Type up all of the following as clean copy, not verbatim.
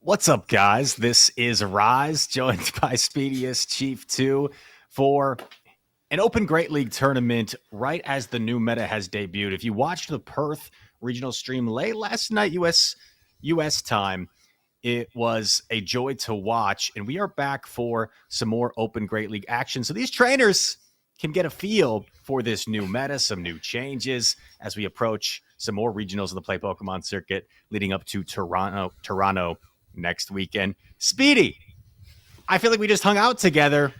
What's up, guys? This is Rise, joined by Speediest Chief 2 for an Open Great League tournament right as the new meta has debuted. If you watched the Perth regional stream late last night, US time, it was a joy to watch, and we are back for some more Open Great League action. So these trainers can get a feel for this new meta, some new changes as we approach some more regionals in the Play Pokemon circuit leading up to Toronto next weekend. Speedy, I feel like we just hung out together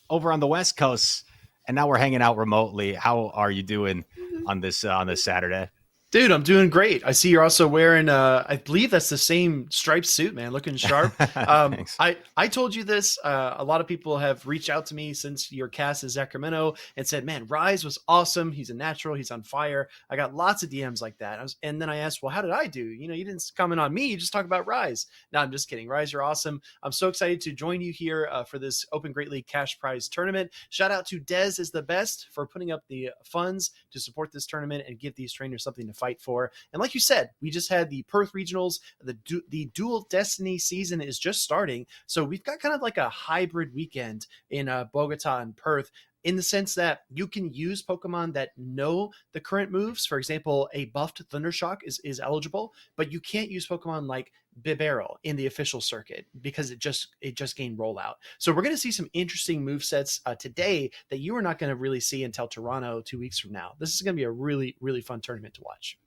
over on the West Coast, and now we're hanging out remotely. How are you doing on this Saturday? Dude, I'm doing great. I see you're also wearing I believe that's the same striped suit, man, looking sharp. Thanks. I told you this. A lot of people have reached out to me since your cast in Sacramento and said, "Man, Rise was awesome. He's a natural. He's on fire." I got lots of DMs like that. And then I asked, "Well, how did I do? You didn't comment on me. You just talk about Rise." No, I'm just kidding. Rise, you're awesome. I'm so excited to join you here for this Open Great League Cash Prize tournament. Shout out to Dez is the best for putting up the funds to support this tournament and give these trainers something to fight for. And like you said, we just had the Perth regionals. The Dual Destiny season is just starting, so we've got kind of like a hybrid weekend in Bogota and Perth, in the sense that you can use Pokemon that know the current moves. For example, a buffed Thundershock is eligible, but you can't use Pokemon like Bibarel in the official circuit because it just gained rollout. So we're going to see some interesting move sets today that you are not going to really see until Toronto 2 weeks from now. This is going to be a really, really fun tournament to watch.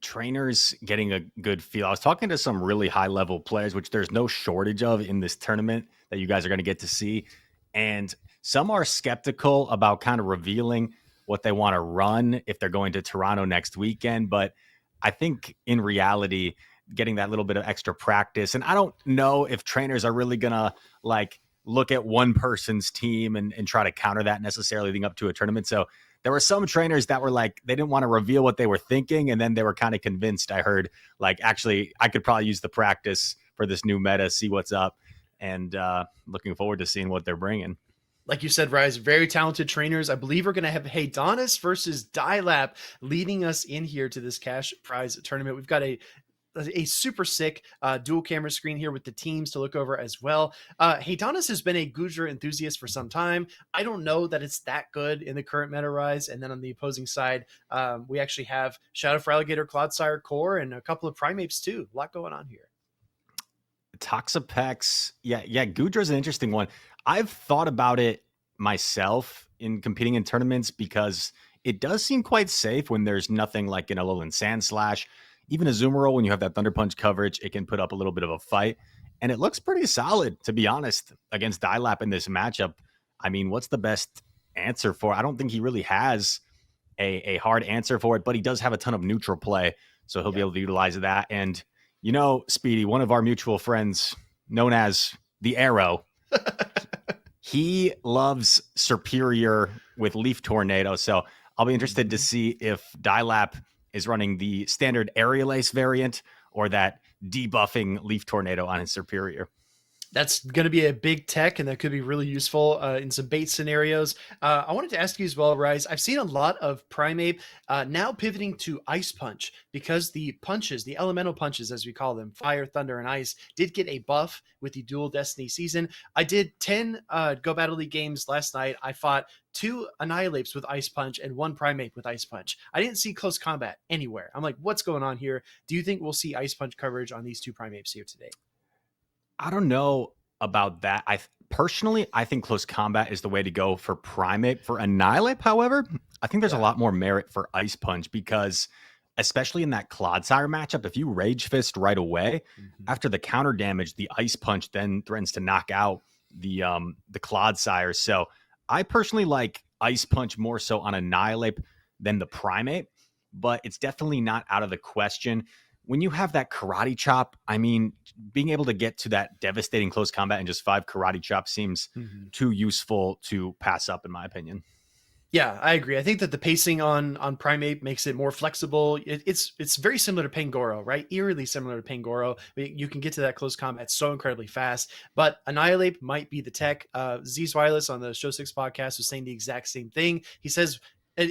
Trainers getting a good feel. I was talking to some really high level players, which there's no shortage of in this tournament that you guys are going to get to see. And some are skeptical about kind of revealing what they want to run if they're going to Toronto next weekend. But I think in reality, getting that little bit of extra practice, and I don't know if trainers are really going to like look at one person's team and try to counter that necessarily leading up to a tournament. So there were some trainers that were like, they didn't want to reveal what they were thinking. And then they were kind of convinced. I heard like, actually, I could probably use the practice for this new meta, see what's up. And looking forward to seeing what they're bringing. Like you said, Rise, very talented trainers. I believe we're going to have Haydonus versus Dailap leading us in here to this cash prize tournament. We've got a super sick dual camera screen here with the teams to look over as well. Haydonus has been a Goodra enthusiast for some time. I don't know that it's that good in the current meta Rise. And then on the opposing side, we actually have Shadow for Alligator, Clodsire Core, and a couple of Primates too. A lot going on here. Toxapex, yeah, Gudra's an interesting one. I've thought about it myself in competing in tournaments because it does seem quite safe when there's nothing like an Alolan Sandslash. Even a Azumarill, when you have that Thunder Punch coverage, it can put up a little bit of a fight. And it looks pretty solid, to be honest, against Dailap in this matchup. I mean, what's the best answer for it? I don't think he really has a hard answer for it, but he does have a ton of neutral play, so he'll be able to utilize that. And Speedy, one of our mutual friends, known as the Arrow, he loves Superior with Leaf Tornado. So I'll be interested to see if Dailap is running the standard Aerial Ace variant or that debuffing Leaf Tornado on his Superior. That's going to be a big tech, and that could be really useful in some bait scenarios. I wanted to ask you as well, Rise. I've seen a lot of Primeape now pivoting to Ice Punch because the punches, the elemental punches, as we call them, fire, thunder, and ice, did get a buff with the Dual Destiny season. I did 10 Go Battle League games last night. I fought 2 Annihilapes with Ice Punch and 1 Primeape with Ice Punch. I didn't see close combat anywhere. I'm like, what's going on here? Do you think we'll see Ice Punch coverage on these 2 Primapes here today? I don't know about that. I think close combat is the way to go for Primeape. For Annihilate, however, I think there's a lot more merit for Ice Punch because, especially in that Clodsire matchup, if you Rage Fist right away, after the counter damage, the Ice Punch then threatens to knock out the Clodsire. So I personally like Ice Punch more so on Annihilate than the Primeape, but it's definitely not out of the question. When you have that Karate Chop, I mean, being able to get to that devastating close combat in just 5 Karate Chops seems too useful to pass up, in my opinion. Yeah, I agree. I think that the pacing on Primeape makes it more flexible. It's very similar to Pangoro, right? Eerily similar to Pangoro. You can get to that close combat so incredibly fast. But Annihilate might be the tech. Z's Wireless on the Show 6 podcast was saying the exact same thing. He says,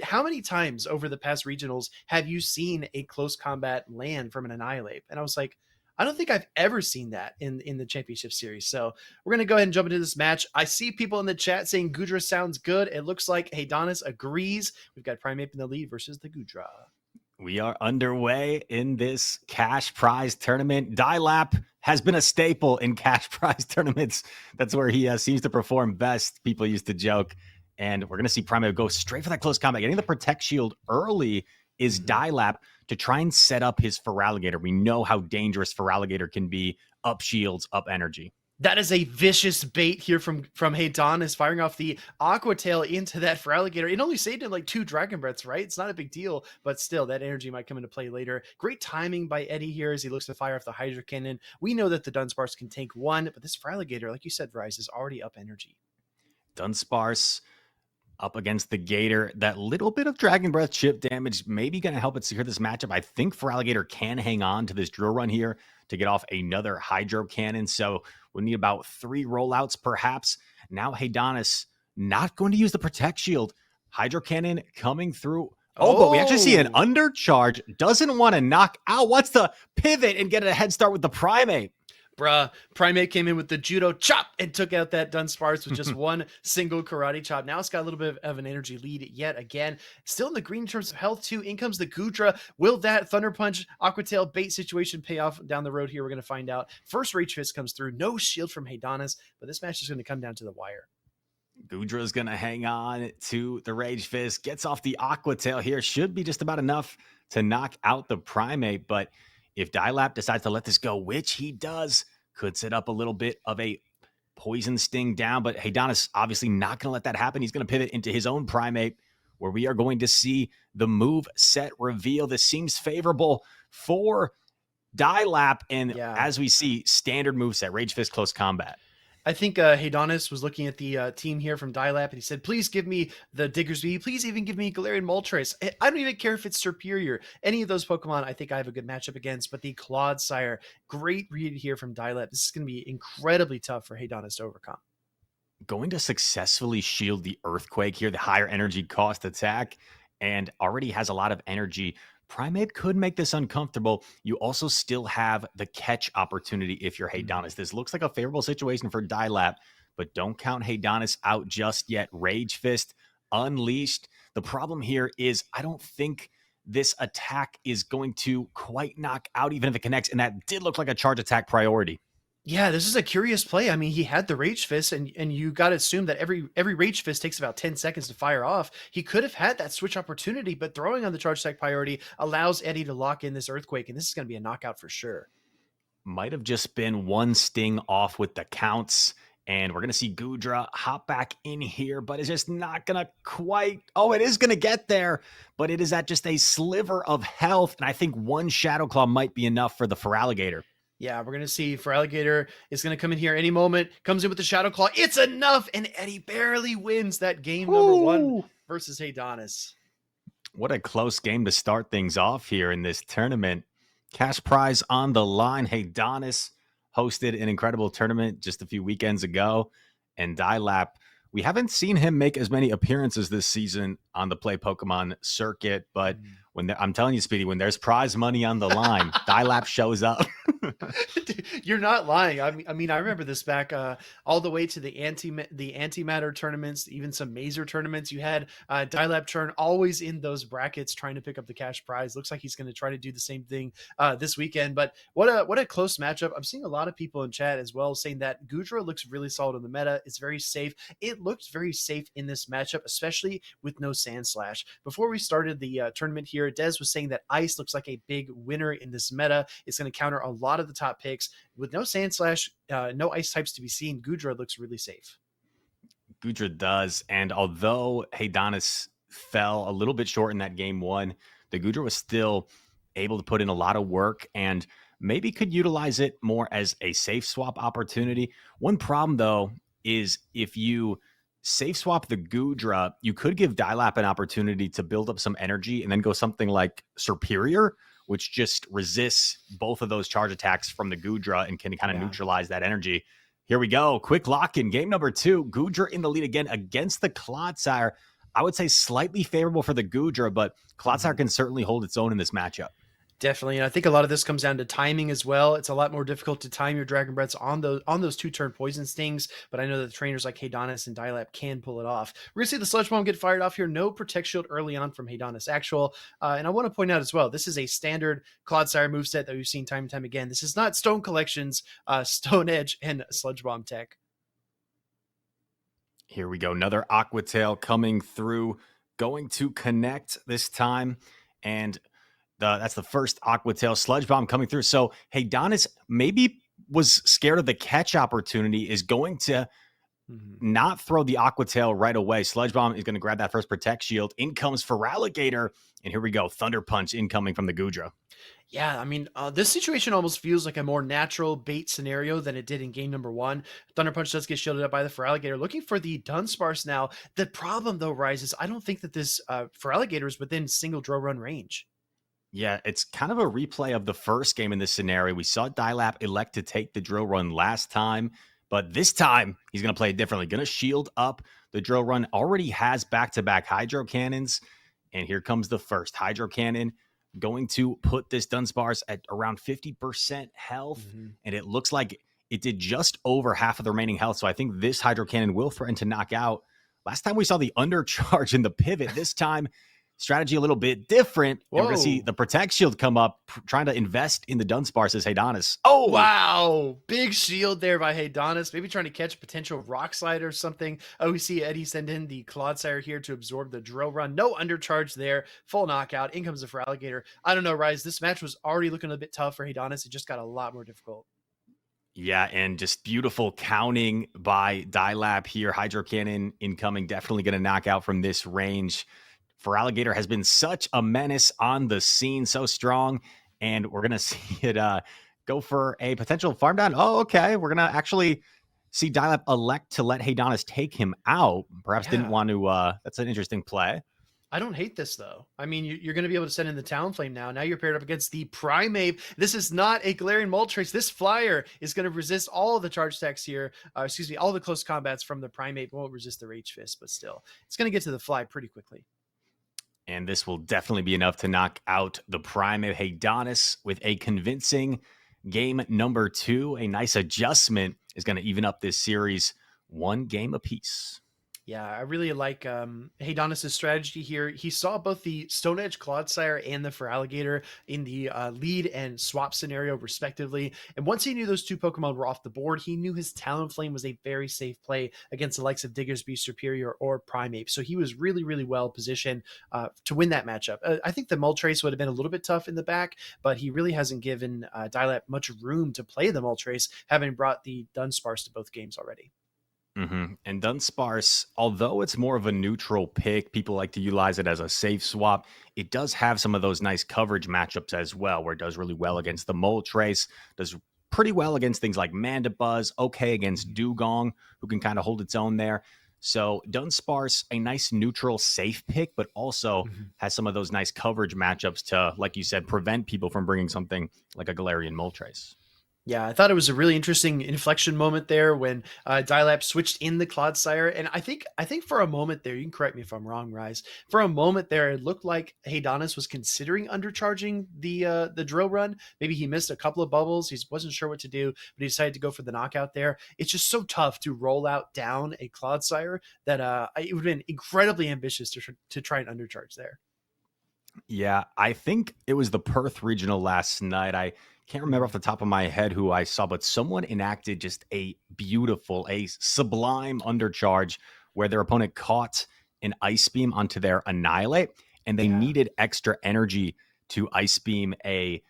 how many times over the past regionals have you seen a close combat land from an Annihilate? And I was like, I don't think I've ever seen that in the championship series. So we're going to go ahead and jump into this match. I see people in the chat saying Goodra sounds good. It looks like Haydonus agrees. We've got Primeape in the lead versus the Goodra. We are underway in this cash prize tournament. Dailap has been a staple in cash prize tournaments. That's where he seems to perform best. People used to joke. And we're going to see Primeape go straight for that close combat. Getting the Protect Shield early is Dailap to try and set up his Feraligatr. We know how dangerous Feraligatr can be. Up shields, up energy. That is a vicious bait here from Haydonus, firing off the Aqua Tail into that Feraligatr. It only saved him like 2 Dragon Breaths, right? It's not a big deal, but still, that energy might come into play later. Great timing by Eddie here as he looks to fire off the Hydro Cannon. We know that the Dunsparce can tank 1, but this Feraligatr, like you said, Rise, is already up energy. Dunsparce up against the Gator. That little bit of Dragon Breath chip damage maybe going to help it secure this matchup. I think Feraligatr can hang on to this drill run here to get off another Hydro Cannon. So we'll need about 3 rollouts perhaps. Now Haydonus not going to use the Protect Shield. Hydro Cannon coming through. Oh, but we actually see an undercharge. Doesn't want to knock out. Wants to pivot and get a head start with the Primate. Bruh, Primate came in with the Judo Chop and took out that Dunsparce with just one single Karate Chop. Now it's got a little bit of an energy lead yet again. Still in the green in terms of health too. In comes the Goodra. Will that Thunder Punch Aqua Tail bait situation pay off down the road here? We're going to find out. First Rage Fist comes through. No shield from Haydonus, but this match is going to come down to the wire. Goodra's going to hang on to the Rage Fist. Gets off the Aqua Tail here. Should be just about enough to knock out the Primate, but if Dailap decides to let this go, which he does, could set up a little bit of a Poison Sting down, but Haydonus obviously not going to let that happen. He's going to pivot into his own Primate, where we are going to see the move set reveal. This seems favorable for Dailap, and as we see, standard moveset, Rage Fist, Close Combat. I think Haydonus was looking at the team here from Dailap, and he said, please give me the Diggersby. Please even give me Galarian Moltres. I don't even care if it's superior. Any of those Pokemon, I think I have a good matchup against, but the Clodsire, great read here from Dailap. This is going to be incredibly tough for Haydonus to overcome. Going to successfully shield the Earthquake here, the higher energy cost attack, and already has a lot of energy. Primate could make this uncomfortable. You also still have the catch opportunity if you're Haydonus. This looks like a favorable situation for Dailap, but don't count Haydonus out just yet. Rage Fist unleashed. The problem here is I don't think this attack is going to quite knock out even if it connects, and that did look like a charge attack priority. Yeah, this is a curious play. I mean, he had the Rage Fist, and you got to assume that every Rage Fist takes about 10 seconds to fire off. He could have had that switch opportunity, but throwing on the charge attack priority allows Eddie to lock in this Earthquake, and this is going to be a knockout for sure. Might have just been one sting off with the counts, and we're going to see Goodra hop back in here, but it's just not going to quite... Oh, it is going to get there, but it is at just a sliver of health, and I think one Shadow Claw might be enough for the Feraligatr. Yeah, we're going to see Feraligatr is going to come in here any moment, comes in with the Shadow Claw. It's enough, and Eddie barely wins that game number 1 versus Haydonus. What a close game to start things off here in this tournament. Cash prize on the line. Haydonus hosted an incredible tournament just a few weekends ago, and Dailap, we haven't seen him make as many appearances this season on the Play Pokemon circuit, but when I'm telling you, Speedy, when there's prize money on the line, Dailap shows up. You're not lying. I mean, I remember this back all the way to the antimatter tournaments, even some Mazer tournaments. You had Dailap Churn always in those brackets trying to pick up the cash prize. Looks like he's going to try to do the same thing this weekend. But what a close matchup. I'm seeing a lot of people in chat as well saying that Goodra looks really solid on the meta. It's very safe. It looked very safe in this matchup, especially with no Sand Slash. Before we started the tournament here, Dez was saying that Ice looks like a big winner in this meta. It's going to counter a lot of the top picks. With no Sand Slash, no Ice types to be seen, Goodra looks really safe. Goodra does, and although Haydonus fell a little bit short in that game 1, the Goodra was still able to put in a lot of work and maybe could utilize it more as a safe swap opportunity. One problem, though, is if you safe swap the Goodra, you could give Dailap an opportunity to build up some energy and then go something like Superior, which just resists both of those charge attacks from the Goodra and can kind of neutralize that energy. Here we go. Quick lock in game number 2. Goodra in the lead again against the Clodsire. I would say slightly favorable for the Goodra, but Clodsire can certainly hold its own in this matchup. Definitely. And I think a lot of this comes down to timing as well. It's a lot more difficult to time your Dragon Breaths on those 2-turn Poison Stings, but I know that trainers like Haydonus and Dailap can pull it off. We're going to see the Sludge Bomb get fired off here. No Protect Shield early on from Haydonus Actual. And I want to point out as well, this is a standard Clodsire moveset that we've seen time and time again. This is not Stone Collection's Stone Edge and Sludge Bomb tech. Here we go. Another Aqua Tail coming through. Going to connect this time. And that's the first Aqua Tail. Sludge Bomb coming through. So Haydonus maybe was scared of the catch opportunity, is going to not throw the Aqua Tail right away. Sludge Bomb is going to grab that first Protect Shield. In comes Feraligatr, and here we go. Thunder Punch incoming from the Goodra. Yeah, I mean, this situation almost feels like a more natural bait scenario than it did in game number 1. Thunder Punch does get shielded up by the Feraligatr. Looking for the Dunsparce now. The problem, though, Rise, is I don't think that this Feraligatr is within single drill run range. Yeah, it's kind of a replay of the first game in this scenario. We saw Dailap elect to take the drill run last time, but this time he's going to play it differently. Going to shield up the drill run. Already has back-to-back Hydro Cannons, and here comes the first Hydro Cannon. Going to put this Dunsparce at around 50% health, and it looks like it did just over half of the remaining health, so I think this Hydro Cannon will threaten to knock out. Last time we saw the undercharge in the pivot. This time, strategy a little bit different. And we're going to see the Protect Shield come up, trying to invest in the Dunsparce's Haydonus. Oh, wow. Big shield there by Haydonus. Maybe trying to catch potential Rock Slide or something. Oh, we see Eddie send in the Clodsire here to absorb the drill run. No undercharge there. Full knockout. In comes the Feraligatr. I don't know, Rise. This match was already looking a bit tough for Haydonus. It just got a lot more difficult. Yeah, and just beautiful counting by Dailap here. Hydro Cannon incoming. Definitely going to knock out from this range. Feraligatr has been such a menace on the scene, so strong, and we're going to see it go for a potential farm down. Oh, okay. We're going to actually see Dailap elect to let Haydonus take him out. Perhaps didn't want to. That's an interesting play. I don't hate this, though. I mean, you're going to be able to send in the Talonflame now. Now you're paired up against the Primeape. This is not a Galarian Moltres. This Flyer is going to resist all the charge attacks here. All the close combats from the Primeape. Won't resist the Rage Fist, but still. It's going to get to the fly pretty quickly. And this will definitely be enough to knock out the Primeape. Haydonus with a convincing game number 2. A nice adjustment is going to even up this series 1 game apiece. Yeah, I really like Haydonus' strategy here. He saw both the Stone Edge Clodsire and the Feraligatr in the lead and swap scenario, respectively. And once he knew those 2 Pokemon were off the board, he knew his Talonflame was a very safe play against the likes of Diggersby, Superior, or Primeape. So he was really, really well positioned to win that matchup. I think the Moltres would have been a little bit tough in the back, but he really hasn't given Dailap much room to play the Moltres, having brought the Dunsparce to both games already. And Dunsparce, although it's more of a neutral pick, people like to utilize it as a safe swap. It does have some of those nice coverage matchups as well, where it does really well against the Moltres, does pretty well against things like Mandibuzz, okay against Dugong, who can kind of hold its own there. So Dunsparce, a nice neutral safe pick, but also has some of those nice coverage matchups to, like you said, prevent people from bringing something like a Galarian Moltres. Yeah, I thought it was a really interesting inflection moment there when Dailap switched in the Clodsire. And I think for a moment there, you can correct me if I'm wrong, Rise. For a moment there, it looked like Haydonus was considering undercharging the drill run. Maybe he missed a couple of bubbles. He wasn't sure what to do, but he decided to go for the knockout there. It's just so tough to roll out down a Clodsire that it would have been incredibly ambitious to try and undercharge there. Yeah, I think it was the Perth Regional last night. I can't remember off the top of my head who I saw, but someone enacted just a sublime undercharge where their opponent caught an Ice Beam onto their Annihilate, and they needed extra energy to Ice Beam a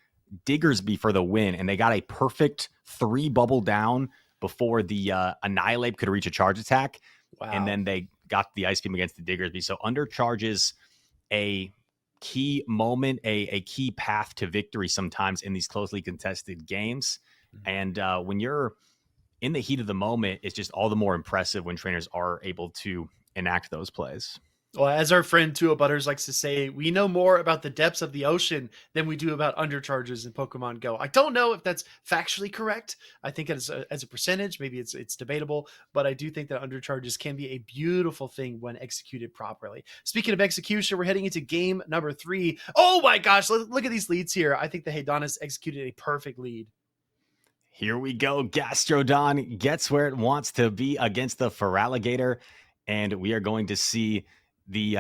Diggersby for the win, and they got a perfect 3 bubble down before the Annihilate could reach a charge attack, and then they got the Ice Beam against the Diggersby. So undercharges a key moment, a key path to victory sometimes in these closely contested games. And when you're in the heat of the moment, it's just all the more impressive when trainers are able to enact those plays. Well, as our friend Tua Butters likes to say, we know more about the depths of the ocean than we do about undercharges in Pokemon Go. I don't know if that's factually correct. I think as a percentage, maybe it's debatable, but I do think that undercharges can be a beautiful thing when executed properly. Speaking of execution, we're heading into game number 3. Oh my gosh, look at these leads here. I think the Haydonus executed a perfect lead. Here we go. Gastrodon gets where it wants to be against the Feraligatr, and we are going to see the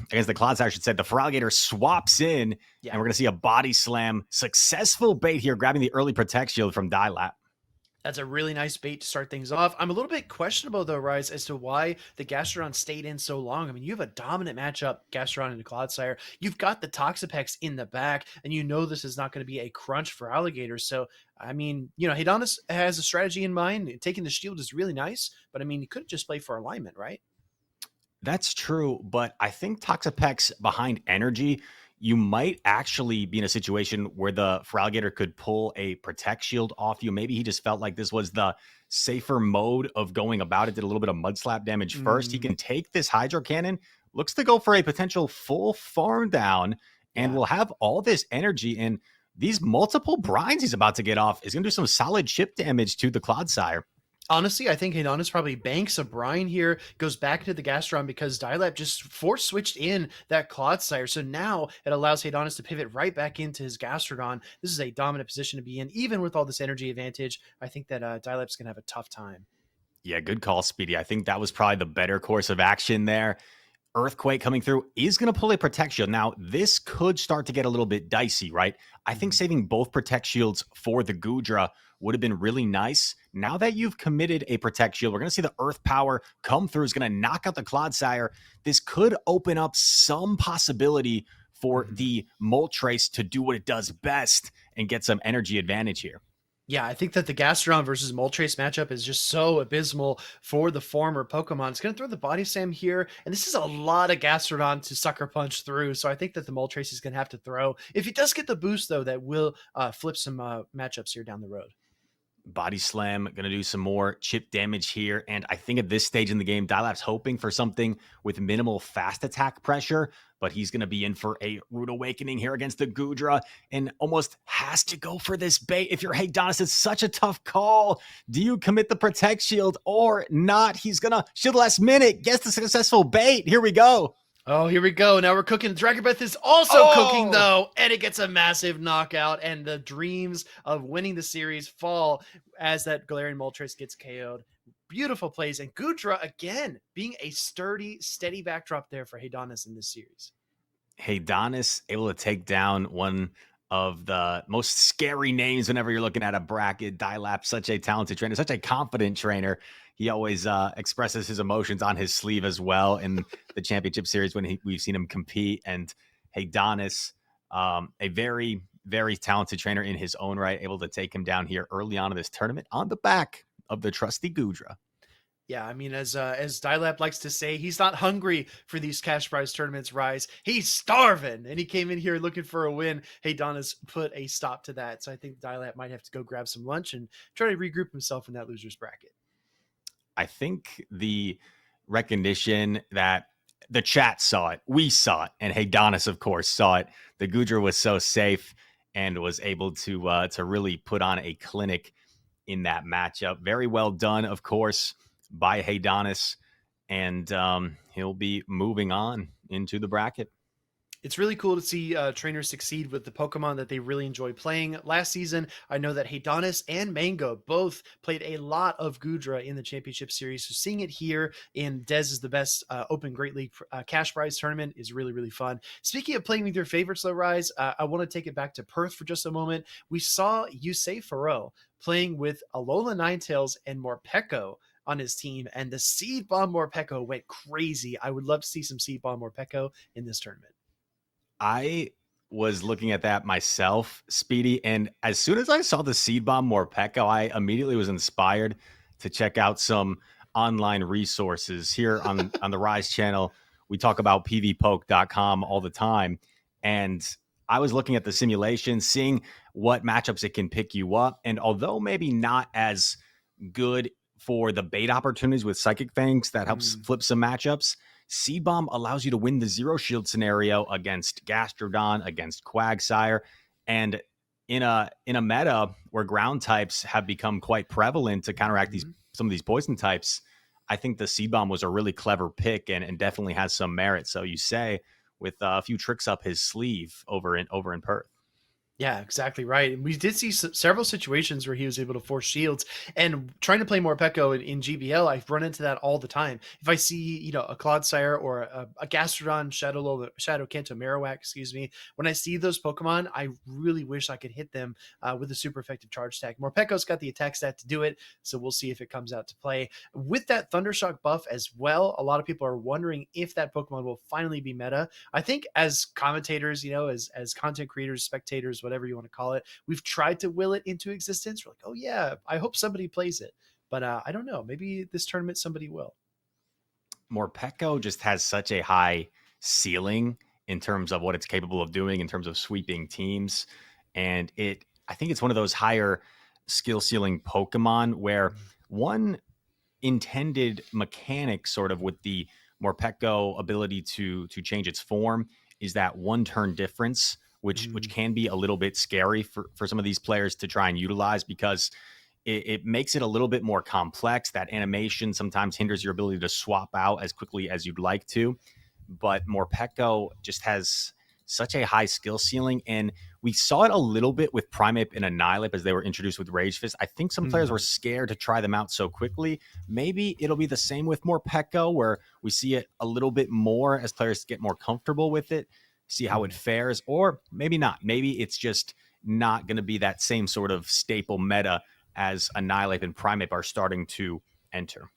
against the Clodsire, I should say, the Feraligatr swaps in, and we're going to see a body slam. Successful bait here, grabbing the early Protect Shield from Dailap. That's a really nice bait to start things off. I'm a little bit questionable though, Rise, as to why the Gastrodon stayed in so long. I mean, you have a dominant matchup, Gastrodon and Clodsire. You've got the Toxapex in the back, and you know this is not going to be a crunch for alligators. So, I mean, Haydonus has a strategy in mind. Taking the shield is really nice, but I mean, you could just play for alignment, right? That's true, but I think Toxapex behind energy, you might actually be in a situation where the Feraligatr could pull a protect shield off you. Maybe he just felt like this was the safer mode of going about it. Did a little bit of mud slap damage first. He Mm, can take this Hydro Cannon, looks to go for a potential full farm down, and yeah. will have all this energy. And these multiple brines he's about to get off is going to do some solid chip damage to the Clodsire. Honestly, I think Haydonus probably banks a brine here, goes back into the Gastron because Dailap just force switched in that Clodsire. So now it allows Haydonus to pivot right back into his Gastrodon. This is a dominant position to be in, even with all this energy advantage. I think that Dailap's going to have a tough time. Yeah, good call, Speedy. I think that was probably the better course of action there. Earthquake coming through is going to pull a protect shield. Now, this could start to get a little bit dicey, right? I think Mhm. saving both protect shields for the Gudra would have been really nice. Now that you've committed a protect shield, we're going to see the Earth power come through. Is going to knock out the Clodsire. This could open up some possibility for Mhm. the Moltres to do what it does best and get some energy advantage here. Yeah, I think that the Gastrodon versus Moltres matchup is just so abysmal for the former Pokemon. It's going to throw the Body Slam here, and this is a lot of Gastrodon to sucker punch through. So I think that the Moltres is going to have to throw. If he does get the boost, though, that will flip some matchups here down the road. Body Slam, going to do some more chip damage here. And I think at this stage in the game, Dailap's hoping for something with minimal fast attack pressure, but he's going to be in for a rude awakening here against the Gudra and almost has to go for this bait. If you're Haydonus, it's such a tough call. Do you commit the Protect Shield or not? He's going to shield last minute, gets the successful bait. Here we go. Oh, here we go. Now we're cooking. Dragon Breath is also cooking, Oh, though, and it gets a massive knockout, and the dreams of winning the series fall as that Galarian Moltres gets KO'd. Beautiful plays, and Gudra, again, being a sturdy, steady backdrop there for Haydonus in this series. Haydonus able to take down one of the most scary names whenever you're looking at a bracket. Dailap, such a talented trainer, such a confident trainer. He always expresses his emotions on his sleeve as well in the championship series when we've seen him compete. And Haydonus, a very, very talented trainer in his own right, able to take him down here early on in this tournament on the back of the trusty Gudra. Yeah, I mean, as Dailap likes to say, he's not hungry for these cash prize tournaments. Rise, he's starving, and he came in here looking for a win. Hey, Donna's put a stop to that, so I think Dailap might have to go grab some lunch and try to regroup himself in that losers bracket. I think the recognition that the chat saw it, we saw it, and Haydonus, of course, saw it. The Gudra was so safe and was able to really put on a clinic in that matchup. Very well done, of course, by Haydonus, and he'll be moving on into the bracket. It's really cool to see trainers succeed with the Pokemon that they really enjoy playing. Last season, I know that Haydonus and Mango both played a lot of Gudra in the Championship Series. So seeing it here in Dez is the best Open Great League cash prize tournament is really, really fun. Speaking of playing with your favorites, though, Rise, I want to take it back to Perth for just a moment. We saw Yusei Faro playing with Alola Ninetales and Morpeko on his team, and the Seed Bomb Morpeko went crazy. I would love to see some Seed Bomb Morpeko in this tournament. I was looking at that myself, Speedy, and as soon as I saw the Seed Bomb Morpeko, I immediately was inspired to check out some online resources here on the Rise channel. We talk about pvpoke.com all the time, and I was looking at the simulation, seeing what matchups it can pick you up, and although maybe not as good for the bait opportunities with Psychic Fangs that helps flip some matchups, Seed Bomb allows you to win the zero shield scenario against Gastrodon, against Quagsire, and in a meta where ground types have become quite prevalent to counteract Mhm. some of these poison types, I think the Seed Bomb was a really clever pick and definitely has some merit. So you say with a few tricks up his sleeve over in Perth. Yeah, exactly right. And we did see several situations where he was able to force shields. And trying to play Morpeko in GBL, I've run into that all the time. If I see, a Clodsire or a Gastrodon, Shadow Kanto Marowak, excuse me, when I see those Pokemon, I really wish I could hit them with a super effective charge attack. Morpeko's got the attack stat to do it, so we'll see if it comes out to play. With that Thundershock buff as well, a lot of people are wondering if that Pokemon will finally be meta. I think as commentators, as content creators, spectators, whatever you want to call it, we've tried to will it into existence. We're like, oh yeah, I hope somebody plays it. But I don't know. Maybe this tournament somebody will. Morpeko just has such a high ceiling in terms of what it's capable of doing in terms of sweeping teams. And I think it's one of those higher skill ceiling Pokemon where one intended mechanic sort of with the Morpeko ability to change its form is that one turn difference, which can be a little bit scary for some of these players to try and utilize because it makes it a little bit more complex. That animation sometimes hinders your ability to swap out as quickly as you'd like to. But Morpeko just has such a high skill ceiling. And we saw it a little bit with Primeape and Annihilate as they were introduced with Rage Fist. I think some players were scared to try them out so quickly. Maybe it'll be the same with Morpeko, where we see it a little bit more as players get more comfortable with it, see how it fares, or maybe not. Maybe it's just not going to be that same sort of staple meta as Annihilate and Primeape are starting to enter.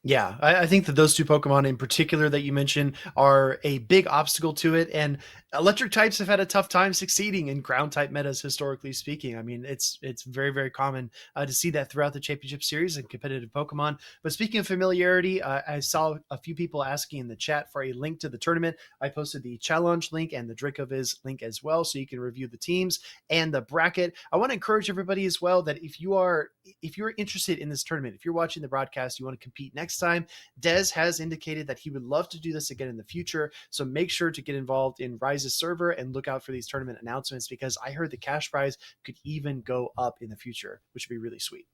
Yeah, I think that those two Pokemon in particular that you mentioned are a big obstacle to it. And electric types have had a tough time succeeding in ground type metas, historically speaking. I mean, it's very, very common to see that throughout the championship series and competitive Pokemon. But speaking of familiarity, I saw a few people asking in the chat for a link to the tournament. I posted the challenge link and the Dracoviz link as well, so you can review the teams and the bracket. I want to encourage everybody as well that if you're interested in this tournament, if you're watching the broadcast, you want to compete next time, Dez has indicated that he would love to do this again in the future. So make sure to get involved in Rise's server and look out for these tournament announcements, because I heard the cash prize could even go up in the future, which would be really sweet.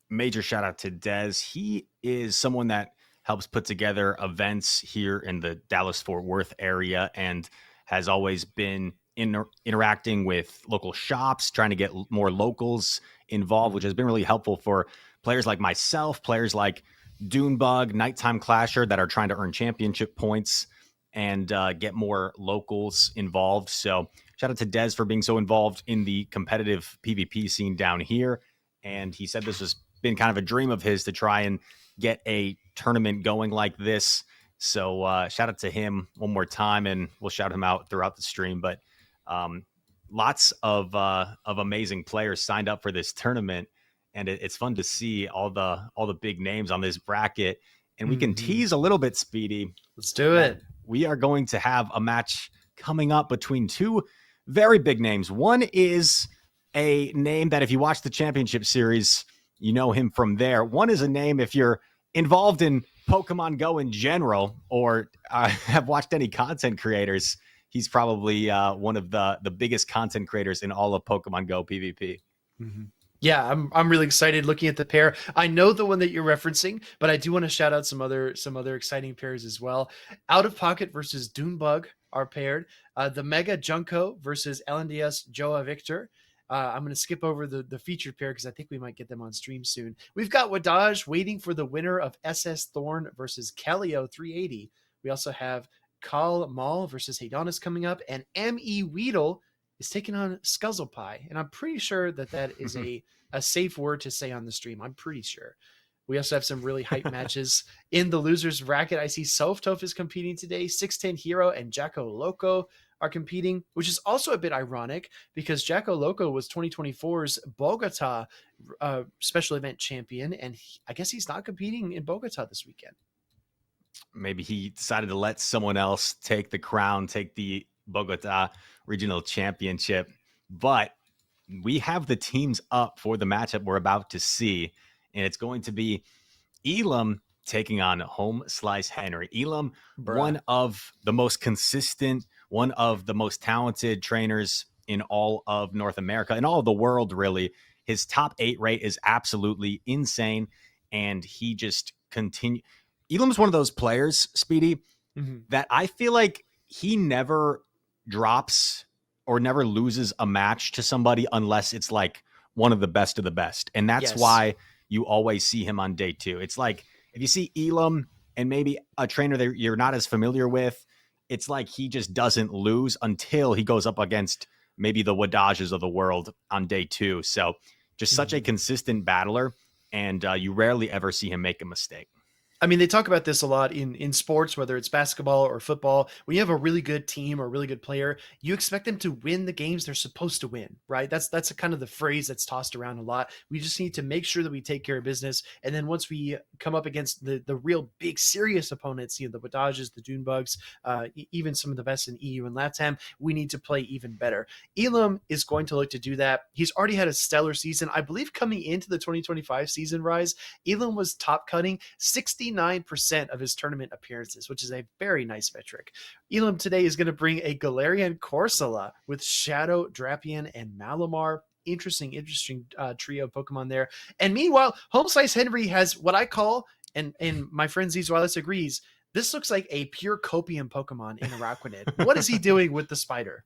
Major shout out to Dez. He is someone that helps put together events here in the Dallas-Fort Worth area and has always been interacting with local shops, trying to get more locals involved, which has been really helpful for players like myself, players like Doonebug, Nighttime Clasher that are trying to earn championship points and get more locals involved. So shout out to Dez for being so involved in the competitive PvP scene down here. And he said this has been kind of a dream of his to try and get a tournament going like this. So shout out to him one more time, and we'll shout him out throughout the stream. But lots of amazing players signed up for this tournament, and it's fun to see all the big names on this bracket. And we can tease a little bit, Speedy. Let's do it. We are going to have a match coming up between two very big names. One is a name that if you watch the championship series, you know him from there. One is a name if you're involved in Pokemon Go in general or have watched any content creators, he's probably one of the biggest content creators in all of Pokemon Go PvP. Yeah, I'm really excited looking at the pair. I know the one that you're referencing, but I do want to shout out some other exciting pairs as well. OutofPoket versus Doonebug are paired. The Mega Junko versus LNDS Joa Victor. I'm going to skip over the featured pair because I think we might get them on stream soon. We've got Wdage waiting for the winner of SS Thorn versus Kellio 380. We also have Kal Mal versus Haydonus coming up, and MEWeedle is taking on Scuzzlepie. And I'm pretty sure that is a safe word to say on the stream. I'm pretty sure. We also have some really hype matches in the losers bracket. I see Softof is competing today. 610 Hero and Jacko Loco are competing, which is also a bit ironic because Jacko Loco was 2024's Bogota special event champion, and I guess he's not competing in Bogota this weekend. Maybe he decided to let someone else take the crown, take the Bogota regional championship. But we have the teams up for the matchup we're about to see, and it's going to be Ilqm taking on HomesliceHenry. Ilqm, one of the most consistent, one of the most talented trainers in all of North America, in all of the world, really. His top 8 rate is absolutely insane, and he just continues. Ilqm's one of those players, Speedy, that I feel like he never drops or never loses a match to somebody unless it's like one of the best. And that's Yes. why you always see him on day 2. It's like if you see Ilqm and maybe a trainer that you're not as familiar with, it's like he just doesn't lose until he goes up against maybe the Wdages of the world on day 2. So just such a consistent battler, and you rarely ever see him make a mistake. I mean, they talk about this a lot in sports, whether it's basketball or football. When you have a really good team or a really good player, you expect them to win the games they're supposed to win, right? That's a kind of the phrase that's tossed around a lot. We just need to make sure that we take care of business. And then once we come up against the real big, serious opponents, the Wdages, the Doonbugs, even some of the best in EU and LATAM, we need to play even better. Ilqm is going to look to do that. He's already had a stellar season. I believe coming into the 2025 season, Rise, Ilqm was top cutting 69% of his tournament appearances, which is a very nice metric. Ilqm today is going to bring a Galarian Corsola with Shadow, Drapion, and Malamar. Interesting trio of Pokemon there. And meanwhile, HomesliceHenry has what I call, and my friend Zizwalis agrees, this looks like a pure copium Pokemon in Araquanid. What is he doing with the spider?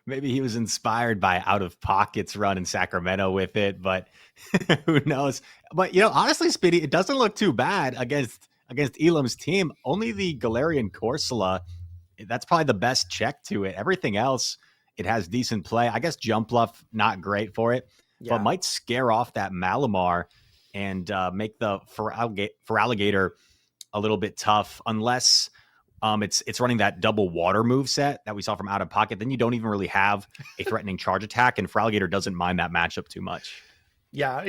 Maybe he was inspired by OutofPoket's run in Sacramento with it, but who knows? But honestly, Speedy, it doesn't look too bad against Ilqm's team. Only the Galarian Corsola, that's probably the best check to it. Everything else, it has decent play. I guess Jump Bluff, not great for it, but might scare off that Malamar and make the Feraligatr a little bit tough, unless it's running that double water move set that we saw from OutofPoket. Then you don't even really have a threatening charge attack, and Feraligatr doesn't mind that matchup too much. Yeah,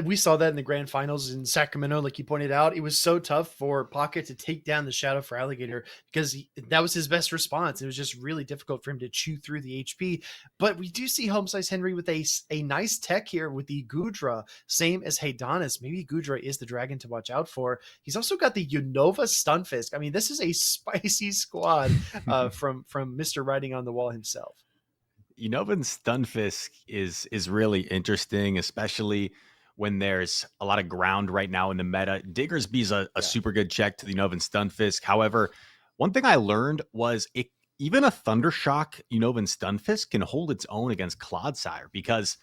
we saw that in the grand finals in Sacramento, like you pointed out. It was so tough for Pocket to take down the Shadow Feraligatr because that was his best response. It was just really difficult for him to chew through the HP. But we do see HomesliceHenry with a nice tech here with the Goodra, same as Haydonus. Maybe Goodra is the dragon to watch out for. He's also got the Unova Stunfisk. I mean, this is a spicy squad from Mr. Writing on the Wall himself. Unova Stunfisk is really interesting, especially when there's a lot of ground right now in the meta. Diggersby's a super good check to the Unova Stunfisk. However, one thing I learned was even a Thundershock Unova Stunfisk can hold its own against Clodsire, because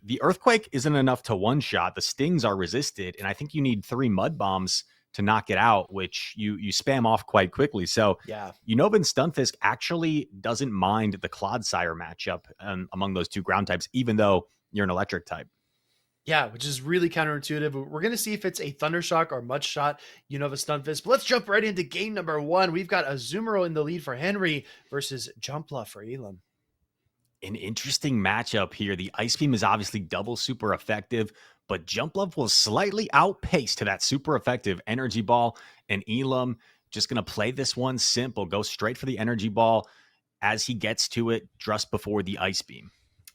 the Earthquake isn't enough to one-shot. The stings are resisted, and I think you need 3 Mud Bombs to knock it out, which you spam off quite quickly. So Unova Stunfisk actually doesn't mind the Clodsire matchup among those 2 ground types, even though you're an electric type. Yeah, which is really counterintuitive. We're going to see if it's a Thundershock or Mud Shot Unova Stunfisk. But let's jump right into game number 1. We've got Azumarill in the lead for Henry versus Jumpluff for Ilqm. An interesting matchup here. The Ice Beam is obviously double super effective, but Jumpluff will slightly outpace to that super effective Energy Ball, and Ilqm just going to play this one simple, go straight for the Energy Ball as he gets to it just before the Ice Beam.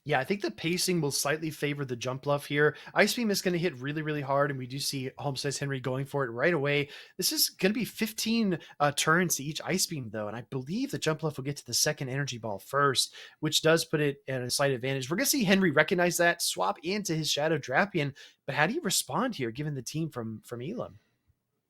Yeah, I think the pacing will slightly favor the Jumpluff here. Ice Beam is going to hit really, really hard, and we do see HomesliceHenry going for it right away. This is going to be 15 turns to each Ice Beam, though, and I believe the Jumpluff will get to the second Energy Ball first, which does put it at a slight advantage. We're going to see Henry recognize that, swap into his Shadow Drapion, but how do you respond here, given the team from Ilqm?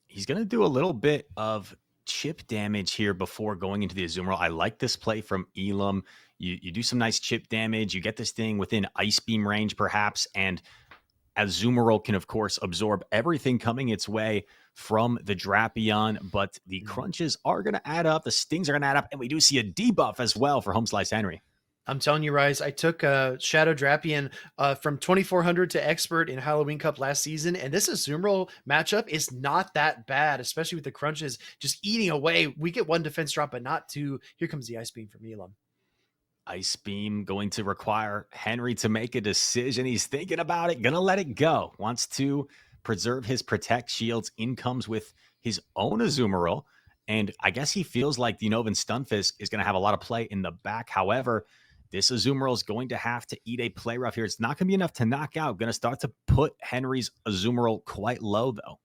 He's going to do a little bit of chip damage here before going into the Azumarill. I like this play from Ilqm. You do some nice chip damage. You get this thing within Ice Beam range, perhaps, and Azumarill can, of course, absorb everything coming its way from the Drapion, but the crunches are going to add up. The stings are going to add up, and we do see a debuff as well for HomesliceHenry. I'm telling you, Rise, I took Shadow Drapion from 2400 to Expert in Halloween Cup last season, and this Azumarill matchup is not that bad, especially with the crunches just eating away. We get 1 defense drop, but not 2. Here comes the Ice Beam from Ilqm. Ice Beam going to require Henry to make a decision. He's thinking about it, gonna let it go. Wants to preserve his Protect shields. In comes with his own Azumarill, and I guess he feels like the Unova Stunfisk is going to have a lot of play in the back. However, this Azumarill is going to have to eat a play rough here. It's not going to be enough to knock out. Going to start to put Henry's Azumarill quite low, though.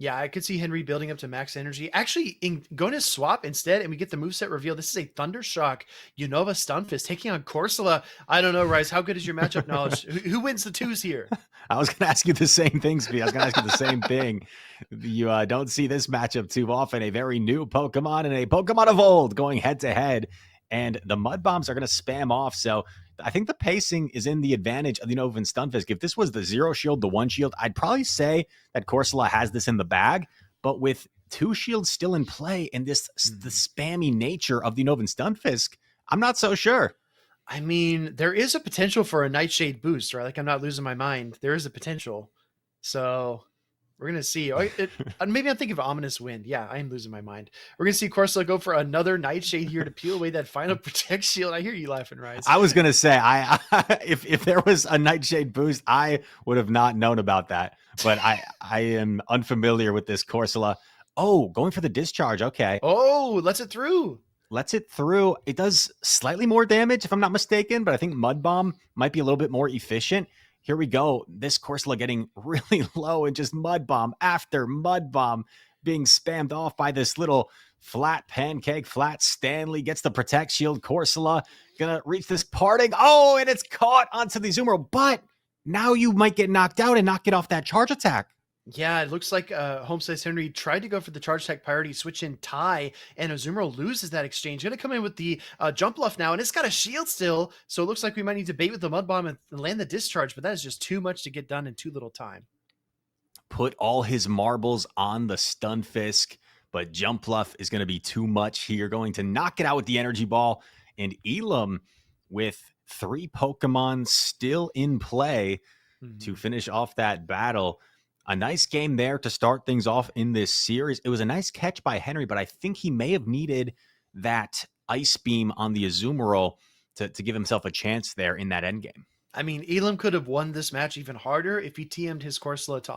Yeah, I could see Henry building up to max energy. Actually, going to swap instead, and we get the moveset reveal. This is a Thundershock Unova Stunfisk taking on Corsola. I don't know, Rice. How good is your matchup knowledge? Who wins the 2s here? I was going to ask you the same thing, Speed. I was going to ask you the same thing. You don't see this matchup too often. A very new Pokemon and a Pokemon of old going head-to-head. and the Mud Bombs are going to spam off. So I think the pacing is in the advantage of the Nova and Stunfisk. If this was the 0 shield, the 1 shield, I'd probably say that Corsola has this in the bag. But with 2 shields still in play and the spammy nature of the Nova and Stunfisk, I'm not so sure. I mean, there is a potential for a Nightshade boost, right? Like, I'm not losing my mind. There is a potential. So we're going to see. Maybe I'm thinking of Ominous Wind. Yeah, I am losing my mind. We're going to see Corsola go for another Nightshade here to peel away that final Protect Shield. I hear you laughing, Rise. I was going to say, if there was a Nightshade boost, I would have not known about that. But I am unfamiliar with this Corsola. Oh, going for the discharge. Okay. Oh, lets it through. Lets it through. It does slightly more damage, if I'm not mistaken, but I think Mud Bomb might be a little bit more efficient. Here we go. This Corsola getting really low and just Mud Bomb after Mud Bomb being spammed off by this little flat pancake. Flat Stanley gets the Protect Shield. Corsola gonna reach this parting. Oh, and it's caught onto the Azumarill, but now you might get knocked out and not get off that charge attack. Yeah, it looks like HomesliceHenry tried to go for the charge attack priority, switch in tie, and Azumarill loses that exchange. Going to come in with the jump bluff now, and it's got a shield still, so it looks like we might need to bait with the Mud Bomb and land the discharge, but that is just too much to get done in too little time. Put all his marbles on the Stunfisk, but jump bluff is going to be too much here. Going to knock it out with the energy ball, and Ilqm with 3 Pokemon still in play to finish off that battle. A nice game there to start things off in this series. It was a nice catch by Henry, but I think he may have needed that Ice Beam on the Azumarill to give himself a chance there in that endgame. I mean, Ilqm could have won this match even harder if he TM'd his Corsola to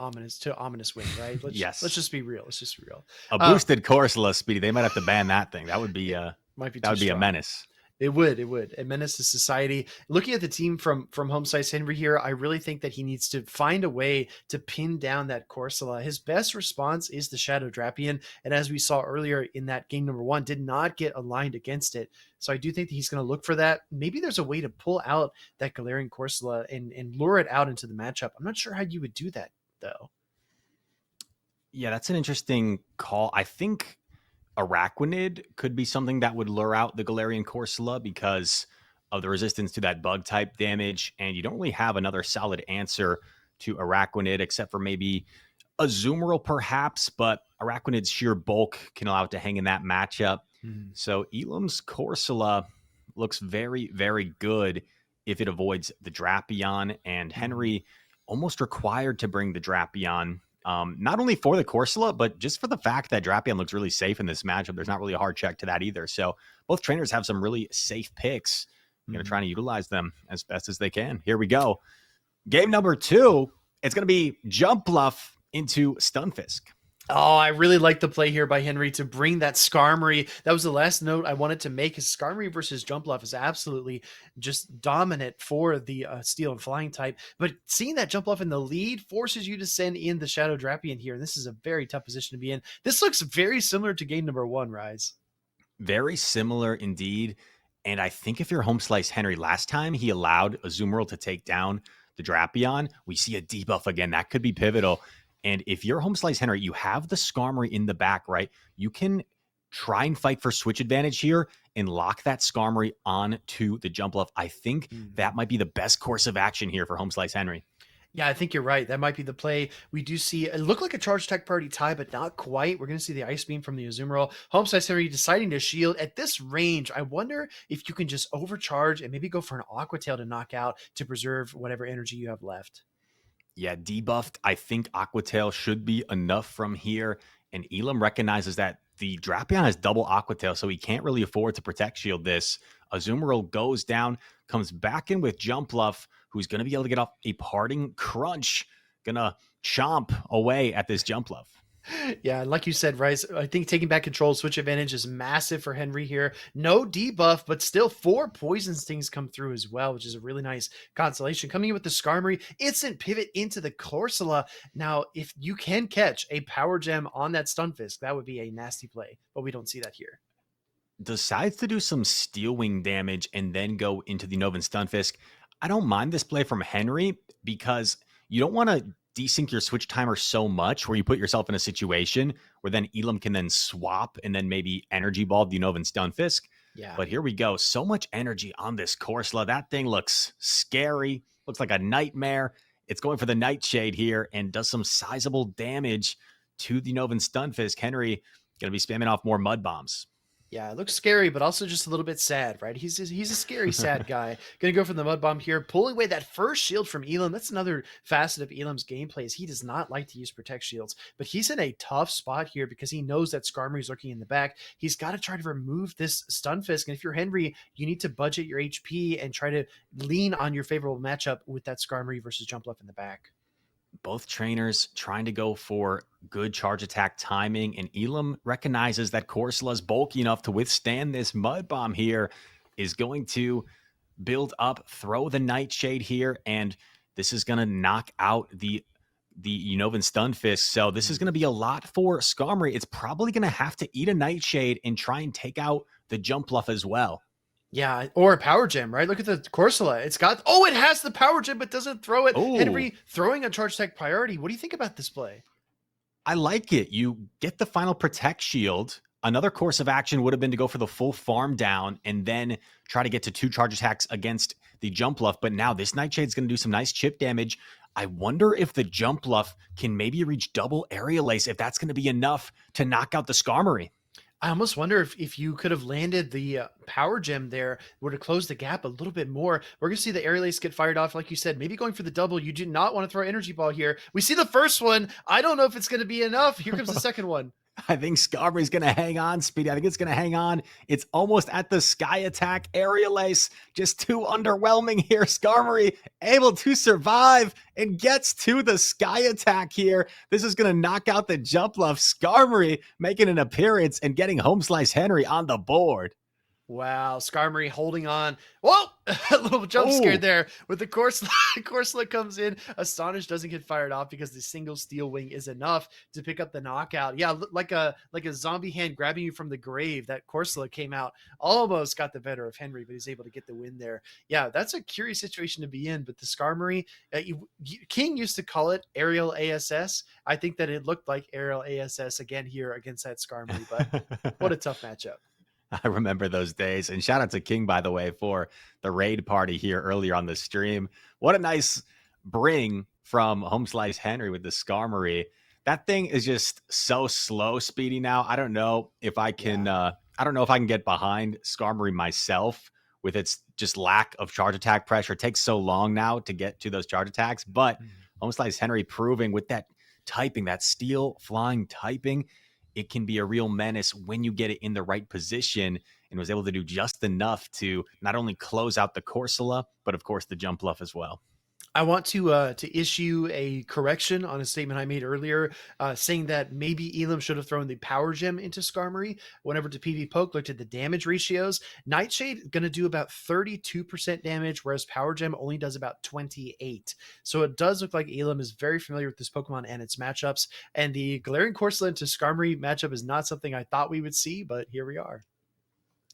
Ominous Wind, right? Let's just be real. Let's just be real. A boosted Corsola, Speedy. They might have to ban that thing. That would be a menace. It would. It menace to society. Looking at the team from HomesliceHenry here, I really think that he needs to find a way to pin down that Corsola. His best response is the Shadow Drapion, and as we saw earlier in that game number 1, did not get aligned against it. So I do think that he's going to look for that. Maybe there's a way to pull out that Galarian Corsola and lure it out into the matchup. I'm not sure how you would do that, though. Yeah, that's an interesting call. I think Araquanid could be something that would lure out the Galarian Corsola because of the resistance to that bug type damage, and you don't really have another solid answer to Araquanid except for maybe Azumarill perhaps, but Araquanid's sheer bulk can allow it to hang in that matchup. So Ilqm's Corsola looks very, very good if it avoids the Drapion, and Henry almost required to bring the Drapion. Not only for the Corsola, but just for the fact that Drapion looks really safe in this matchup. There's not really a hard check to that either. So both trainers have some really safe picks. Trying to utilize them as best as they can. Here we go. Game number 2. It's going to be Jump Bluff into Stunfisk. Oh, I really like the play here by Henry to bring that Skarmory. That was the last note I wanted to make. Is Skarmory versus Jump Bluff is absolutely just dominant for the Steel and Flying type. But seeing that Jump Bluff in the lead forces you to send in the Shadow Drapion here. And this is a very tough position to be in. This looks very similar to game number 1, Rise. Very similar indeed. And I think if you're HomesliceHenry, last time he allowed Azumarill to take down the Drapion, we see a debuff again. That could be pivotal. And if you're HomesliceHenry, you have the Skarmory in the back, right? You can try and fight for switch advantage here and lock that Skarmory onto the Jump Bluff. I think that might be the best course of action here for HomesliceHenry. Yeah, I think you're right. That might be the play. We do see it look like a charge attack party tie, but not quite. We're going to see the Ice Beam from the Azumarill. HomesliceHenry deciding to shield. At this range, I wonder if you can just overcharge and maybe go for an Aqua Tail to knock out to preserve whatever energy you have left. Yeah, debuffed. I think Aqua Tail should be enough from here. And Ilqm recognizes that the Drapion has double Aqua Tail, so he can't really afford to Protect Shield this. Azumarill goes down, comes back in with Jump Bluff, who's going to be able to get off a parting crunch. Gonna chomp away at this Jump Bluff. Yeah, like you said, Rice, I think taking back control, switch advantage is massive for Henry here. No debuff, but still 4 Poison Stings come through as well, which is a really nice consolation. Coming in with the Skarmory, instant pivot into the Corsola. Now, if you can catch a Power Gem on that Stunfisk, that would be a nasty play, but we don't see that here. Decides to do some Steel Wing damage and then go into the Novan Stunfisk. I don't mind this play from Henry because you don't want to desync your switch timer so much where you put yourself in a situation where then Ilqm can then swap and then maybe energy ball the Novan Stunfisk. Yeah. But here we go. So much energy on this Corsola. That thing looks scary. Looks like a nightmare. It's going for the Nightshade here and does some sizable damage to the Unova Stunfisk. Henry going to be spamming off more mud bombs. Yeah, it looks scary, but also just a little bit sad, right? He's a scary, sad guy. Gonna go for the mud bomb here, pulling away that first shield from Ilqm. That's another facet of Ilqm's gameplay is he does not like to use protect shields, but he's in a tough spot here because he knows that Skarmory is lurking in the back. He's got to try to remove this Stunfisk, and if you're Henry, you need to budget your HP and try to lean on your favorable matchup with that Skarmory versus Jumpluff in the back. Both trainers trying to go for good charge attack timing, and Ilqm recognizes that Corsola is bulky enough to withstand this mud bomb here, is going to build up, throw the Nightshade here, and this is going to knock out the Unovan Stunfisk. So this is going to be a lot for Skarmory. It's probably going to have to eat a Nightshade and try and take out the Jumpluff as well. Yeah, or a power gem, right? Look at the Corsola. It has the power gem, but doesn't throw it. Ooh. Henry throwing a charge attack priority. What do you think about this play? I like it. You get the final protect shield. Another course of action would have been to go for the full farm down and then try to get to 2 charge attacks against the Jumpluff. But now this Nightshade's going to do some nice chip damage. I wonder if the Jumpluff can maybe reach double Aerial Ace, if that's going to be enough to knock out the Skarmory. I almost wonder if you could have landed the power gem there, would have closed the gap a little bit more. We're going to see the Aerial Ace get fired off, like you said, maybe going for the double. You do not want to throw Energy Ball here. We see the first one. I don't know if it's going to be enough. Here comes the second one. I think Skarmory's going to hang on, Speedy. I think it's going to hang on. It's almost at the Sky Attack. Aerial Ace, just too underwhelming here. Skarmory able to survive and gets to the Sky Attack here. This is going to knock out the Jumpluff. Skarmory making an appearance and getting HomesliceHenry on the board. Wow, Skarmory holding on. Whoa, a little jump scare there with the Corsola. Corsola comes in. Astonish doesn't get fired off because the single Steel Wing is enough to pick up the knockout. Yeah, like a zombie hand grabbing you from the grave. That Corsola came out, almost got the better of Henry, but he's able to get the win there. Yeah, that's a curious situation to be in. But the Skarmory, King used to call it Aerial ASS. I think that it looked like Aerial ASS again here against that Skarmory, but what a tough matchup. I remember those days. And shout out to King, by the way, for the raid party here earlier on the stream. What a nice bring from HomesliceHenry with the Skarmory. That thing is just so slow, Speedy. Now I don't know if I can. I don't know if I can get behind Skarmory myself with its just lack of charge attack pressure. It takes so long now to get to those charge attacks. But HomesliceHenry proving with that typing, that steel flying typing, it can be a real menace when you get it in the right position, and was able to do just enough to not only close out the Corsola, but of course the Jumpluff as well. I want to issue a correction on a statement I made earlier, saying that maybe Ilqm should have thrown the power gem into Skarmory. Whenever to PvPoke looked at the damage ratios, Nightshade going to do about 32% damage, whereas power gem only does about 28. So it does look like Ilqm is very familiar with this Pokemon and its matchups. And the Galarian Corsola into Skarmory matchup is not something I thought we would see, but here we are.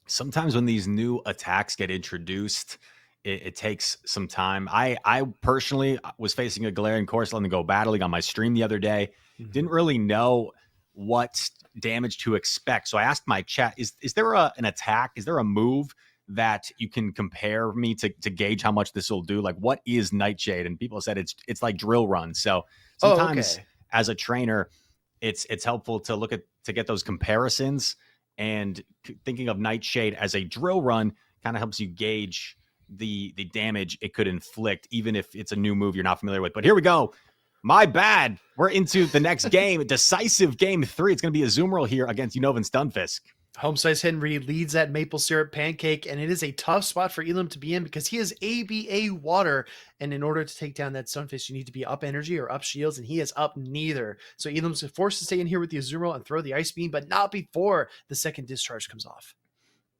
Sometimes when these new attacks get introduced, it takes some time. I personally was facing a Galarian Corsola in Go Battle League on my stream the other day. Didn't really know what damage to expect. So I asked my chat, is there an attack? Is there a move that you can compare me to gauge how much this will do? Like, what is Nightshade? And people said it's like Drill Run. So sometimes as a trainer, it's helpful to get those comparisons, and thinking of Nightshade as a Drill Run kind of helps you gauge the damage it could inflict, even if it's a new move you're not familiar with. But here we go. My bad. We're into the next game. Decisive game 3. It's going to be a Azumarill here against Unovan Stunfisk. HomesliceHenry leads that maple syrup pancake, and it is a tough spot for Ilqm to be in because he is ABA water. And in order to take down that Stunfisk, you need to be up energy or up shields, and he is up neither. So Ilqm's forced to stay in here with the Azumarill and throw the Ice Beam, but not before the second discharge comes off.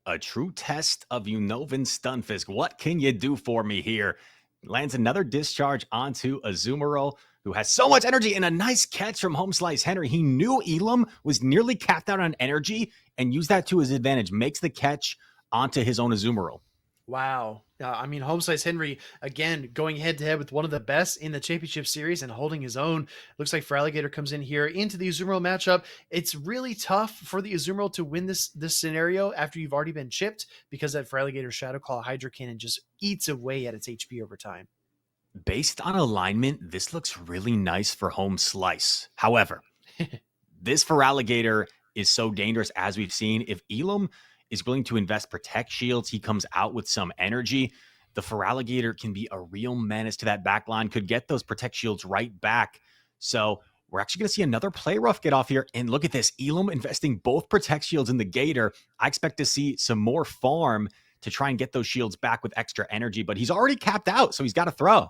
A true test of Unovan Stunfisk. What can you do for me here? Lands another discharge onto Azumarill, who has so much energy, and a nice catch from HomesliceHenry. He knew Ilqm was nearly capped out on energy and used that to his advantage. Makes the catch onto his own Azumarill. Wow. I mean, HomesliceHenry, again, going head to head with one of the best in the championship series and holding his own. Looks like Feraligatr comes in here into the Azumarill matchup. It's really tough for the Azumarill to win this scenario after you've already been chipped, because that Feraligatr Shadow Claw Hydro Cannon just eats away at its HP over time. Based on alignment, this looks really nice for Home Slice. However, this Feraligatr is so dangerous, as we've seen. If Ilqm is willing to invest Protect Shields, he comes out with some energy. The Feraligatr can be a real menace to that back line, could get those Protect Shields right back. So we're actually going to see another play rough get off here. And look at this, Ilqm investing both Protect Shields in the Gator. I expect to see some more farm to try and get those shields back with extra energy, but he's already capped out, so he's got to throw.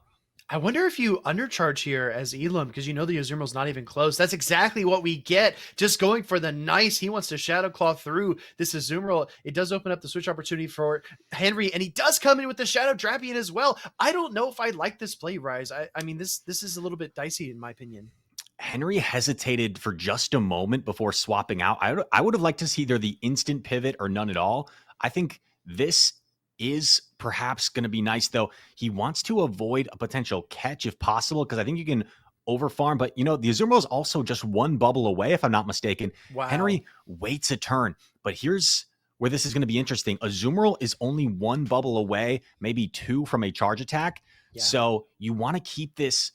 I wonder if you undercharge here as Ilqm, because you know the Azumarill's not even close. That's exactly what we get. Just going for the nice. He wants to Shadow Claw through this Azumarill. It does open up the switch opportunity for Henry, and he does come in with the Shadow Drapion as well. I don't know if I like this play, Rise. I mean, this is a little bit dicey in my opinion. Henry hesitated for just a moment before swapping out. I would have liked to see either the instant pivot or none at all. I think this is perhaps going to be nice, though. He wants to avoid a potential catch if possible, because I think you can overfarm. But, the Azumarill is also just one bubble away, if I'm not mistaken. Wow. Henry waits a turn. But here's where this is going to be interesting. Azumarill is only one bubble away, maybe two from a charge attack. Yeah. So you want to keep this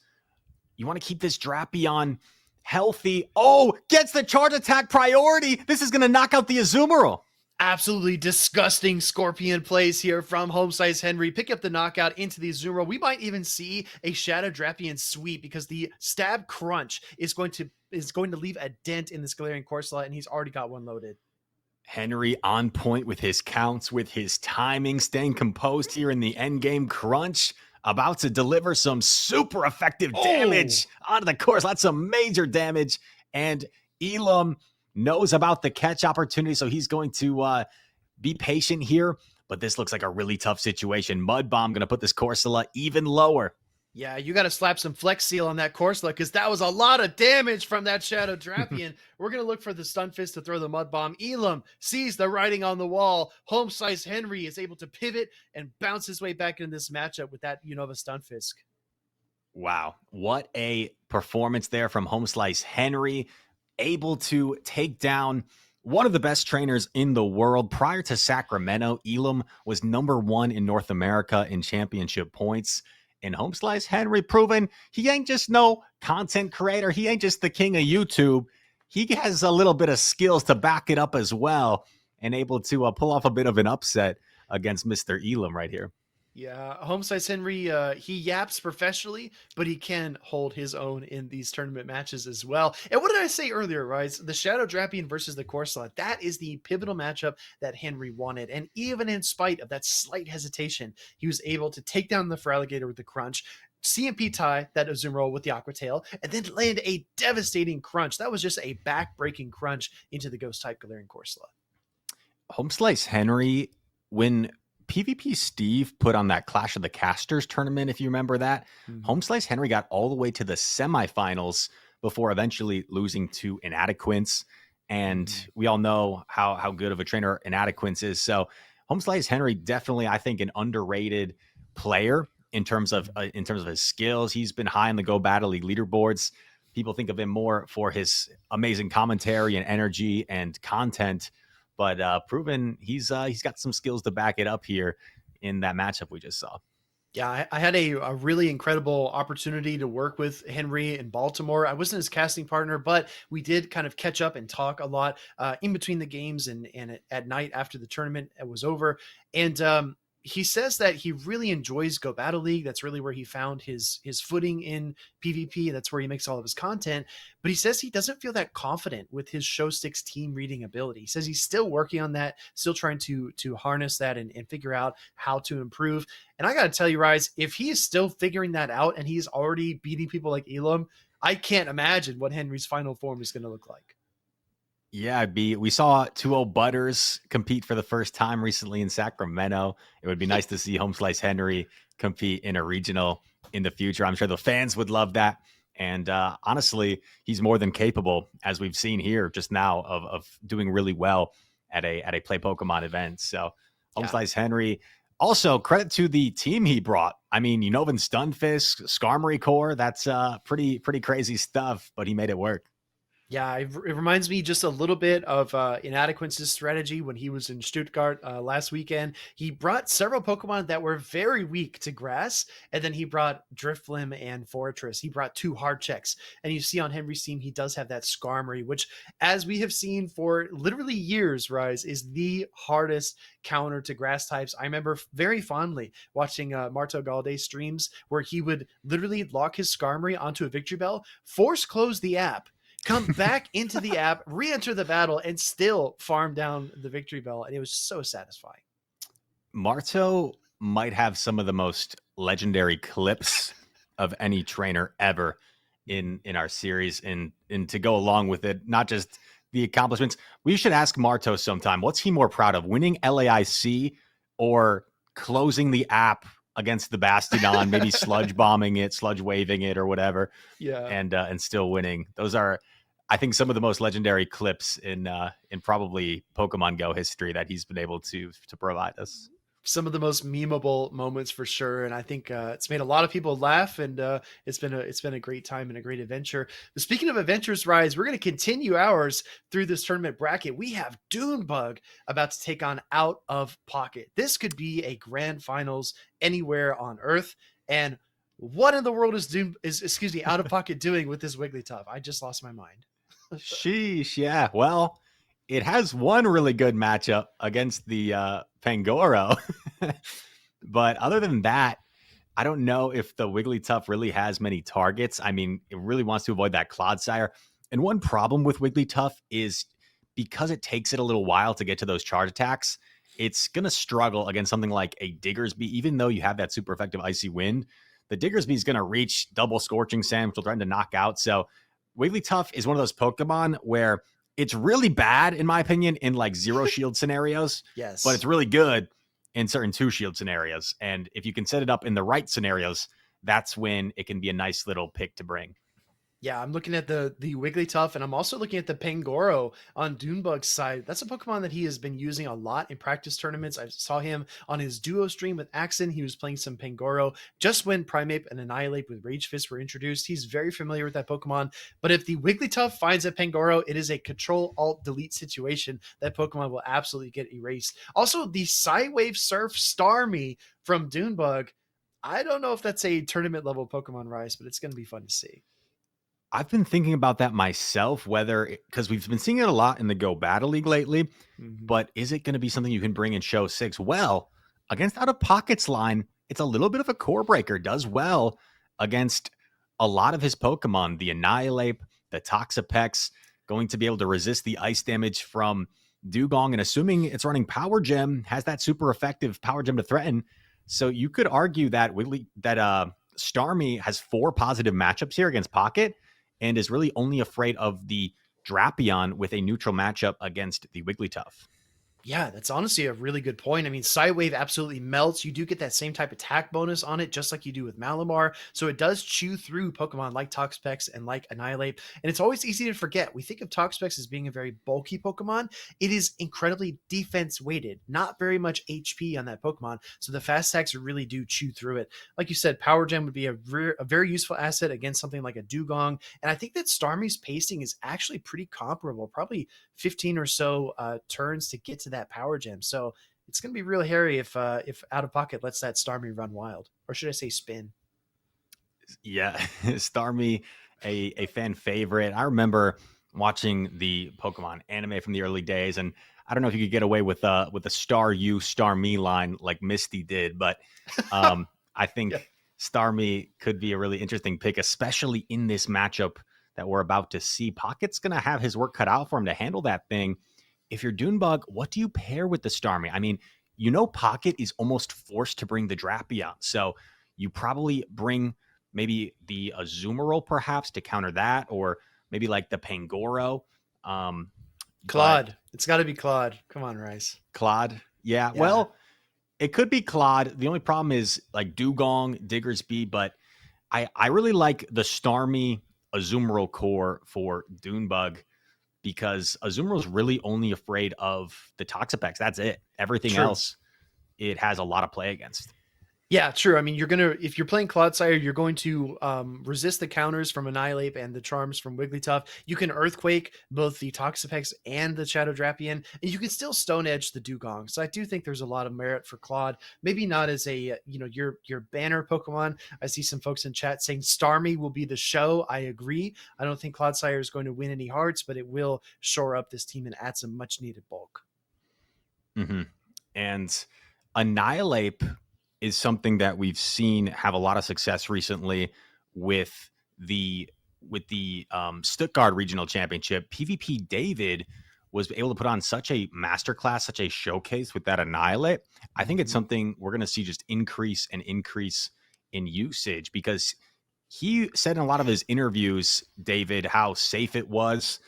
Drapion healthy. Oh, gets the charge attack priority. This is going to knock out the Azumarill. Absolutely disgusting Scorpion plays here from HomesliceHenry. Pick up the knockout into the Azumarill. We might even see a Shadow Drapion sweep, because the Stab Crunch is going to leave a dent in this Galarian Corsola, and he's already got one loaded. Henry on point with his counts, with his timing, staying composed here in the endgame crunch, about to deliver some super effective damage onto the course. That's some major damage. And Ilqm knows about the catch opportunity, so he's going to be patient here. But this looks like a really tough situation. Mud Bomb going to put this Corsola even lower. Yeah, you got to slap some Flex Seal on that Corsola, because that was a lot of damage from that Shadow Drapion. We're going to look for the Stun Fist to throw the Mud Bomb. Ilqm sees the writing on the wall. HomesliceHenry is able to pivot and bounce his way back into this matchup with that Unova Stun Fist. Wow, what a performance there from HomesliceHenry. Able to take down one of the best trainers in the world. Prior to Sacramento, Ilqm was #1 in North America in championship points. And HomesliceHenry proven he ain't just no content creator. He ain't just the king of YouTube. He has a little bit of skills to back it up as well, and able to pull off a bit of an upset against Mr. Ilqm right here. Yeah, HomesliceHenry, he yaps professionally, but he can hold his own in these tournament matches as well. And what did I say earlier, right? The Shadow Drapion versus the Corsola, that is the pivotal matchup that Henry wanted. And even in spite of that slight hesitation, he was able to take down the Feraligatr with the Crunch, CMP tie that Azumarill with the Aqua Tail, and then land a devastating Crunch. That was just a back-breaking Crunch into the Ghost-type Galarian Corsola. HomesliceHenry, when PvP Steve put on that Clash of the Casters tournament, if you remember that, HomesliceHenry got all the way to the semifinals before eventually losing to Inadequence. And we all know how good of a trainer Inadequence is. So HomesliceHenry, definitely, I think, an underrated player in terms of his skills. He's been high on the Go Battle League leaderboards. People think of him more for his amazing commentary and energy and content, but proven he's got some skills to back it up here in that matchup we just saw. Yeah, I had a really incredible opportunity to work with Henry in Baltimore. I wasn't his casting partner, but we did kind of catch up and talk a lot in between the games and at night after the tournament was over. And he says that he really enjoys Go Battle League. That's really where he found his footing in PvP. That's where he makes all of his content. But he says he doesn't feel that confident with his Show Sticks team reading ability. He says he's still working on that, still trying to harness that and figure out how to improve. And I got to tell you, Rise, if he is still figuring that out and he's already beating people like Ilqm, I can't imagine what Henry's final form is going to look like. Yeah, we saw 2-0 Butters compete for the first time recently in Sacramento. It would be nice to see HomesliceHenry compete in a regional in the future. I'm sure the fans would love that. And honestly, he's more than capable, as we've seen here just now, of doing really well at a Play Pokemon event. So HomesliceHenry Also, credit to the team he brought. I mean, Unovan Stunfisk, Skarmory Core, that's pretty crazy stuff, but he made it work. Yeah, it reminds me just a little bit of Inadequence's strategy when he was in Stuttgart last weekend. He brought several Pokemon that were very weak to grass, and then he brought Drifblim and Fortress. He brought 2 hard checks. And you see on Henry's team, he does have that Skarmory, which, as we have seen for literally years, Rise, is the hardest counter to grass types. I remember very fondly watching Marto Galde streams where he would literally lock his Skarmory onto a Victory Bell, force close the app, come back into the app, re-enter the battle, and still farm down the Victory Bell. And it was so satisfying. Marto might have some of the most legendary clips of any trainer ever in our series. And to go along with it, not just the accomplishments, we should ask Marto sometime, what's he more proud of, winning LAIC or closing the app against the Bastiodon, maybe sludge bombing it, sludge waving it, or whatever, Yeah. and still winning? Those are, I think, some of the most legendary clips in probably Pokemon Go history that he's been able to provide us. Some of the most memeable moments for sure, and I think it's made a lot of people laugh, and it's been a great time and a great adventure. But speaking of adventures, Rise, we're going to continue ours through this tournament bracket. We have Doonebug about to take on OutofPoket. This could be a grand finals anywhere on Earth, and what in the world is OutofPoket doing with this Wigglytuff? I just lost my mind. Sheesh, yeah. Well, it has one really good matchup against the Pangoro. But other than that, I don't know if the Wigglytuff really has many targets. I mean, it really wants to avoid that Clodsire. And one problem with Wigglytuff is because it takes it a little while to get to those charge attacks, it's going to struggle against something like a Diggersby. Even though you have that super effective Icy Wind, the Diggersby is going to reach double Scorching Sand, which will threaten to knock out. So Wigglytuff is one of those Pokemon where it's really bad, in my opinion, in like 0 shield scenarios. Yes. But it's really good in certain 2 shield scenarios. And if you can set it up in the right scenarios, that's when it can be a nice little pick to bring. Yeah, I'm looking at the Wigglytuff, and I'm also looking at the Pangoro on Doonebug's side. That's a Pokemon that he has been using a lot in practice tournaments. I saw him on his duo stream with Axon. He was playing some Pangoro just when Primeape and Annihilate with Rage Fist were introduced. He's very familiar with that Pokemon. But if the Wigglytuff finds a Pangoro, it is a Control-Alt-Delete situation. That Pokemon will absolutely get erased. Also, the Psywave Surf Starmie from Doonebug. I don't know if that's a tournament level Pokemon, Rise, but it's going to be fun to see. I've been thinking about that myself, because we've been seeing it a lot in the Go Battle League lately, but is it going to be something you can bring in Show 6? Well, against OutofPoket's line, it's a little bit of a core breaker, does well against a lot of his Pokemon, the Annihilate, the Toxapex, going to be able to resist the ice damage from Dugong, and assuming it's running Power Gem, has that super effective Power Gem to threaten. So you could argue that Starmie has 4 positive matchups here against Pocket, and is really only afraid of the Drapion with a neutral matchup against the Wigglytuff. Yeah, that's honestly a really good point. I mean, Psywave absolutely melts. You do get that same type of attack bonus on it, just like you do with Malamar. So it does chew through Pokemon like Toxapex and like Annihilate. And it's always easy to forget. We think of Toxapex as being a very bulky Pokemon. It is incredibly defense weighted, not very much HP on that Pokemon. So the fast attacks really do chew through it. Like you said, Power Gem would be a very useful asset against something like a Dugong. And I think that Starmie's pacing is actually pretty comparable, probably 15 or so turns to get to that Power Gem. So it's going to be real hairy if OutofPoket lets that Starmie run wild, or should I say spin? Yeah, Starmie, a fan favorite. I remember watching the Pokemon anime from the early days, and I don't know if you could get away with a Star You, Star Me line like Misty did, but I think Yeah. Starmie could be a really interesting pick, especially in this matchup that we're about to see. Pocket's going to have his work cut out for him to handle that thing. If you're Doonebug, what do you pair with the Starmie? I mean, Pocket is almost forced to bring the Drapion. So you probably bring maybe the Azumarill perhaps to counter that, or maybe like the Pangoro. Claude. It's got to be Claude. Come on, Rice. Claude. Yeah. Well, it could be Claude. The only problem is like Dugong, Diggersby, but I really like the Starmie Azumarill core for Doonebug, because Azumarill is really only afraid of the Toxapex. That's it. Everything else it has a lot of play against. Yeah, true. I mean, if you're playing Clodsire, you're going to resist the counters from Annihilate and the charms from Wigglytuff. You can Earthquake both the Toxapex and the Shadow Drapion, and you can still Stone Edge the Dugong. So I do think there's a lot of merit for Claude. Maybe not as a your banner Pokemon. I see some folks in chat saying Starmie will be the show. I agree. I don't think Clodsire is going to win any hearts, but it will shore up this team and add some much needed bulk. Mm-hmm. And Annihilate is something that we've seen have a lot of success recently with the Stuttgart Regional Championship. PvP David was able to put on such a masterclass, such a showcase with that Annihilate. I think it's something we're going to see just increase in usage, because he said in a lot of his interviews, David, how safe it was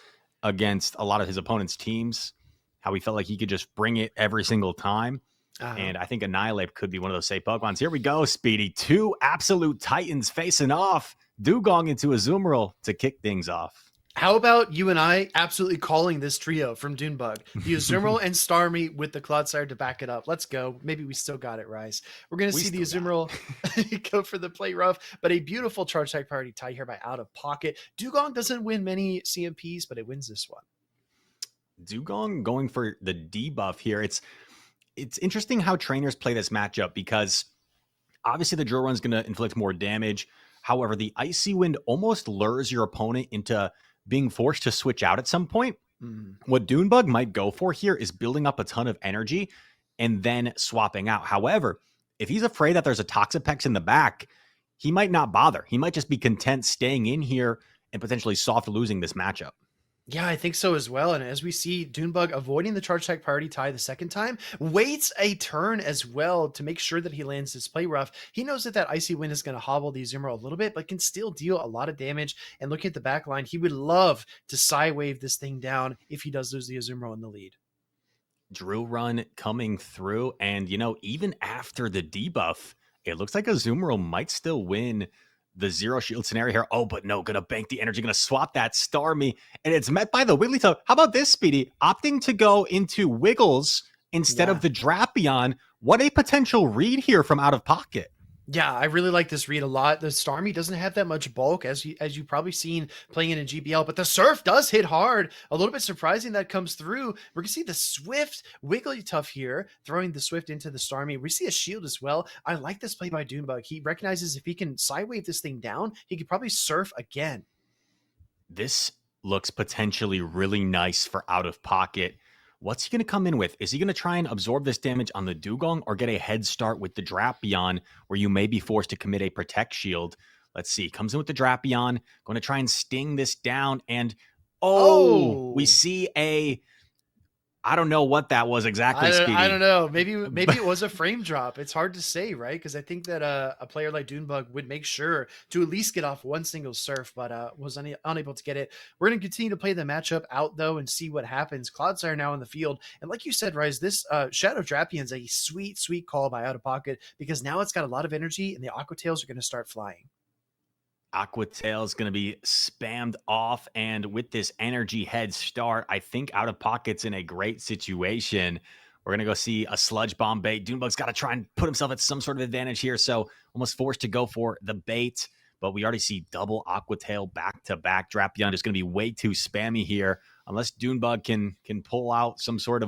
against a lot of his opponent's teams, how he felt like he could just bring it every single time. And I think Annihilate could be one of those safe Pokemons. Here we go, Speedy. 2 absolute titans facing off. Dugong into Azumarill to kick things off. How about you and I absolutely calling this trio from Doonebug? The Azumarill and Starmie with the Clodsire to back it up. Let's go. Maybe we still got it, Rise. We're going to see the Azumarill go for the play rough, but a beautiful charge type priority tie here by OutofPoket. Dugong doesn't win many CMPs, but it wins this one. Dugong going for the debuff here. It's interesting how trainers play this matchup, because obviously the drill run is going to inflict more damage. However, the Icy Wind almost lures your opponent into being forced to switch out at some point. What Doonebug might go for here is building up a ton of energy and then swapping out. However, if he's afraid that there's a Toxapex in the back, he might not bother. He might just be content staying in here and potentially soft losing this matchup. Yeah, I think so as well. And as we see Doonebug avoiding the charge type priority tie the second time, waits a turn as well to make sure that he lands his play rough. He knows that Icy Wind is going to hobble the Azumarill a little bit, but can still deal a lot of damage. And looking at the back line, he would love to Psy Wave this thing down if he does lose the Azumarill in the lead. Drill run coming through. And, even after the debuff, it looks like Azumarill might still win the zero shield scenario here. Oh, but no, gonna bank the energy, gonna swap that Starmie, and it's met by the Wigglytuff. How about this, Speedy? Opting to go into Wiggles instead of the Drapion. What a potential read here from OutofPoket. Yeah, I really like this read a lot. The Starmie doesn't have that much bulk, as you've probably seen playing it in GBL, but the Surf does hit hard. A little bit surprising that comes through. We're going to see the Swift Wigglytuff here, throwing the Swift into the Starmie. We see a shield as well. I like this play by Doonebug. He recognizes if he can Psywave this thing down, he could probably Surf again. This looks potentially really nice for OutofPoket. What's he going to come in with? Is he going to try and absorb this damage on the Dugong, or get a head start with the Drapion, where you may be forced to commit a Protect Shield? Let's see. Comes in with the Drapion. Going to try and sting this down. And, we see a... I don't know what that was exactly, Speedy. I don't know. Maybe it was a frame drop. It's hard to say, right? Because I think that a player like Doonebug would make sure to at least get off one single Surf, but was unable to get it. We're going to continue to play the matchup out, though, and see what happens. Clodsire now in the field. And like you said, Rise, this Shadow Drapion is a sweet, sweet call by OutofPoket, because now it's got a lot of energy, and the Aqua Tails are going to start flying. Aqua Tail is going to be spammed off, and with this energy head start, I think OutofPoket's in a great situation. We're going to go see a Sludge Bomb bait. Doonebug's got to try and put himself at some sort of advantage here, so almost forced to go for the bait, but we already see double Aqua Tail back-to-back. Drapion is going to be way too spammy here, unless Doonebug can pull out some sort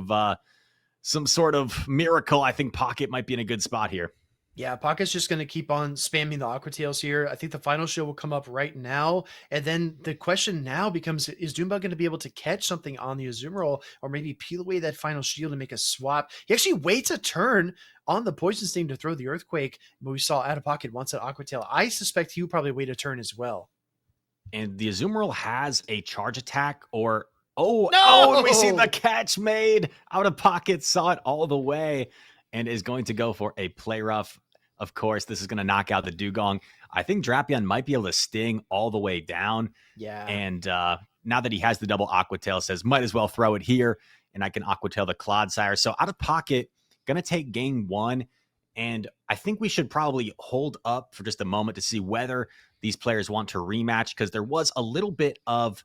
of miracle. I think Pocket might be in a good spot here. Yeah, Pocket's just going to keep on spamming the Aqua Tails here. I think the final shield will come up right now. And then the question now becomes, is Doonebug going to be able to catch something on the Azumarill, or maybe peel away that final shield and make a swap? He actually waits a turn on the Poison Sting to throw the Earthquake, but we saw OutofPoket wants that Aqua Tail. I suspect he will probably wait a turn as well. And the Azumarill has a charge attack, or... and we see the catch made. OutofPoket saw it all the way and is going to go for a play rough. Of course, this is going to knock out the Dugong. I think Drapion might be able to sting all the way down. Yeah. And now that he has the double Aqua Tail, says, might as well throw it here, and I can Aqua Tail the Clodsire. So OutofPoket, going to take game one. And I think we should probably hold up for just a moment to see whether these players want to rematch, because there was a little bit of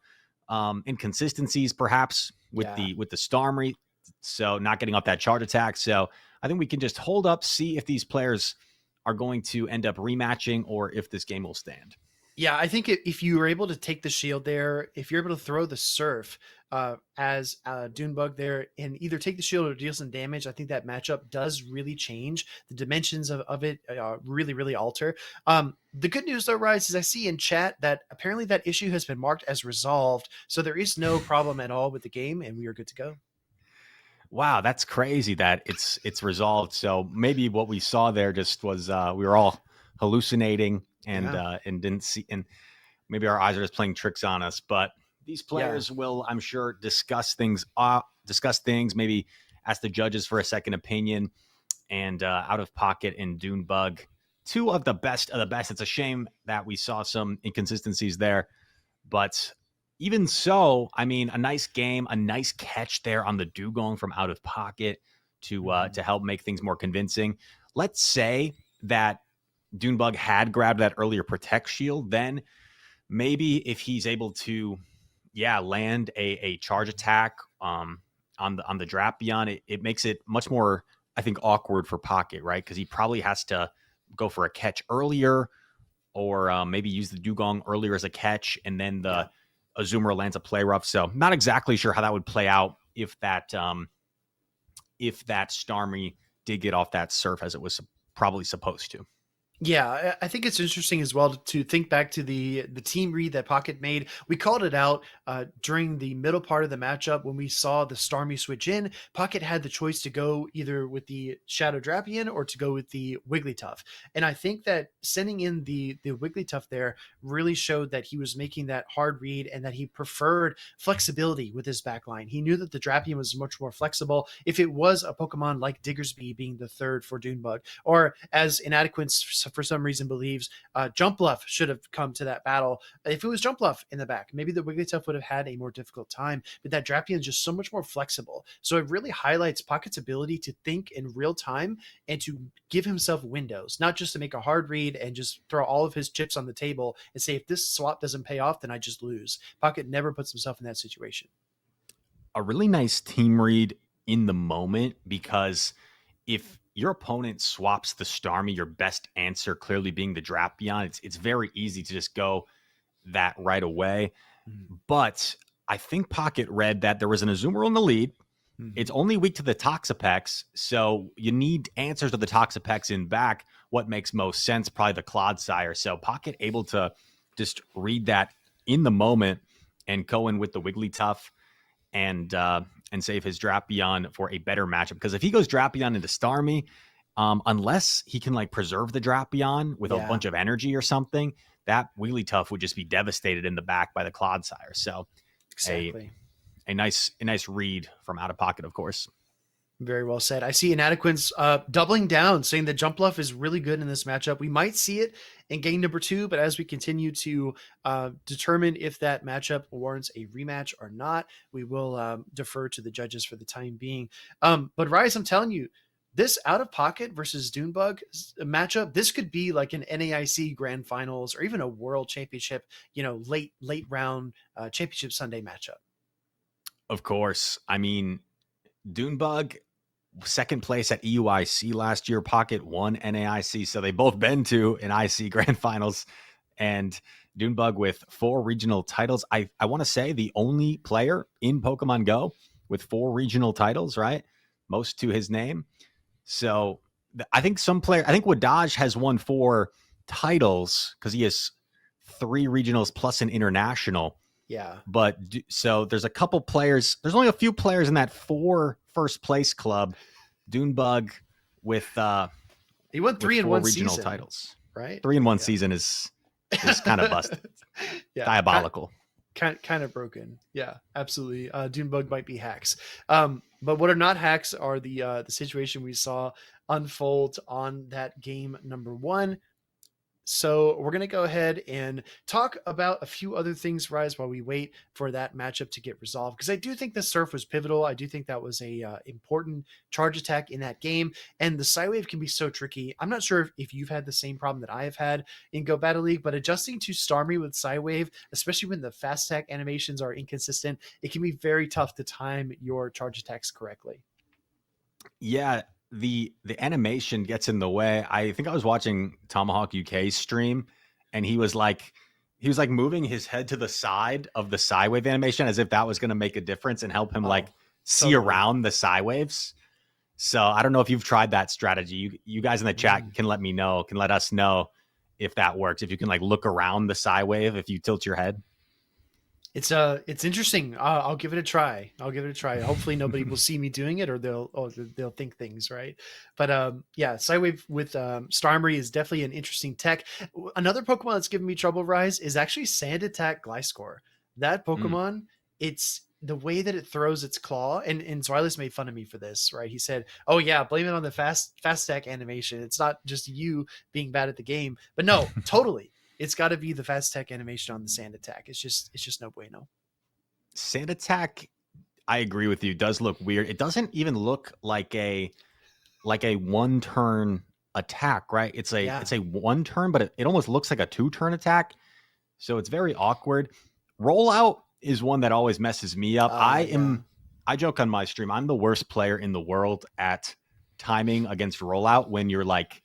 inconsistencies perhaps with the Starmie. So not getting off that charge attack. So I think we can just hold up, see if these players are going to end up rematching or if this game will stand. Yeah, I think if you were able to take the shield there, if you're able to throw the surf as Doonebug there and either take the shield or deal some damage, I think that matchup does really change. The dimensions of it really, really alter. The good news though, Rise, is I see in chat that apparently that issue has been marked as resolved. So there is no problem at all with the game and we are good to go. Wow, that's crazy that it's resolved. So maybe what we saw there just was we were all hallucinating and didn't see, and maybe our eyes are just playing tricks on us. But these players will, I'm sure, discuss things, maybe ask the judges for a second opinion. And OutofPoket and Doonebug, two of the best of the best. It's a shame that we saw some inconsistencies there, but even so, I mean, a nice game, a nice catch there on the dugong from OutofPoket to help make things more convincing. Let's say that Doonebug had grabbed that earlier protect shield, then maybe if he's able to, land a charge attack on the draft beyond, it makes it much more, I think, awkward for Pocket, right? Because he probably has to go for a catch earlier, or maybe use the dugong earlier as a catch, and then the Azumarill lands a play rough. So not exactly sure how that would play out if that Starmie did get off that surf as it was probably supposed to. Yeah, I think it's interesting as well to think back to the team read that Pocket made. We called it out during the middle part of the matchup when we saw the Starmie switch in. Pocket had the choice to go either with the Shadow Drapion or to go with the Wigglytuff. And I think that sending in the Wigglytuff there really showed that he was making that hard read and that he preferred flexibility with his backline. He knew that the Drapion was much more flexible if it was a Pokemon like Diggersby being the third for Doonebug, or as Inadequates for some reason believes Jumpluff should have come to that battle. If it was Jumpluff in the back, maybe the Wigglytuff would have had a more difficult time, but that Drapion is just so much more flexible. So it really highlights Pocket's ability to think in real time and to give himself windows, not just to make a hard read and just throw all of his chips on the table and say, if this swap doesn't pay off, then I just lose. Pocket never puts himself in that situation. A really nice team read in the moment, because if your opponent swaps the Starmie, your best answer clearly being the Drapion, it's very easy to just go that right away. Mm-hmm. But I think Pocket read that there was an Azumarill in the lead. Mm-hmm. It's only weak to the Toxapex, so you need answers to the Toxapex in back. What makes most sense? Probably the Clodsire. So Pocket able to just read that in the moment and go in with the Wigglytuff and save his Drapion for a better matchup. Because if he goes Drapion into Starmie, unless he can like preserve the Drapion with a bunch of energy or something, that Wigglytuff would just be devastated in the back by the Clodsire. So exactly. A nice read from OutofPoket, of course. Very well said. I see Inadequates doubling down, saying that Jumpluff is really good in this matchup. We might see it in game number 2, but as we continue to determine if that matchup warrants a rematch or not, we will defer to the judges for the time being. But Rise, I'm telling you, this OutofPoket versus Doonebug matchup, this could be like an NAIC Grand Finals or even a World Championship, late round Championship Sunday matchup. Of course. I mean, Doonebug, second place at EUIC last year. Pocket won NAIC, so they've both been to an IC Grand Finals. And Doonebug with 4 regional titles. I want to say the only player in Pokemon Go with 4 regional titles, right? Most to his name. So I think Wdage has won 4 titles because he has 3 regionals plus an international. Yeah. But so there's a couple players. There's only a few players in that 4 first place club. Doonebug with he won 3 in 1 regional season, titles. right? 3 in 1 season is kind of busted. Diabolical. Kind of broken. Yeah, absolutely. Doonebug might be hacks. But what are not hacks are the situation we saw unfold on that game number 1. So we're going to go ahead and talk about a few other things, Rise, while we wait for that matchup to get resolved. Because I do think the surf was pivotal. I do think that was a important charge attack in that game. And the Psywave can be so tricky. I'm not sure if you've had the same problem that I have had in Go Battle League, but adjusting to Starmie with Psywave, especially when the fast attack animations are inconsistent, it can be very tough to time your charge attacks correctly. Yeah, the animation gets in the way. I think I was watching Tomahawk UK's stream, and he was like moving his head to the side of the side wave animation as if that was going to make a difference and help him like Oh, see totally. around the side waves. So I don't know if you've tried that strategy. You guys in the chat Mm. can let us know if that works. If you can like look around the side wave if you tilt your head. It's interesting. I'll give it a try. I'll give it a try. Hopefully nobody will see me doing it, or they'll think things, right. But yeah, Sidewave with Starmie is definitely an interesting tech. Another Pokemon that's giving me trouble, Rise, is actually Sand Attack Gliscor. That Mm. Pokemon, it's the way that it throws its claw, and Xylis made fun of me for this, right? He said, "Oh yeah, blame it on the fast attack animation. It's not just you being bad at the game." But no, totally, it's got to be the fast tech animation on the Sand Attack. It's just no bueno. Sand Attack, I agree with you, does look weird. It doesn't even look like a one turn attack, right? Yeah. It's a one turn, but it almost looks like a two turn attack. So it's very awkward. Rollout is one that always messes me up. Yeah. I joke on my stream, I'm the worst player in the world at timing against rollout when you're like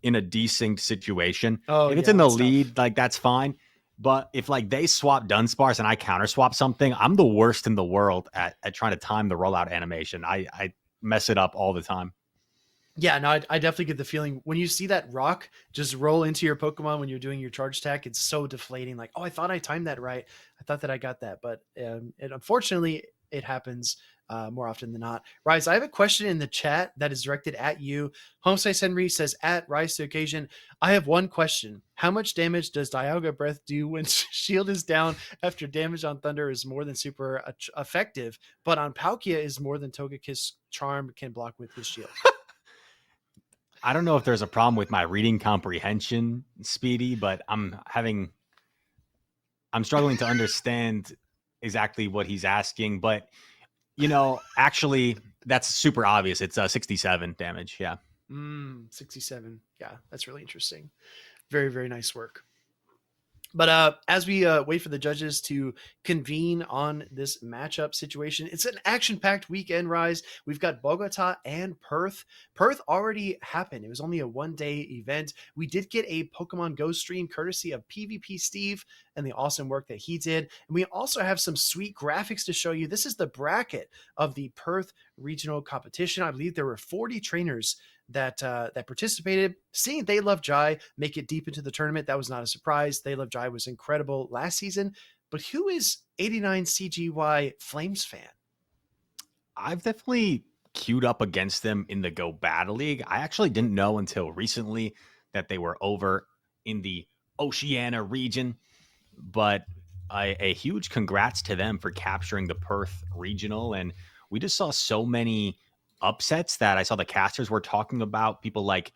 in a desynced situation. Oh If it's yeah, in the that's tough. lead, like that's fine. But if like they swap Dunsparce and I counter swap something, I'm the worst in the world at trying to time the rollout animation. I mess it up all the time. Yeah, no, I definitely get the feeling when you see that rock just roll into your Pokemon when you're doing your charge attack, it's so deflating. Like, oh, I thought I timed that right. I thought that I got that, but it unfortunately it happens more often than not. Rise, I have a question in the chat that is directed at you. HomesliceHenry says at Rise to Occasion, I have one question. How much damage does Dialga Breath do when Shield is down after damage on Thunder is more than super effective, but on Palkia is more than Togekiss Charm can block with his shield? I don't know if there's a problem with my reading comprehension, Speedy, but I'm struggling to understand exactly what he's asking. But actually, that's super obvious. It's 67 damage. Yeah. 67. Yeah, that's really interesting. Very, very nice work. But as we wait for the judges to convene on this matchup situation, it's an action-packed weekend, Rise. We've got Bogota and Perth. Perth already happened. It was only a one-day event. We did get a Pokemon Go stream courtesy of PvP Steve and the awesome work that he did. And we also have some sweet graphics to show you. This is the bracket of the Perth regional competition. I believe there were 40 trainers that participated. Seeing They Love Jai make it deep into the tournament, that was not a surprise. They Love Jai was incredible last season. But who is 89 CGY Flames fan? I've definitely queued up against them in the Go Battle League. I actually didn't know until recently that they were over in the Oceania region, but a huge congrats to them for capturing the Perth regional. And we just saw so many upsets that I saw the casters were talking about. People like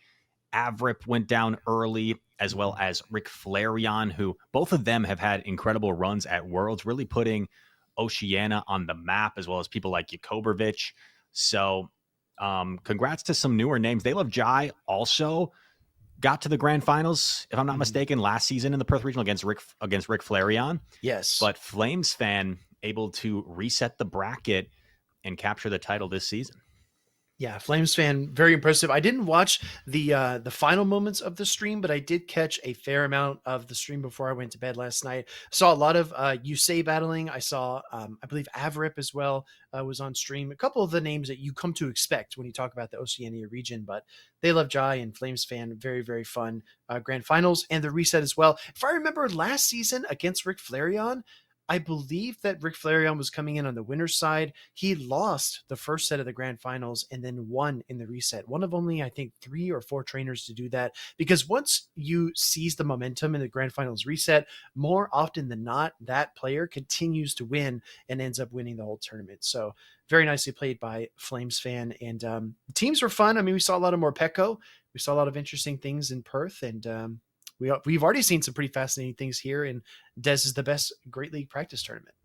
Avrip went down early, as well as Rick Flareon, who both of them have had incredible runs at Worlds, really putting Oceania on the map, as well as people like Yakobovic. So congrats to some newer names. They Love Jai also got to the grand finals, if I'm not mistaken, last season in the Perth Regional against Rick Flareon. Yes. But Flames fan able to reset the bracket and capture the title this season. Yeah, Flames fan, very impressive. I didn't watch the final moments of the stream, but I did catch a fair amount of the stream before I went to bed last night. Saw a lot of Yusei battling. I saw, I believe, Avrip as well was on stream. A couple of the names that you come to expect when you talk about the Oceania region, but They Love Jai and Flames fan, very, very fun grand finals and the reset as well. If I remember last season against Rick Flareon, I believe that Rick Flareon was coming in on the winner's side. He lost the first set of the grand finals and then won in the reset. One of only, I think, 3 or 4 trainers to do that. Because once you seize the momentum in the grand finals reset, more often than not, that player continues to win and ends up winning the whole tournament. So very nicely played by Flames fan. And teams were fun. I mean, we saw a lot of Morpeko. We saw a lot of interesting things in Perth. And we've already seen some pretty fascinating things here, and Des is the best Great League practice tournament.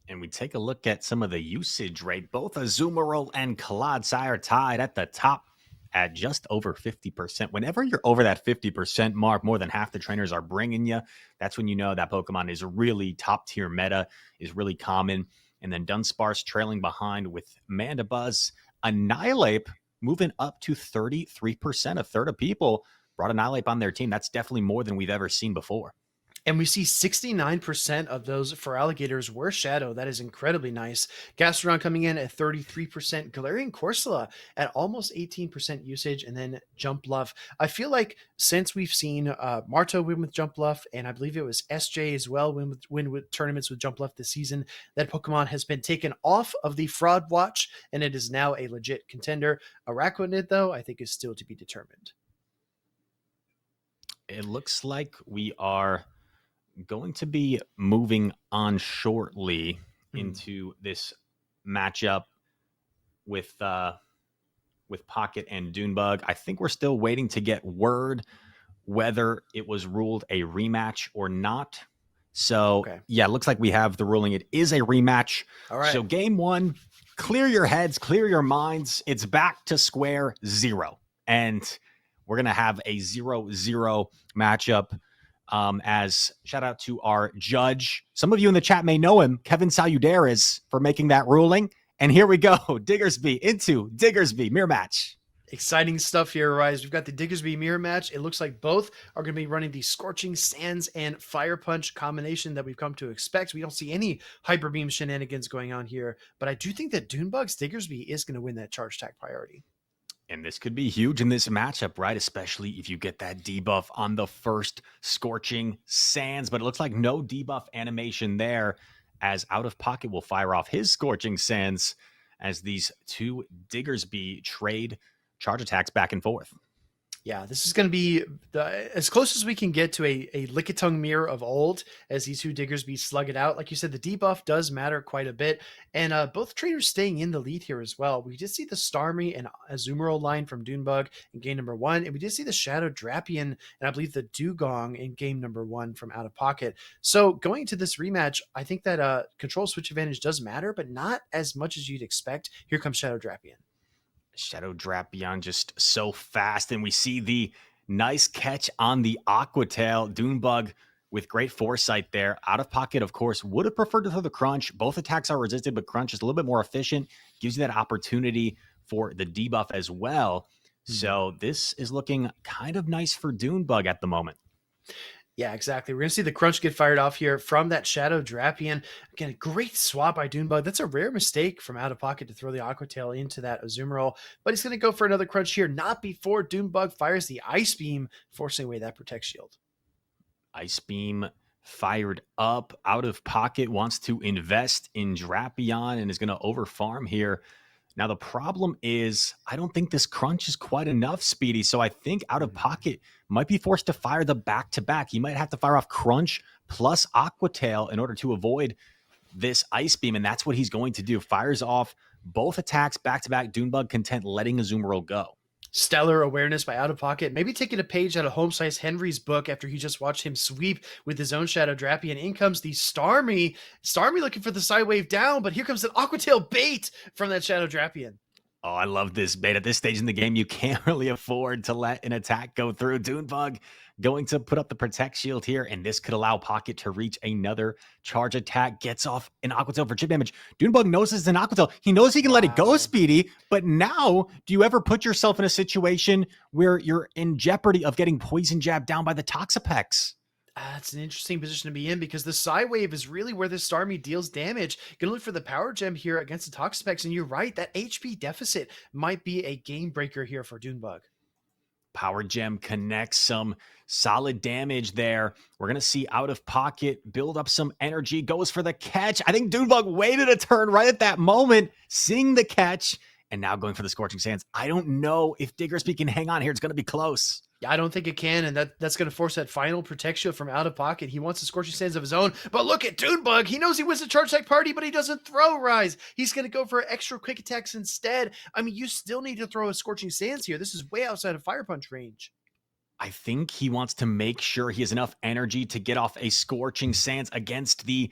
And we take a look at some of the usage rate. Both Azumarill and Clodsire tied at the top at just over 50%. Whenever you're over that 50% mark, more than half the trainers are bringing you. That's when you know that Pokemon is really top tier meta, is really common. And then Dunsparce trailing behind with Mandibuzz. Annihilate moving up to 33%. A third of people brought Dailap on their team. That's definitely more than we've ever seen before. And we see 69% of those for alligators were shadow. That is incredibly nice. Gastrodon coming in at 33%. Galarian Corsola at almost 18% usage. And then Jump Bluff. I feel like since we've seen Marto win with Jump Bluff, and I believe it was SJ as well win with tournaments with Jump Bluff this season, that Pokemon has been taken off of the fraud watch, and it is now a legit contender. Araquanid, though, I think is still to be determined. It looks like we are going to be moving on shortly into this matchup with Pocket and Doonebug. I think we're still waiting to get word whether it was ruled a rematch or not. So, yeah, it looks like we have the ruling. It is a rematch. All right. So game one, clear your heads, clear your minds. It's back to square zero. And we're going to have a 0-0 matchup. As shout out to our judge. Some of you in the chat may know him, Kevin Saludares, for making that ruling. And here we go. Diggersby into Diggersby mirror match. Exciting stuff here, Rise. We've got the Diggersby mirror match. It looks like both are going to be running the Scorching Sands and Fire Punch combination that we've come to expect. We don't see any Hyper Beam shenanigans going on here, but I do think that Doonebug's Diggersby is going to win that charge attack priority. And this could be huge in this matchup, right? Especially if you get that debuff on the first Scorching Sands. But it looks like no debuff animation there, as OutofPoket will fire off his Scorching Sands as these two Diggersby trade charge attacks back and forth. Yeah, this is going to be as close as we can get to a Lickitung mirror of old as these two Diggersby slug it out. Like you said, the debuff does matter quite a bit. And both trainers staying in the lead here as well. We did see the Starmie and Azumarill line from Doonebug in game number 1. And we did see the Shadow Drapion and I believe the Dugong in game number 1 from OutofPoket. So going into this rematch, I think that control switch advantage does matter, but not as much as you'd expect. Here comes Shadow Drapion. Shadow Drapion just so fast, and we see the nice catch on the Aqua Tail. Doonebug with great foresight there. OutofPoket, of course, would have preferred to throw the Crunch. Both attacks are resisted, but Crunch is a little bit more efficient, gives you that opportunity for the debuff as well. So this is looking kind of nice for Doonebug at the moment. Yeah, exactly. We're going to see the Crunch get fired off here from that Shadow Drapion. Again, a great swap by Doonebug. That's a rare mistake from OutofPoket to throw the Aqua Tail into that Azumarill. But he's going to go for another Crunch here, not before Doonebug fires the Ice Beam, forcing away that Protect Shield. Ice Beam fired up. OutofPoket wants to invest in Drapion and is going to overfarm here. Now, the problem is I don't think this Crunch is quite enough, Speedy. So I think OutofPoket might be forced to fire the back-to-back. He might have to fire off Crunch plus Aqua Tail in order to avoid this Ice Beam. And that's what he's going to do. Fires off both attacks back-to-back. Doonebug content letting Azumarill go. Stellar awareness by OutofPoket. Maybe taking a page out of HomesliceHenry's book after he just watched him sweep with his own Shadow Drapion. In comes the Starmie. Starmie looking for the side wave down, but here comes an Aqua Tail bait from that Shadow Drapion. Oh, I love this bait. At this stage in the game, you can't really afford to let an attack go through. Doonebug going to put up the Protect Shield here, and this could allow Pocket to reach another charge attack. Gets off an Aqua Tail for chip damage. Doonebug knows it's an Aqua Tail. He knows he can let it go, Speedy, but now, do you ever put yourself in a situation where you're in jeopardy of getting Poison Jab down by the Toxapex? That's an interesting position to be in because the Psy Wave is really where the Starmie deals damage. Gonna look for the Power Gem here against the Toxapex, and you're right, that HP deficit might be a game breaker here for Doonebug. Power Gem connects some solid damage there. We're going to see OutofPoket build up some energy, goes for the catch. I think Doonebug waited a turn right at that moment, seeing the catch, and now going for the Scorching Sands. I don't know if Diggersby can hang on here. It's going to be close. Yeah, I don't think it can, and that's going to force that final Protect Shield from OutofPoket. He wants the Scorching Sands of his own, but look at Doonebug. He knows he wins the Charge Attack party, but he doesn't throw Rise. He's going to go for extra quick attacks instead. I mean, you still need to throw a Scorching Sands here. This is way outside of Fire Punch range. I think he wants to make sure he has enough energy to get off a Scorching Sands against the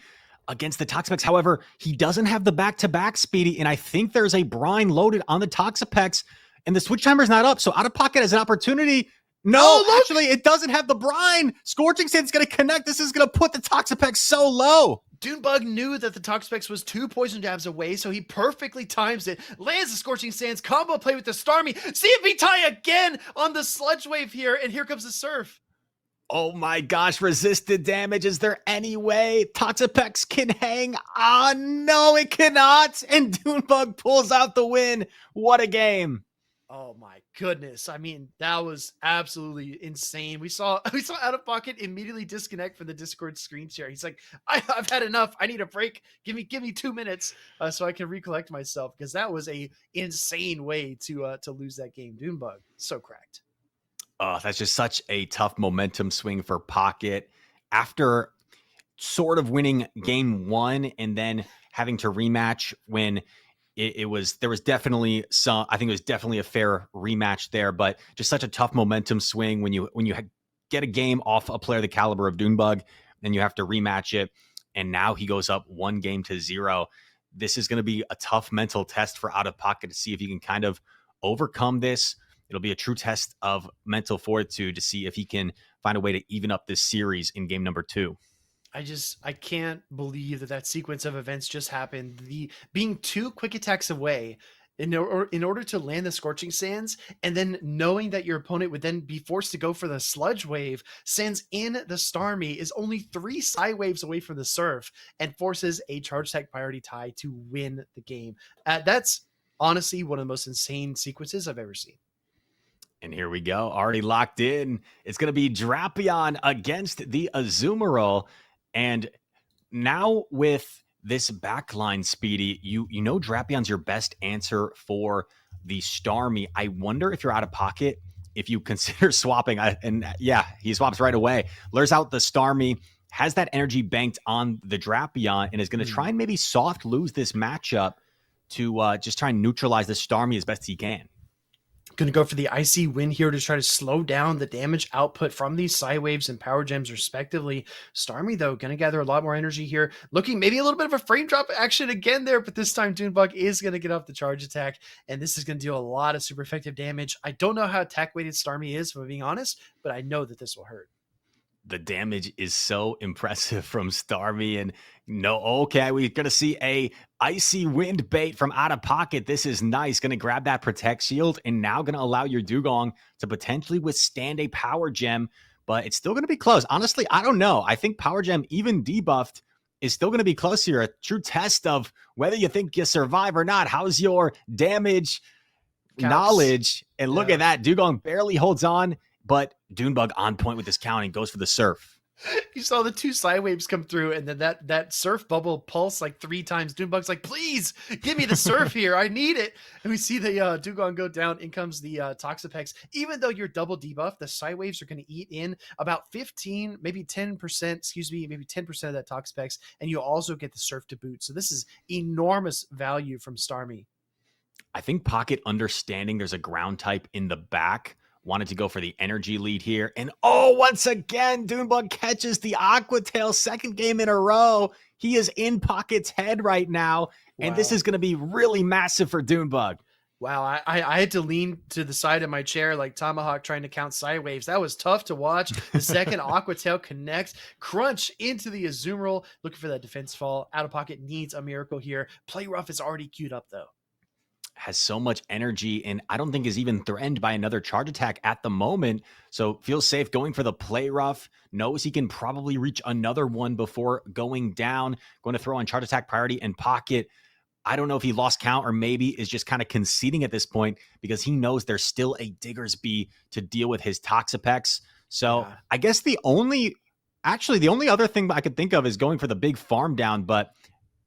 Toxapex. However, he doesn't have the back-to-back, Speedy, and I think there's a brine loaded on the Toxapex, and the switch timer's not up, so OutofPoket has an opportunity. No, actually, it doesn't have the brine. Scorching Sands is going to connect. This is going to put the Toxapex so low. Doonebug knew that the Toxapex was 2 poison jabs away, so he perfectly times it, lands the Scorching Sands, combo play with the Starmie, CFB tie again on the Sludge Wave here, and here comes the Surf. Oh my gosh, resisted damage. Is there any way Toxapex can hang on? No, it cannot. And Doonebug pulls out the win. What a game. Oh my goodness. I mean, that was absolutely insane. We saw OutofPoket immediately disconnect from the Discord screen share. He's like, I've had enough. I need a break. Give me 2 minutes so I can recollect myself, because that was a insane way to lose that game. Doonebug, so cracked. Oh, that's just such a tough momentum swing for Pocket. After sort of winning game 1 and then having to rematch when there was definitely I think it was definitely a fair rematch there, but just such a tough momentum swing when you get a game off a player the caliber of Doonebug, then you have to rematch it. And now he goes up 1-0. This is going to be a tough mental test for OutofPoket to see if he can kind of overcome this. It'll be a true test of mental fortitude to see if he can find a way to even up this series in game number 2. I can't believe that sequence of events just happened. The being 2 quick attacks away in order to land the Scorching Sands, and then knowing that your opponent would then be forced to go for the Sludge Wave, sends in the Starmie, is only 3 Psy Waves away from the Surf, and forces a Charge Attack priority tie to win the game. That's honestly one of the most insane sequences I've ever seen. And here we go. Already locked in. It's going to be Drapion against the Azumarill. And now with this backline, Speedy, you know Drapion's your best answer for the Starmie. I wonder if you're OutofPoket, if you consider swapping. And yeah, he swaps right away. Lures out the Starmie, has that energy banked on the Drapion, and is going to try and maybe soft lose this matchup to just try and neutralize the Starmie as best he can. Going to go for the Icy Wind here to try to slow down the damage output from these Psy Waves and Power Gems respectively. Starmie, though, going to gather a lot more energy here. Looking maybe a little bit of a frame drop action again there, but this time Doonebug is going to get off the charge attack, and this is going to do a lot of super effective damage. I don't know how attack-weighted Starmie is, if I'm being honest, but I know that this will hurt. The damage is so impressive from Starmie. And okay, we're going to see a Icy Wind bait from OutofPoket. This is nice. Going to grab that Protect Shield and now going to allow your Dugong to potentially withstand a Power Gem, but it's still going to be close. Honestly, I don't know. I think Power Gem, even debuffed, is still going to be close here. A true test of whether you think you survive or not. How's your damage knowledge? And look at that. Dugong barely holds on, but Doonebug on point with this counting, goes for the Surf. You saw the 2 Psy Waves come through, and then that Surf bubble pulse like 3 times. Doonebug's like, please give me the Surf here. I need it. And we see the Dugong go down. In comes the Toxapex. Even though you're double debuff, the Psy Waves are going to eat in about 15, maybe 10%, maybe 10% of that Toxapex. And you also get the Surf to boot. So this is enormous value from Starmie. I think Pocket, understanding there's a ground type in the back, wanted to go for the energy lead here. And once again, Doonebug catches the Aqua Tail, second game in a row. He is in Pocket's head right now. And this is going to be really massive for Doonebug. Wow, I had to lean to the side of my chair like Tomahawk trying to count Psy Waves. That was tough to watch. The second Aqua Tail connects, crunch into the Azumarill, looking for that defense fall. OutofPoket needs a miracle here. Play Rough is already queued up, though. Has so much energy, and I don't think is even threatened by another charge attack at the moment. So feels safe going for the Play Rough. Knows he can probably reach another one before going down. Going to throw on charge attack priority and Pocket. I don't know if he lost count or maybe is just kind of conceding at this point because he knows there's still a Diggersby to deal with his Toxapex. So I guess the only other thing I could think of is going for the big farm down, but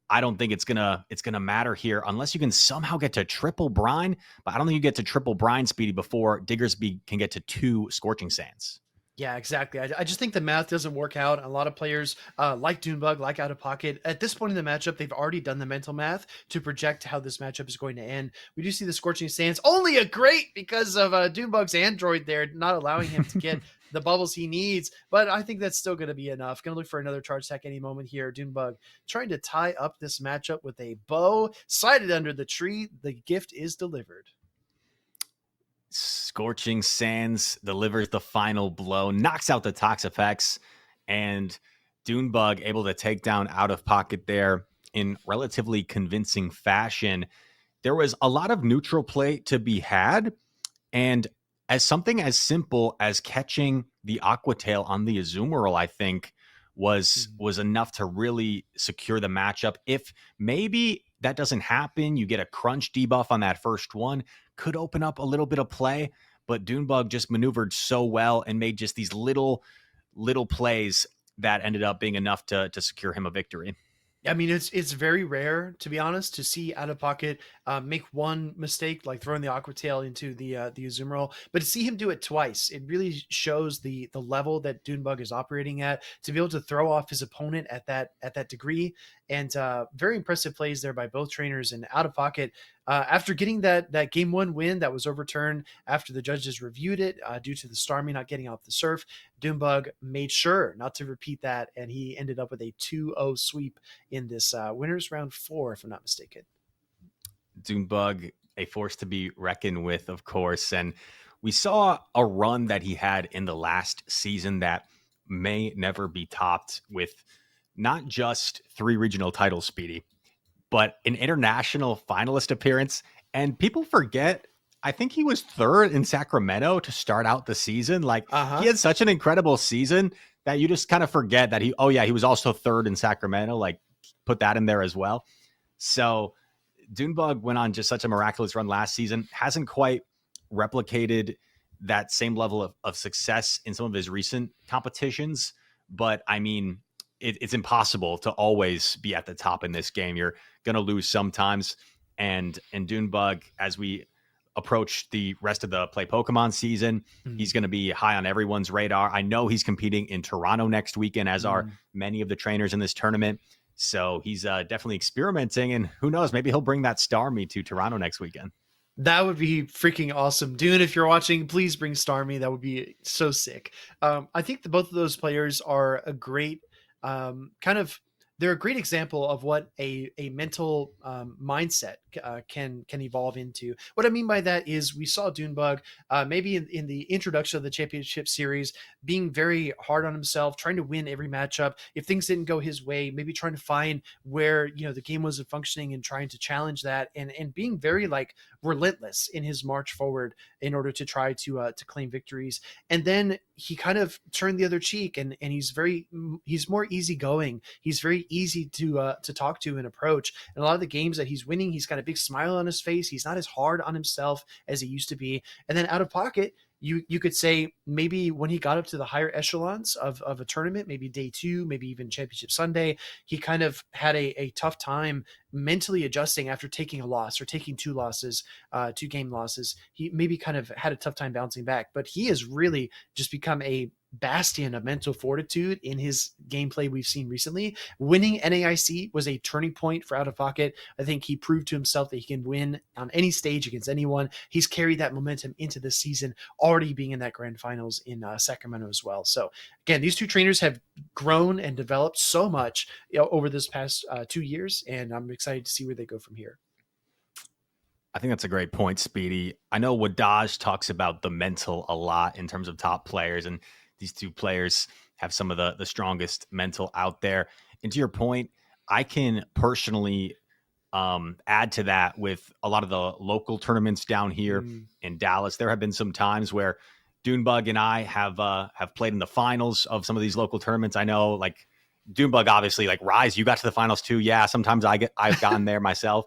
I don't think it's gonna matter here unless you can somehow get to triple brine. But I don't think you get to triple brine, Speedy, before Diggersby can get to 2 Scorching Sands. Yeah, exactly. I just think the math doesn't work out. A lot of players like Doonebug, like OutofPoket, at this point in the matchup, they've already done the mental math to project how this matchup is going to end. We do see the Scorching Sands, only a great because of Doonebug's Android there, not allowing him to get the bubbles he needs. But I think that's still going to be enough. Going to look for another charge attack any moment here. Doonebug trying to tie up this matchup with a bow, sighted under the tree. The gift is delivered. Scorching Sands delivers the final blow, knocks out the Toxapex, and Doonebug able to take down OutofPoket there in relatively convincing fashion. There was a lot of neutral play to be had, and as something as simple as catching the Aquatail on the Azumarill, I think was enough to really secure the matchup. If maybe that doesn't happen, you get a crunch debuff on that first one, could open up a little bit of play. But Doonebug just maneuvered so well and made just these little plays that ended up being enough to secure him a victory. I mean, it's very rare, to be honest, to see OutofPoket make one mistake, like throwing the Aquatail into the Azumarill, but to see him do it twice, it really shows the level that Doonebug is operating at, to be able to throw off his opponent at that degree. And very impressive plays there by both trainers. And OutofPoket, after getting that game one win that was overturned after the judges reviewed it due to the Starmie not getting off the surf, Doonebug made sure not to repeat that, and he ended up with a 2-0 sweep in this winners round 4, if I'm not mistaken. Doonebug, a force to be reckoned with, of course. And we saw a run that he had in the last season that may never be topped, with not just 3 regional titles, Speedy, but an international finalist appearance. And people forget, I think he was 3rd in Sacramento to start out the season. Like, he had such an incredible season that you just kind of forget that he was also 3rd in Sacramento. Like, put that in there as well. So Doonebug went on just such a miraculous run last season, hasn't quite replicated that same level of success in some of his recent competitions. But I mean, it's impossible to always be at the top in this game. You're going to lose sometimes. And Doonebug, as we approach the rest of the Play Pokemon season, he's going to be high on everyone's radar. I know he's competing in Toronto next weekend, as are many of the trainers in this tournament. So he's definitely experimenting, and who knows, maybe he'll bring that Starmie to Toronto next weekend. That would be freaking awesome. Dune, if you're watching, please bring Starmie. That would be so sick. I think that both of those players are a great they're a great example of what a mental mindset can evolve into. What I mean by that is we saw Doonebug maybe in the introduction of the championship series being very hard on himself, trying to win every matchup. If things didn't go his way, maybe trying to find where the game wasn't functioning and trying to challenge that, and being very like relentless in his march forward in order to try to claim victories. And then he kind of turned the other cheek, and he's more easygoing. He's very easy to talk to and approach. And a lot of the games that he's winning, he's got a big smile on his face. He's not as hard on himself as he used to be. And then OutofPoket, you could say maybe when he got up to the higher echelons of a tournament, maybe day 2, maybe even Championship Sunday, he kind of had a tough time mentally adjusting after taking a loss or taking 2 losses, 2 game losses. He maybe kind of had a tough time bouncing back, but he has really just become a bastion of mental fortitude in his gameplay we've seen recently. Winning NAIC was a turning point for OutofPoket. I think he proved to himself that he can win on any stage against anyone. He's carried that momentum into this season, already being in that grand finals in Sacramento as well. So again, these 2 trainers have grown and developed so much over this past 2 years, and I'm excited to see where they go from here. I think that's a great point, Speedy. I know Wdage talks about the mental a lot in terms of top players, and these 2 players have some of the strongest mental out there. And to your point, I can personally add to that with a lot of the local tournaments down here in Dallas. There have been some times where Doonebug and I have played in the finals of some of these local tournaments. I know, like, Doonebug, obviously, like, Rise, you got to the finals too. Yeah, sometimes I've gotten there myself.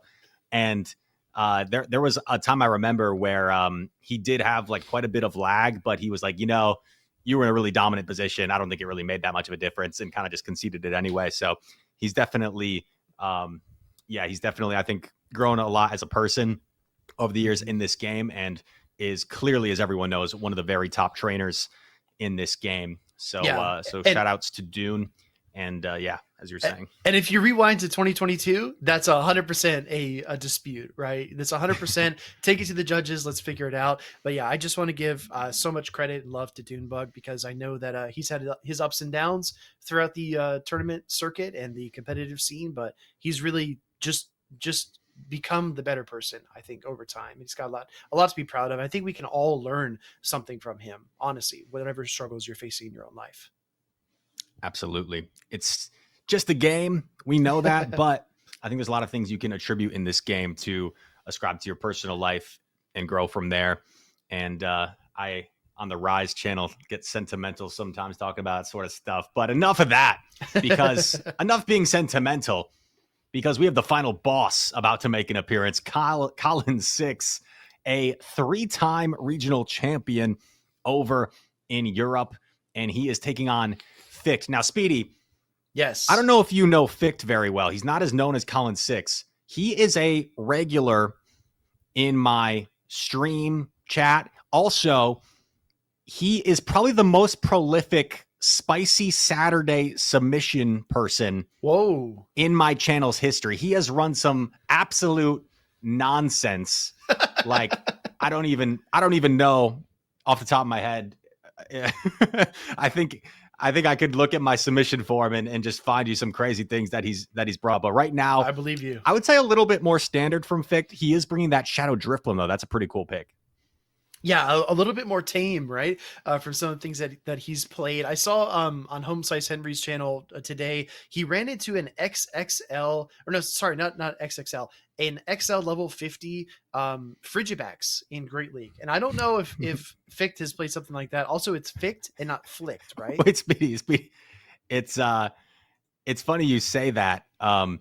And there was a time I remember where he did have like quite a bit of lag, but he was like, you were in a really dominant position. I don't think it really made that much of a difference, and kind of just conceded it anyway. So he's definitely, I think, grown a lot as a person over the years in this game, and is clearly, as everyone knows, one of the very top trainers in this game. So, shout outs to Dune. And as you're saying. And if you rewind to 2022, that's 100% a dispute, right? That's 100% take it to the judges. Let's figure it out. But yeah, I just want to give so much credit and love to Doonebug, because I know that he's had his ups and downs throughout the tournament circuit and the competitive scene, but he's really just become the better person, I think, over time. He's got a lot to be proud of. I think we can all learn something from him, honestly, whatever struggles you're facing in your own life. Absolutely. It's just a game. We know that, but I think there's a lot of things you can attribute in this game to ascribe to your personal life and grow from there. And I, on the Rise channel, get sentimental sometimes talking about that sort of stuff. But enough of that, because enough being sentimental, because we have the final boss about to make an appearance. Colin 6, a 3-time regional champion over in Europe, and he is taking on FIckedd. Now, Speedy, Yes. I don't know if you know FIckedd very well. He's not as known as Colin 6. He is a regular in my stream chat. Also, he is probably the most prolific Spicy Saturday submission person in my channel's history. He has run some absolute nonsense. Like, I don't even know off the top of my head. I think I could look at my submission form and just find you some crazy things that he's brought. But right now, I believe you. I would say a little bit more standard from FIckedd. He is bringing that Shadow Driftbloom, though. That's a pretty cool pick. Yeah, a little bit more tame, right? From some of the things that he's played. I saw on HomesliceHenry's channel today, he ran into an XXL, or no, sorry, not XXL, an XL level 50 Frigibax in Great League. And I don't know if FIckedd has played something like that. Also, it's FIckedd and not flicked, right? Wait, Speedy. It's funny you say that. I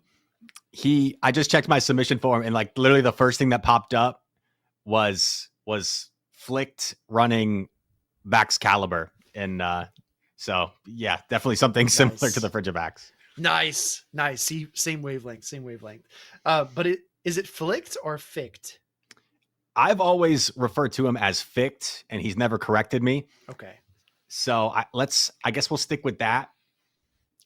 just checked my submission form, and like literally the first thing that popped up was flicked running Bax Caliber. And so yeah, definitely something similar to the Frigibax. Nice. See, same wavelength. But is it flicked or FIckedd? I've always referred to him as FIckedd, and he's never corrected me. Okay. So I guess we'll stick with that.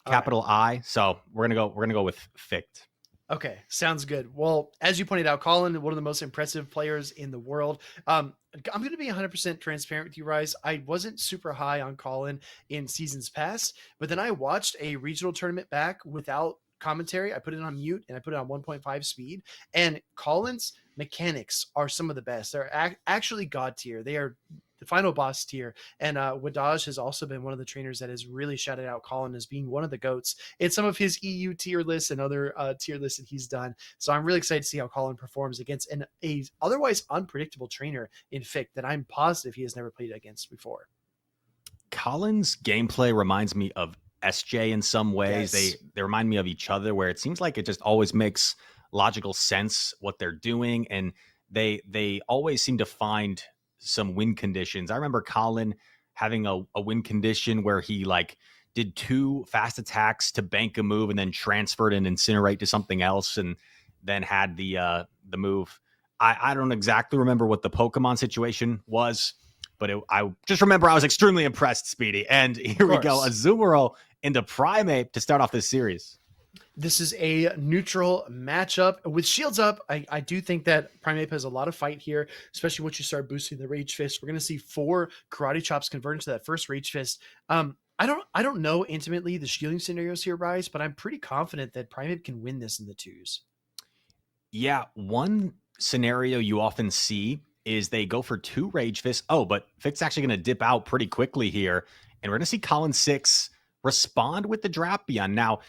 Capital I. So we're gonna go with FIckedd. Okay, sounds good. Well, as you pointed out, Colin, one of the most impressive players in the world. I'm going to be 100% transparent with you, Rise. I wasn't super high on Colin in seasons past, but then I watched a regional tournament back without commentary. I put it on mute and I put it on 1.5 speed. And Colin's mechanics are some of the best. They're actually god tier. They are the final boss tier. And Wdage has also been one of the trainers that has really shouted out Colin as being one of the GOATs in some of his EU tier lists and other tier lists that he's done. So I'm really excited to see how Colin performs against a otherwise unpredictable trainer in FIckedd that I'm positive he has never played against before. Colin's gameplay reminds me of SJ in some ways. Yes. They remind me of each other, where it seems like it just always makes logical sense what they're doing, and they always seem to find some win conditions. I remember Colin having a win condition where he like did 2 fast attacks to bank a move and then transferred and incinerate to something else, and then had the move. I don't exactly remember what the Pokemon situation was, but I just remember I was extremely impressed, Speedy. And here we go, Azumarill into Primeape to start off this series. This is a neutral matchup with shields up. I do think that Primeape has a lot of fight here, especially once you start boosting the Rage Fist. We're going to see 4 Karate Chops convert into that first Rage Fist. I don't know intimately the shielding scenarios here, Rise, but I'm pretty confident that Primeape can win this in the 2s. Yeah, one scenario you often see is they go for 2 Rage Fists. Oh, but Ficked's actually going to dip out pretty quickly here, and we're going to see Colin 6 respond with the Drapion. Now,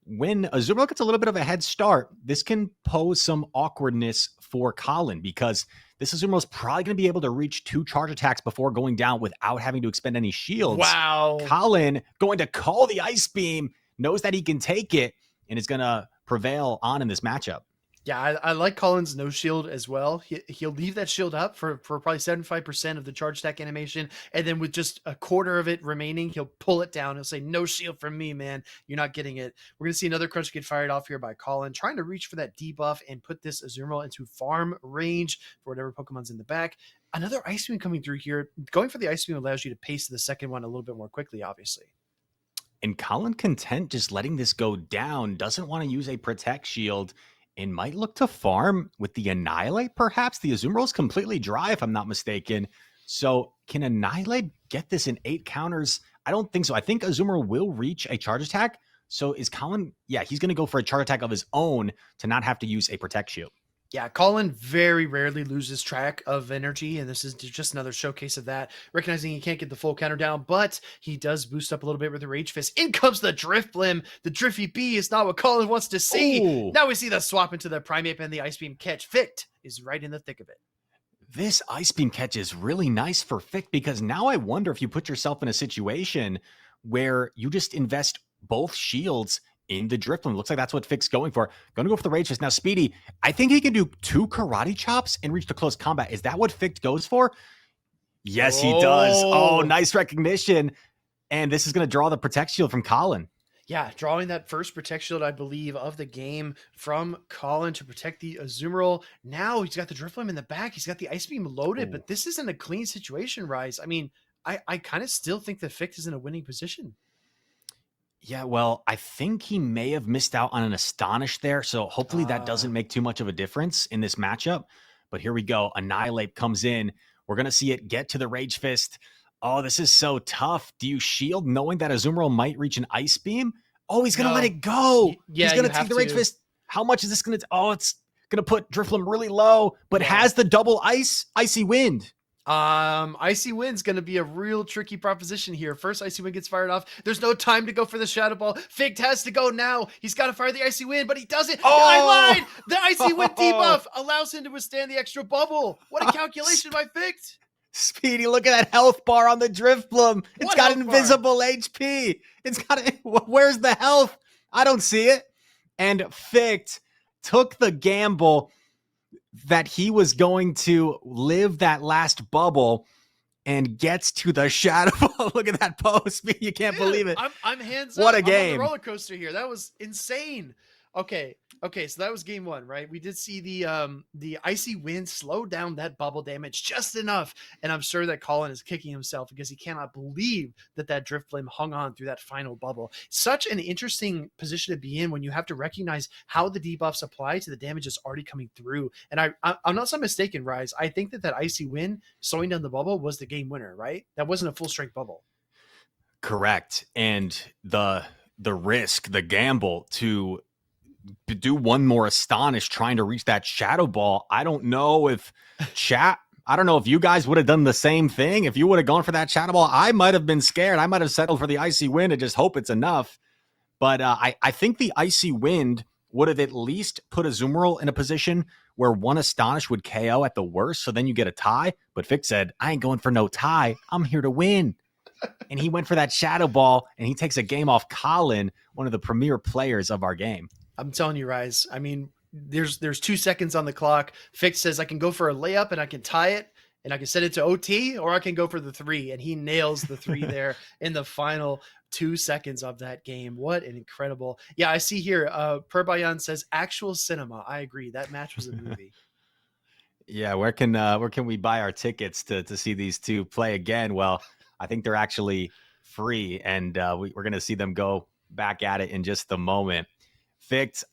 when Azumarill gets a little bit of a head start, this can pose some awkwardness for Colin, because this Azumarill is probably going to be able to reach 2 charge attacks before going down without having to expend any shields. Wow. Colin going to call the Ice Beam, knows that he can take it, and is going to prevail on in this matchup. Yeah, I like Colin's no shield as well. He'll leave that shield up for probably 75% of the charge attack animation. And then with just a quarter of it remaining, he'll pull it down. He'll say, no shield from me, man. You're not getting it. We're going to see another crunch get fired off here by Colin, trying to reach for that debuff and put this Azumarill into farm range for whatever Pokemon's in the back. Another Ice Beam coming through here. Going for the Ice Beam allows you to pace the second one a little bit more quickly, obviously. And Colin content just letting this go down, doesn't want to use a Protect Shield, and might look to farm with the Annihilate, perhaps. The Azumarill is completely dry, if I'm not mistaken. So can Annihilate get this in 8 counters? I don't think so. I think Azumarill will reach a charge attack. So is Colin, yeah, he's going to go for a charge attack of his own to not have to use a Protect Shield. Yeah, Colin very rarely loses track of energy, and this is just another showcase of that. Recognizing he can't get the full counter down, but he does boost up a little bit with the Rage Fist. In comes the Driftblim. The Drifty B is not what Colin wants to see. Ooh. Now we see the swap into the Primeape and the Ice Beam catch. Ficked is right in the thick of it. This Ice Beam catch is really nice for Fick, because now I wonder if you put yourself in a situation where you just invest both shields in the Drifblim. Looks like that's what Fick's going for. Going to go for the Rage Fist. Now, Speedy, I think he can do 2 Karate Chops and reach the close combat. Is that what Fick goes for? Yes, he does. Oh, nice recognition. And this is going to draw the Protect Shield from Colin. Yeah, drawing that first Protect Shield, I believe, of the game from Colin to protect the Azumarill. Now he's got the Drifblim in the back. He's got the Ice Beam loaded, but this isn't a clean situation, Rise. I mean, I kind of still think that Fick is in a winning position. Yeah, well, I think he may have missed out on an Astonish there, so hopefully that doesn't make too much of a difference in this matchup. But here we go. Annihilate comes in. We're going to see it get to the Rage Fist. Oh, this is so tough. Do you shield knowing that Azumarill might reach an Ice Beam? Oh, he's going to let it go. Yeah, he's going to take the Rage Fist. How much is this going to... Oh, it's going to put Drifblim really low, but has the double Icy Wind. Icy Wind's going to be a real tricky proposition here. First, Icy Wind gets fired off. There's no time to go for the Shadow Ball. Ficked has to go now. He's got to fire the Icy Wind, but he doesn't. Oh! I lied! The Icy Wind debuff allows him to withstand the extra bubble. What a calculation by Ficked. Speedy, look at that health bar on the Driftblim. It's got invisible HP. It's got... Where's the health? I don't see it. And Ficked took the gamble that he was going to live that last bubble and gets to the Shadow Ball. Look at that post. You can't believe it. I'm hands up. What a game. game. I'm on the roller coaster here. That was insane. Okay, so that was game 1, right? We did see the Icy Wind slow down that bubble damage just enough, and I'm sure that Colin is kicking himself because he cannot believe that Driftblim hung on through that final bubble. Such an interesting position to be in when you have to recognize how the debuffs apply to the damage that's already coming through. And I'm not so mistaken, Rise. I think that Icy Wind slowing down the bubble was the game winner, right? That wasn't a full strength bubble. Correct. And the risk, the gamble to do one more Astonish trying to reach that Shadow Ball. I don't know if I don't know if you guys would have done the same thing. If you would have gone for that Shadow Ball, I might have been scared. I might have settled for the Icy Wind and just hope it's enough. But I think the Icy Wind would have at least put Azumarill in a position where one Astonish would KO at the worst, so then you get a tie. But Fick said, I ain't going for no tie. I'm here to win. And he went for that Shadow Ball, and he takes a game off Colin, one of the premier players of our game. I'm telling you, Rise. I mean, there's 2 seconds on the clock. Fick says I can go for a layup and I can tie it and I can send it to OT, or I can go for the 3, and he nails the 3 there in the final 2 seconds of that game. What an incredible... Yeah, I see here. Perbayan says actual cinema. I agree. That match was a movie. Yeah, where can we buy our tickets to see these two play again? Well, I think they're actually free, and we're going to see them go back at it in just a moment. Ficked,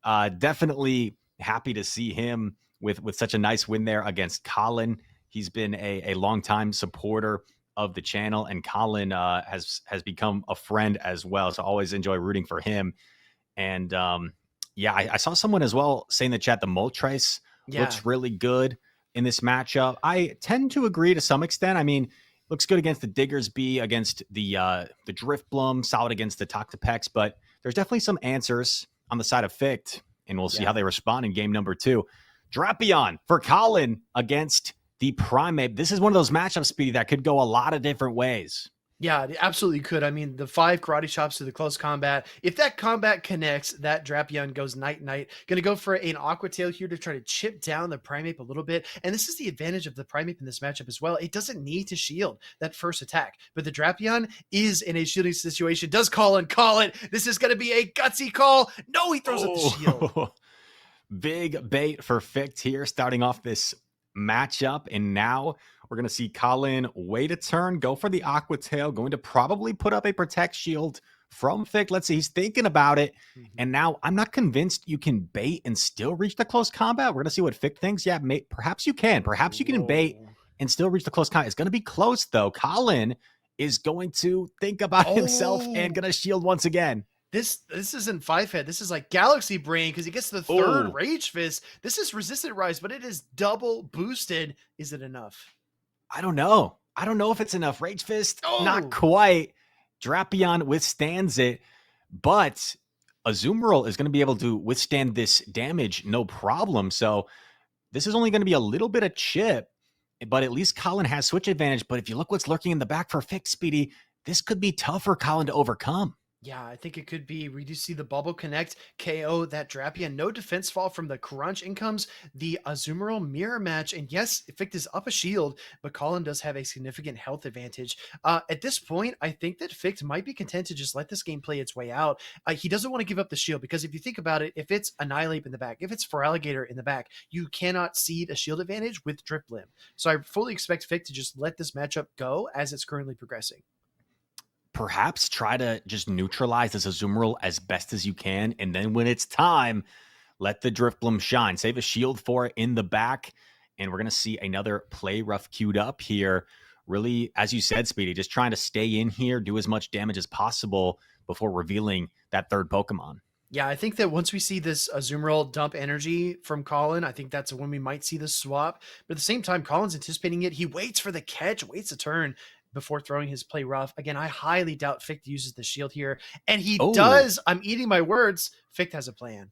definitely happy to see him with such a nice win there against Colin. He's been a longtime supporter of the channel, and Colin has become a friend as well. So I always enjoy rooting for him. And I saw someone as well say in the chat the Moltres looks really good in this matchup. I tend to agree to some extent. I mean, looks good against the Diggersby, against the Driftblim, solid against the Toxapex, but there's definitely some answers on the side of Ficked, and we'll see how they respond in game number 2. Drapion for Colin against the Primeape. This is one of those matchups, Speedy, that could go a lot of different ways. Yeah, it absolutely could. I mean, the 5 karate chops to the close combat. If that combat connects, that Drapion goes night-night. Going to go for an Aqua Tail here to try to chip down the Primeape a little bit. And this is the advantage of the Primeape in this matchup as well. It doesn't need to shield that first attack. But the Drapion is in a shielding situation. Does Colin call it? This is going to be a gutsy call. No, he throws up the shield. Big bait for Ficked here, starting off this matchup. And now we're going to see Colin wait a turn, go for the Aqua Tail, going to probably put up a Protect Shield from Ficked. Let's see, he's thinking about it. And now I'm not convinced you can bait and still reach the close combat. We're going to see what Ficked thinks. Yeah, perhaps you can. Perhaps you can bait and still reach the close combat. It's going to be close, though. Colin is going to think about himself and going to shield once again. This isn't five head. This is like Galaxy Brain because he gets the third Oh, Rage Fist. This is resistant rise, but it is double boosted. Is it enough? I don't know. I don't know if it's enough. Rage Fist, not Oh, quite. Drapion withstands it, but Azumarill is going to be able to withstand this damage no problem. So this is only going to be a little bit of chip, but at least Colin has switch advantage. But if you look what's lurking in the back for Fick, Speedy, this could be tough for Colin to overcome. yeah, I think it could be. We do see the bubble connect, KO that Drapion. No defense fall from the crunch. In comes the Azumarill mirror match. And yes, Fict is up a shield, but Colin does have a significant health advantage. At this point, I think that Fict might be content to just let this game play its way out. He doesn't want to give up the shield because if you think about it, if it's Annihilate in the back, if it's Feraligatr in the back, you cannot cede a shield advantage with Drifblim. So I fully expect Fict to just let this matchup go as it's currently progressing. Perhaps try to just neutralize this Azumarill as best as you can. And then when it's time, let the Drifblim shine. Save a shield for it in the back. And we're going to see another play rough queued up here. Really, as you said, Speedy, just trying to stay in here, do as much damage as possible before revealing that third Pokemon. Yeah, I think that once we see this Azumarill dump energy from Colin, I think that's when we might see the swap. But at the same time, Colin's anticipating it. He waits for the catch, waits a turn before throwing his play rough. Again, I highly doubt Ficht uses the shield here. And he does. I'm eating my words. Ficht has a plan.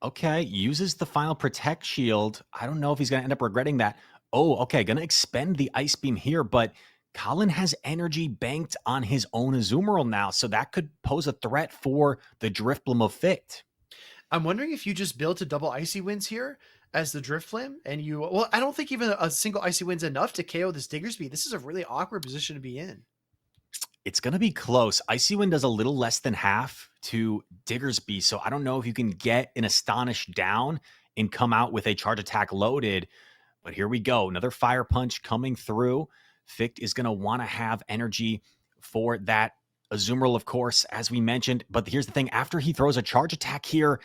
Okay, uses the final Protect shield. I don't know if he's going to end up regretting that. Oh, okay, going to expend the Ice Beam here, but Colin has energy banked on his own Azumarill now, so that could pose a threat for the Drifblim of Ficht. I'm wondering if you just built a double Icy Winds here as the Drifblim, and you, well, I don't think even a single Icy Wind's enough to KO this Diggersby. This is a really awkward position to be in. It's going to be close. Icy Wind does a little less than half to Diggersby, so I don't know if you can get an Astonish down and come out with a charge attack loaded. But here we go. Another Fire Punch coming through. Ficht is going to want to have energy for that Azumarill, of course, as we mentioned. But here's the thing. After he throws a charge attack here,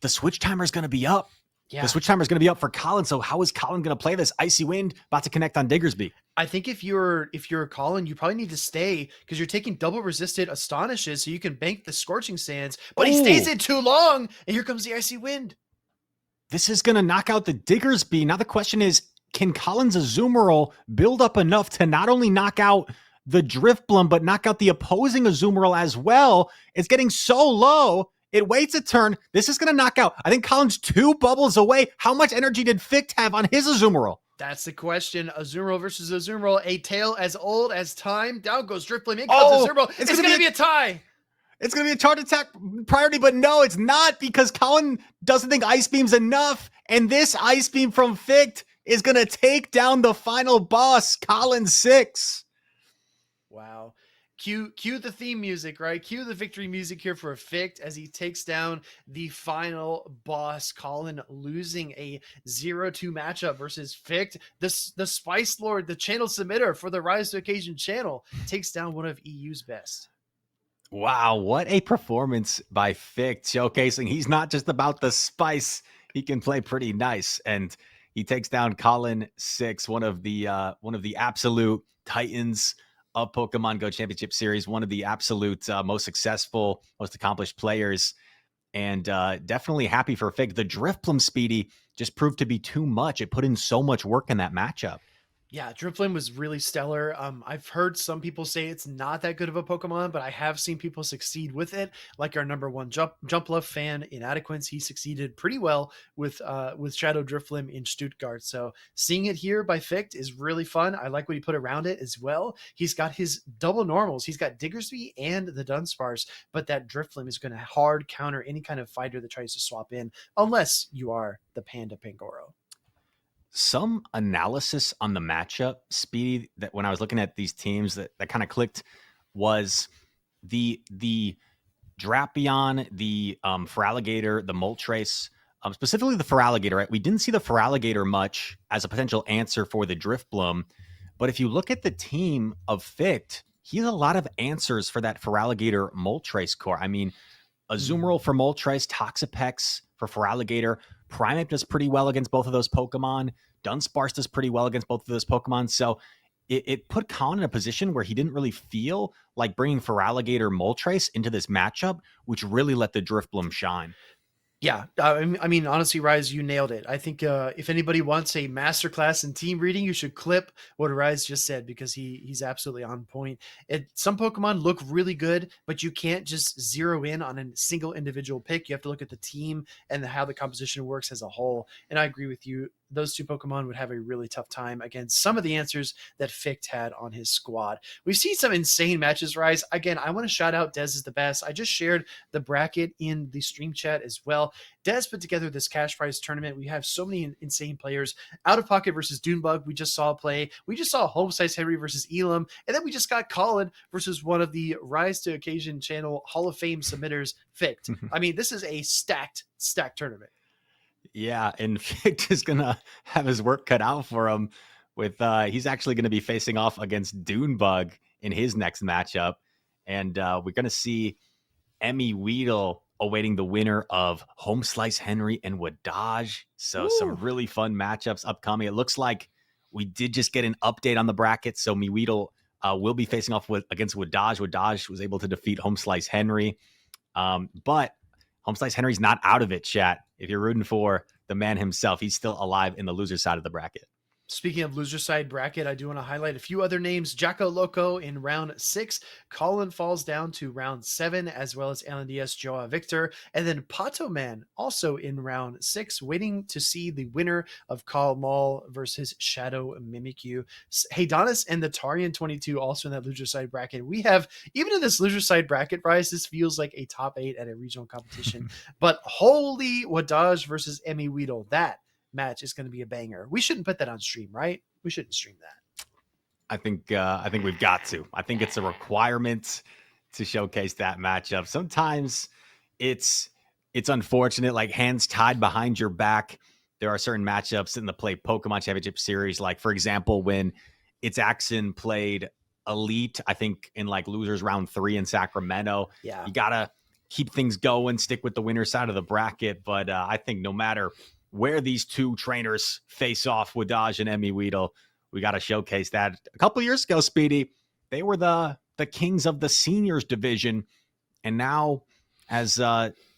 the switch timer is going to be up. Yeah. The switch timer is going to be up for Colin. So how is Colin going to play this? Icy Wind about to connect on Diggersby. I think if you're Colin, you probably need to stay because you're taking double resisted Astonishes so you can bank the Scorching Sands. But he stays in too long, and here comes the Icy Wind. This is going to knock out the Diggersby. Now the question is, can Colin's Azumarill build up enough to not only knock out the Drifblim, but knock out the opposing Azumarill as well? It's getting so low. It waits a turn. This is going to knock out. I think Colin's 2 bubbles away. How much energy did Ficht have on his Azumarill? That's the question. Azumarill versus Azumarill. A tale as old as time. Down goes Drifblim. In comes Azumarill. It's going to be a tie. It's going to be a charge attack priority, but no, it's not because Colin doesn't think Ice Beam's enough. And this Ice Beam from Ficht is going to take down the final boss, Colin 6. Wow. Cue the theme music, right? Cue the victory music here for Ficht as he takes down the final boss. Colin losing a 0-2 matchup versus Ficht. The Spice Lord, the channel submitter for the Rise to Occasion channel, takes down one of EU's best. Wow, what a performance by Ficht, showcasing he's not just about the spice. He can play pretty nice, and he takes down Colin 6, one of the absolute titans of Pokemon Go Championship Series, one of the absolute most successful, most accomplished players, and definitely happy for Ficht. The Drifblim, Speedy, just proved to be too much. It put in so much work in that matchup. Yeah, Drifblim was really stellar. I've heard some people say it's not that good of a Pokemon, but I have seen people succeed with it. Like our number one Jump Love fan, Inadequence, he succeeded pretty well with Shadow Drifblim in Stuttgart. So seeing it here by Ficht is really fun. I like what he put around it as well. He's got his double normals. He's got Diggersby and the Dunsparce, but that Drifblim is going to hard counter any kind of fighter that tries to swap in, unless you are the Panda Pangoro. Some analysis on the matchup, Speedy, that when I was looking at these teams that kind of clicked was the Drapion, the Feraligatr, the Moltres, specifically the Feraligatr, right? We didn't see the Feraligatr much as a potential answer for the Drifblim, but if you look at the team of Ficht, he has a lot of answers for that Feraligatr Moltres core. I mean, Azumarill for Moltres, Toxapex for Feraligatr, Primeape does pretty well against both of those Pokemon. Dunsparce does pretty well against both of those Pokemon. So it put Colin in a position where he didn't really feel like bringing Feraligatr Moltres into this matchup, which really let the Driftbloom shine. Yeah, I mean, honestly, Rise, you nailed it. I think if anybody wants a masterclass in team reading, you should clip what Rise just said, because he's absolutely on point. Some Pokemon look really good, but you can't just zero in on a single individual pick. You have to look at the team and how the composition works as a whole. And I agree with you. Those two Pokemon would have a really tough time against some of the answers that Ficked had on his squad. We've seen some insane matches, Rise. Again, I want to shout out Dez is the best. I just shared the bracket in the stream chat as well. Des put together this cash prize tournament. We have so many insane players. OutofPoket versus Doonebug, we just saw play. We just saw HomesliceHenry versus Ilqm. And then we just got Colin versus one of the Rise to Occasion channel Hall of Fame submitters, Ficked. I mean, this is a stacked tournament. Yeah, and Ficked is going to have his work cut out for him with he's actually going to be facing off against Doonebug in his next matchup. And we're going to see MEWeedle awaiting the winner of HomesliceHenry and Wdage. So some really fun matchups upcoming. It looks like we did just get an update on the bracket. So MEWeedle will be facing off against Wdage. Wdage was able to defeat HomesliceHenry. But HomesliceHenry's not out of it, chat. If you're rooting for the man himself, he's still alive in the loser side of the bracket. Speaking of loser side bracket, I do want to highlight a few other names. Jacko Loco in round 6. Colin falls down to round 7, as well as LNDS Joa Victor. And then Pato Man also in round 6, waiting to see the winner of Call Maul versus Shadow Mimikyu. Haydonus and the Tarian 22 also in that loser side bracket. We have, even in this loser side bracket, Bryce, this feels like a top 8 at a regional competition. But holy Wdage versus MEWeedle, that match is going to be a banger. We shouldn't put that on stream, right? We shouldn't stream that. I think we've got to. I think it's a requirement to showcase that matchup. Sometimes it's unfortunate, like hands tied behind your back. There are certain matchups in the Play Pokemon Championship Series, like for example, when It's Axon played Elite, I think in like losers round 3 in Sacramento. Yeah, you gotta keep things going, stick with the winner side of the bracket. But I think no matter where these two trainers face off, Wdage and MEWeedle, we got to showcase that. A couple years ago, Speedy, they were the kings of the seniors division, and now as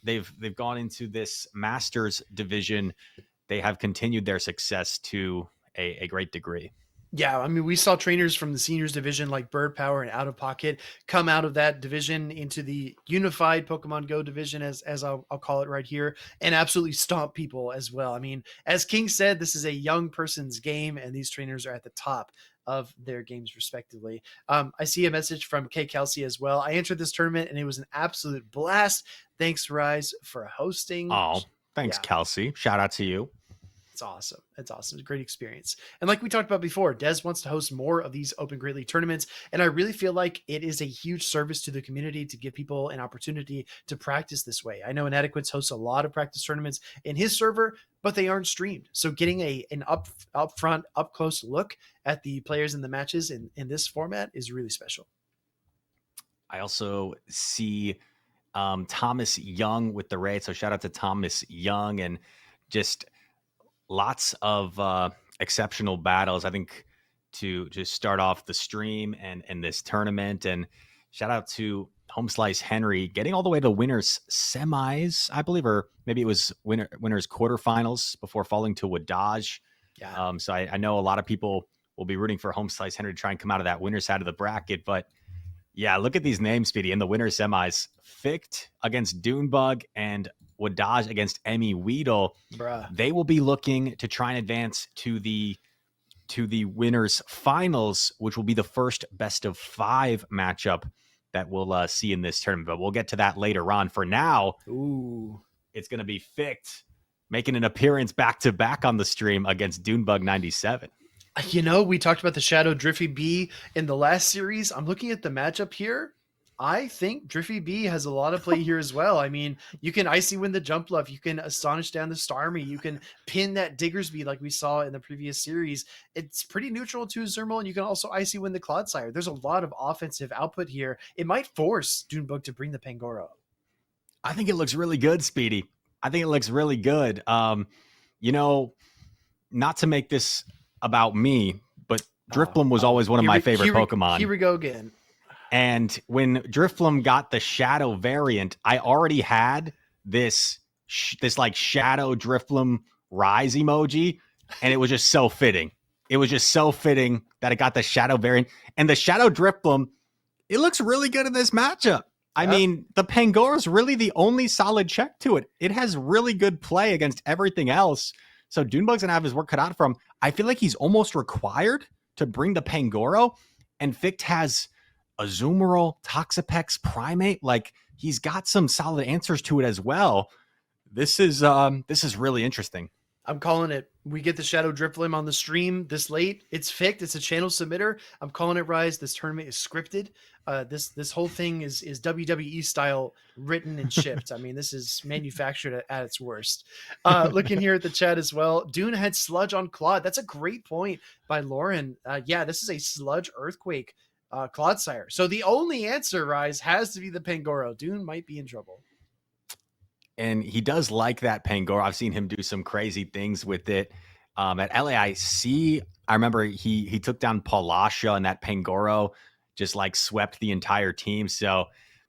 they've gone into this Masters division, they have continued their success to a great degree. Yeah, I mean, we saw trainers from the seniors division like Bird Power and OutofPoket come out of that division into the unified Pokemon Go division, as I'll call it right here, and absolutely stomp people as well. I mean, as King said, this is a young person's game, and these trainers are at the top of their games respectively. I see a message from Kay Kelsey as well. I entered this tournament and it was an absolute blast. Thanks, Rise, for hosting. Oh, thanks, Kelsey. Shout out to you. It's awesome. It's awesome. It's a great experience. And like we talked about before, Des wants to host more of these Open Great League tournaments. And I really feel like it is a huge service to the community to give people an opportunity to practice this way. I know Inadequates hosts a lot of practice tournaments in his server, but they aren't streamed. So getting an upfront, up close look at the players in the matches in this format is really special. I also see Thomas Young with the raid. So shout out to Thomas Young, and just lots of exceptional battles, I think, to just start off the stream and this tournament. And shout out to HomesliceHenry getting all the way to winners semis, I believe, or maybe it was winners quarterfinals before falling to Wdage. Yeah. So I know a lot of people will be rooting for HomesliceHenry to try and come out of that winner side of the bracket. But yeah, look at these names, Speedy, in the winner semis. Ficked against Doonebug and Wdage against MEWeedle. Bruh. They will be looking to try and advance to the winners finals, which will be the first best of 5 matchup that we'll see in this tournament. But we'll get to that later on. For now, it's going to be Ficked making an appearance back-to-back on the stream against Doonebug 97. You know, we talked about the Shadow Driffy B in the last series. I'm looking at the matchup here. I think Driffy B has a lot of play here as well. I mean, you can Icy Wind the Jump Bluff. You can Astonish down the Starmie. You can pin that Diggersby like we saw in the previous series. It's pretty neutral to Zermal, and you can also Icy Wind the Clodsire. There's a lot of offensive output here. It might force Doonebug to bring the Pangoro. I think it looks really good, Speedy. I think it looks really good. You know, not to make this about me, but Drifblim was always one of my favorite Pokemon. Here we go again. And when Drifblim got the Shadow variant, I already had this like Shadow Drifblim Rise emoji, and it was just so fitting. It was just so fitting that it got the Shadow variant. And the Shadow Drifblim, it looks really good in this matchup. I mean, the Pangoro is really the only solid check to it. It has really good play against everything else. So Doonebug's going to have his work cut out for him. I feel like he's almost required to bring the Pangoro, and Ficked has Azumarill, Toxapex, Primate. Like, he's got some solid answers to it as well. This is really interesting. I'm calling it. We get the Shadow Drifblim on the stream this late. It's Ficked. It's a channel submitter. I'm calling it, Rise. This tournament is scripted. This whole thing is WWE style, written and shipped. I mean, this is manufactured at its worst. Looking here at the chat as well. Dune had Sludge on Claude. That's a great point by Lauren. Yeah, this is a Sludge Earthquake Clodsire. So the only answer, Rise, has to be the Pangoro. Dune might be in trouble. And he does like that Pangoro. I've seen him do some crazy things with it. At LAIC, I remember he took down Paulasha, and that Pangoro just like swept the entire team. So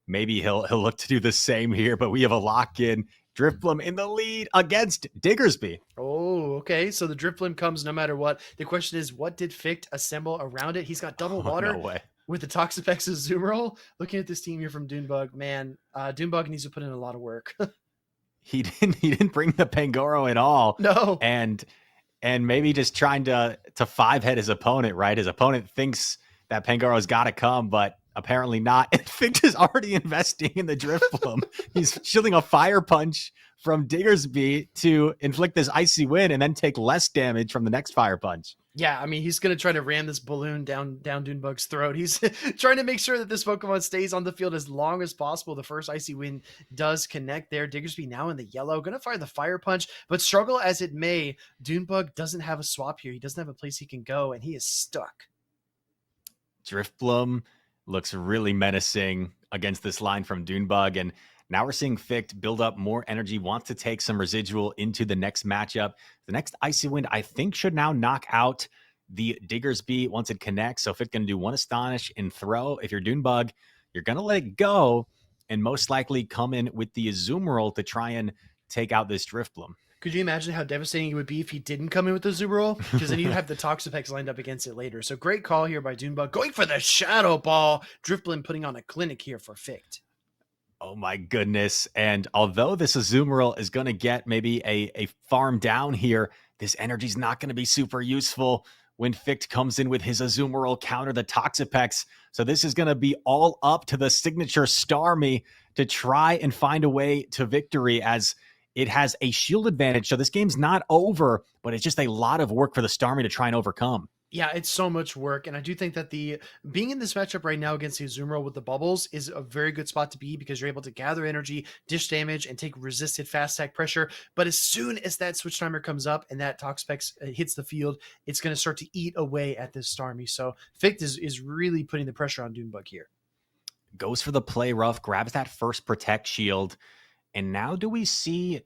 maybe he'll look to do the same here. But we have a lock-in Drifblim in the lead against Diggersby. Oh, okay. So the Drifblim comes no matter what. The question is, what did Ficked assemble around it? He's got double water. No way. With the Toxapex Azumarill. Looking at this team here from Doonebug, man, Doonebug needs to put in a lot of work. He didn't bring the Pangoro at all. No. And maybe just trying to 5-head his opponent, right? His opponent thinks that Pangoro's got to come, but apparently not. And Ficked is already investing in the Drifblim. He's shielding a Fire Punch from Diggersby to inflict this Icy Wind and then take less damage from the next Fire Punch. Yeah, I mean, he's going to try to ram this balloon down Doonebug's throat. He's trying to make sure that this Pokemon stays on the field as long as possible. The first Icy Wind does connect there. Diggersby now in the yellow, going to fire the Fire Punch, but struggle as it may, Doonebug doesn't have a swap here. He doesn't have a place he can go, and he is stuck. Drifblim looks really menacing against this line from Doonebug, and now we're seeing Ficked build up more energy, wants to take some residual into the next matchup. The next Icy Wind, I think, should now knock out the Diggersby once it connects. So Ficked going to do one Astonish and throw. If you're Doonebug, you're going to let it go and most likely come in with the Azumarill to try and take out this Drifblim. Could you imagine how devastating it would be if he didn't come in with the Azumarill? Because then you'd have the Toxapex lined up against it later. So great call here by Doonebug. Going for the Shadow Ball. Drifblim putting on a clinic here for Ficked. Oh my goodness. And although this Azumarill is going to get maybe a farm down here, this energy is not going to be super useful when Ficked comes in with his Azumarill counter the Toxapex. So this is going to be all up to the signature Starmie to try and find a way to victory, as it has a shield advantage. So this game's not over, but it's just a lot of work for the Starmie to try and overcome. Yeah, it's so much work. And I do think that being in this matchup right now against the Azumarill with the bubbles is a very good spot to be, because you're able to gather energy, dish damage, and take resisted fast attack pressure. But as soon as that switch timer comes up and that Toxapex hits the field, it's going to start to eat away at this Starmie. So Ficked is really putting the pressure on Doonebug here. Goes for the play rough, grabs that first Protect shield. And now do we see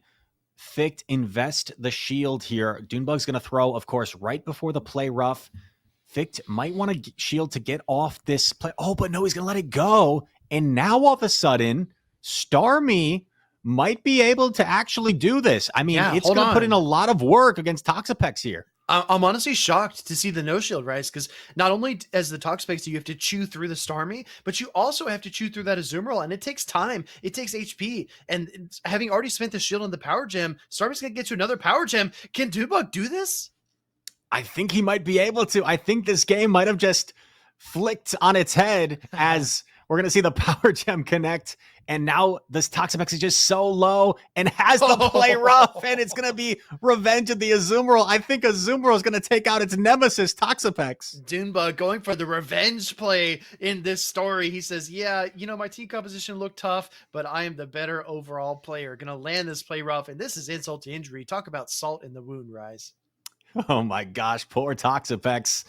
Ficked invest the shield here? Doonebug's going to throw, of course, right before the play rough. Ficked might want to shield to get off this play. Oh, but no, he's going to let it go. And now all of a sudden, Starmie might be able to actually do this. I mean, it's going to put in a lot of work against Toxapex here. I'm honestly shocked to see the no shield, Rise, because not only as the Toxapex do you have to chew through the Starmie, but you also have to chew through that Azumarill, and it takes time. It takes HP, and having already spent the shield on the Power Gem, Starmie's going to get to another Power Gem. Can Doonebug do this? I think he might be able to. I think this game might have just flicked on its head as we're going to see the Power Gem connect. And now this Toxapex is just so low and has the play rough, and it's going to be revenge of the Azumarill. I think Azumarill is going to take out its nemesis, Toxapex. Doonebug going for the revenge play in this story. He says, yeah, my team composition looked tough, but I am the better overall player. Going to land this play rough, and this is insult to injury. Talk about salt in the wound, Rise. Oh my gosh, poor Toxapex.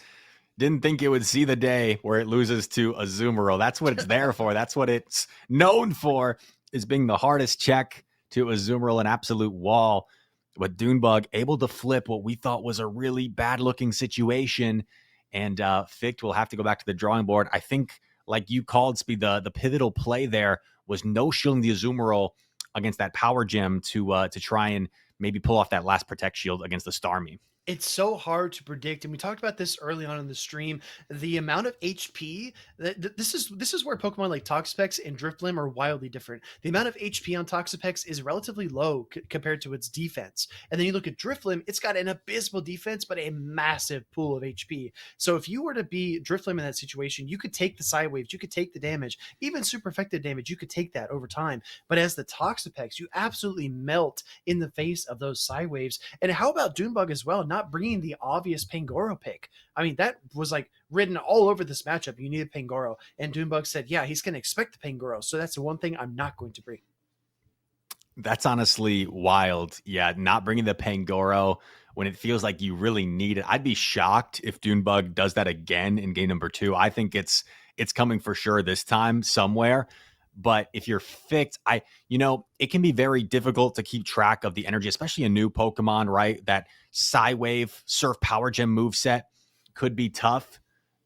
Didn't think it would see the day where it loses to Azumarill. That's what it's there for. That's what it's known for, is being the hardest check to Azumarill, an absolute wall. But Doonebug able to flip what we thought was a really bad-looking situation and FIckedd will have to go back to the drawing board. I think, like you called, Speed, the pivotal play there was no shielding the Azumarill against that power gem to try and maybe pull off that last protect shield against the Starmie. It's so hard to predict, and we talked about this early on in the stream. The amount of HP, this is where Pokemon like Toxapex and Drifblim are wildly different. The amount of HP on Toxapex is relatively low compared to its defense, and then you look at Drifblim, it's got an abysmal defense but a massive pool of HP. So if you were to be Drifblim in that situation, you could take the side waves, you could take the damage, even super effective damage, you could take that over time. But as the Toxapex, you absolutely melt in the face of those side waves. And how about Doonebug as well? Not bringing the obvious Pangoro pick. I mean, that was like written all over this matchup. You need a Pangoro. And Doonebug said, yeah, he's going to expect the Pangoro. So that's the one thing I'm not going to bring. That's honestly wild. Yeah, not bringing the Pangoro when it feels like you really need it. I'd be shocked if Doonebug does that again in game number 2. I think it's coming for sure this time somewhere. But if you're FIckedd, it can be very difficult to keep track of the energy, especially a new Pokemon, right? That Psywave Surf Power Gem moveset could be tough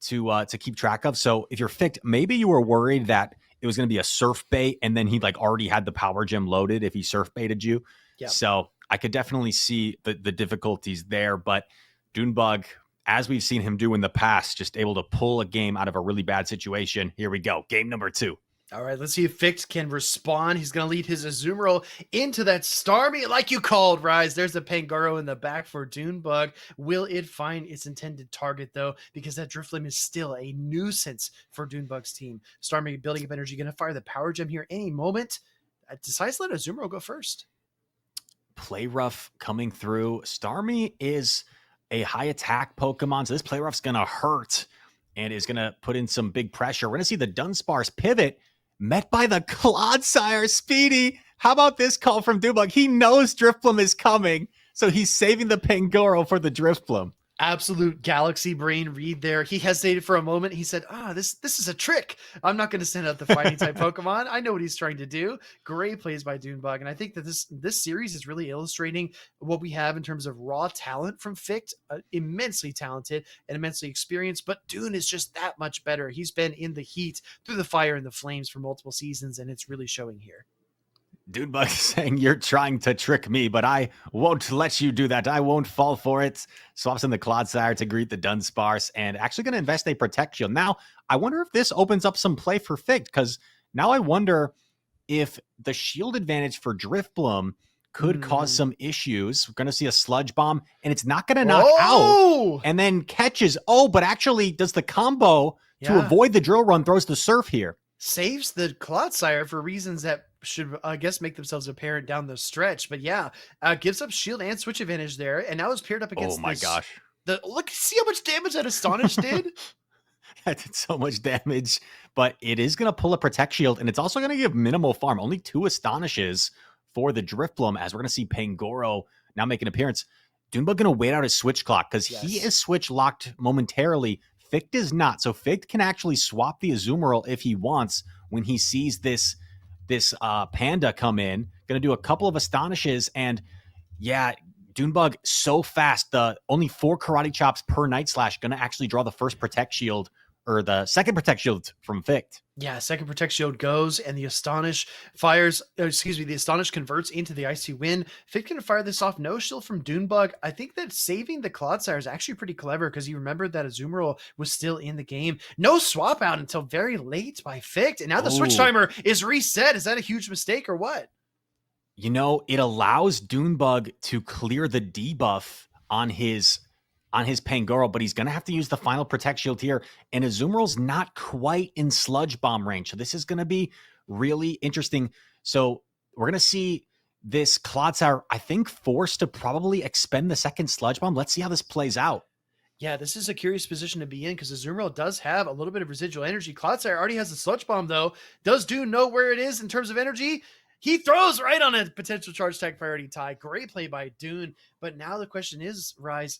to keep track of. So if you're FIckedd, maybe you were worried that it was going to be a Surf Bait and then he like already had the Power Gem loaded if he Surf Baited you. Yep. So I could definitely see the difficulties there. But Doonebug, as we've seen him do in the past, just able to pull a game out of a really bad situation. Here we go. Game number 2. All right, let's see if FIckedd can respond. He's going to lead his Azumarill into that Starmie, like you called, Rise. There's a Pangoro in the back for Doonebug. Will it find its intended target, though? Because that Drifblim is still a nuisance for Doonebug's team. Starmie building up energy, going to fire the Power Gem here any moment. Decides to let Azumarill go first. Play Rough coming through. Starmie is a high attack Pokemon, so this Play Rough's going to hurt and is going to put in some big pressure. We're going to see the Dunsparce pivot, met by the Clodsire. Speedy, how about this call from Doonebug? He knows Drifblim is coming, so he's saving the Pangoro for the Drifblim. Absolute galaxy brain read there. He hesitated for a moment. He said, this is a trick. I'm not going to send out the fighting type Pokemon. I know what he's trying to do. Great plays by Doonebug. And I think that this series is really illustrating what we have in terms of raw talent from FIckedd. Immensely talented and immensely experienced, but Doon is just that much better. He's been in the heat, through the fire and the flames for multiple seasons, and it's really showing here. Doonebug saying, you're trying to trick me, but I won't let you do that. I won't fall for it. Swaps in the Clodsire to greet the Dunsparce and actually going to invest a Protect Shield. Now, I wonder if this opens up some play for FIckedd, because now I wonder if the shield advantage for Drifblim could cause some issues. We're going to see a Sludge Bomb, and it's not going to knock out and then catches. Oh, but actually does the combo to avoid the Drill Run, throws the Surf here. Saves the Clodsire for reasons that should, I guess, make themselves apparent down the stretch. But yeah, gives up shield and switch advantage there. And now it's paired up against gosh. Look, see how much damage that Astonish did? That did so much damage. But it is going to pull a Protect Shield, and it's also going to give minimal farm. Only 2 Astonishes for the Drifblim, as we're going to see Pangoro now make an appearance. Doonebug going to wait out his switch clock, because he is switch locked momentarily. FIckedd is not. So FIckedd can actually swap the Azumarill if he wants when he sees this Panda come in. Going to do a couple of Astonishes, and yeah, Doonebug so fast. The only 4 Karate Chops per Night Slash going to actually draw the first Protect Shield, or the second Protect Shield from FIckedd. Yeah, second Protect Shield goes, and the Astonish fires, the Astonish converts into the Icy Wind. FIckedd can fire this off, no shield from Doonebug. I think that saving the Clodsire is actually pretty clever, because you remember that Azumarill was still in the game. No swap out until very late by FIckedd, and now the switch timer is reset. Is that a huge mistake or what? It allows Doonebug to clear the debuff on his Pangoro, but he's going to have to use the final Protect Shield here, and Azumarill's not quite in Sludge Bomb range, so this is going to be really interesting. So we're going to see this Clodsire, I think, forced to probably expend the second Sludge Bomb. Let's see how this plays out. Yeah, this is a curious position to be in, because Azumarill does have a little bit of residual energy. Clodsire already has the Sludge Bomb, though. Does Doon know where it is in terms of energy? He throws right on a potential charge tag priority tie. Great play by Doon. But now the question is, Rise,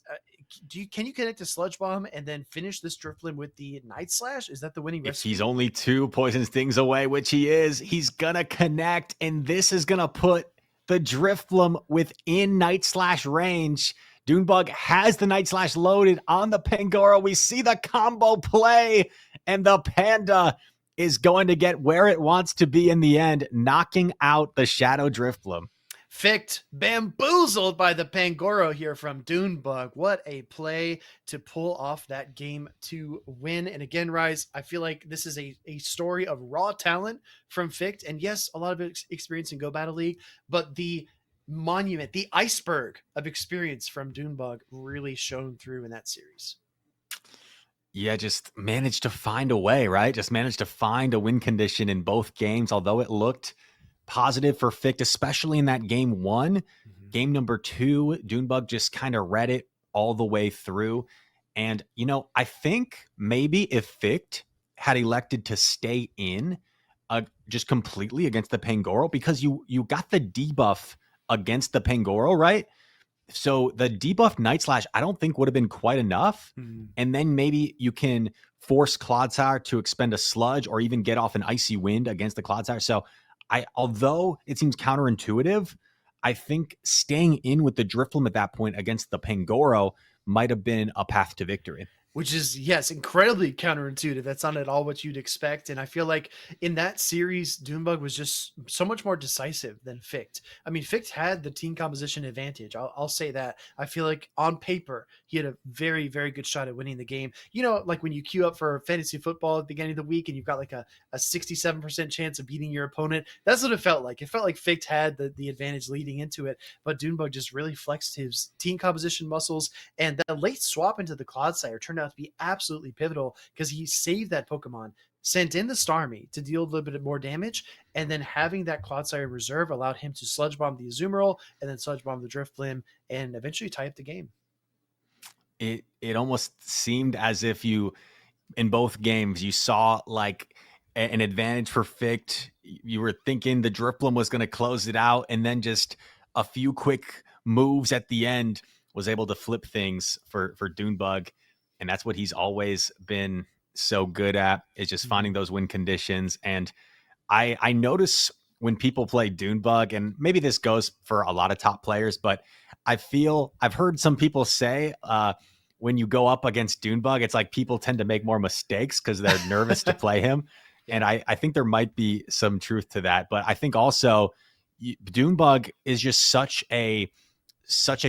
can you connect a Sludge Bomb and then finish this Drifblim with the Night Slash? Is that the winning recipe? If he's only 2 Poison Stings away, which he is, he's going to connect, and this is going to put the Drifblim within Night Slash range. Doonebug has the Night Slash loaded on the Pangoro. We see the combo play, and the Panda is going to get where it wants to be in the end, knocking out the Shadow Drifloon. FIckedd bamboozled by the Pangoro here from Doonebug. What a play to pull off that game to win. And again, Rise, I feel like this is a story of raw talent from FIckedd. And yes, a lot of experience in Go Battle League, but the monument, the iceberg of experience from Doonebug really shone through in that series. Yeah, just managed to find a way, right? Just managed to find a win condition in both games, although it looked positive for FIckedd, especially in that game one. Game number two, Doonebug just kind of read it all the way through. And, I think maybe if FIckedd had elected to stay in just completely against the Pangoro, because you got the debuff against the Pangoro, right? So the debuff Night Slash, I don't think would have been quite enough. And then maybe you can force Clodsire to expend a sludge or even get off an icy wind against the Clodsire. So although it seems counterintuitive, I think staying in with the Drifloon at that point against the Pangoro might have been a path to victory. Which is, yes, incredibly counterintuitive. That's not at all what you'd expect. And I feel like in that series, Doonebug was just so much more decisive than FIckedd. I mean, FIckedd had the team composition advantage. I'll say that. I feel like on paper, he had a very, very good shot at winning the game. Like when you queue up for fantasy football at the beginning of the week and you've got like a 67% chance of beating your opponent. That's what it felt like. It felt like FIckedd had the advantage leading into it, but Doonebug just really flexed his team composition muscles. And the late swap into the Clodsire turned out to be absolutely pivotal because he saved that Pokemon, sent in the Starmie to deal a little bit more damage, and then having that Clodsire in reserve allowed him to Sludge Bomb the Azumarill and then Sludge Bomb the Drifblim and eventually tie up the game. It almost seemed as if in both games, you saw like an advantage for FIckedd. You were thinking the Drifloon was going to close it out, and then just a few quick moves at the end was able to flip things for Doonebug. And that's what he's always been so good at, is just finding those win conditions. And I notice when people play Doonebug, and maybe this goes for a lot of top players, but I've heard some people say when you go up against Doonebug, it's like people tend to make more mistakes because they're nervous to play him. Yeah. And I think there might be some truth to that. But I think also Doonebug is just such a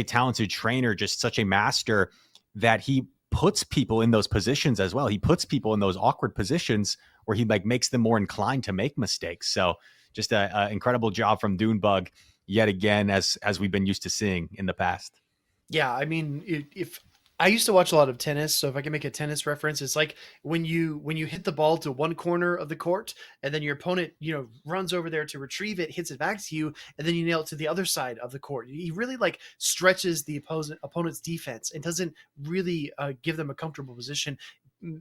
talented trainer, just such a master, that he puts people in those positions as well. He puts people in those awkward positions where he makes them more inclined to make mistakes. So just an incredible job from Doonebug yet again, as we've been used to seeing in the past. Yeah, I mean, if I used to watch a lot of tennis, so if I can make a tennis reference, it's like when you hit the ball to one corner of the court, and then your opponent, runs over there to retrieve it, hits it back to you, and then you nail it to the other side of the court. He really stretches the opponent's defense and doesn't really give them a comfortable position.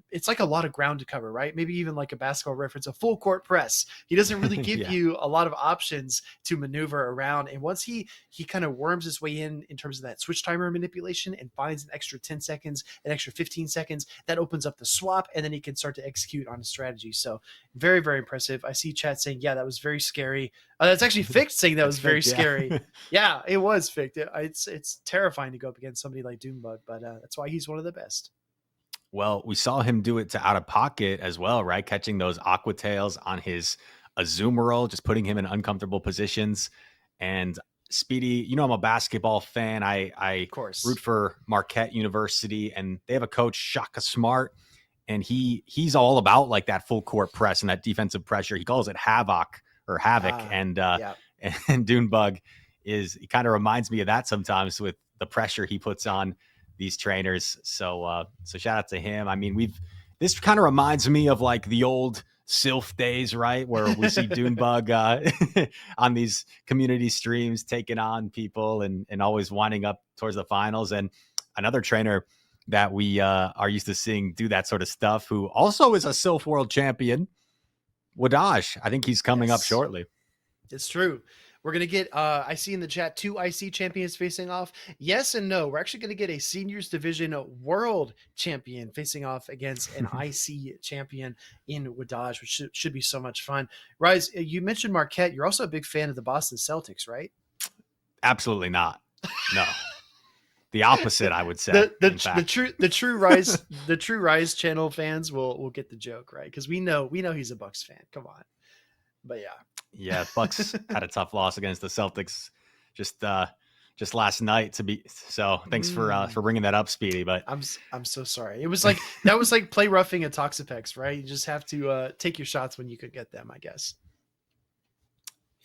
It's like a lot of ground to cover, right? Maybe even like a basketball reference, a full court press. He doesn't really give you a lot of options to maneuver around. And once he kind of worms his way in terms of that switch timer manipulation and finds an extra 10 seconds, an extra 15 seconds, that opens up the swap, and then he can start to execute on a strategy. So very, very impressive. I see chat saying, yeah, that was very scary. That's actually FIckedd saying that was very scary. Yeah, it was FIckedd. It's terrifying to go up against somebody like Doonebug, but that's why he's one of the best. Well, we saw him do it to OutofPoket as well, right? Catching those Aqua Tails on his Azumarill, just putting him in uncomfortable positions. And Speedy, I'm a basketball fan. I of course root for Marquette University, and they have a coach, Shaka Smart, and he's all about like that full court press and that defensive pressure. He calls it havoc. And Doonebug he kind of reminds me of that sometimes with the pressure he puts on these trainers. So shout out to him. I mean, this kind of reminds me of like the old Sylph days, right? Where we see Doonebug on these community streams taking on people and always winding up towards the finals. And another trainer that we are used to seeing do that sort of stuff, who also is a Sylph world champion, Wdage. I think he's coming up shortly. It's true. We're going to get, I see in the chat, 2 IC champions facing off. Yes and no. We're actually going to get a seniors division world champion facing off against an IC champion in Wdage, which should be so much fun. Rise, you mentioned Marquette. You're also a big fan of the Boston Celtics, right? Absolutely not. No. The opposite, I would say. The true Rise channel fans will get the joke, right? Because we know he's a Bucks fan. Come on, but yeah, Yeah, Bucks had a tough loss against the Celtics just last night to be. So thanks for bringing that up, Speedy. But I'm so sorry. It was like that was like play roughing at Toxapex, right? You just have to take your shots when you could get them, I guess.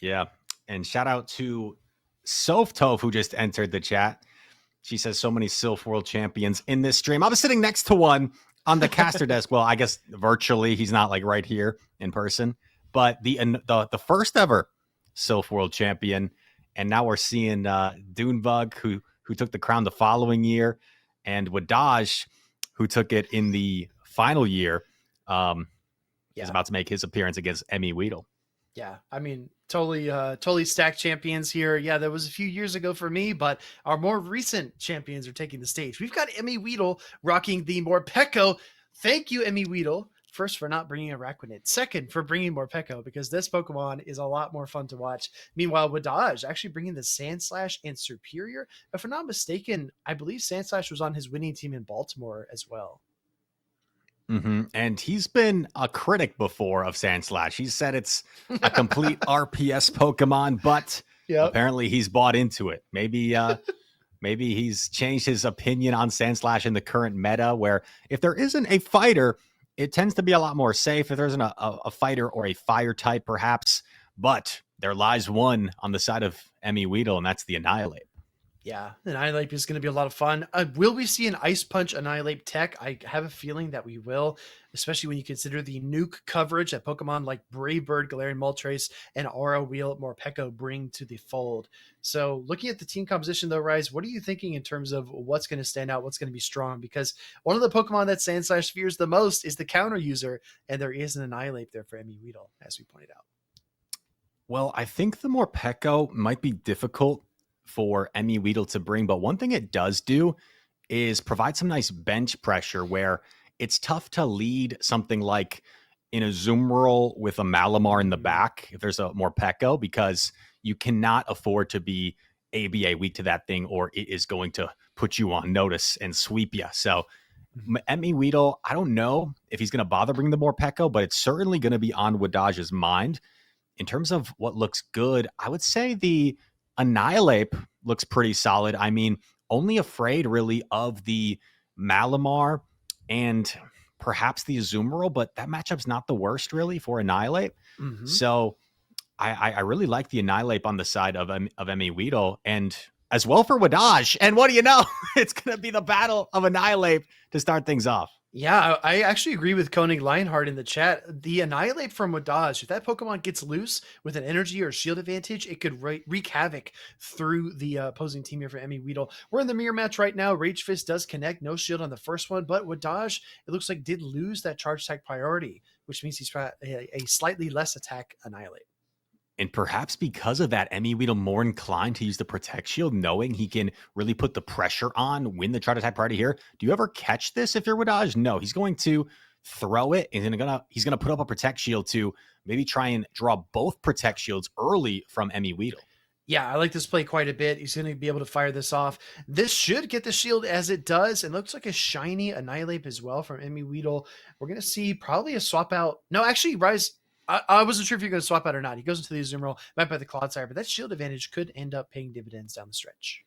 Yeah, and shout out to Soph Tove, who just entered the chat. She says so many Sylph World Champions in this stream. I was sitting next to one on the caster desk. Well, I guess virtually, he's not like right here in person, but the first ever Sylph World Champion, and now we're seeing Doonebug, who took the crown the following year, and Wdage, who took it in the final year, is about to make his appearance against MEWeedle. Yeah, I mean, totally stacked champions here. Yeah, that was a few years ago for me, but our more recent champions are taking the stage. We've got MEWeedle rocking the Morpeko. Thank you, MEWeedle. First, for not bringing a Raquinid. Second, for bringing Morpeko, because this Pokemon is a lot more fun to watch. Meanwhile, Wdage actually bringing the Sandslash and Superior. If I'm not mistaken, I believe Sandslash was on his winning team in Baltimore as well. Mm-hmm. And he's been a critic before of Sandslash. He said it's a complete RPS Pokemon, but apparently he's bought into it. Maybe he's changed his opinion on Sandslash in the current meta, where if there isn't a fighter, it tends to be a lot more safe. If there isn't a fighter or a fire type, perhaps, but there lies one on the side of MEWeedle, and that's the Annihilate. Yeah, Annihilate is going to be a lot of fun. Will we see an Ice Punch Annihilate tech? I have a feeling that we will, especially when you consider the nuke coverage that Pokemon like Brave Bird, Galarian Moltres, and Aura Wheel Morpeko bring to the fold. So looking at the team composition though, Rise, what are you thinking in terms of what's going to stand out, what's going to be strong? Because one of the Pokemon that Sandslash fears the most is the counter user, and there is an Annihilate there for MEWeedle, as we pointed out. Well, I think the Morpeko might be difficult for MEWeedle to bring, but one thing it does do is provide some nice bench pressure where it's tough to lead something like in a Azumarill with a Malamar in the back if there's a Morpeko, because you cannot afford to be ABA weak to that thing, or it is going to put you on notice and sweep you. So MEWeedle, I don't know if he's going to bother bringing the Morpeko, but it's certainly going to be on Wdage's mind. In terms of what looks good, I would say the Annihilate looks pretty solid. I mean, only afraid really of the Malamar and perhaps the Azumarill, but that matchup's not the worst really for Annihilate. Mm-hmm. So I really like the Annihilate on the side of MEWeedle, and as well for Wdage. And what do you know? It's going to be the battle of Annihilate to start things off. Yeah, I actually agree with Koenig Lionheart in the chat. The Annihilate from Wdage, if that Pokemon gets loose with an energy or shield advantage, it could wreak havoc through the opposing team here for MEWeedle. We're in the mirror match right now. Rage Fist does connect, no shield on the first one, but Wdage, it looks like did lose that charge attack priority, which means he's got a slightly less attack Annihilate. And perhaps because of that, MEWeedle more inclined to use the Protect Shield, knowing he can really put the pressure on, win the charge attack priority here. Do you ever catch this if you're Wdage? No, he's going to throw it, and he's gonna put up a Protect Shield to maybe try and draw both Protect Shields early from MEWeedle. Yeah, I like this play quite a bit. He's going to be able to fire this off. This should get the shield as it does. It looks like a shiny Annihilate as well from MEWeedle. We're going to see probably a swap out. No, actually, Rise... I wasn't sure if you're going to swap out or not. He goes into the Azumarill, might buy the Clodsire, but that shield advantage could end up paying dividends down the stretch.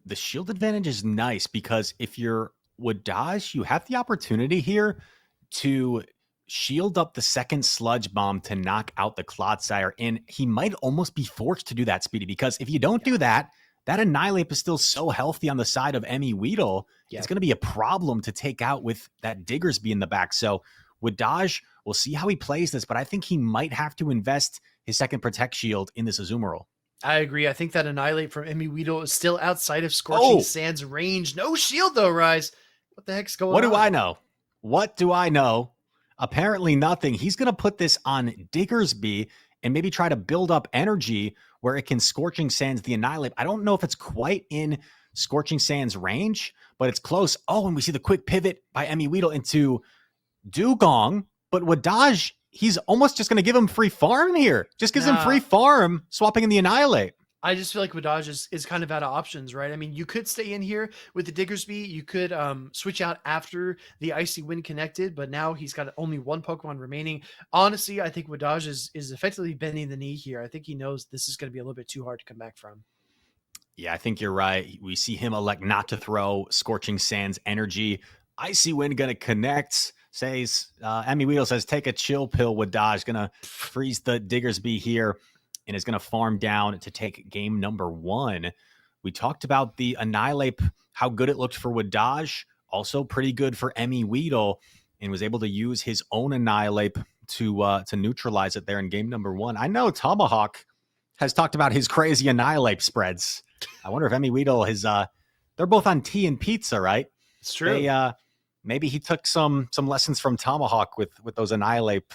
The shield advantage is nice because if you're Wdage, you have the opportunity here to shield up the second Sludge Bomb to knock out the Clodsire, and he might almost be forced to do that, Speedy, because if you don't do that, that Annihilate is still so healthy on the side of MEWeedle, it's going to be a problem to take out with that Diggersby in the back. So Wdage, we'll see how he plays this, but I think he might have to invest his second Protect Shield in this Azumarill. I agree. I think that Annihilate from MEWeedle is still outside of Scorching Sands range. No shield though, Rise. What the heck's going on? What do I know? What do I know? Apparently nothing. He's going to put this on Diggersby and maybe try to build up energy where it can Scorching Sands the Annihilate. I don't know if it's quite in Scorching Sands range, but it's close. Oh, and we see the quick pivot by MEWeedle into Dugong, but Wdage, he's almost just going to give him free farm here. Just gives him free farm, swapping in the Annihilate. I just feel like Wdage is kind of out of options, right? I mean, you could stay in here with the Diggersby. You could switch out after the Icy Wind connected, but now he's got only one Pokemon remaining. Honestly, I think Wdage is effectively bending the knee here. I think he knows this is going to be a little bit too hard to come back from. Yeah, I think you're right. We see him elect not to throw Scorching Sands energy. Icy Wind going to connect. Says MEWeedle says take a chill pill. Wdage going to freeze the Diggersby here and is going to farm down to take game number 1. We talked about the Annihilate, how good it looked for Wdage, also pretty good for MEWeedle, and was able to use his own Annihilate to neutralize it there in game number 1. I know Tomahawk has talked about his crazy Annihilate spreads. I wonder if MEWeedle is they're both on tea and pizza, right? It's true. Maybe he took some lessons from Tomahawk with those Annihilate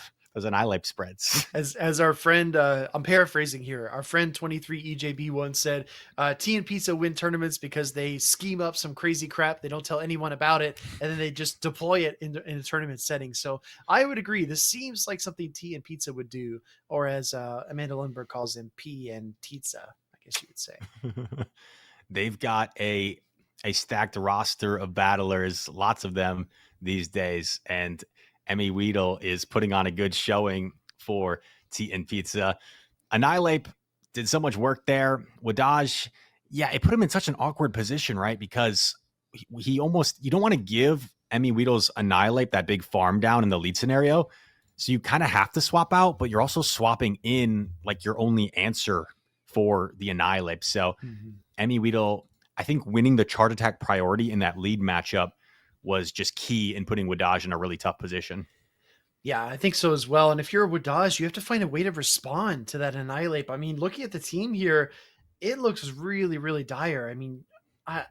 spreads. As our friend, I'm paraphrasing here. Our friend 23 EJB once said, "Tea and pizza win tournaments because they scheme up some crazy crap. They don't tell anyone about it, and then they just deploy it in a tournament setting." So I would agree. This seems like something tea and pizza would do, or as Amanda Lundberg calls him, pea and pizza, I guess you would say. They've got a stacked roster of battlers, lots of them these days, and MEWeedle is putting on a good showing for Tea and Pizza. Annihilate did so much work there. Wdage, yeah, it put him in such an awkward position, right? Because he almost, you don't want to give MEWeedle's Annihilate that big farm down in the lead scenario. So you kind of have to swap out, but you're also swapping in like your only answer for the Annihilate. So MEWeedle, I think winning the charge attack priority in that lead matchup was just key in putting Wdage in a really tough position. Yeah, I think so as well. And if you're a Wdage, you have to find a way to respond to that Annihilate. I mean, looking at the team here, it looks really, really dire. I mean, I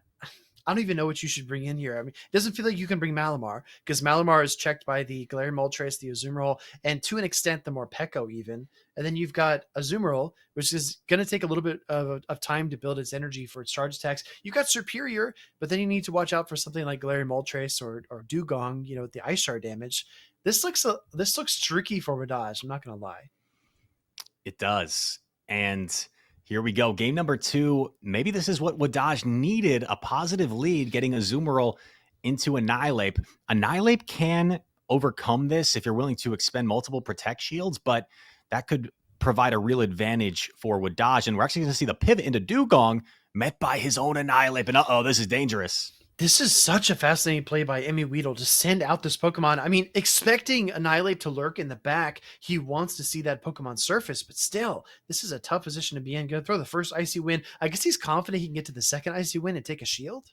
don't even know what you should bring in here. I mean, it doesn't feel like you can bring Malamar because Malamar is checked by the Galarian Moltres, the Azumarill, and to an extent, the Morpeko even. And then you've got Azumarill, which is going to take a little bit of time to build its energy for its charge attacks. You've got Superior, but then you need to watch out for something like Galarian Moltres or Dugong, with the Ice Shard damage. This looks tricky for Wdage. I'm not going to lie. It does. And here we go. Game number 2. Maybe this is what Wdage needed, a positive lead, getting Azumarill into Annihilate. Annihilate can overcome this if you're willing to expend multiple Protect Shields, but that could provide a real advantage for Wdage. And we're actually going to see the pivot into Dugong met by his own Annihilate. And this is dangerous. This is such a fascinating play by MEWeedle to send out this Pokemon. I mean, expecting Annihilate to lurk in the back, he wants to see that Pokemon surface, but still, this is a tough position to be in. Going to throw the first Icy Wind. I guess he's confident he can get to the second Icy Wind and take a shield?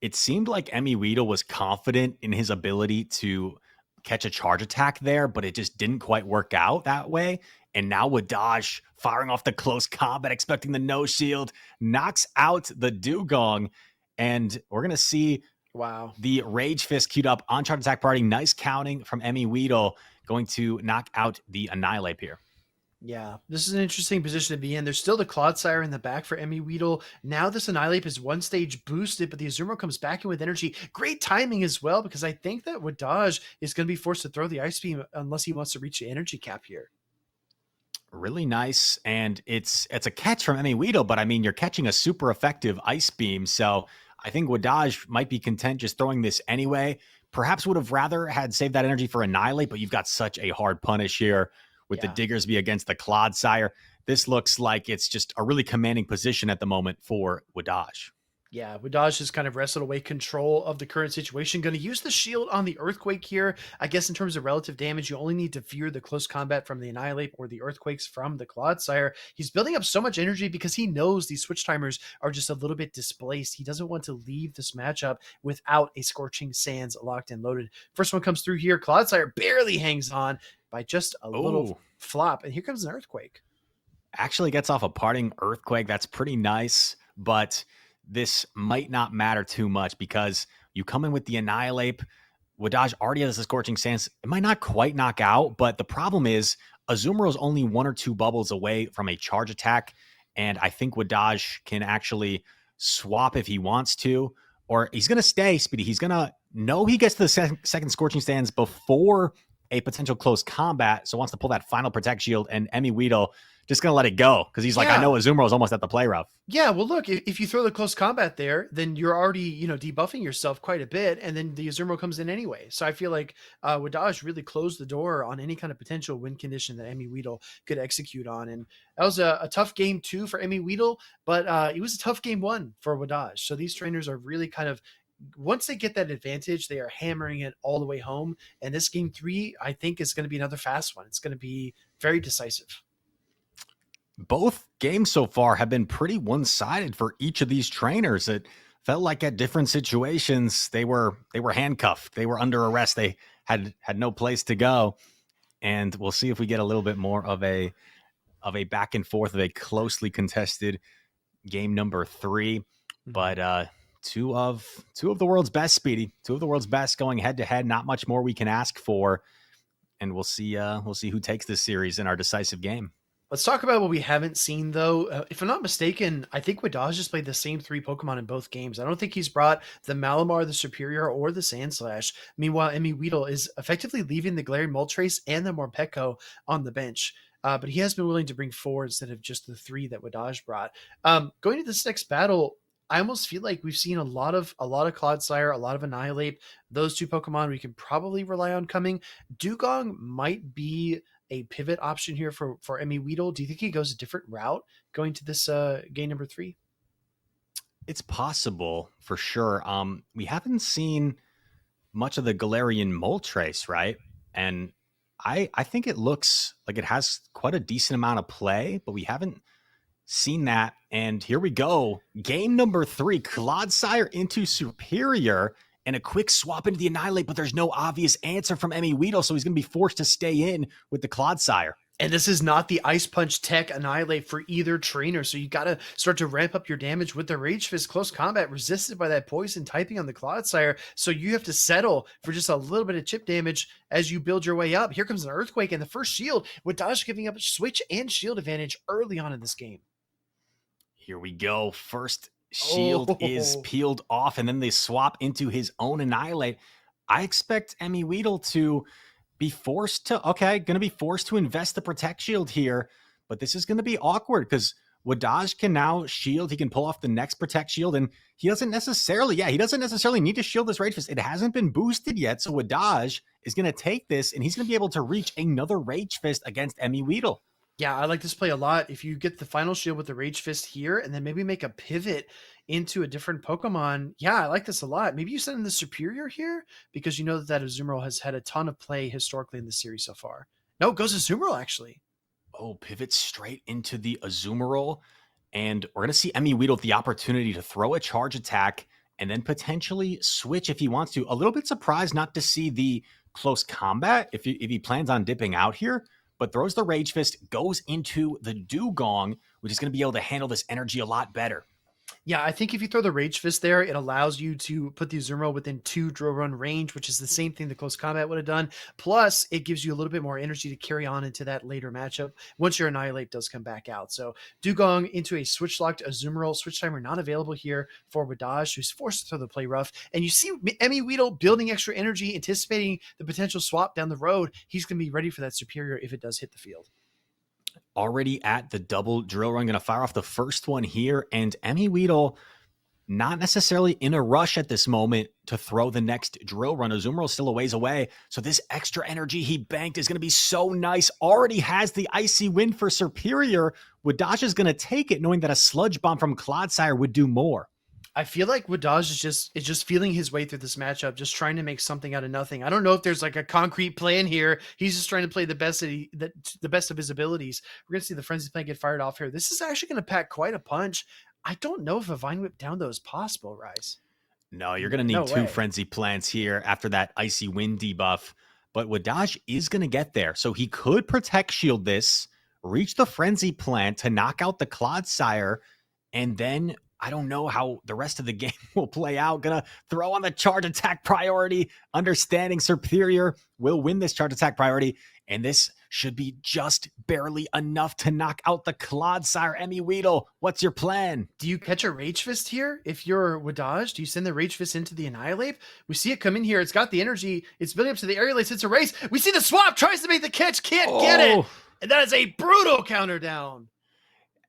It seemed like MEWeedle was confident in his ability to catch a charge attack there, but it just didn't quite work out that way. And now Wdage firing off the close combat, expecting the no shield, knocks out the Dugong. And we're going to see the Rage Fist queued up on charge attack party. Nice counting from MEWeedle, going to knock out the Annihilate here. Yeah, this is an interesting position to be in. There's still the Clodsire in the back for MEWeedle. Now this Annihilate is one stage boosted, but the Azumarill comes back in with energy. Great timing as well, because I think that Wdage is going to be forced to throw the Ice Beam unless he wants to reach the energy cap here. Really nice. And it's a catch from MEWeedle, but I mean, you're catching a super effective Ice Beam. So I think Wdage might be content just throwing this anyway. Perhaps would have rather had saved that energy for Annihilate, but you've got such a hard punish here with the Diggersby against the Clodsire. This looks like it's just a really commanding position at the moment for Wdage. Yeah, Wdage has kind of wrestled away control of the current situation. Going to use the shield on the Earthquake here. I guess in terms of relative damage, you only need to fear the close combat from the Annihilate or the Earthquakes from the Clodsire. He's building up so much energy because he knows these switch timers are just a little bit displaced. He doesn't want to leave this matchup without a Scorching Sands locked and loaded. First one comes through here. Clodsire barely hangs on by just a little flop. And here comes an Earthquake. Actually gets off a parting Earthquake. That's pretty nice, but this might not matter too much because you come in with the Annihilate. Wdage already has a Scorching Sands. It might not quite knock out, but the problem is Azumarill is only 1 or 2 bubbles away from a charge attack, and I think Wdage can actually swap if he wants to, or he's going to stay, Speedy. He's going to know he gets to the second Scorching Sands before a potential close combat, so wants to pull that final Protect Shield, and MEWeedle just going to let it go because he's like, I Yeah. know Azumarill is almost at the play rough. Yeah, well, look, if you throw the close combat there, then you're already, debuffing yourself quite a bit, and then the Azumarill comes in anyway. So I feel like Wdage really closed the door on any kind of potential win condition that MEWeedle could execute on. And that was a tough game 2 for MEWeedle, but it was a tough game 1 for Wdage. So these trainers are really kind of, once they get that advantage, they are hammering it all the way home. And this game 3, I think, is going to be another fast one. It's going to be very decisive. Both games so far have been pretty one-sided for each of these trainers. It felt like at different situations they were handcuffed, they were under arrest, they had no place to go. And we'll see if we get a little bit more of a back and forth of a closely contested game number 3. But two of the world's best, Speedy, two of the world's best going head to head. Not much more we can ask for, and we'll see who takes this series in our decisive game. Let's talk about what we haven't seen, though. If I'm not mistaken, I think Wdage just played the same 3 Pokemon in both games. I don't think he's brought the Malamar, the Superior, or the Sandslash. Meanwhile, MEWeedle is effectively leaving the Galarian Moltres and the Morpeko on the bench. But he has been willing to bring 4 instead of just the 3 that Wdage brought. Going to this next battle, I almost feel like we've seen a lot of Clodsire, a lot of Annihilate. Those 2 Pokemon we can probably rely on coming. Dugong might be a pivot option here for MEWeedle. Do you think he goes a different route going to this game number 3? It's possible for sure. We haven't seen much of the Galarian Moltres, right? And I think it looks like it has quite a decent amount of play, but we haven't seen that. And here we go. Game number 3, Clodsire into Superior, and a quick swap into the Annihilate, but there's no obvious answer from MEWeedle, so he's going to be forced to stay in with the Clodsire. And this is not the Ice Punch Tech Annihilate for either trainer, so you got to start to ramp up your damage with the Rage Fist. Close combat resisted by that poison typing on the Clodsire, so you have to settle for just a little bit of chip damage as you build your way up. Here comes an Earthquake and the first shield, with Wdage giving up a switch and shield advantage early on in this game. Here we go. First shield is peeled off, and then they swap into his own Annihilate. I expect MEWeedle to be forced to invest the Protect Shield here, but this is going to be awkward because Wdage can now shield. He can pull off the next Protect Shield, and he doesn't necessarily need to shield this Rage Fist. It hasn't been boosted yet, so Wdage is going to take this, and he's going to be able to reach another Rage Fist against MEWeedle. Yeah, I like this play a lot. If you get the final shield with the Rage Fist here and then maybe make a pivot into a different Pokemon, yeah, I like this a lot. Maybe you send in the Superior here because you know that Azumarill has had a ton of play historically in the series so far. No, it goes Azumarill, actually. Oh, pivot straight into the Azumarill, and we're going to see MEWeedle with the opportunity to throw a charge attack and then potentially switch if he wants to. A little bit surprised not to see the close combat if he plans on dipping out here, but throws the Rage Fist, goes into the Dugong, which is going to be able to handle this energy a lot better. Yeah, I think if you throw the Rage Fist there, it allows you to put the Azumarill within 2 drill run range, which is the same thing the close combat would have done. Plus, it gives you a little bit more energy to carry on into that later matchup once your Annihilate does come back out. So Dugong into a switch-locked Azumarill. Switch timer not available here for Wdage, who's forced to throw the play rough. And you see MEWeedle building extra energy, anticipating the potential swap down the road. He's going to be ready for that Superior if it does hit the field. Already at the double drill run, going to fire off the first one here, and MEWeedle not necessarily in a rush at this moment to throw the next drill run. Azumarill still a ways away, so this extra energy he banked is going to be so nice. Already has the Icy Wind for Superior. Wdage is going to take it, knowing that a Sludge Bomb from Clodsire would do more. I feel like Wdage is just feeling his way through this matchup, just trying to make something out of nothing. I don't know if there's like a concrete plan here. He's just trying to play the best of his abilities. We're gonna see the Frenzy Plan get fired off here. This is actually gonna pack quite a punch. I don't know if a Vine Whip down though is possible, Rise. No, you're gonna need two Frenzy Plants here after that Icy Wind debuff. But Wdage is gonna get there, so he could Protect Shield this, reach the Frenzy Plant to knock out the Clodsire, and then I don't know how the rest of the game will play out. Gonna throw on the charge attack priority, understanding Superior will win this charge attack priority, and this should be just barely enough to knock out the Clodsire. MEWeedle, what's your plan? Do you catch a Rage Fist here? If you're Wdage, do you send the Rage Fist into the Annihilate? We see it come in here. It's got the energy. It's building up to the Aerial Ace. It's a race. We see the swap. Tries to make the catch. Can't get it. And that is a brutal counter down.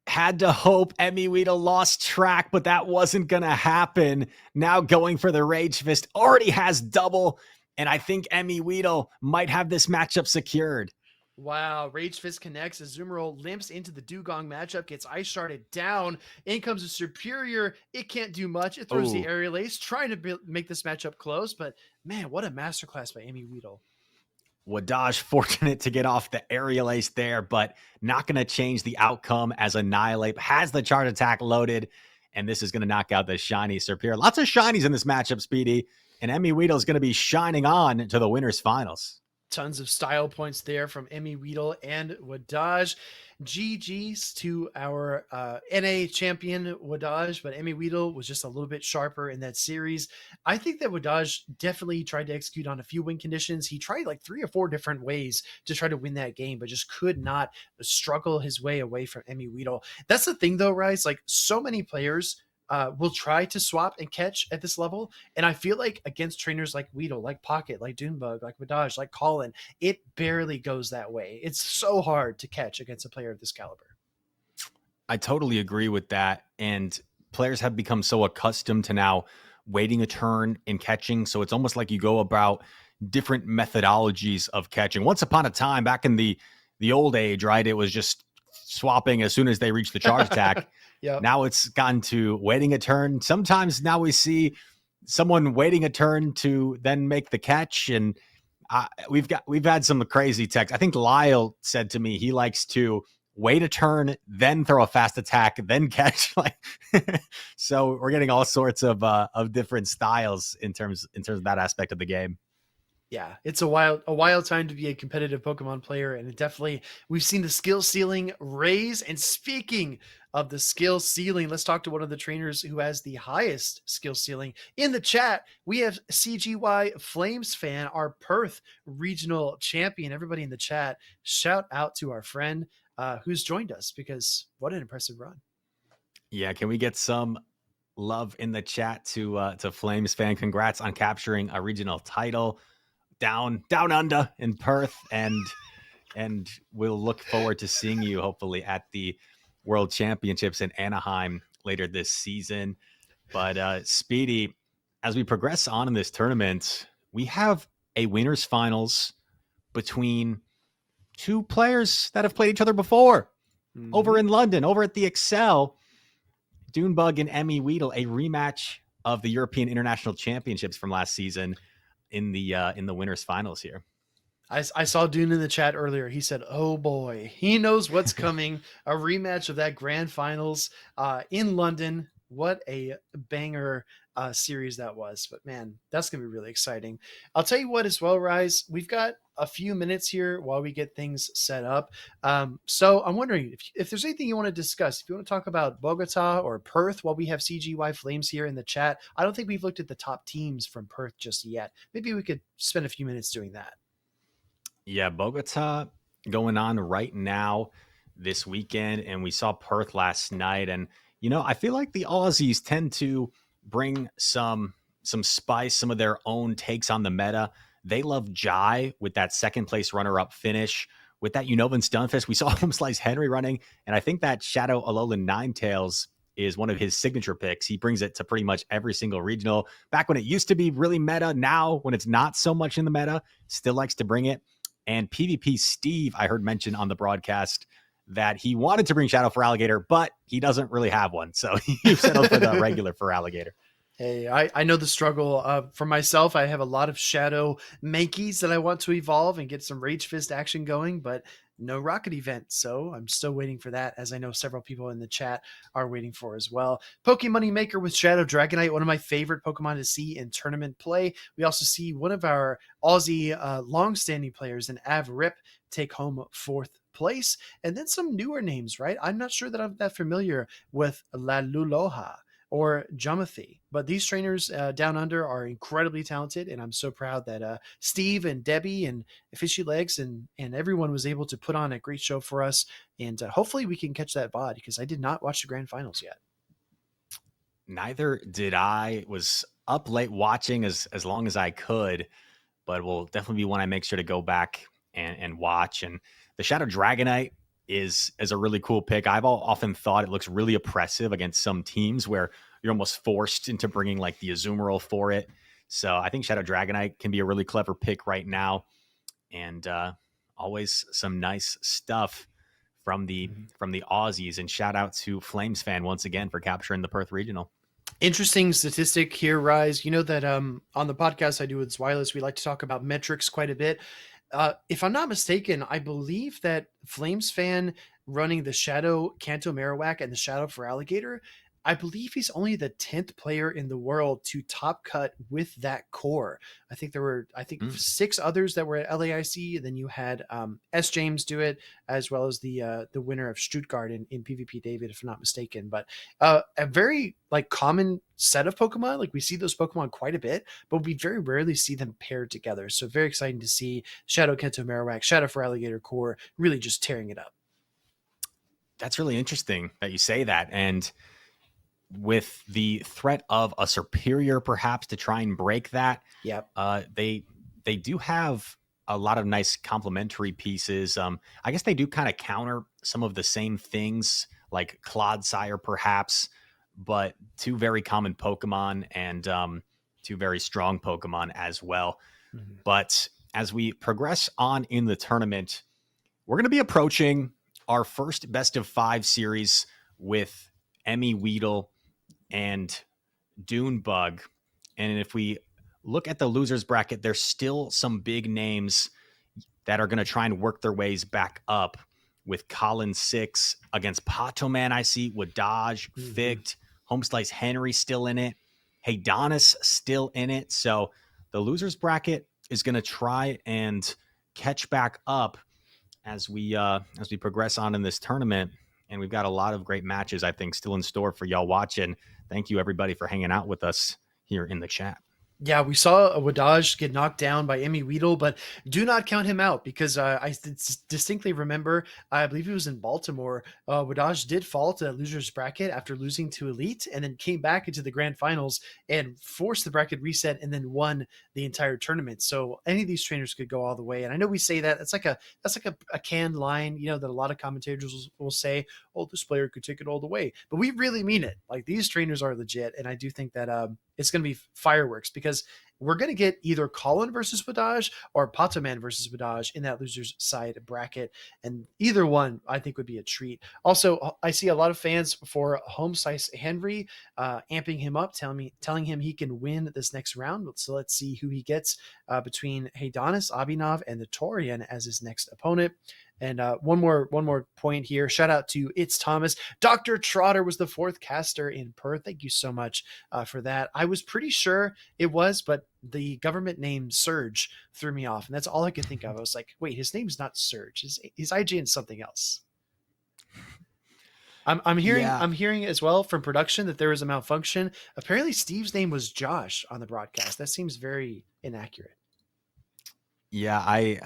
Had to hope MEWeedle lost track, but that wasn't going to happen. Now going for the Rage Fist, already has double, and I think MEWeedle might have this matchup secured. Wow, Rage Fist connects. Azumarill limps into the Dugong matchup, gets ice sharded down. In comes a Superior. It can't do much. It throws the Aerial Ace, trying to make this matchup close. But man, what a masterclass by MEWeedle. Wdage fortunate to get off the Aerial Ace there, but not going to change the outcome as Annihilate has the charge attack loaded, and this is going to knock out the shiny Superior. Lots of shinies in this matchup, Speedy, and MEWeedle is going to be shining on to the winners finals. Tons of style points there from MEWeedle and Wdage. GG's to our NA champion Wdage, but MEWeedle was just a little bit sharper in that series. I think that Wdage definitely tried to execute on a few win conditions. He tried like 3 or 4 different ways to try to win that game, but just could not struggle his way away from MEWeedle. That's the thing though, Rise, like so many players will try to swap and catch at this level. And I feel like against trainers like Weedle, like Pocket, like Doonebug, like Wdage, like Colin, it barely goes that way. It's so hard to catch against a player of this caliber. I totally agree with that. And players have become so accustomed to now waiting a turn and catching. So it's almost like you go about different methodologies of catching. Once upon a time, back in the old age, right, it was just swapping as soon as they reach the charge attack. Yep. Now it's gotten to waiting a turn. Sometimes now we see someone waiting a turn to then make the catch. And we've had some crazy text. I think Lyle said to me he likes to wait a turn, then throw a fast attack, then catch. Like, so we're getting all sorts of different styles in terms of that aspect of the game. Yeah, it's a wild time to be a competitive Pokemon player, and it definitely we've seen the skill ceiling raise. And speaking of the skill ceiling, let's talk to one of the trainers who has the highest skill ceiling in the chat. We have CGY Flames fan, our Perth regional champion. Everybody in the chat, shout out to our friend who's joined us, because what an impressive run. Yeah, can we get some love in the chat to Flames fan? Congrats on capturing a regional title down under in Perth, and we'll look forward to seeing you hopefully at the World Championships in Anaheim later this season. But Speedy, as we progress on in this tournament, we have a winners finals between 2 players that have played each other before. Over in London, over at the Excel. Doonebug and MEWeedle, a rematch of the European International Championships from last season in the winners finals here. I saw Dune in the chat earlier. He said, oh boy, he knows what's coming. A rematch of that grand finals in London. What a banger series that was. But man, that's going to be really exciting. I'll tell you what as well, Rise, we've got a few minutes here while we get things set up. So I'm wondering if there's anything you want to discuss, if you want to talk about Bogota or Perth while we have CGY Flames here in the chat. I don't think we've looked at the top teams from Perth just yet. Maybe we could spend a few minutes doing that. Yeah, Bogota going on right now this weekend, and we saw Perth last night. And, you know, I feel like the Aussies tend to bring some spice, some of their own takes on the meta. They love Jai with that second place runner-up finish. With that Unovan Stunfisk, we saw HomesliceHenry running, and I think that Shadow Alolan Ninetales is one of his signature picks. He brings it to pretty much every single regional. Back when it used to be really meta, now when it's not so much in the meta, still likes to bring it. And PvP Steve, I heard mention on the broadcast that he wanted to bring Shadow for Alligator, but he doesn't really have one. So he settled for the regular for Alligator. Hey, I know the struggle. For myself, I have a lot of Shadow Mankeys that I want to evolve and get some Rage Fist action going, but no Rocket event. So I'm still waiting for that, as I know several people in the chat are waiting for as well. Pokemon Maker with Shadow Dragonite, one of my favorite Pokemon to see in tournament play. We also see one of our Aussie long-standing players in Avrip take home 4th place. And then some newer names, right? I'm not sure that I'm that familiar with La Luloha or Jamathi. But these trainers down under are incredibly talented, and I'm so proud that Steve and Debbie and Fishy Legs and everyone was able to put on a great show for us. And hopefully we can catch that VOD, because I did not watch the grand finals yet. Neither did I. Was up late watching as long as I could, but will definitely be one I make sure to go back and watch. And The Shadow Dragonite is a really cool pick. I've often thought it looks really oppressive against some teams where you're almost forced into bringing like the Azumarill for it. So I think Shadow Dragonite can be a really clever pick right now. And always some nice stuff from the Aussies. And shout out to Flames fan once again for capturing the Perth Regional. Interesting statistic here, Rise. You know that on the podcast I do with Zwilus, we like to talk about metrics quite a bit. If I'm not mistaken, I believe that Flames fan running the Shadow Kanto Marowak and the Shadow for Alligator, I believe he's only the 10th player in the world to top cut with that core. I think there were, 6 others that were at LAIC. Then you had S. James do it, as well as the winner of Stuttgart in PvP David, if I'm not mistaken. But a very like common set of Pokemon. Like we see those Pokemon quite a bit, but we very rarely see them paired together. So very exciting to see Shadow Kanto Marowak, Shadow for Alligator core really just tearing it up. That's really interesting that you say that. And with the threat of a superior perhaps to try and break that, they do have a lot of nice complementary pieces. I guess they do kind of counter some of the same things like Clodsire perhaps, but 2 very common Pokemon and 2 very strong Pokemon as well. But as we progress on in the tournament, we're going to be approaching our first best of 5 series with MEWeedle and Doonebug. And if we look at the losers bracket, there's still some big names that are going to try and work their ways back up, with Colin 6 against Patoman. I see Wdage, FIckedd, HomesliceHenry still in it, Haydonus still in it. So the losers bracket is going to try and catch back up as we progress on in this tournament. And we've got a lot of great matches, I think, still in store for y'all watching. Thank you, everybody, for hanging out with us here in the chat. Yeah, we saw a Wdage get knocked down by MEWeedle, but do not count him out because I distinctly remember, I believe he was in Baltimore, Wdage did fall to that loser's bracket after losing to Elite and then came back into the grand finals and forced the bracket reset and then won the entire tournament. So any of these trainers could go all the way. And I know we say that, that's like a canned line, you know, that a lot of commentators will say, oh, this player could take it all the way. But we really mean it. Like, these trainers are legit. And I do think that it's going to be fireworks because we're going to get either Colin versus Wdage or Patoman versus Wdage in that loser's side bracket. And either one, I think, would be a treat. Also, I see a lot of fans for HomesliceHenry amping him up, telling him he can win this next round. So let's see who he gets between Haydonus, Abhinav, and the Torian as his next opponent. And one more point here. Shout out to It's Thomas. Dr. Trotter was the 4th caster in Perth. Thank you so much for that. I was pretty sure it was, but the government name Surge threw me off. And that's all I could think of. I was like, wait, his name's not Surge. His IGN is something else. I'm hearing as well from production that there was a malfunction. Apparently Steve's name was Josh on the broadcast. That seems very inaccurate. Yeah, I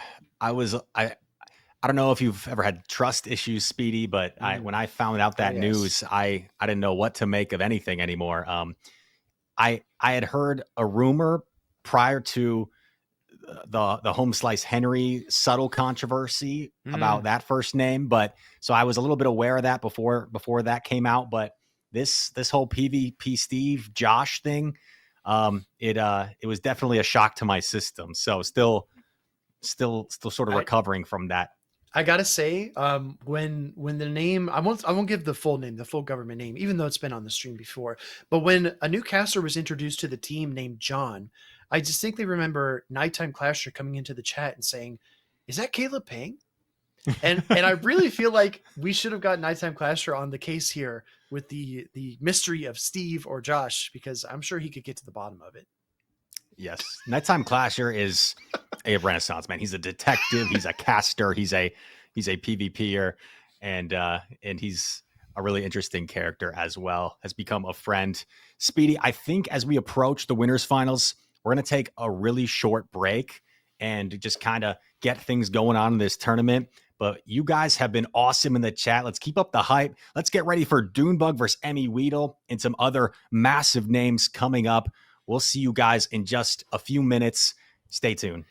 don't know if you've ever had trust issues, Speedy, but when I found out that news, I didn't know what to make of anything anymore. I had heard a rumor prior to the HomesliceHenry subtle controversy about that first name, but so I was a little bit aware of that before that came out. But this whole PvP Steve Josh thing, it was definitely a shock to my system. So still sort of recovering from that. I gotta say, when the name, I won't give the full name, the full government name, even though it's been on the stream before. But when a new caster was introduced to the team named John, I distinctly remember Nighttime Clasher coming into the chat and saying, "Is that Caleb Pang?" And I really feel like we should have got Nighttime Clasher on the case here with the mystery of Steve or Josh, because I'm sure he could get to the bottom of it. Yes, Nighttime Clasher is a renaissance man. He's a detective. He's a caster. He's a PvPer, and he's a really interesting character as well. Has become a friend. Speedy, I think as we approach the winners finals, we're going to take a really short break and just kind of get things going on in this tournament. But you guys have been awesome in the chat. Let's keep up the hype. Let's get ready for Doonebug versus MEWeedle and some other massive names coming up. We'll see you guys in just a few minutes. Stay tuned.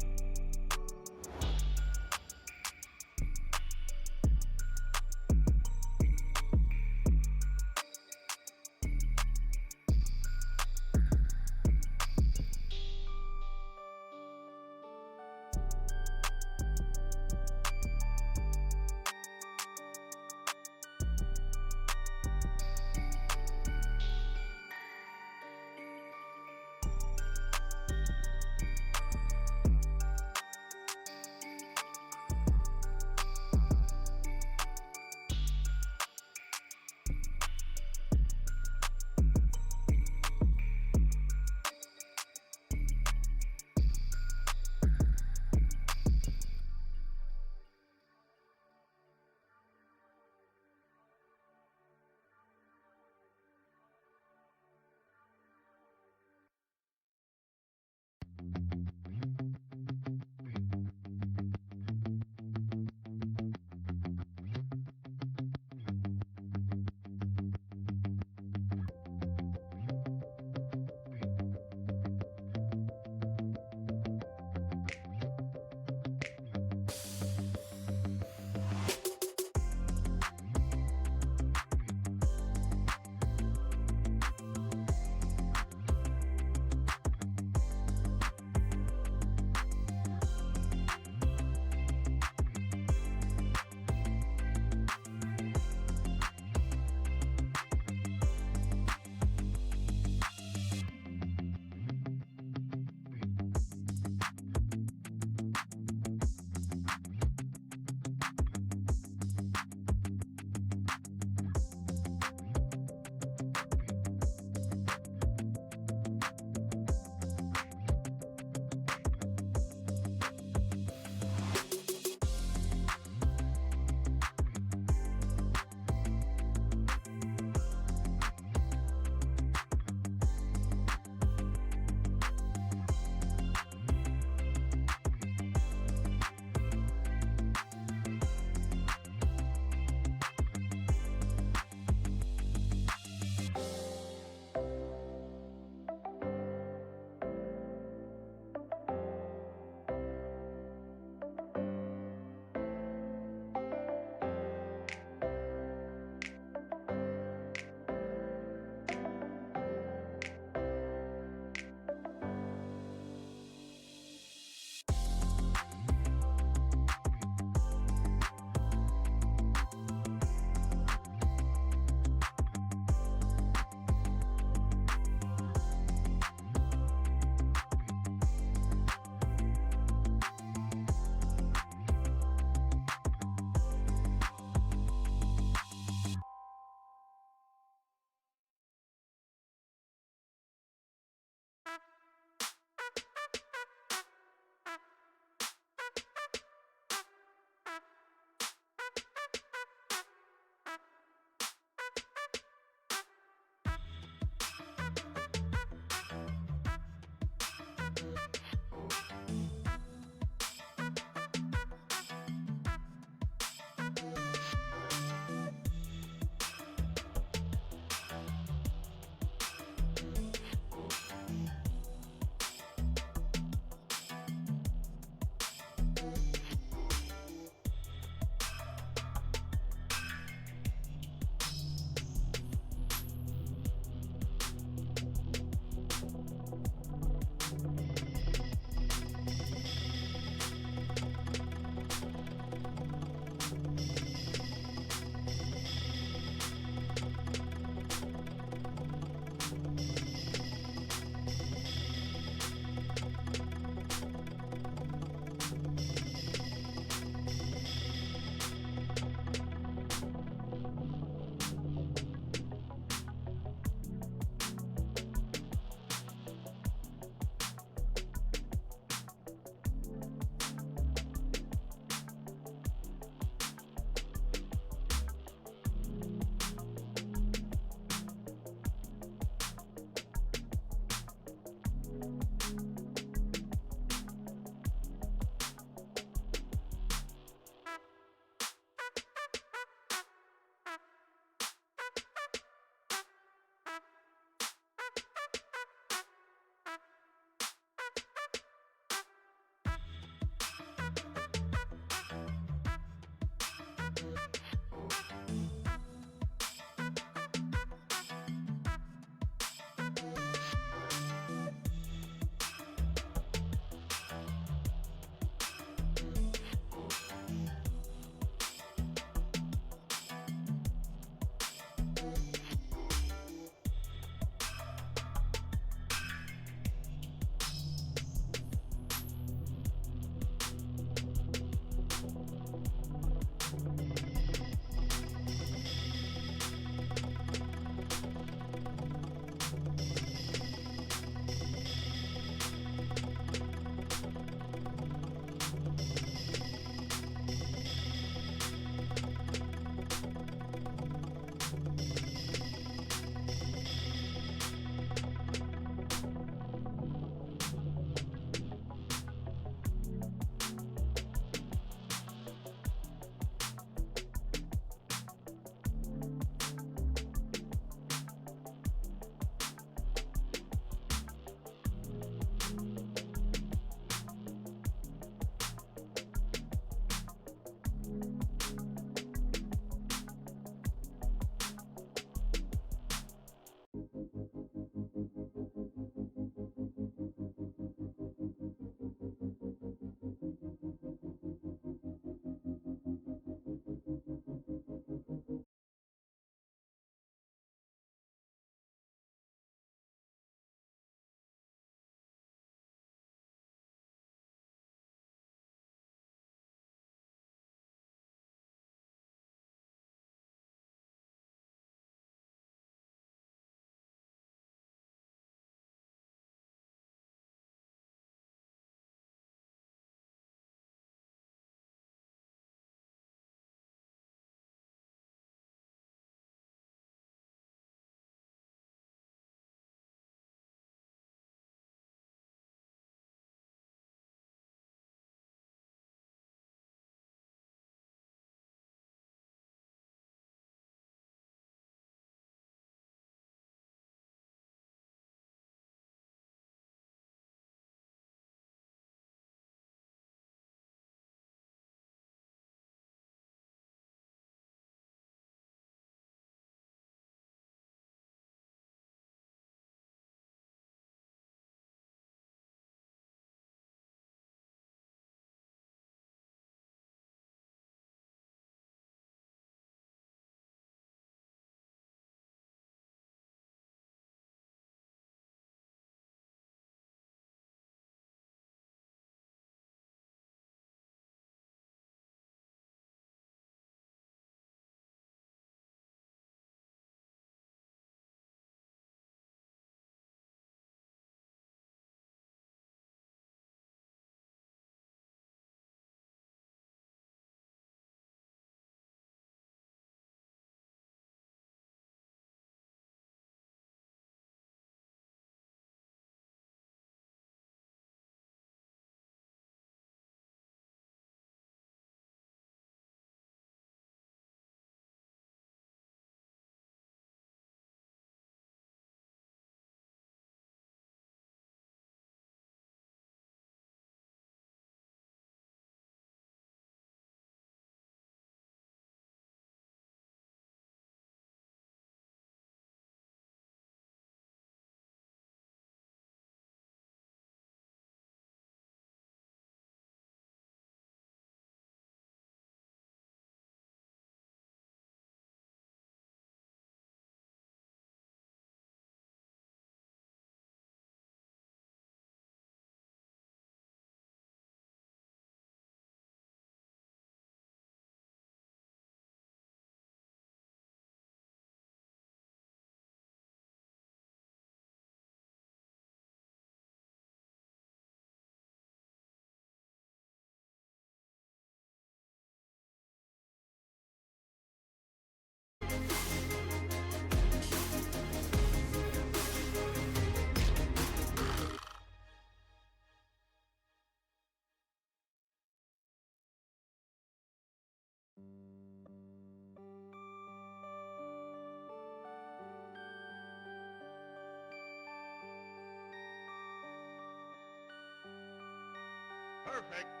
Perfect.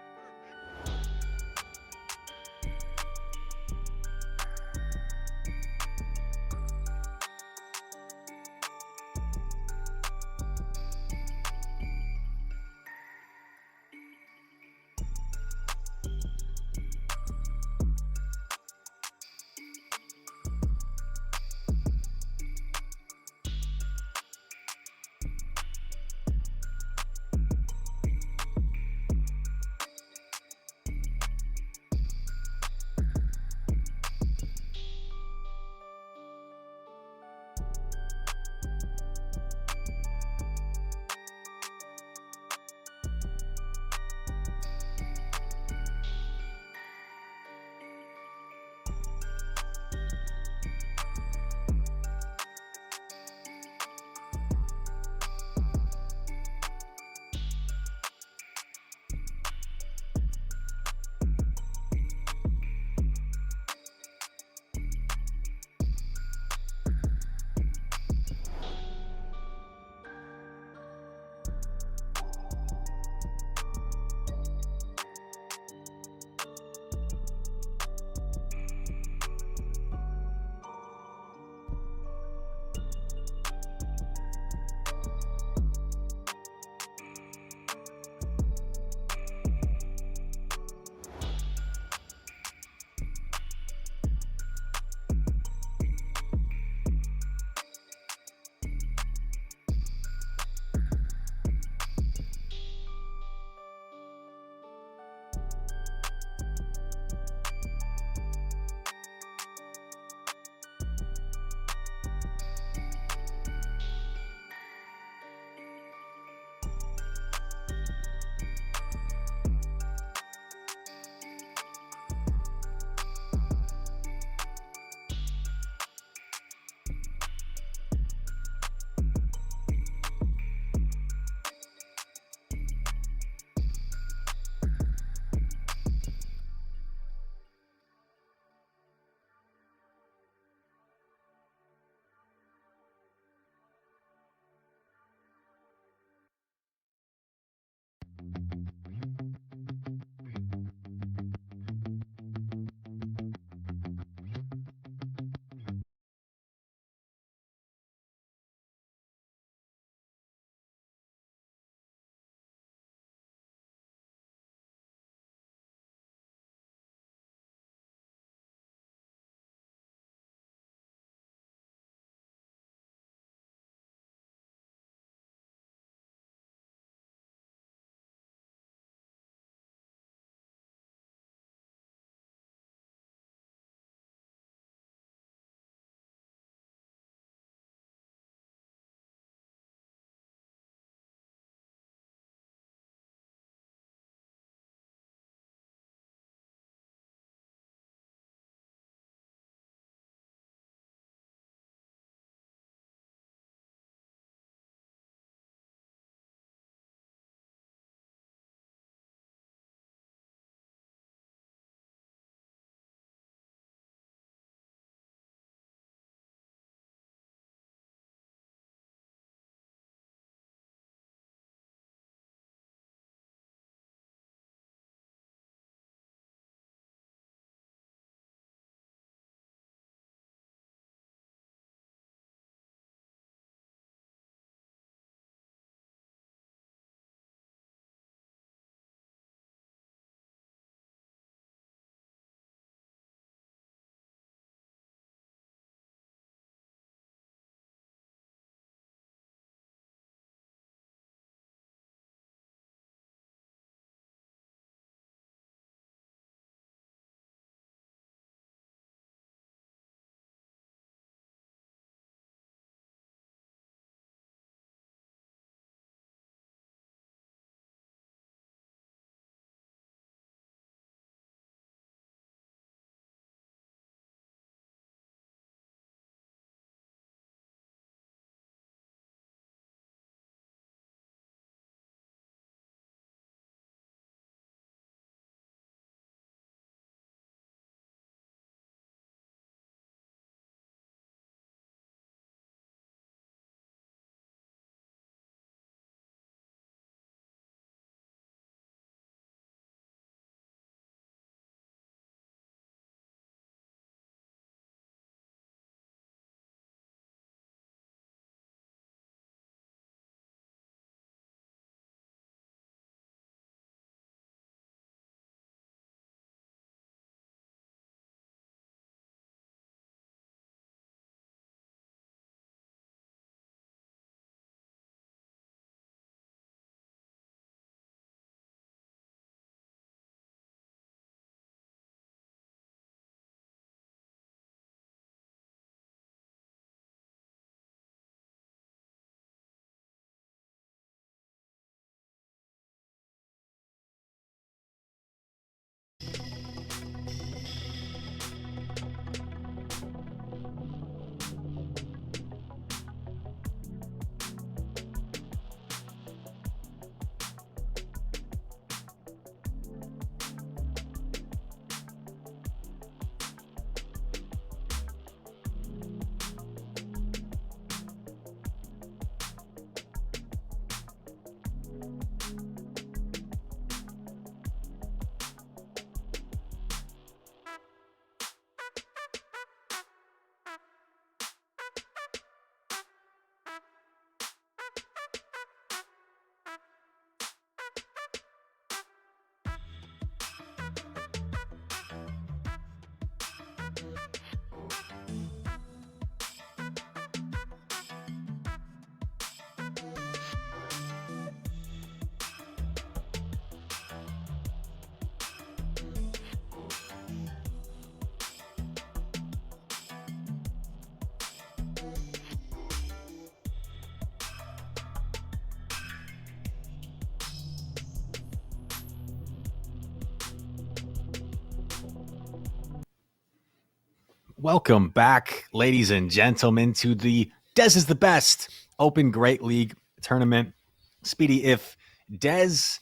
Welcome back, ladies and gentlemen, to the Dez is the Best Open Great League tournament. Speedy, if Dez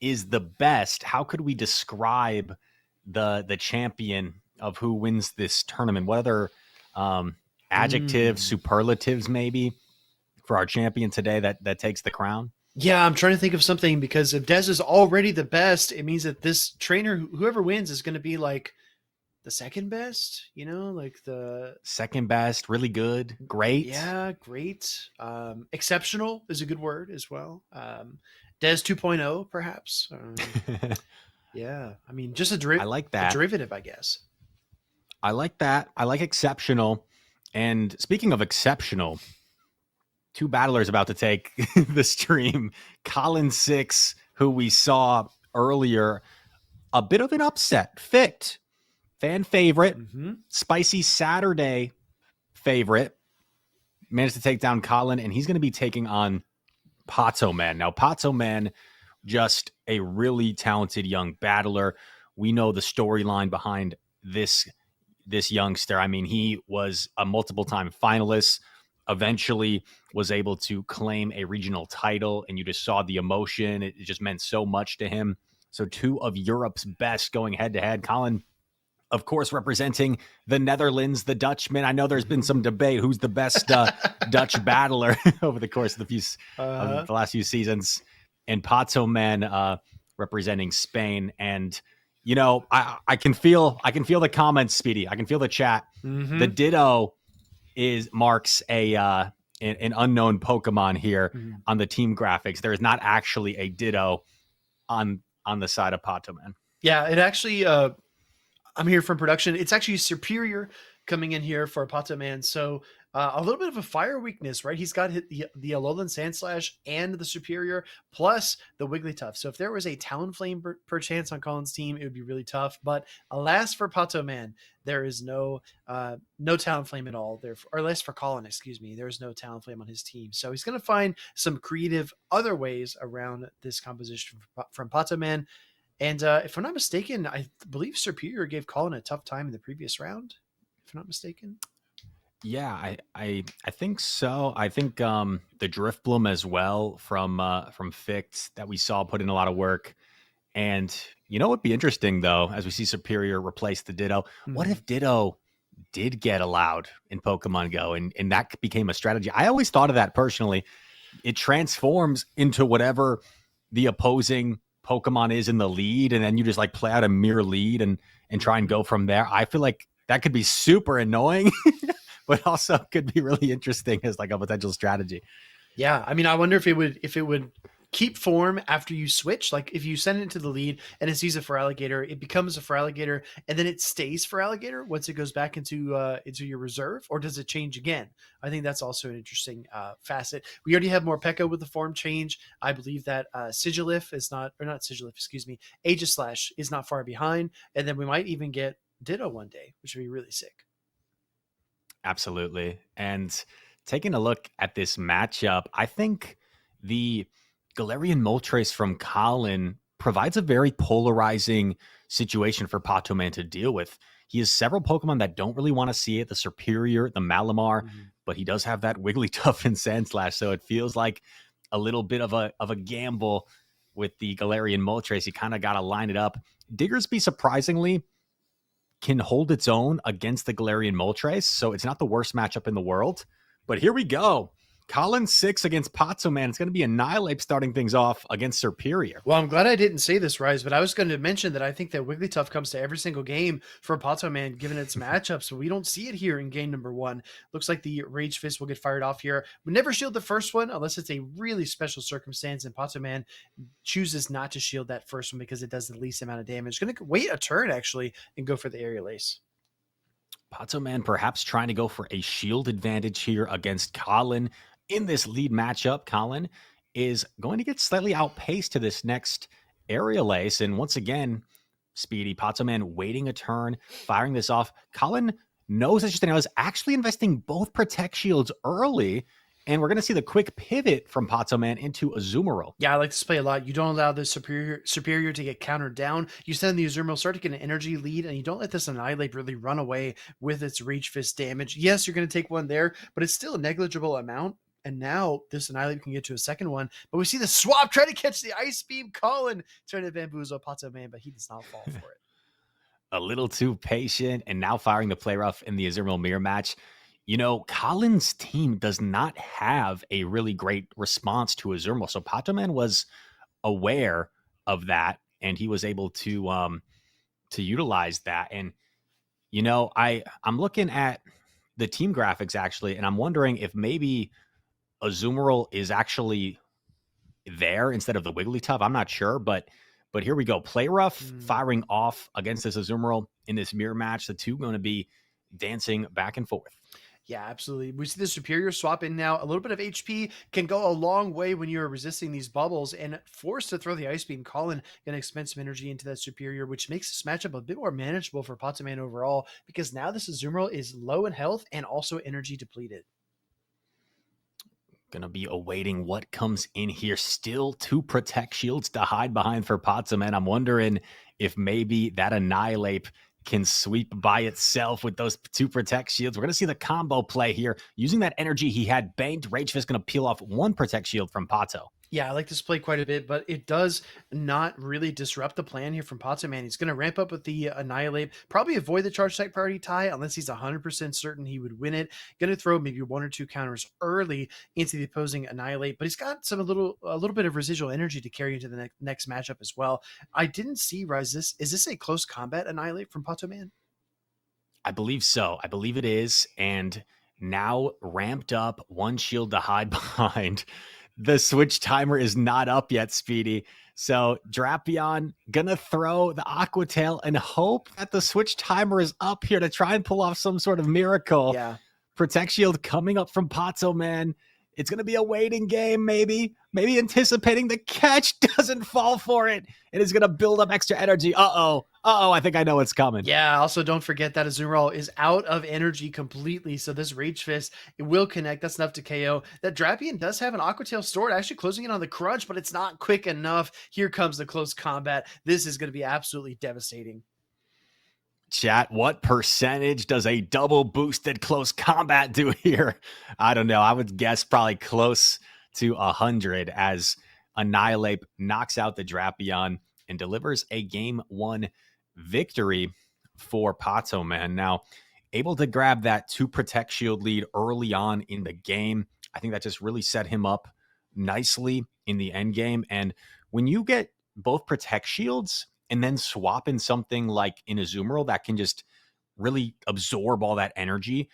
is the best, how could we describe the champion of who wins this tournament? What other adjectives, superlatives, maybe, for our champion today that takes the crown? Yeah, I'm trying to think of something, because if Dez is already the best, it means that this trainer, whoever wins, is going to be like the second best, like the Second best, really good, great. Yeah, great. Exceptional is a good word as well. Dez 2.0, perhaps. Yeah, I mean, just I like that. A derivative, I guess. I like that. I like exceptional. And speaking of exceptional, two battlers about to take the stream. Colin 6, who we saw earlier, a bit of an upset. FIckedd, fan favorite, Spicy Saturday favorite, managed to take down Colin, and he's going to be taking on Pato Man. Now, Pato Man, just a really talented young battler. We know the storyline behind this youngster. I mean, he was a multiple-time finalist, eventually was able to claim a regional title, and you just saw the emotion. It just meant so much to him. So two of Europe's best going head-to-head. Colin, of course, representing the Netherlands, the Dutchman. I know there's been some debate who's the best Dutch battler over the course of the last few seasons. And Pato Man representing Spain. And I can feel the comments, Speedy. I can feel the chat. The Ditto marks an unknown Pokemon here on the team graphics. There is not actually a Ditto on the side of Pato Man. Yeah, it actually. I'm here from production. It's actually Superior coming in here for Pato Man. So a little bit of a fire weakness, right? He's got the Alolan Sandslash and the Superior plus the Wigglytuff. So if there was a Talonflame per chance on Colin's team, it would be really tough. But alas for Pato Man, there is no Talonflame at all. Or alas for Colin, excuse me, there is no Talonflame on his team. So he's going to find some creative other ways around this composition from Pato Man. And if I'm not mistaken, I believe Superior gave Colin a tough time in the previous round, if I'm not mistaken. Yeah, I think so. I think the Driftbloom as well from FIckedd that we saw put in a lot of work. And it'd be interesting though, as we see Superior replace the Ditto. What if Ditto did get allowed in Pokemon Go and that became a strategy? I always thought of that personally. It transforms into whatever the opposing Pokemon is in the lead, and then you just like play out a mirror lead and try and go from there. I feel like that could be super annoying, but also could be really interesting as like a potential strategy. Yeah, I mean, I wonder if it would keep form after you switch. Like if you send it into the lead and it sees a Feraligatr, it becomes a Feraligatr, and then it stays Feraligatr once it goes back into your reserve, or does it change again? I think that's also an interesting facet. We already have Morpeko with the form change. I believe that Sigilif is not Sigilif, excuse me, Aegislash is not far behind, and then we might even get Ditto one day, which would be really sick. Absolutely. And taking a look at this matchup, I think the Galarian Moltres from Colin provides a very polarizing situation for Pato Man to deal with. He has several Pokemon that don't really want to see it, the Superior, the Malamar, but he does have that Wigglytuff and Sandslash, so it feels like a little bit of a gamble with the Galarian Moltres. You kind of got to line it up. Diggersby, surprisingly, can hold its own against the Galarian Moltres, so it's not the worst matchup in the world. But here we go. Colin 6 against Pato Man. It's going to be Annihilate starting things off against Superior. Well, I'm glad I didn't say this, Rise, but I was going to mention that I think that Wigglytuff comes to every single game for Pato Man, given its matchup, so we don't see it here in game number 1. Looks like the Rage Fist will get fired off here. We never shield the first one unless it's a really special circumstance, and Pato Man chooses not to shield that first one because it does the least amount of damage. Going to wait a turn, actually, and go for the Aerial Ace. Pato Man perhaps trying to go for a shield advantage here against Colin. In this lead matchup, Colin is going to get slightly outpaced to this next Aerial Ace. And once again, Speedy, Pato Man waiting a turn, firing this off. Colin knows that Justiniano is actually investing both Protect Shields early. And we're going to see the quick pivot from Patoman into Azumarill. Yeah, I like this play a lot. You don't allow the superior to get countered down. You send the Azumarill, start to get an energy lead, and you don't let this Annihilate really run away with its Rage Fist damage. Yes, you're going to take one there, but it's still a negligible amount. And now this Annihilate can get to a second one. But we see the swap try to catch the Ice Beam. Colin trying to bamboozle Patoman, but he does not fall for it. A little too patient, and now firing the play rough in the Azumarill mirror match. Colin's team does not have a really great response to Azumarill. So Patoman was aware of that, and he was able to utilize that. And I'm looking at the team graphics actually, and I'm wondering if maybe Azumarill is actually there instead of the Wigglytuff. I'm not sure, but here we go. Play rough firing off against this Azumarill in this mirror match. The two going to be dancing back and forth. Yeah, absolutely. We see the superior swap in now. A little bit of HP can go a long way when you're resisting these bubbles, and forced to throw the Ice Beam. Colin going to expend some energy into that superior, which makes this matchup a bit more manageable for Patoman overall, because now this Azumarill is low in health and also energy depleted. Going to be awaiting what comes in here. Still 2 Protect Shields to hide behind for Patoman. I'm wondering if maybe that Annihilate can sweep by itself with those 2 Protect Shields. We're going to see the combo play here. Using that energy he had banked, Rage Fist going to peel off 1 Protect Shield from Pato. Yeah, I like this play quite a bit, but it does not really disrupt the plan here from Patoman. He's going to ramp up with the Annihilate, probably avoid the Charge Type Priority tie unless he's 100% certain he would win it. Going to throw maybe 1 or 2 counters early into the opposing Annihilate, but he's got a little bit of residual energy to carry into the next matchup as well. I didn't see Rise this. Is this a close combat Annihilate from Patoman? I believe so. I believe it is. And now ramped up, 1 shield to hide behind. The switch timer is not up yet, Speedy. So Drapion gonna throw the Aqua Tail and hope that the switch timer is up here to try and pull off some sort of miracle. Yeah. Protect Shield coming up from Patoman. It's going to be a waiting game, maybe anticipating the catch doesn't fall for it. It is going to build up extra energy. I think I know what's coming. Yeah, also don't forget that Azumarill is out of energy completely, so this Rage Fist, it will connect. That's enough to KO. That Drapion does have an Aqua Tail stored, actually closing in on the crunch, but it's not quick enough. Here comes the close combat. This is going to be absolutely devastating. Chat, what percentage does a double boosted close combat do here? I don't know. I would guess probably close to 100 as Annihilate knocks out the Drapion and delivers a game 1 victory for Patoman. Now, able to grab that 2 Protect Shield lead early on in the game. I think that just really set him up nicely in the end game. And when you get both Protect Shields and then swap in something like in Azumarill that can just really absorb all that energy,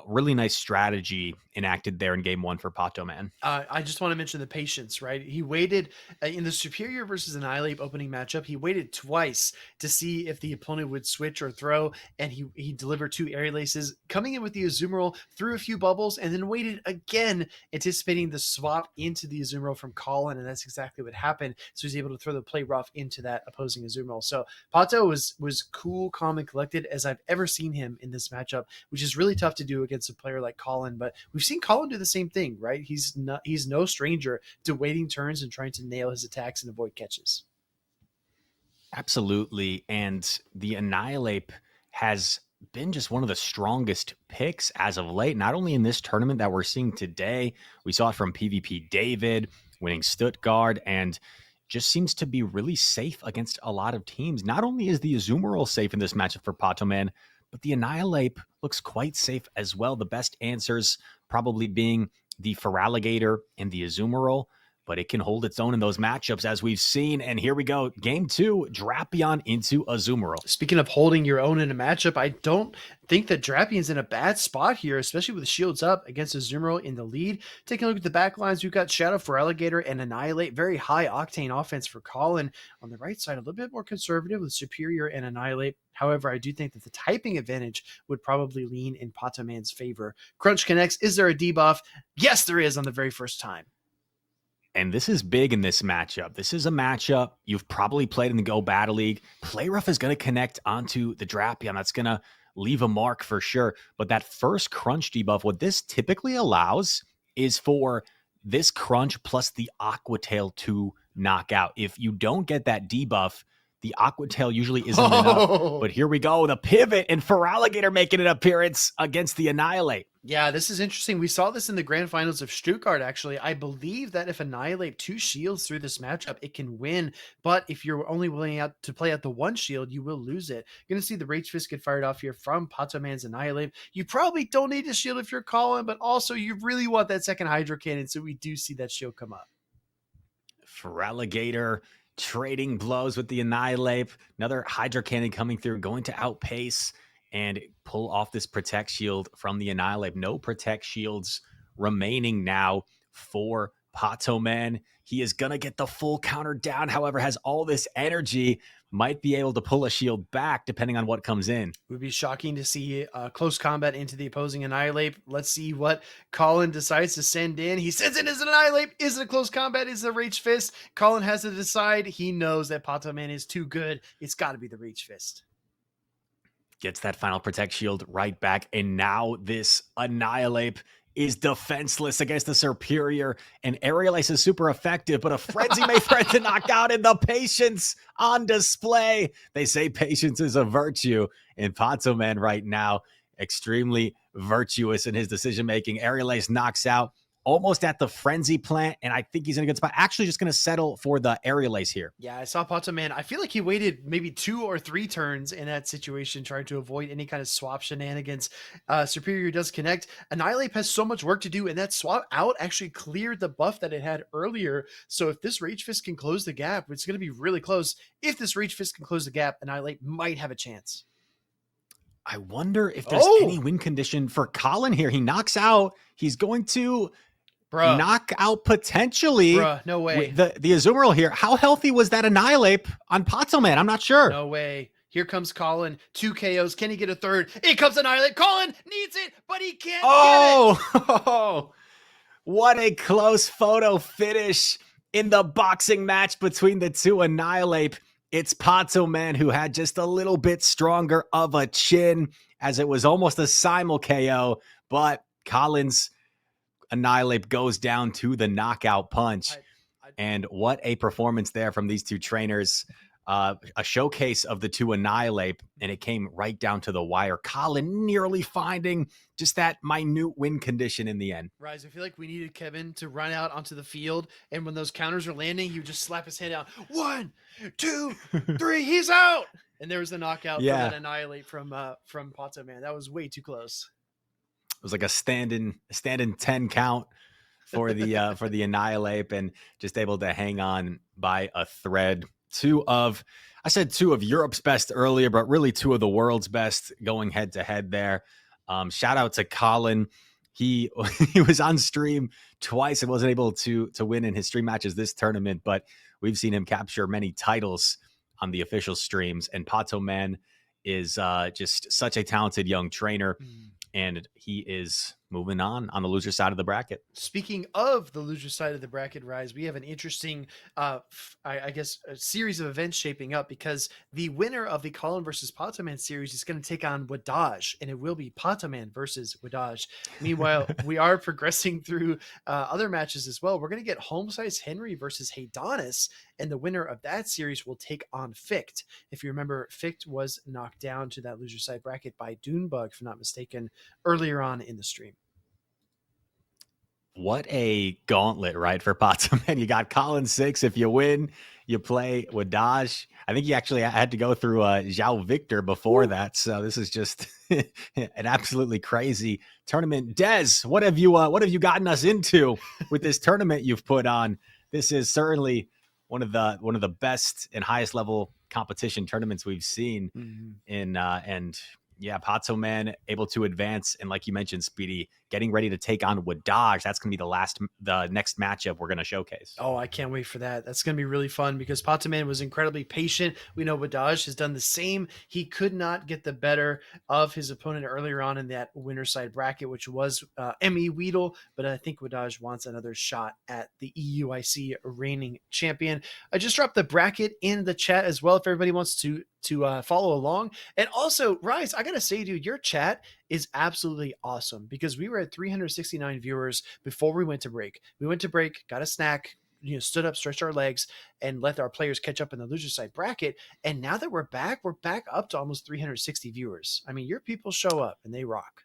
really nice strategy enacted there in game 1 for Patoman. I just want to mention the patience, right? He waited in the Superior versus Annihilate opening matchup. He waited twice to see if the opponent would switch or throw, and he delivered 2 Aerial Laces, coming in with the Azumarill, threw a few bubbles, and then waited again, anticipating the swap into the Azumarill from Colin, and that's exactly what happened. So he's able to throw the play rough into that opposing Azumarill. So Pato was cool, calm, and collected as I've ever seen him in this matchup, which is really tough to do against a player like Colin, but we've seen Colin do the same thing, right? He's no stranger to waiting turns and trying to nail his attacks and avoid catches. Absolutely. And the Annihilate has been just one of the strongest picks as of late, not only in this tournament that we're seeing today. We saw it from PvP David winning Stuttgart, and just seems to be really safe against a lot of teams. Not only is the Azumarill safe in this matchup for Patoman, but the Annihilate looks quite safe as well. The best answers probably being the Feraligatr and the Azumarill, but it can hold its own in those matchups as we've seen. And here we go. Game 2, Drapion into Azumarill. Speaking of holding your own in a matchup, I don't think that Drapion's in a bad spot here, especially with the shields up against Azumarill in the lead. Taking a look at the back lines, we've got Shadow Feraligatr and Annihilate. Very high octane offense for Colin. On the right side, a little bit more conservative with Superior and Annihilate. However, I do think that the typing advantage would probably lean in Patoman's favor. Crunch connects. Is there a debuff? Yes, there is on the very first time. And this is big in this matchup. This is a matchup you've probably played in the Go Battle League. Play Rough is going to connect onto the Drapion. That's going to leave a mark for sure. But that first crunch debuff, what this typically allows is for this crunch plus the Aqua Tail to knock out. If you don't get that debuff, the Aqua Tail usually isn't enough. But here we go. The pivot and Feraligatr making an appearance against the Annihilate. Yeah, this is interesting. We saw this in the grand finals of Stuttgart, actually. I believe that if Annihilate 2 shields through this matchup, it can win. But if you're only willing to play out the 1 shield, you will lose it. You're going to see the Rage Fist get fired off here from Patoman's Annihilate. You probably don't need a shield if you're Colin, but also you really want that second Hydro Cannon, so we do see that shield come up. Feraligatr trading blows with the Annihilate. Another Hydro Cannon coming through, going to outpace and pull off this Protect Shield from the Annihilate. No Protect Shields remaining now for Patoman. He is going to get the full counter down, however, has all this energy, might be able to pull a shield back depending on what comes in. It would be shocking to see close combat into the opposing Annihilate. Let's see what Colin decides to send in. He sends in his Annihilate. Is it a close combat? Is it a Rage Fist? Colin has to decide. He knows that Patoman is too good. It's got to be the Rage Fist. Gets that final Protect Shield right back. And now this Annihilate is defenseless against the Superior. And Aerial Ace is super effective, but a Frenzy may threaten to knock out, and the patience on display. They say patience is a virtue. And Patoman right now, extremely virtuous in his decision-making. Aerial Ace knocks out almost at the Frenzy plant, and I think he's in a good spot. Actually just going to settle for the Aerial Ace here. Yeah, I saw Patoman. I feel like he waited maybe 2 or 3 turns in that situation, trying to avoid any kind of swap shenanigans. Superior does connect. Annihilate has so much work to do, and that swap out actually cleared the buff that it had earlier. So if this Rage Fist can close the gap, it's going to be really close. If this Rage Fist can close the gap, Annihilate might have a chance. I wonder if there's any win condition for Colin here. He knocks out. He's going to knock out potentially. No way. The Azumarill here. How healthy was that Annihilate on Patoman? I'm not sure. No way. Here comes Colin. 2 KOs. Can he get a third? Here comes Annihilate. Colin needs it, but he can't get it. What a close photo finish in the boxing match between the two Annihilate. It's Patoman who had just a little bit stronger of a chin, as it was almost a simul KO, but Colin's Annihilate goes down to the knockout punch. And what a performance there from these two trainers. A showcase of the two Annihilate, and it came right down to the wire. Colin nearly finding just that minute win condition in the end. Rise, I feel like we needed Kevin to run out onto the field, and when those counters are landing, he would just slap his hand out. 1, 2, 3, he's out! And there was the knockout for that Annihilate from Patoman. That was way too close. It was like a stand-in 10 count for the Annihilate, and just able to hang on by a thread. I said two of Europe's best earlier, but really 2 of the world's best going head to head there. Shout out to Colin. He was on stream twice and wasn't able to win in his stream matches this tournament, but we've seen him capture many titles on the official streams. And Patoman is just such a talented young trainer. And he is moving on the loser side of the bracket. Speaking of the loser side of the bracket, Rise, we have an interesting, I guess, a series of events shaping up, because the winner of the Colin versus Patoman series is going to take on Wdage, and it will be Patoman versus Wdage. Meanwhile, we are progressing through other matches as well. We're going to get HomesliceHenry versus Haydonus, and the winner of that series will take on FIckedd. If you remember, FIckedd was knocked down to that loser side bracket by Doonebug, if I'm not mistaken, earlier on in the stream. What a gauntlet, right, for Patoman. You got Colin 6. If you win, you play Wdage. I think you actually had to go through Zhao Victor before that. So this is just an absolutely crazy tournament. Des, what have you gotten us into with this tournament you've put on? This is certainly one of the best and highest level competition tournaments we've seen and yeah, Patoman able to advance, and like you mentioned, Speedy, getting ready to take on Wdage. That's going to be the next matchup we're going to showcase. Oh, I can't wait for that. That's going to be really fun, because Patoman was incredibly patient. We know Wdage has done the same. He could not get the better of his opponent earlier on in that winner side bracket, which was MEWeedle, but I think Wdage wants another shot at the EUIC reigning champion. I just dropped the bracket in the chat as well if everybody wants to follow along. And also, Rise, I gotta say, dude, your chat is absolutely awesome because we were at 369 viewers before we went to break. We went to break, got a snack, stood up, stretched our legs, and let our players catch up in the loser side bracket. And now that we're back up to almost 360 viewers. I mean, your people show up and they rock.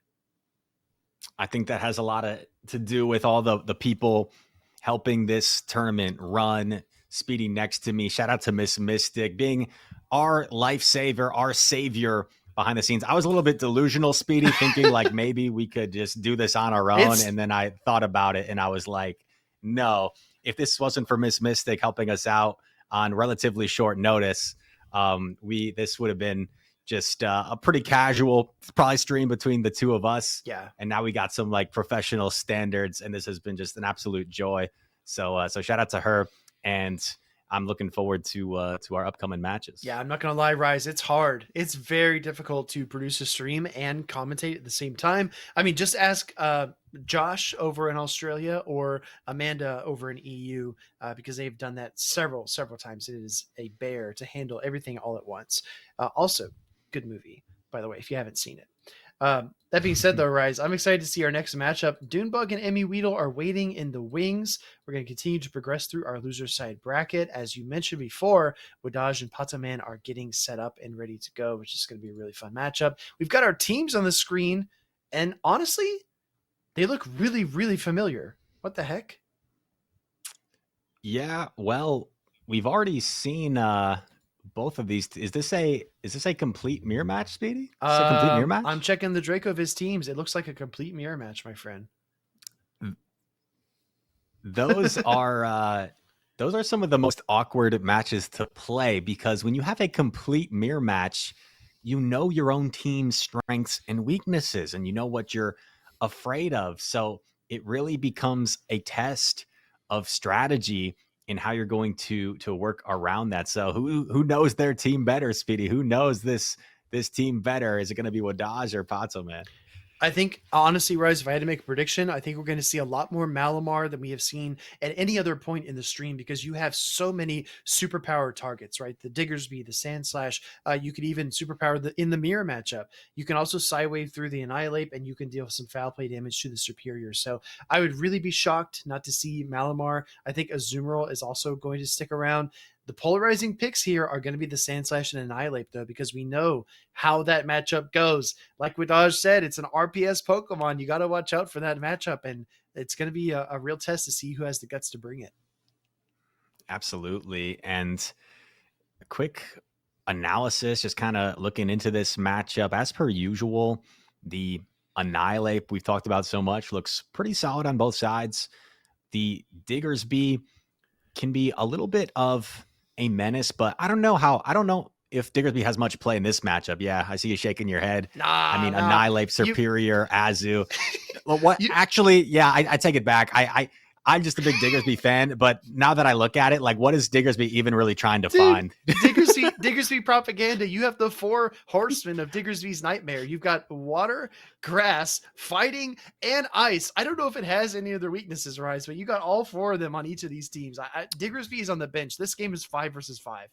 I think that has a lot to do with all the people helping this tournament run. Speedy next to me. Shout out to Miss Mystic being our lifesaver, our savior behind the scenes. I was a little bit delusional, Speedy, thinking like maybe we could just do this on our own. And then I thought about it and I was like, no, if this wasn't for Miss Mystic helping us out on relatively short notice, this would have been just a pretty casual probably stream between the two of us. Yeah. And now we got some like professional standards and this has been just an absolute joy. So shout out to her. And I'm looking forward to our upcoming matches. Yeah, I'm not going to lie, Rise. It's hard. It's very difficult to produce a stream and commentate at the same time. I mean, just ask Josh over in Australia or Amanda over in EU because they've done that several times. It is a bear to handle everything all at once. Also, good movie, by the way, if you haven't seen it. That being said, though, Rise, I'm excited to see our next matchup. Doonebug and MEWeedle are waiting in the wings. We're going to continue to progress through our loser side bracket. As you mentioned before, Wdage and Pataman are getting set up and ready to go, which is going to be a really fun matchup. We've got our teams on the screen, and honestly, they look really, really familiar. What the heck? Yeah, well, we've already seen both of these. Is this a complete mirror match, Speedy? Is this a complete mirror match? I'm checking the Draco of his teams. It looks like a complete mirror match, my friend. Those are some of the most awkward matches to play because when you have a complete mirror match, you know your own team's strengths and weaknesses and you know what you're afraid of. So it really becomes a test of strategy and how you're going to work around that. So who knows their team better, Speedy? Who knows this team better? Is it going to be Wdage or Pato, man? I think, honestly, Rise, if I had to make a prediction, I think we're going to see a lot more Malamar than we have seen at any other point in the stream because you have so many superpower targets, right? The Diggersby, the Sand Slash. You could even superpower in the mirror matchup. You can also Psywave through the Annihilate, and you can deal some foul play damage to the Superior. So I would really be shocked not to see Malamar. I think Azumarill is also going to stick around. The polarizing picks here are going to be the Sand Slash and Annihilate, though, because we know how that matchup goes. Like Wdage said, it's an RPS Pokemon. You got to watch out for that matchup, and it's going to be a real test to see who has the guts to bring it. Absolutely. And a quick analysis, just kind of looking into this matchup. As per usual, the Annihilate we've talked about so much looks pretty solid on both sides. The Diggersby can be a little bit of a menace, but I don't know if Diggersby has much play in this matchup. Yeah, I see you shaking your head. Annihilate Superior, Azu. Well, actually, yeah, I take it back. I'm just a big Diggersby fan, but now that I look at it, like, what is Diggersby even really trying to find? Diggersby propaganda. You have the 4 horsemen of Diggersby's nightmare. You've got water, grass, fighting, and ice. I don't know if it has any other weaknesses, Rise, but you got all 4 of them on each of these teams. Diggersby is on the bench. This game is 5 versus 5.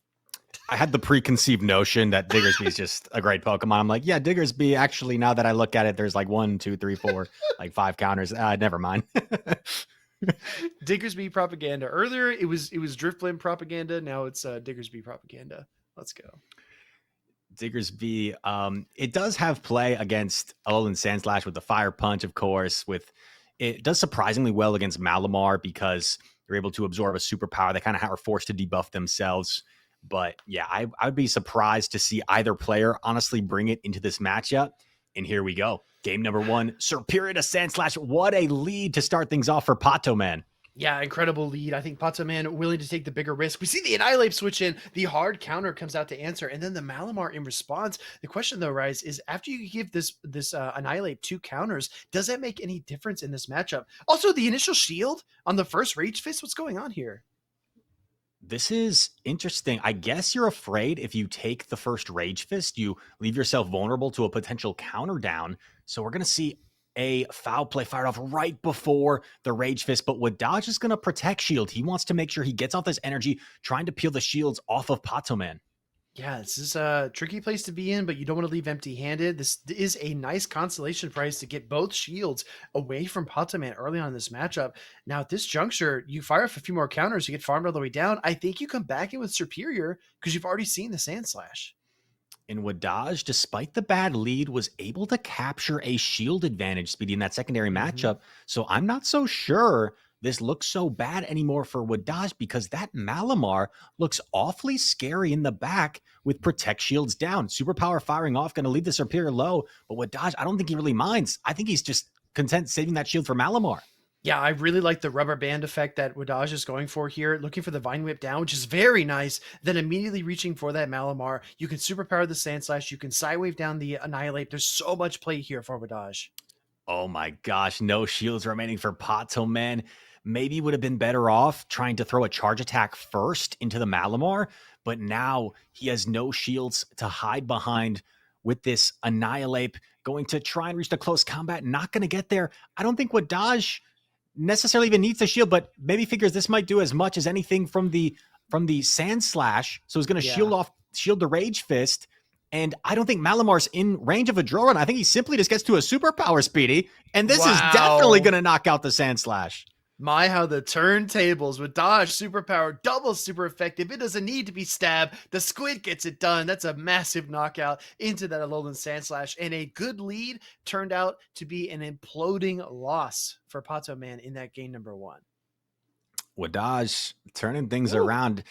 I had the preconceived notion that Diggersby is just a great Pokemon. I'm like, yeah, Diggersby. Actually, now that I look at it, there's like 1, 2, 3, 4, like 5 counters. Never mind. Diggersby propaganda. Earlier it was Driftblim propaganda. Now it's Diggersby propaganda. Let's go. Diggersby. It does have play against Alolan Sandslash with the Fire Punch, of course. It does surprisingly well against Malamar because they're able to absorb a superpower. They kind of are forced to debuff themselves. But yeah, I would be surprised to see either player honestly bring it into this matchup. And here we go. Game number 1, Superior to Sandslash. What a lead to start things off for Pato Man. Yeah, incredible lead. I think Pato Man willing to take the bigger risk. We see the Annihilate switch in. The hard counter comes out to answer. And then the Malamar in response. The question, though, Rise, is after you give this Annihilate 2 counters, does that make any difference in this matchup? Also, the initial shield on the first Rage Fist. What's going on here? This is interesting. I guess you're afraid if you take the first Rage Fist, you leave yourself vulnerable to a potential counter down. So we're going to see a foul play fired off right before the Rage Fist. But Wdage is going to protect shield. He wants to make sure he gets off this energy, trying to peel the shields off of Pato Man. Yeah, this is a tricky place to be in, but you don't want to leave empty-handed. This is a nice consolation prize to get both shields away from Potoman early on in this matchup. Now, at this juncture, you fire off a few more counters, you get farmed all the way down. I think you come back in with Superior because you've already seen the Sand Slash. And Wdage, despite the bad lead, was able to capture a shield advantage, Speedy, in that secondary Mhm. matchup. So I'm not so sure this looks so bad anymore for Wdage because that Malamar looks awfully scary in the back with protect shields down. Superpower firing off, going to leave the Superior low. But Wdage, I don't think he really minds. I think he's just content saving that shield for Malamar. Yeah, I really like the rubber band effect that Wdage is going for here, looking for the Vine Whip down, which is very nice. Then immediately reaching for that Malamar. You can superpower the Sand Slash. You can Sidewave down the Annihilate. There's so much play here for Wdage. Oh my gosh, no shields remaining for Pato, man. Maybe would have been better off trying to throw a charge attack first into the Malamar, but now he has no shields to hide behind with this Annihilate, going to try and reach the close combat, not going to get there. I don't think Wdage necessarily even needs the shield, but maybe figures this might do as much as anything from the Sand Slash. So he's going to Yeah. shield the Rage Fist. And I don't think Malamar's in range of a draw run. I think he simply just gets to a superpower, Speedy. And this is definitely Wow. going to knock out the Sand Slash. My, how the turntables with Dodge superpower, double super effective. It doesn't need to be stabbed. The squid gets it done. That's a massive knockout into that Alolan Sand Slash. And a good lead turned out to be an imploding loss for Pato Man in that game number one. Wdage turning things Woo. around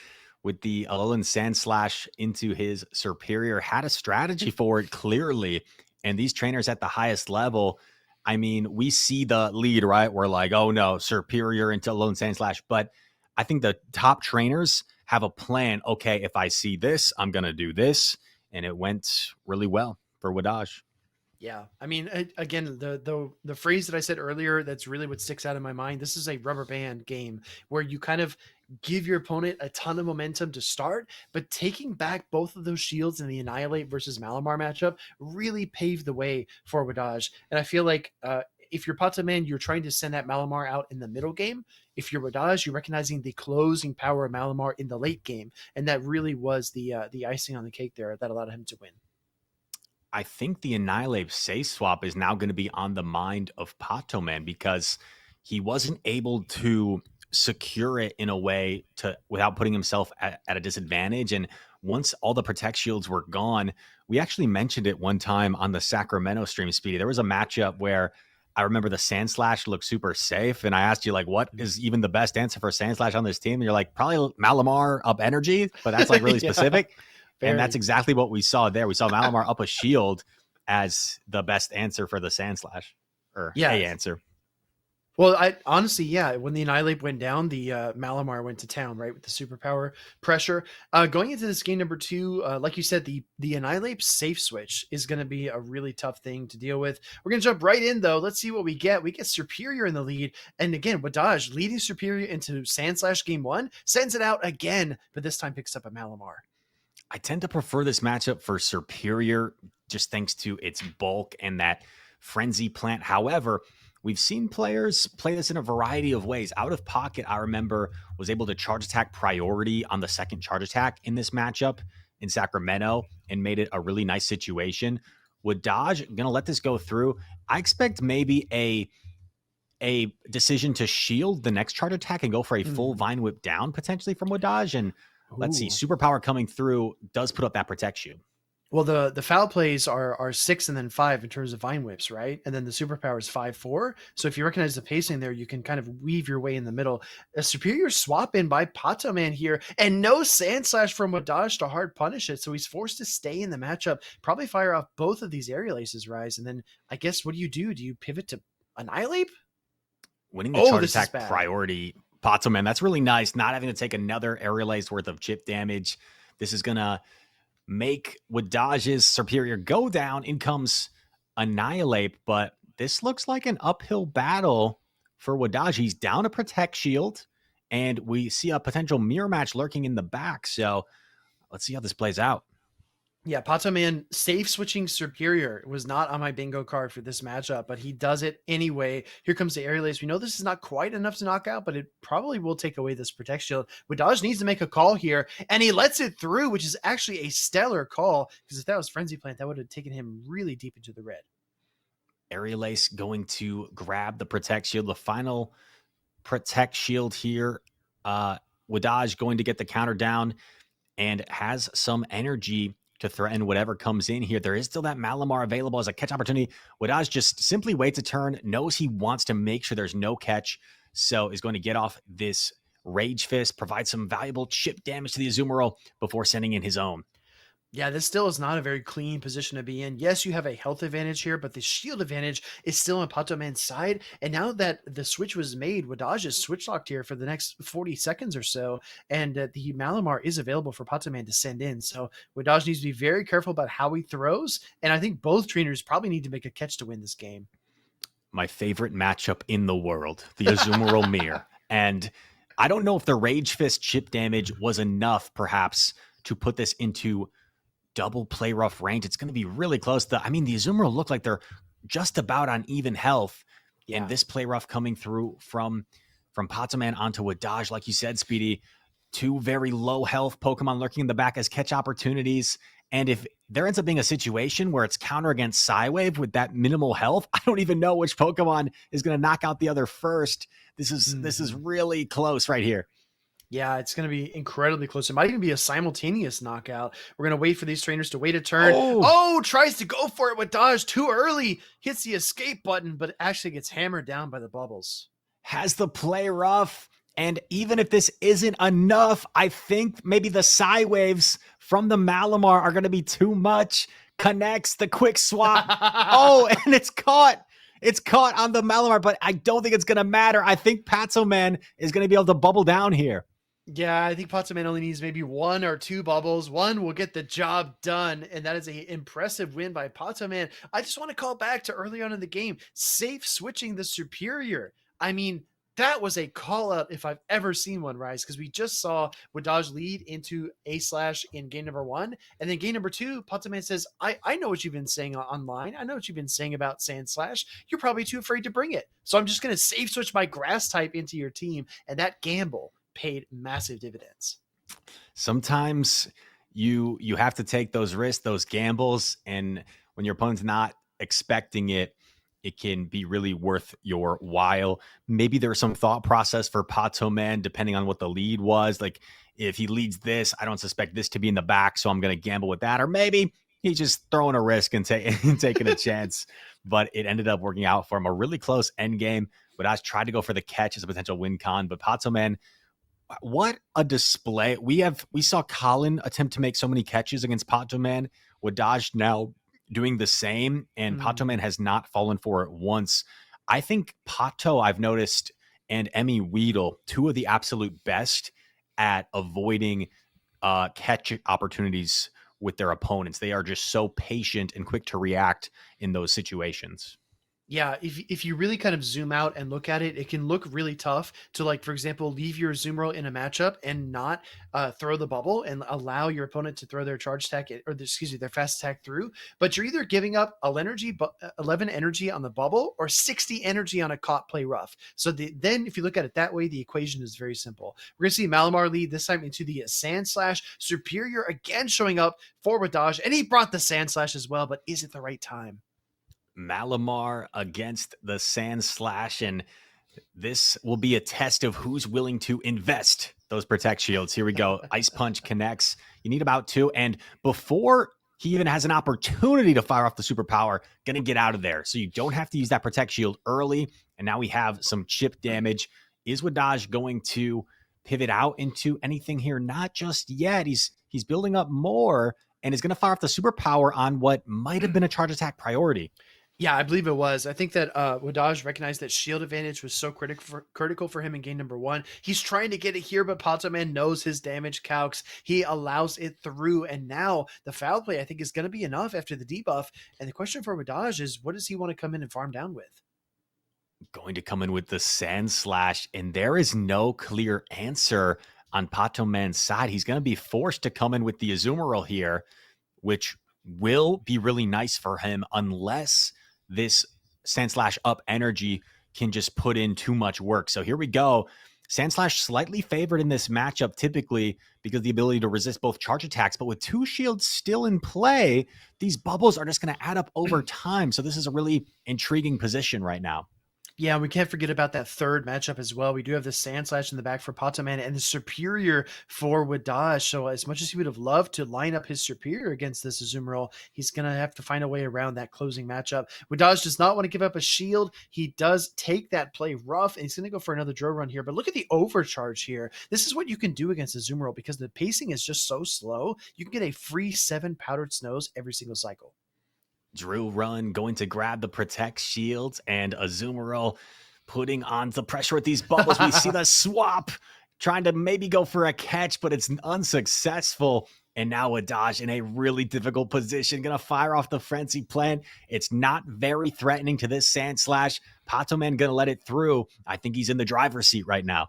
with the Alolan Sand Slash into his Superior. Had a strategy for it, clearly. And these trainers at the highest level, I mean, we see the lead, right? We're like, oh no, Superior into Alolan Sand Slash. But I think the top trainers have a plan. Okay, if I see this, I'm going to do this. And it went really well for Wdage. Yeah, I mean, again, the phrase that I said earlier, that's really what sticks out in my mind. This is a rubber band game where you kind of give your opponent a ton of momentum to start, but taking back both of those shields in the Annihilate versus Malamar matchup really paved the way for Wdage. And I feel like if you're Pata Man, you're trying to send that Malamar out in the middle game. If you're Wdage, you're recognizing the closing power of Malamar in the late game, and that really was the icing on the cake there that allowed him to win. I think the Annihilate safe swap is now going to be on the mind of Pato Man because he wasn't able to secure it in a way to without putting himself at a disadvantage. And once all the protect shields were gone, we actually mentioned it one time on the Sacramento stream, Speedy. There was a matchup where I remember the Sand Slash looked super safe. And I asked you, like, what is even the best answer for Sand Slash on this team? And you're like, probably Malamar up energy, but that's like really Yeah, specific. And that's very. exactly what we saw there. We saw Malamar up a shield as the best answer for the Sand Slash, or Yeah. a answer. Well, I honestly, yeah, when the Annihilate went down, the Malamar went to town, right, with the superpower pressure. Going into this game number two, like you said, the Annihilate safe switch is going to be a really tough thing to deal with. We're going to jump right in, though. Let's see what we get. We get Superior in the lead. And again, Wdage leading Superior into Sand Slash game one, sends it out again, but this time picks up a Malamar. I tend to prefer this matchup for Superior just thanks to its bulk and that frenzy plant. However, we've seen players play this in a variety of ways. OutofPoket, I remember, was able to charge attack priority on the second charge attack in this matchup in Sacramento and made it a really nice situation. Wdage going to let this go through? I expect maybe a decision to shield the next charge attack and go for a full Mm. Vine Whip down potentially from Wdage. And let's see, Ooh. superpower coming through does put up that protection. Well, the foul plays are 6 and then 5 in terms of Vine Whips, right? And then the superpower is 5-4. So if you recognize the pacing there, you can kind of weave your way in the middle. A Superior swap in by Pato Man here, and no Sand Slash from Wdage to hard punish it. So he's forced to stay in the matchup, probably fire off both of these aerial aces, Rise. And then I guess what do you do? Do you pivot to Annihilate? Winning the Oh, charge this is attack bad. priority, Potso, man, that's really nice. Not having to take another aerial ace worth of chip damage. This is going to make Wdage's Superior go down. In comes Annihilate, but this looks like an uphill battle for Wdage. He's down a Protect Shield, and we see a potential mirror match lurking in the back. So let's see how this plays out. Yeah, Pato Man safe switching superior was not on my bingo card for this matchup, but he does it anyway. Here comes the aerial ace. We know this is not quite enough to knock out, but it probably will take away this protect shield. Wdage needs to make a call here, and he lets it through, which is actually a stellar call, because if that was Frenzy Plant, that would have taken him really deep into the red. Aerial ace going to grab the protect shield. The final protect shield here. Wdage going to get the counter down and has some energy to threaten whatever comes in here. There is still that Malamar available as a catch opportunity. Wdage just simply waits a turn, knows he wants to make sure there's no catch, so is going to get off this Rage Fist, provide some valuable chip damage to the Azumarill before sending in his own. Yeah, this still is not a very clean position to be in. Yes, you have a health advantage here, but the shield advantage is still on Pato Man's side. And now that the switch was made, Wdage is switch locked here for the next 40 seconds or so. And the Malamar is available for Pato Man to send in. So Wdage needs to be very careful about how he throws. And I think both trainers probably need to make a catch to win this game. My favorite matchup in the world, the Azumarill Mirror. And I don't know if the Rage Fist chip damage was enough, perhaps, to put this into double play rough range. It's going to be really close. The Azumarill look like they're just about on even health. Yeah. And this play rough coming through from Pato Man onto Wdage, like you said, Speedy, two very low health Pokemon lurking in the back as catch opportunities. And if there ends up being a situation where it's counter against Psywave with that minimal health, I don't even know which Pokemon is going to knock out the other first. This is really close right here. Yeah, it's going to be incredibly close. It might even be a simultaneous knockout. We're going to wait for these trainers to wait a turn. Oh, tries to go for it with Dodge too early. Hits the escape button, but actually gets hammered down by the bubbles. Has the play rough. And even if this isn't enough, I think maybe the Psywaves from the Malamar are going to be too much. Connects the quick swap. Oh, and it's caught. It's caught on the Malamar, but I don't think it's going to matter. I think Pato Man is going to be able to bubble down here. Yeah, I think Pato Man only needs maybe one or two bubbles. One will get the job done, and that is an impressive win by Pato Man. I just want to call back to early on in the game. Safe switching the superior. I mean, that was a call out if I've ever seen one, Rise, because we just saw Wdage lead into A/ in game number 1. And then game number 2, Pato Man says, I know what you've been saying online. I know what you've been saying about Sand Slash. You're probably too afraid to bring it. So I'm just going to safe switch my grass type into your team. And that gamble paid massive dividends. Sometimes you have to take those risks, those gambles, and when your opponent's not expecting it, it can be really worth your while. Maybe there's some thought process for Pato Man, depending on what the lead was. Like, if he leads this, I don't suspect this to be in the back, so I'm going to gamble with that. Or maybe he's just throwing a risk and taking a chance. But it ended up working out for him. A really close end game. Wdage tried to go for the catch as a potential win con, but Pato Man, what a display. We saw Colin attempt to make so many catches against Pato Man. Wdage now doing the same, and Pato Man has not fallen for it once. I think Pato, I've noticed, and MEWeedle, two of the absolute best at avoiding catch opportunities with their opponents. They are just so patient and quick to react in those situations. Yeah, if you really kind of zoom out and look at it, it can look really tough to, like, for example, leave your Azumarill in a matchup and not throw the bubble and allow your opponent to throw their charge attack their fast attack through. But you're either giving up 11 energy on the bubble or 60 energy on a caught play rough. So then if you look at it that way, the equation is very simple. We're going to see Malamar lead this time into the Sand Slash. Superior again showing up for Wdage, and he brought the Sand Slash as well, but is it the right time? Malamar against the Sand Slash, and this will be a test of who's willing to invest those protect shields. Here we go. Ice Punch connects. You need about 2, and before he even has an opportunity to fire off the superpower, gonna get out of there. So you don't have to use that protect shield early, and now we have some chip damage. Is Wdage going to pivot out into anything here? Not just yet. He's building up more, and is gonna fire off the superpower on what might have been a charge attack priority. Yeah, I believe it was. I think that Wdage recognized that shield advantage was so critical for him in game number 1. He's trying to get it here, but Pato Man knows his damage calcs. He allows it through, and now the foul play, I think, is going to be enough after the debuff. And the question for Wdage is, what does he want to come in and farm down with? Going to come in with the Sand Slash, and there is no clear answer on Pato Man's side. He's going to be forced to come in with the Azumarill here. which will be really nice for him unless this Sandslash up energy can just put in too much work. So here we go. Sandslash slightly favored in this matchup typically because of the ability to resist both charge attacks, but with 2 shields still in play, these bubbles are just going to add up over time. So this is a really intriguing position right now. Yeah, we can't forget about that third matchup as well. We do have the Sandslash in the back for Patoman and the Superior for Wdage. So as much as he would have loved to line up his Superior against this Azumarill, he's going to have to find a way around that closing matchup. Wdage does not want to give up a shield. He does take that play rough, and he's going to go for another drill run here. But look at the overcharge here. This is what you can do against Azumarill because the pacing is just so slow. You can get a free 7 powdered snows every single cycle. Drill run going to grab the protect shields, and Azumarill putting on the pressure with these bubbles. We see the swap trying to maybe go for a catch, but it's unsuccessful. And now Wdage in a really difficult position, going to fire off the Frenzy Plant. It's not very threatening to this Sandslash. Patoman going to let it through. I think he's in the driver's seat right now.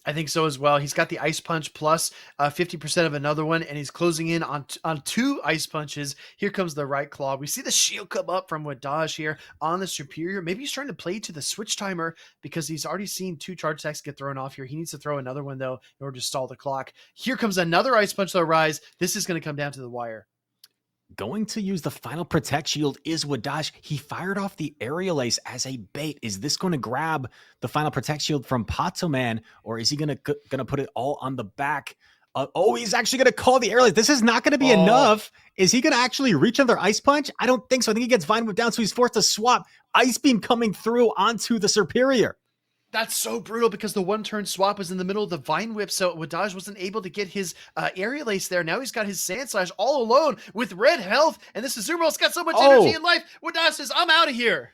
I think so as well. He's got the Ice Punch plus 50% of another one, and he's closing in on 2 Ice Punches. Here comes the right claw. We see the shield come up from Wdage here on the Superior. Maybe he's trying to play to the switch timer because he's already seen 2 charge attacks get thrown off here. He needs to throw another one, though, in order to stall the clock. Here comes another Ice Punch, though, Rise. This is going to come down to the wire. Going to use the final protect shield is Wdage. He fired off the aerial ace as a bait. Is this going to grab the final protect shield from Patoman, or is he going to put it all on the back? He's actually going to call the aerial ace. This is not going to be enough. Is he going to actually reach another Ice Punch? I don't think so. I think he gets Vine Whip down, so he's forced to swap. Ice Beam coming through onto the Superior. That's so brutal because the 1-turn swap was in the middle of the Vine Whip, so Wdage wasn't able to get his aerial ace there. Now he's got his Sandslash all alone with red health, and this Azumarill has got so much energy in life. Wdage says, I'm out of here.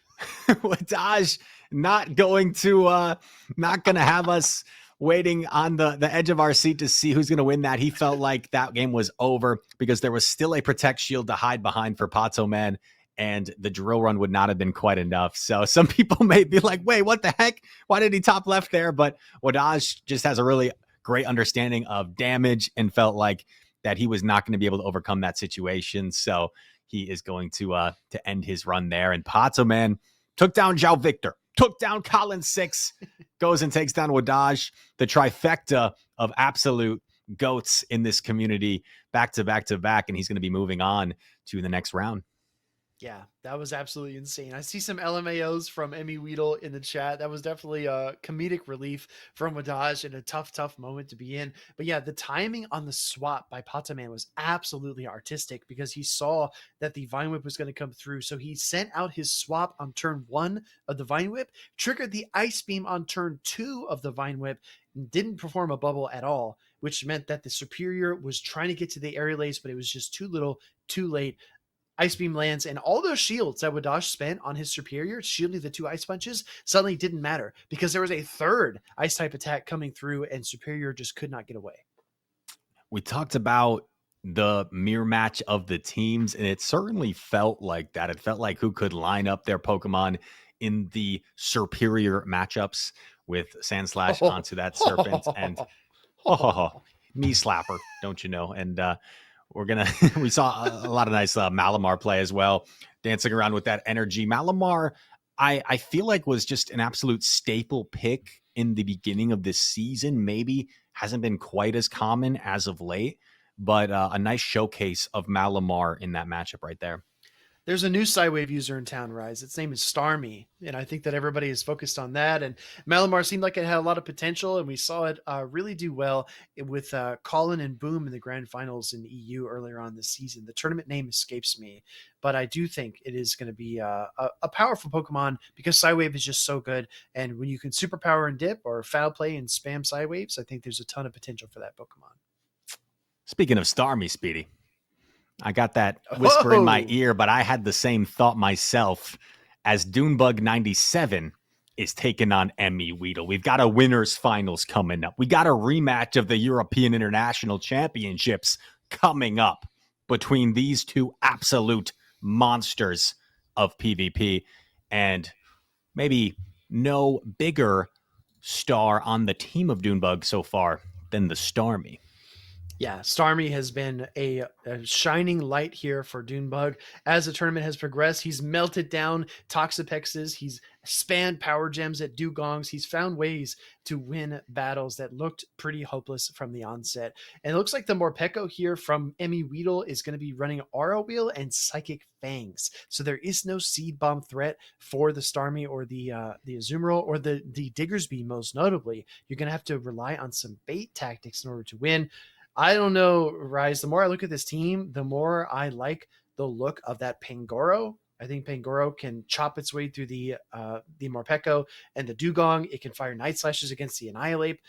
Wdage not going to have us waiting on the edge of our seat to see who's going to win that. He felt like that game was over because there was still a protect shield to hide behind for Patoman, and the drill run would not have been quite enough. So some people may be like, wait, what the heck? Why did he top left there? But Wdage just has a really great understanding of damage and felt like that he was not going to be able to overcome that situation. So he is going to end his run there. And Patoman took down Zhao Victor, took down Colin 6, goes and takes down Wdage, the trifecta of absolute goats in this community, back to back to back. And he's going to be moving on to the next round. Yeah, that was absolutely insane. I see some LMAOs from MEWeedle in the chat. That was definitely a comedic relief from Wdage and a tough moment to be in. But yeah, the timing on the swap by Patoman was absolutely artistic because he saw that the Vine Whip was going to come through. So he sent out his swap on turn 1 of the Vine Whip, triggered the Ice Beam on turn 2 of the Vine Whip, and didn't perform a bubble at all, which meant that the Superior was trying to get to the aerial ace, but it was just too little, too late. Ice Beam lands, and all those shields that Wdage spent on his Superior, shielding the 2 Ice Punches, suddenly didn't matter because there was a third Ice-type attack coming through, and Superior just could not get away. We talked about the mirror match of the teams, and it certainly felt like that. It felt like who could line up their Pokemon in the Superior matchups with Sandslash onto that Serpent, and knee slapper, don't you know? And we saw a lot of nice Malamar play as well, dancing around with that energy. Malamar, I feel like was just an absolute staple pick in the beginning of this season. Maybe hasn't been quite as common as of late, but a nice showcase of Malamar in that matchup right there. There's a new Psywave user in town, Rise. Its name is Starmie, and I think that everybody is focused on that. And Malamar seemed like it had a lot of potential, and we saw it really do well with Colin and Boom in the grand finals in EU earlier on this season. The tournament name escapes me, but I do think it is going to be a powerful Pokemon because Psywave is just so good. And when you can superpower and dip or foul play and spam Psywaves, I think there's a ton of potential for that Pokemon. Speaking of Starmie, Speedy, I got that whisper in my ear, but I had the same thought myself as Doonebug 97 is taking on MEWeedle. We've got a winners finals coming up. We got a rematch of the European International Championships coming up between these two absolute monsters of PvP, and maybe no bigger star on the team of Doonebug so far than the Starmie. Yeah, Starmie has been a shining light here for Doonebug. As the tournament has progressed, he's melted down Toxapexes, he's spanned power gems at Dugongs, he's found ways to win battles that looked pretty hopeless from the onset. And it looks like the Morpeko here from MEWeedle is going to be running Aura Wheel and Psychic Fangs. So there is no Seed Bomb threat for the Starmie or the Azumarill or the Diggersby, most notably. You're going to have to rely on some bait tactics in order to win. I don't know, Rise. The more I look at this team, the more I like the look of that Pangoro. I think Pangoro can chop its way through the Morpeko and the Dugong. It can fire Night Slashes against the Annihilate.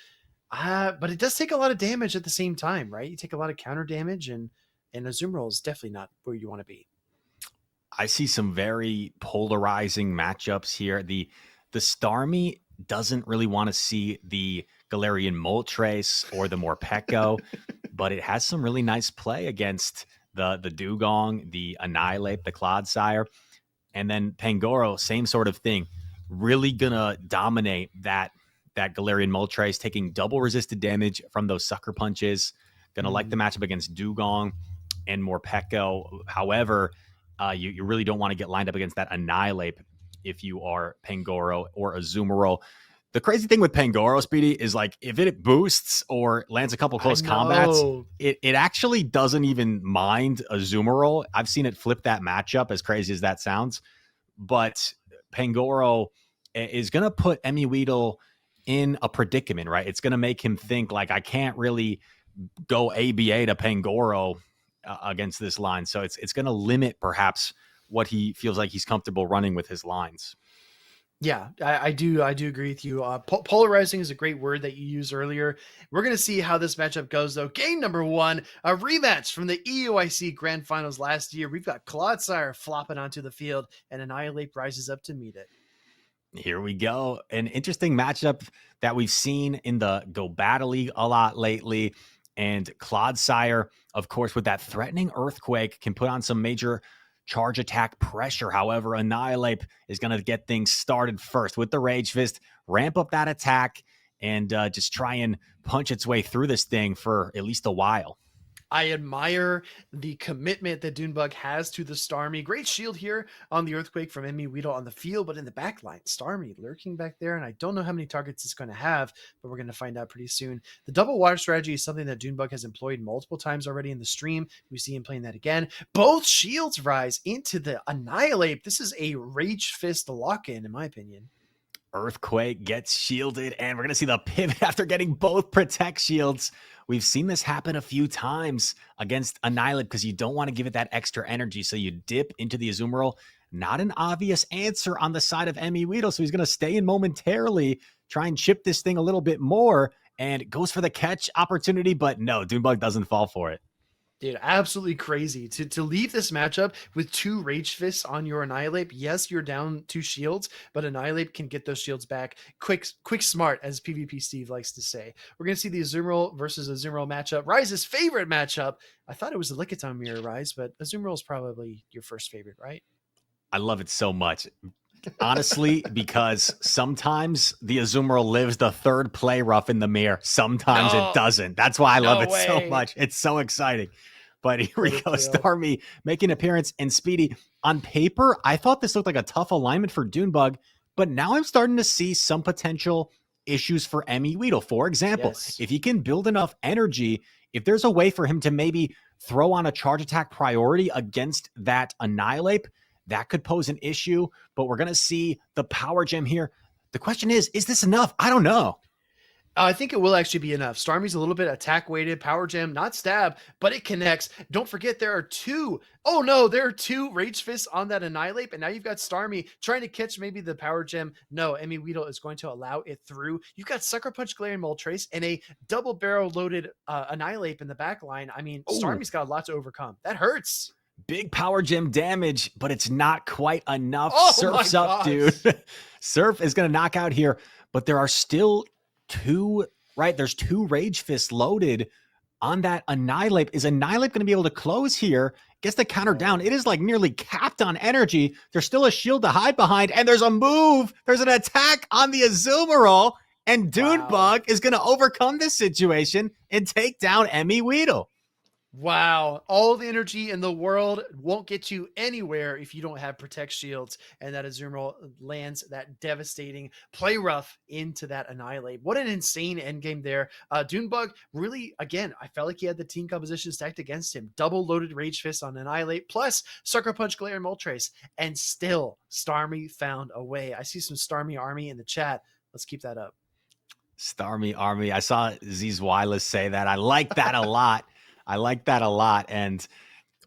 But it does take a lot of damage at the same time, right? You take a lot of counter damage, and Azumarill is definitely not where you want to be. I see some very polarizing matchups here. The Starmie doesn't really want to see the Galarian Moltres or the Morpeko, but it has some really nice play against the Dugong, the Annihilate, the Clodsire, and then Pangoro, same sort of thing. Really gonna dominate that Galarian Moltres, taking double resisted damage from those sucker punches. Gonna like the matchup against Dugong and Morpeko. However, you really don't want to get lined up against that Annihilate if you are Pangoro or Azumarill. The crazy thing with Pangoro, Speedy, is like if it boosts or lands a couple close combats, it actually doesn't even mind Azumarill. I've seen it flip that matchup, as crazy as that sounds. But Pangoro is going to put MEWeedle in a predicament, right? It's going to make him think like, I can't really go ABA to Pangoro against this line. So it's going to limit perhaps what he feels like he's comfortable running with his lines. Yeah, I do agree with you. Polarizing is a great word that you used earlier. We're going to see how this matchup goes, though. Game number one, a rematch from the EUIC Grand Finals last year. We've got Clodsire flopping onto the field, and Annihilate rises up to meet it. Here we go. An interesting matchup that we've seen in the Go Battle League a lot lately. And Clodsire, of course, with that threatening Earthquake, can put on some major charge attack pressure. However, Annihilate is going to get things started first with the Rage Fist, ramp up that attack, and just try and punch its way through this thing for at least a while. I admire the commitment that Doonebug has to the Starmie. Great shield here on the Earthquake from MEWeedle on the field, but in the backline, Starmie lurking back there, and I don't know how many targets it's going to have, but we're going to find out pretty soon. The double water strategy is something that Doonebug has employed multiple times already in the stream. We see him playing that again. Both shields rise into the Annihilate. This is a Rage Fist lock-in my opinion. Earthquake gets shielded, and we're going to see the pivot after getting both Protect shields. We've seen this happen a few times against Annihilate because you don't want to give it that extra energy, so you dip into the Azumarill. Not an obvious answer on the side of MEWeedle, so he's going to stay in momentarily, try and chip this thing a little bit more, and goes for the catch opportunity, but no, Doonebug doesn't fall for it. Dude, absolutely crazy to leave this matchup with two Rage Fists on your Annihilate. Yes, you're down 2 shields, but Annihilate can get those shields back quick, smart, as PvP Steve likes to say. We're going to see the Azumarill versus Azumarill matchup. Rise's favorite matchup. I thought it was the Lickitung mirror, Rise, but Azumarill is probably your first favorite, right? I love it so much. Honestly, because sometimes the Azumarill lives the third play rough in the mirror. Sometimes it doesn't. That's why I love it so much. It's so exciting. But here we go. Starmie making an appearance, and Speedy. On paper, I thought this looked like a tough alignment for Doonebug, but now I'm starting to see some potential issues for MEWeedle. For example, if he can build enough energy, if there's a way for him to maybe throw on a charge attack priority against that Annihilate, that could pose an issue. But we're going to see the power gem here. The question is this enough? I don't know. I think it will actually be enough. Starmie's a little bit attack weighted, power gem, not stab, but it connects. Don't forget there are 2. Oh no, there are 2 Rage Fists on that Annihilate, and now you've got Starmie trying to catch maybe the power gem. No, MEWeedle is going to allow it through. You've got Sucker Punch, Galarian Moltres, and a double barrel loaded Annihilate in the back line. I mean, Starmie's got a lot to overcome. That hurts. Big power gem damage, but it's not quite enough. Surf's up, dude. Surf is going to knock out here, but there are still 2, right? There's 2 Rage Fists loaded on that Annihilate. Is Annihilate going to be able to close here? Gets the counter down. It is like nearly capped on energy. There's still a shield to hide behind, and there's a move. There's an attack on the Azumarill, And Wow. Doonebug is going to overcome this situation and take down MEWeedle. Wow. All the energy in the world won't get you anywhere if you don't have Protect Shields. And that Azumarill lands that devastating play rough into that Annihilate. What an insane endgame there. Doonebug really, again, I felt like he had the team composition stacked against him. Double loaded Rage Fist on Annihilate, plus Sucker Punch, Glare, and Moltres. And still, Starmie found a way. I see some Starmie army in the chat. Let's keep that up. Starmie Army. I saw Z's Wireless say that. I like that a lot. I like that a lot. And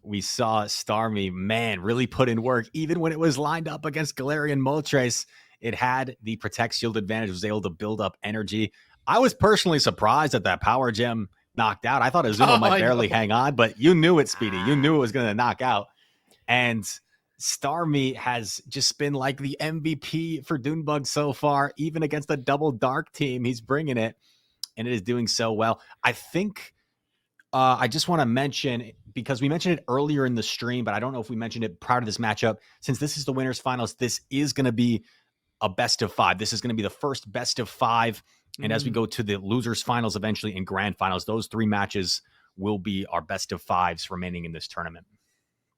we saw Starmie, man, really put in work. Even when it was lined up against Galarian Moltres, it had the Protect Shield advantage, was able to build up energy. I was personally surprised that that Power Gem knocked out. I thought Azumarill might barely hang on, but you knew it, Speedy. You knew it was going to knock out. And Starmie has just been like the MVP for Doonebug so far, even against a double dark team. He's bringing it, and it is doing so well. I think I just want to mention, because we mentioned it earlier in the stream, but I don't know if we mentioned it prior to this matchup. Since this is the winners finals, this is going to be a best of 5. This is going to be the first best of 5. And as we go to the losers finals eventually and grand finals, those 3 matches will be our best of 5s remaining in this tournament.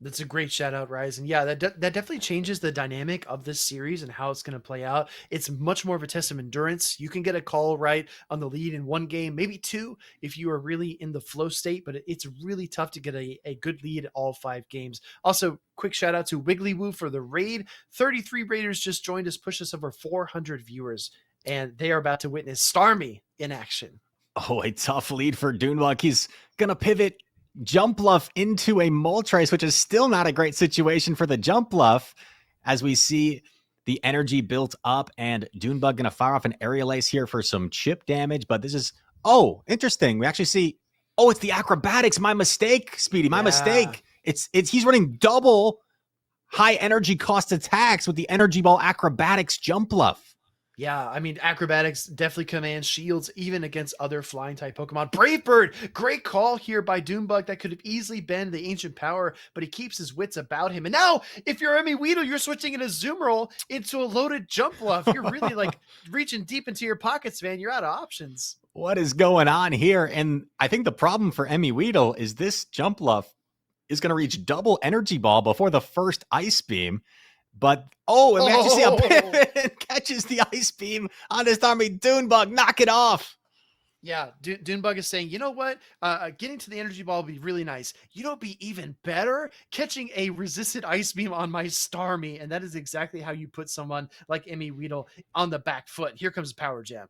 That's a great shout out, Rise. And yeah, that definitely changes the dynamic of this series and how it's going to play out. It's much more of a test of endurance. You can get a call right on the lead in 1 game, maybe 2, if you are really in the flow state, but it's really tough to get a good lead all 5 games. Also, quick shout out to Wiggly Woo for the raid. 33 raiders just joined us, pushed us over 400 viewers, and they are about to witness Starmie in action. Oh, a tough lead for Doonebug. He's going to pivot Jumpluff into a Moltres, which is still not a great situation for the Jumpluff, as we see the energy built up, and Doonebug going to fire off an Aerial Ace here for some chip damage. But this is, oh, interesting. We actually see, oh, it's the acrobatics. My mistake, Speedy. My mistake. It's he's running double high energy cost attacks with the Energy Ball acrobatics Jumpluff. Yeah, I mean, acrobatics definitely commands shields even against other flying type Pokemon. Brave Bird, great call here by Doonebug. That could have easily been the ancient power, but he keeps his wits about him. And now, if you're MEWeedle, you're switching an Azumarill into a loaded Jumpluff. You're really like reaching deep into your pockets, man. You're out of options. What is going on here? And I think the problem for MEWeedle is this Jumpluff is going to reach double Energy Ball before the first Ice Beam. But, and we actually see a pivot and catches the Ice Beam on this Starmie. Doonebug, knock it off. Yeah, Doonebug is saying, you know what? Getting to the Energy Ball would be really nice. You know, be even better catching a resisted Ice Beam on my Starmie. And that is exactly how you put someone like MEWeedle on the back foot. Here comes Power Gem.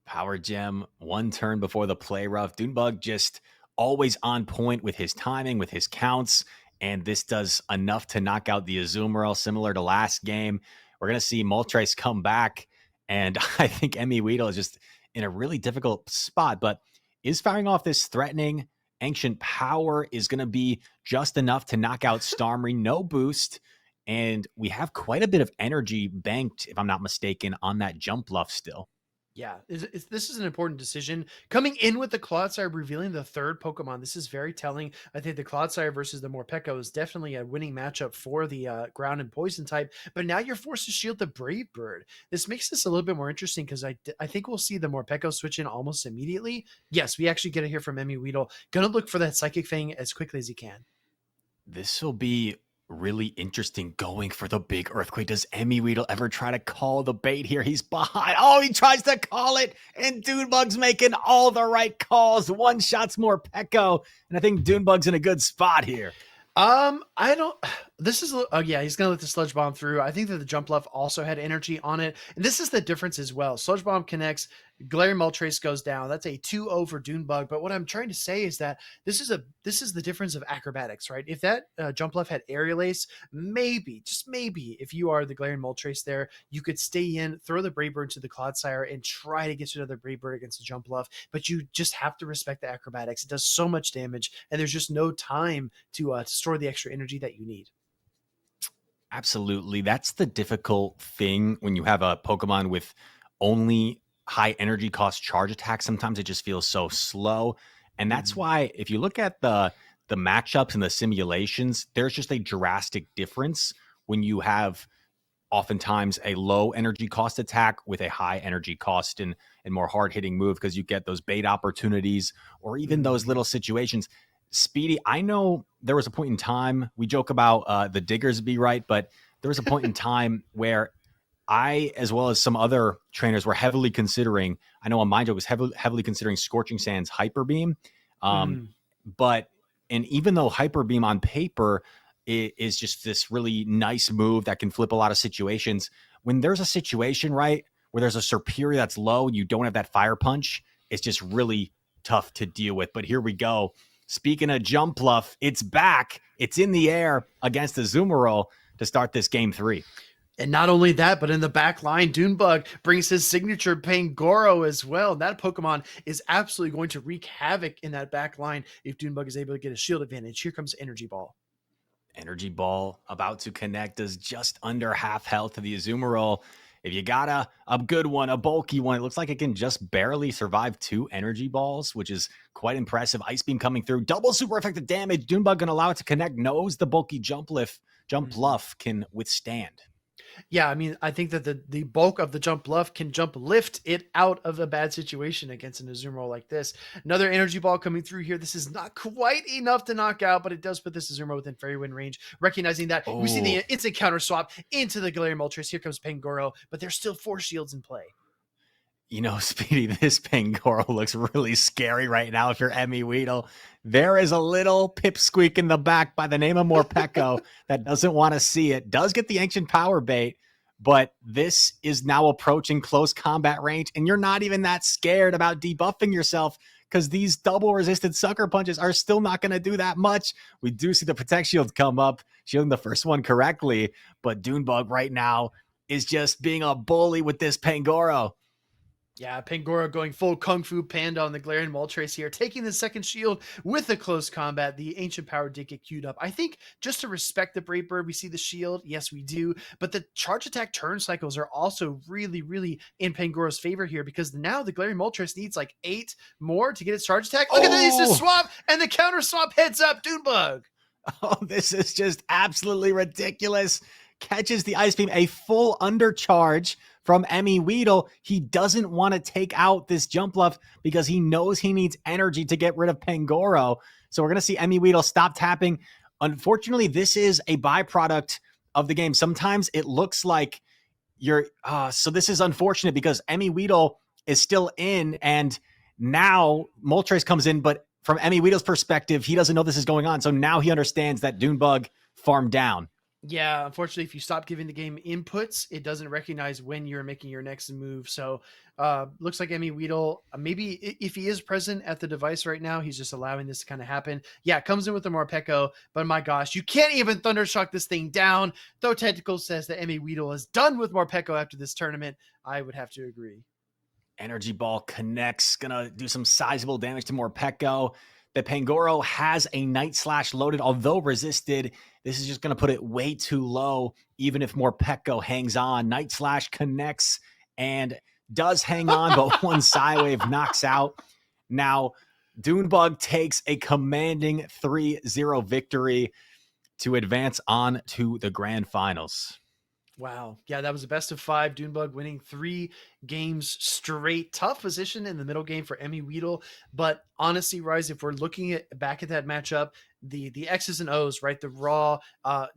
Power Gem, 1 turn before the play rough. Doonebug just always on point with his timing, with his counts. And this does enough to knock out the Azumarill, similar to last game. We're going to see Moltres come back, and I think MEWeedle is just in a really difficult spot, but is firing off this threatening Ancient Power is going to be just enough to knock out Starmie, no boost, and we have quite a bit of energy banked, if I'm not mistaken, on that Jumpluff still. Yeah, this is an important decision. Coming in with the Clodsire, revealing the 3rd Pokemon. This is very telling. I think the Clodsire versus the Morpeko is definitely a winning matchup for the ground and poison type. But now you're forced to shield the Brave Bird. This makes this a little bit more interesting because I think we'll see the Morpeko switch in almost immediately. Yes, we actually get it here from MEWeedle. Gonna look for that Psychic Fang as quickly as he can. This will be really interesting going for the big Earthquake. Does MEWeedle ever try to call the bait here? He's behind. Oh, he tries to call it, and Doonebug's making all the right calls. 1 shot's Morpeko, and I think Doonebug's in a good spot here. I don't. This is. Oh yeah, he's gonna let the Sludge Bomb through. I think that the Jumpluff also had energy on it, and this is the difference as well. Sludge Bomb connects. Galarian Moltres goes down. That's a 2-0 for Doonebug. But what I'm trying to say is that this is the difference of acrobatics, right? If that Jumpluff had Aerial Ace, maybe, just maybe, if you are the Galarian Moltres there, you could stay in, throw the Brave Bird to the Clodsire, and try to get another Brave Bird against the Jumpluff. But you just have to respect the acrobatics. It does so much damage, and there's just no time to store the extra energy that you need. Absolutely. That's the difficult thing when you have a Pokemon with only high energy cost charge attacks. Sometimes it just feels so slow. And that's why if you look at the matchups and the simulations, there's just a drastic difference when you have oftentimes a low energy cost attack with a high energy cost and more hard hitting move, because you get those bait opportunities or even those Mhm. little situations. Speedy, I know there was a point in time, we joke about the diggers be right, but there was a point in time where I, as well as some other trainers, were heavily considering. I know on my joke was heavily considering Scorching Sands Hyper Beam, um, Mhm. but and even though Hyper Beam on paper is just this really nice move that can flip a lot of situations, when there's a situation right where there's a Superior that's low, and you don't have that fire punch, it's just really tough to deal with. But here we go. Speaking of jump bluff, it's back. It's in the air against the Zoomerol to start this game 3. And not only that, but in the back line, Doonebug brings his signature Pangoro as well. That Pokemon is absolutely going to wreak havoc in that back line if Doonebug is able to get a shield advantage. Here comes Energy Ball. Energy Ball about to connect, does just under half health to the Azumarill. If you got a good one, a bulky one, it looks like it can just barely survive 2 Energy Balls, which is quite impressive. Ice Beam coming through, double super effective damage. Doonebug gonna allow it to connect, knows the bulky jump bluff can withstand. Yeah, I mean, I think that the bulk of the jump bluff can jump lift it out of a bad situation against an Azumarill like this. Another energy ball coming through here. This is not quite enough to knock out, but it does put this Azumarill within fairy wind range. Recognizing that, we see the Oh, instant counter swap into the Galarian Moltres. Here comes Pangoro, but there's still 4 shields in play. you know, Speedy, this Pangoro looks really scary right now if you're MEWeedle. There is a little pipsqueak in the back by the name of Morpeko that doesn't want to see it. Does get the Ancient Power bait, but this is now approaching close combat range, and you're not even that scared about debuffing yourself because these double resisted sucker punches are still not going to do that much. We do see the Protect Shield come up, shielding the first one correctly, but Doonebug right now is just being a bully with this Pangoro. Yeah, Pangoro going full Kung Fu Panda on the Galarian Moltres here, taking the second shield with the close combat. The Ancient Power did get queued up. I think just to respect the Brave Bird, we see the shield. Yes, we do. But the charge attack turn cycles are also really, really in Pangoro's favor here because now the Galarian Moltres needs like 8 more to get its charge attack. Look at the instant Oh, swap and the counter swap heads up Doonebug. oh, this is just absolutely ridiculous. Catches the Ice Beam, a full undercharge from MEWeedle. He doesn't want to take out this jump bluff because he knows he needs energy to get rid of Pangoro. So we're going to see MEWeedle stop tapping. Unfortunately, this is a byproduct of the game. Sometimes it looks like you're, so this is unfortunate because MEWeedle is still in, and now Moltres comes in, but from MEWeedle's perspective, he doesn't know this is going on. So now he understands that Doonebug farmed down. Yeah, unfortunately, if you stop giving the game inputs, it doesn't recognize when you're making your next move. So, looks like MEWeedle, maybe if he is present at the device right now, he's just allowing this to kind of happen. Yeah, comes in with the Morpeko, but my gosh, you can't even Thundershock this thing down. Though Tentacle says that MEWeedle is done with Morpeko after this tournament, I would have to agree. Energy Ball connects, gonna do some sizable damage to Morpeko. The Pangoro has a Night Slash loaded, although resisted. This is just gonna put it way too low, even if Morpeko hangs on. Night Slash connects and does hang on, but one Psywave knocks out. Now, Doonebug takes a commanding 3-0 victory to advance on to the grand finals. Wow. Yeah, that was the best of 5. Doonebug winning 3 games straight. Tough position in the middle game for MEWeedle. But honestly, Rise, if we're looking at back at that matchup, the X's and O's, right? The raw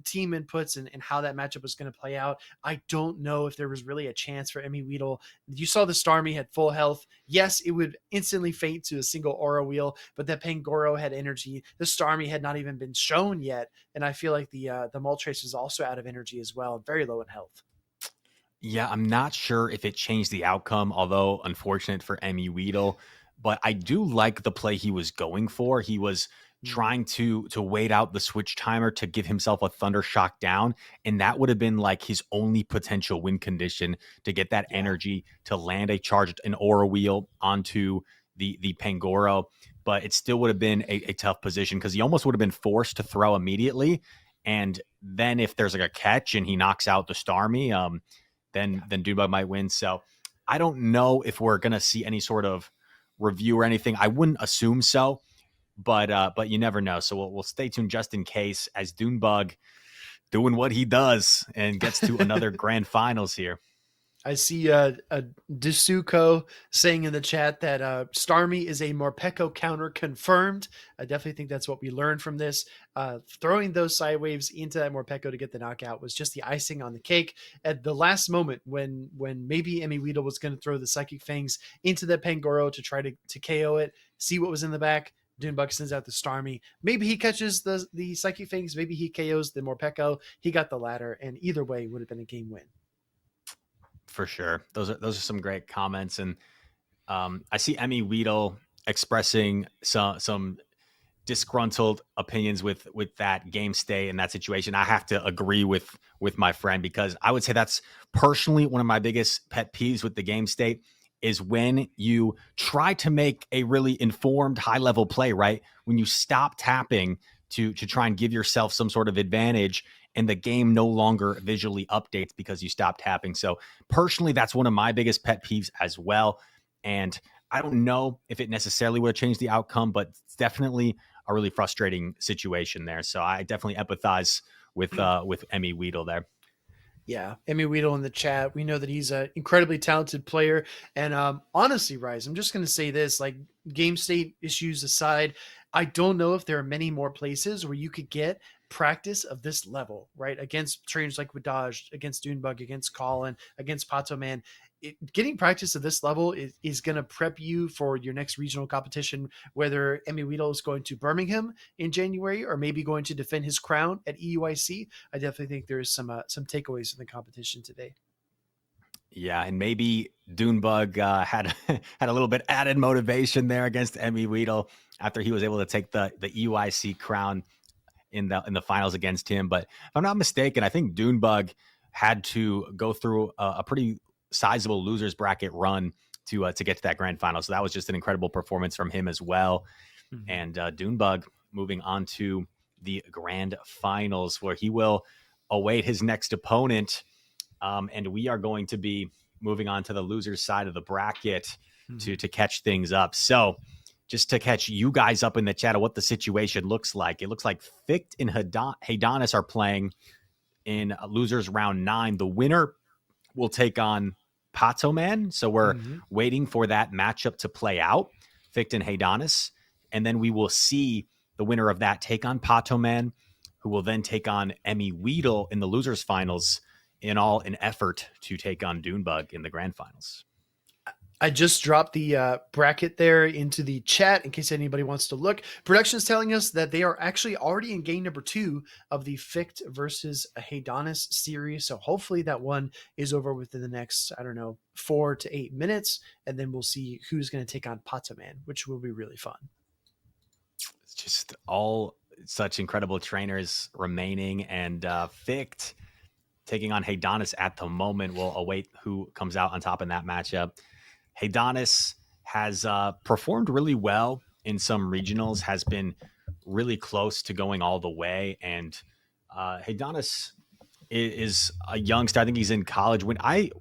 team inputs and how that matchup was going to play out. I don't know if there was really a chance for MEWeedle. You saw the Starmie had full health. Yes, it would instantly faint to a single aura wheel, but that Pangoro had energy. The Starmie had not even been shown yet. And I feel like the Moltres is also out of energy as well, very low in health. Yeah, I'm not sure if it changed the outcome, although unfortunate for MEWeedle. But I do like the play he was going for. He was Mm. trying to wait out the switch timer to give himself a thunder shock down, and that would have been like his only potential win condition to get that Yeah. energy to land a charged an aura wheel onto the Pangoro. But it still would have been a tough position because he almost would have been forced to throw immediately. And then if there's like a catch and he knocks out the Starmie, Yeah. then Doonebug might win. So I don't know if we're gonna see any sort of review or anything. I wouldn't assume so, but you never know. So we'll stay tuned just in case as Doonebug doing what he does and gets to another grand finals here. I see a Disuko saying in the chat that Starmie is a Morpeko counter confirmed. I definitely think that's what we learned from this. Throwing those side waves into that Morpeko to get the knockout was just the icing on the cake. At the last moment, when maybe MEWeedle was going to throw the Psychic Fangs into the Pangoro to try to KO it, see what was in the back, Doonebug sends out the Starmie. Maybe he catches the Psychic Fangs. Maybe he KOs the Morpeko. He got the latter, and either way would have been a game win. For sure. Those are some great comments. And I see MEWeedle expressing some disgruntled opinions with that game state and that situation. I have to agree with my friend, because I would say that's personally one of my biggest pet peeves with the game state, is when you try to make a really informed high level play, right? When you stop tapping to try and give yourself some sort of advantage, and the game no longer visually updates because you stop tapping. So personally, that's one of my biggest pet peeves as well. And I don't know if it necessarily would have changed the outcome, but it's definitely a really frustrating situation there. So I definitely empathize with MEWeedle there. Yeah, MEWeedle in the chat. We know that he's an incredibly talented player. And honestly, Rise, I'm just going to say this, like, game state issues aside, I don't know if there are many more places where you could get practice of this level, right? Against trainers like Wdage, against Doonebug, against Colin, against Pato Man. Getting practice at this level is going to prep you for your next regional competition, whether MEWeedle is going to Birmingham in January or maybe going to defend his crown at EUIC. I definitely think there's some takeaways from the competition today. Yeah, and maybe Doonebug had a little bit added motivation there against MEWeedle after he was able to take the EUIC crown in the finals against him. But if I'm not mistaken, I think Doonebug had to go through a pretty sizable losers bracket run to get to that grand final. So that was just an incredible performance from him as well. Mm-hmm. And Doonebug moving on to the grand finals, where he will await his next opponent. And we are going to be moving on to the losers side of the bracket to catch things up. So just to catch you guys up in the chat of what the situation looks like, it looks like FIckedd and Haydonus are playing in losers round 9. The winner will take on Pato Man. So we're waiting for that matchup to play out, FIckedd and Haydonus. And then we will see the winner of that take on Pato Man, who will then take on MEWeedle in the losers finals, in all an effort to take on Doonebug in the grand finals. I just dropped the bracket there into the chat in case anybody wants to look. Production is telling us that they are actually already in game number 2 of the FIckedd versus Haydonus series. So hopefully that one is over within the next, 4 to 8 minutes. And then we'll see who's going to take on Pato Man, which will be really fun. It's just all such incredible trainers remaining, and FIckedd taking on Haydonus at the moment. We'll await who comes out on top in that matchup. Haydonus has performed really well in some regionals, has been really close to going all the way. And Haydonus is a youngster. I think he's in college.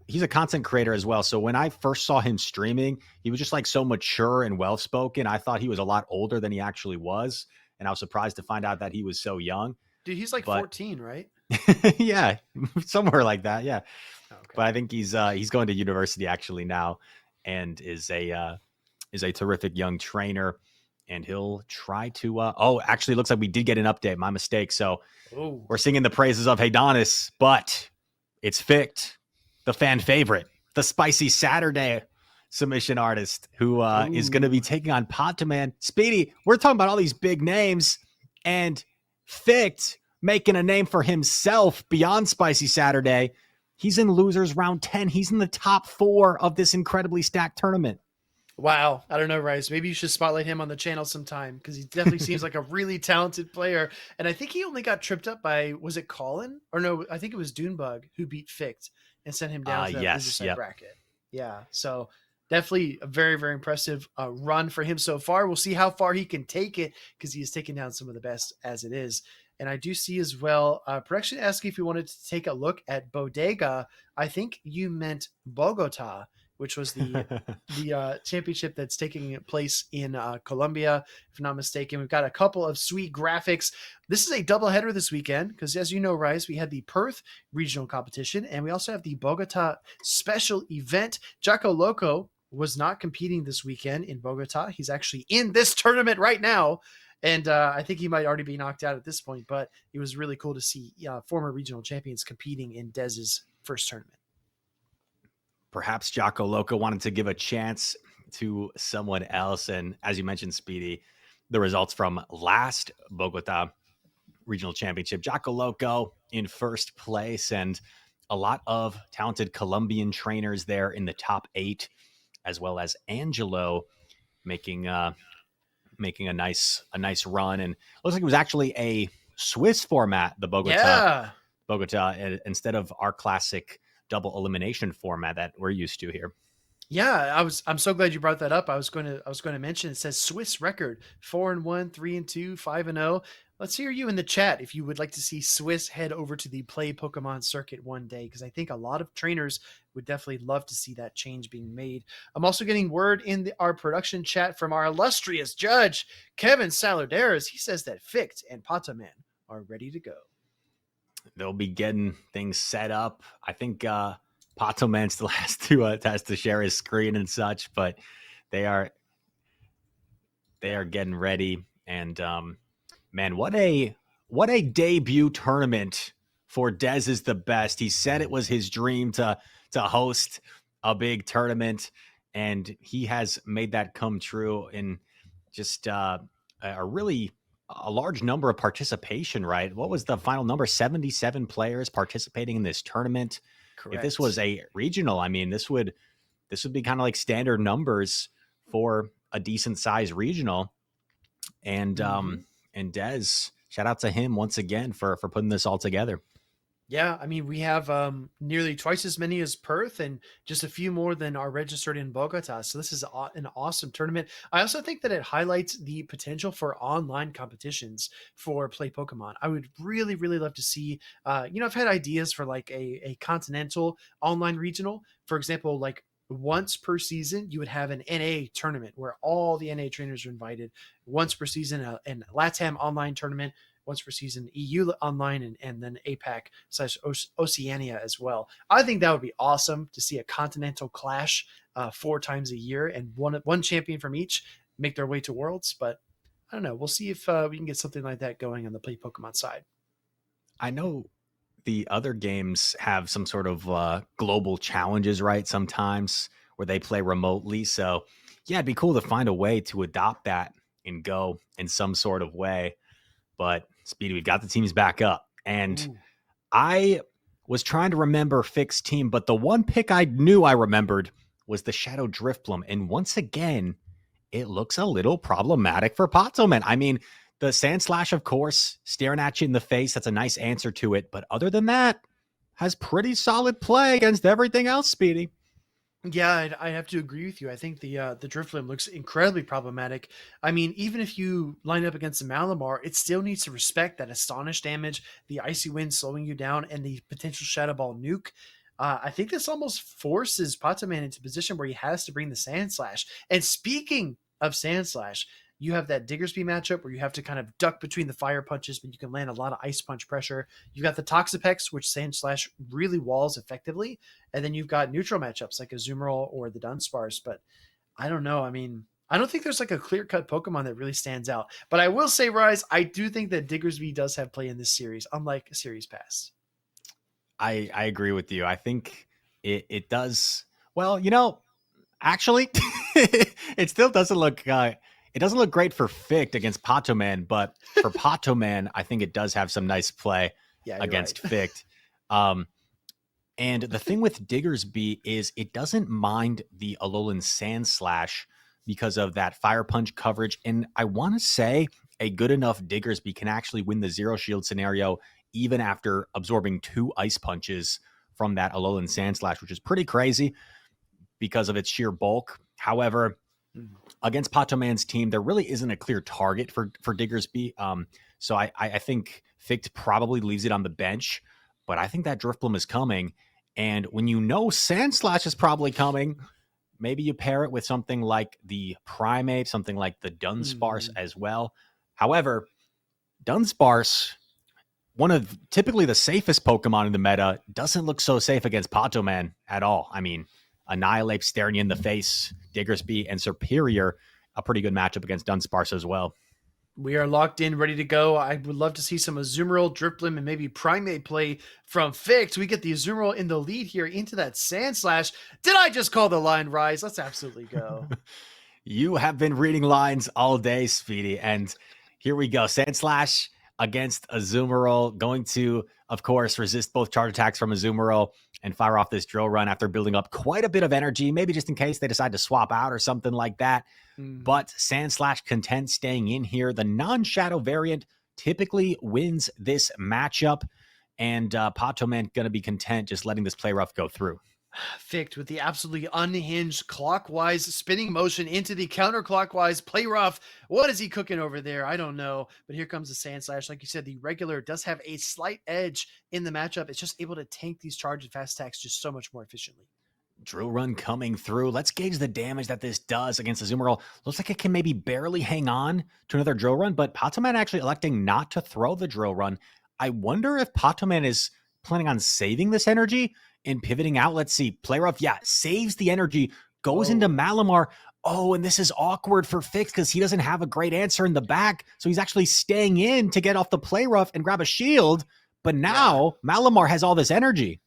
He's a content creator as well. So when I first saw him streaming, he was just like so mature and well-spoken. I thought he was a lot older than he actually was. And I was surprised to find out that he was so young. Dude, he's like 14, right? Yeah, somewhere like that. Yeah. Okay. But I think he's going to university actually now, and is a terrific young trainer, and he'll try to actually, looks like we did get an update. My mistake. So we're singing the praises of Haydonus, but it's FIckedd, the fan favorite, the Spicy Saturday submission artist, who is going to be taking on Pato Man. Speedy, we're talking about all these big names, and FIckedd making a name for himself beyond Spicy Saturday. He's in losers round 10. He's in the top 4 of this incredibly stacked tournament. Wow. I don't know, Rice. Maybe you should spotlight him on the channel sometime, because he definitely seems like a really talented player. And I think he only got tripped up by, was it Colin? Or no, I think it was Doonebug who beat FIckedd and sent him down to that loser side bracket. Yeah. So definitely a very, very impressive run for him so far. We'll see how far he can take it, because he has taken down some of the best as it is. And I do see as well, production asking if you wanted to take a look at Bodega. I think you meant Bogota, which was the championship that's taking place in Colombia, if I'm not mistaken. We've got a couple of sweet graphics. This is a doubleheader this weekend because, as you know, Rise, we had the Perth regional competition and we also have the Bogota special event. Jocko Loco was not competing this weekend in Bogota. He's actually in this tournament right now. And I think he might already be knocked out at this point, but it was really cool to see former regional champions competing in Dez's first tournament. Perhaps Jocko Loco wanted to give a chance to someone else. And as you mentioned, Speedy, the results from last Bogota regional championship, Jocko Loco in first place, and a lot of talented Colombian trainers there in the top 8, as well as Angelo making a nice run. And it looks like it was actually a Swiss format, the Bogota, instead of our classic double elimination format that we're used to here. Yeah, I'm so glad you brought that up. I was going to mention, it says Swiss record 4-1, 3-2, 5-0. Let's hear you in the chat if you would like to see Swiss head over to the Play Pokemon circuit one day, because I think a lot of trainers would definitely love to see that change being made. I'm also getting word in our production chat from our illustrious judge, Kevin Saladeras. He says that FIckedd and Patoman are ready to go. They'll be getting things set up. I think Patoman still has to share his screen and such, but they are getting ready. And man, what a debut tournament for Dez is the best. He said it was his dream to host a big tournament, and he has made that come true in just a large number of participation, right? What was the final number? 77 players participating in this tournament. Correct. If this was a regional, I mean, this would be kind of like standard numbers for a decent sized regional. And and Dez, shout out to him once again for putting this all together. Yeah, I mean, we have nearly twice as many as Perth and just a few more than are registered in Bogota. So this is an awesome tournament. I also think that it highlights the potential for online competitions for Play Pokemon. I would really, really love to see, I've had ideas for like a continental online regional. For example, like once per season, you would have an NA tournament where all the NA trainers are invited. Once per season, an LATAM online tournament. Once per season, EU online, and then APAC/Oceania as well. I think that would be awesome to see a continental clash 4 times a year and one champion from each make their way to Worlds. But I don't know. We'll see if we can get something like that going on the Play Pokemon side. I know the other games have some sort of global challenges, right? Sometimes where they play remotely. So yeah, it'd be cool to find a way to adopt that and go in some sort of way. But Speedy, we've got the teams back up. And I was trying to remember Fickedd's team, but the one pick I knew I remembered was the Shadow Drifblim. And once again, it looks a little problematic for Patoman. I mean, the Sandslash, of course, staring at you in the face. That's a nice answer to it. But other than that, has pretty solid play against everything else, Speedy. Yeah, I have to agree with you. I think the Drifblim looks incredibly problematic. I mean, even if you line up against the Malamar, it still needs to respect that Astonish damage, the Icy Wind slowing you down, and the potential Shadow Ball nuke. I think this almost forces Patoman into a position where he has to bring the Sandslash. And speaking of Sandslash, you have that Diggersby matchup where you have to kind of duck between the fire punches, but you can land a lot of ice punch pressure. You've got the Toxapex, which Sandslash really walls effectively. And then you've got neutral matchups like Azumarill or the Dunsparce. But I don't know. I mean, I don't think there's like a clear-cut Pokemon that really stands out. But I will say, Rise, I do think that Diggersby does have play in this series, unlike a series past. I agree with you. I think it does. Well, actually, it still doesn't look... it doesn't look great for Fickedd against Patoman, but for Patoman, I think it does have some nice play against right. Fickedd. And the thing with Diggersby is it doesn't mind the Alolan Sandslash because of that Fire Punch coverage. And I want to say a good enough Diggersby can actually win the Zero Shield scenario even after absorbing 2 Ice Punches from that Alolan Sandslash, which is pretty crazy because of its sheer bulk. However, against Patoman's team, there really isn't a clear target for Diggersby. So I think Fickedd probably leaves it on the bench, but I think that Drifblim is coming. And when Sandslash is probably coming, maybe you pair it with something like the Primate, something like the Dunsparce as well. However, Dunsparce, one of typically the safest Pokemon in the meta, doesn't look so safe against Patoman at all. I mean, Annihilate staring you in the face, Diggersby and Superior, a pretty good matchup against Dunsparce as well. We are locked in, ready to go. I would love to see some Azumarill, Drifblim, and maybe Primate play from Ficked. We get the Azumarill in the lead here into that Sandslash. Did I just call the line, Rise? Let's absolutely go. You have been reading lines all day, Speedy, and here we go. Sandslash against Azumarill, going to, of course, resist both charge attacks from Azumarill and fire off this drill run after building up quite a bit of energy, maybe just in case they decide to swap out or something like that. But Sandslash content staying in here. The non-shadow variant typically wins this matchup, and Patoman going to be content just letting this play rough go through. Ficked with the absolutely unhinged clockwise spinning motion into the counterclockwise play rough. What is he cooking over there? I don't know. But here comes the Sandslash. Like you said, the regular does have a slight edge in the matchup. It's just able to tank these charge and fast attacks just so much more efficiently. Drill run coming through. Let's gauge the damage that this does against Azumarill. Looks like it can maybe barely hang on to another drill run, but Patoman actually electing not to throw the drill run. I wonder if Patoman is planning on saving this energy and pivoting out. Let's see. Play rough. Yeah, saves the energy, goes into Malamar. Oh, and this is awkward for Fix because he doesn't have a great answer in the back. So he's actually staying in to get off the play rough and grab a shield. But now Malamar has all this energy.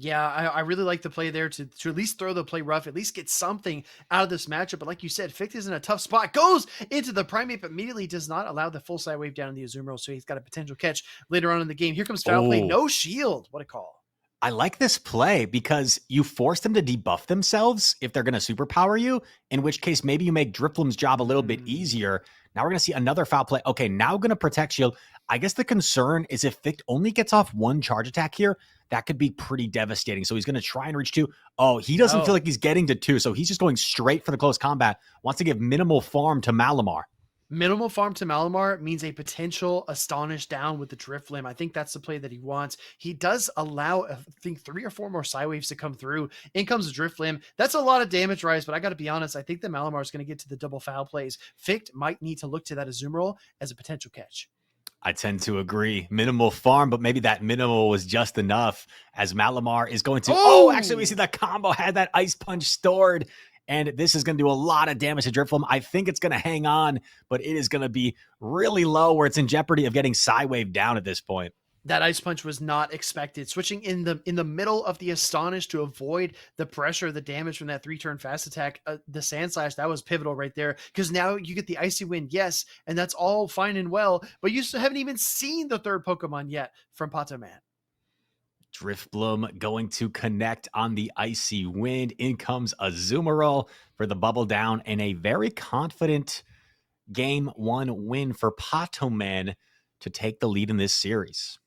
Yeah, I really like the play there to at least throw the play rough, at least get something out of this matchup. But like you said, Ficked is in a tough spot, goes into the Primate, but immediately does not allow the full side wave down in the Azumarill, so he's got a potential catch later on in the game. Here comes foul play, no shield. What a call. I like this play because you force them to debuff themselves if they're going to superpower you, in which case maybe you make Drifblim's job a little bit easier. Now we're going to see another foul play. Okay, now going to protect shield. I guess the concern is if Ficked only gets off one charge attack here, that could be pretty devastating. So he's going to try and reach 2. Oh, he doesn't feel like he's getting to 2, so he's just going straight for the close combat. Wants to give minimal farm to Malamar. Minimal farm to Malamar means a potential Astonish down with the Drifblim. I think that's the play that he wants. He does allow, I think, 3 or 4 more Psy Waves to come through. In comes the Drifblim. That's a lot of damage, Rise, but I got to be honest, I think the Malamar is going to get to the double foul plays. Ficked might need to look to that Azumarill as a potential catch. I tend to agree. Minimal farm, but maybe that minimal was just enough as Malamar is going to... Oh, actually, we see that combo had that Ice Punch stored, and this is going to do a lot of damage to Drifblim. I think it's going to hang on, but it is going to be really low where it's in jeopardy of getting Psy Wave down at this point. That Ice Punch was not expected. Switching in the middle of the Astonish to avoid the pressure, the damage from that 3-turn fast attack, the Sandslash, that was pivotal right there. Because now you get the Icy Wind, yes, and that's all fine and well, but you haven't even seen the third Pokemon yet from Patoman. Drifblim going to connect on the Icy Wind. In comes Azumarill for the bubble down and a very confident Game 1 win for Patoman to take the lead in this series.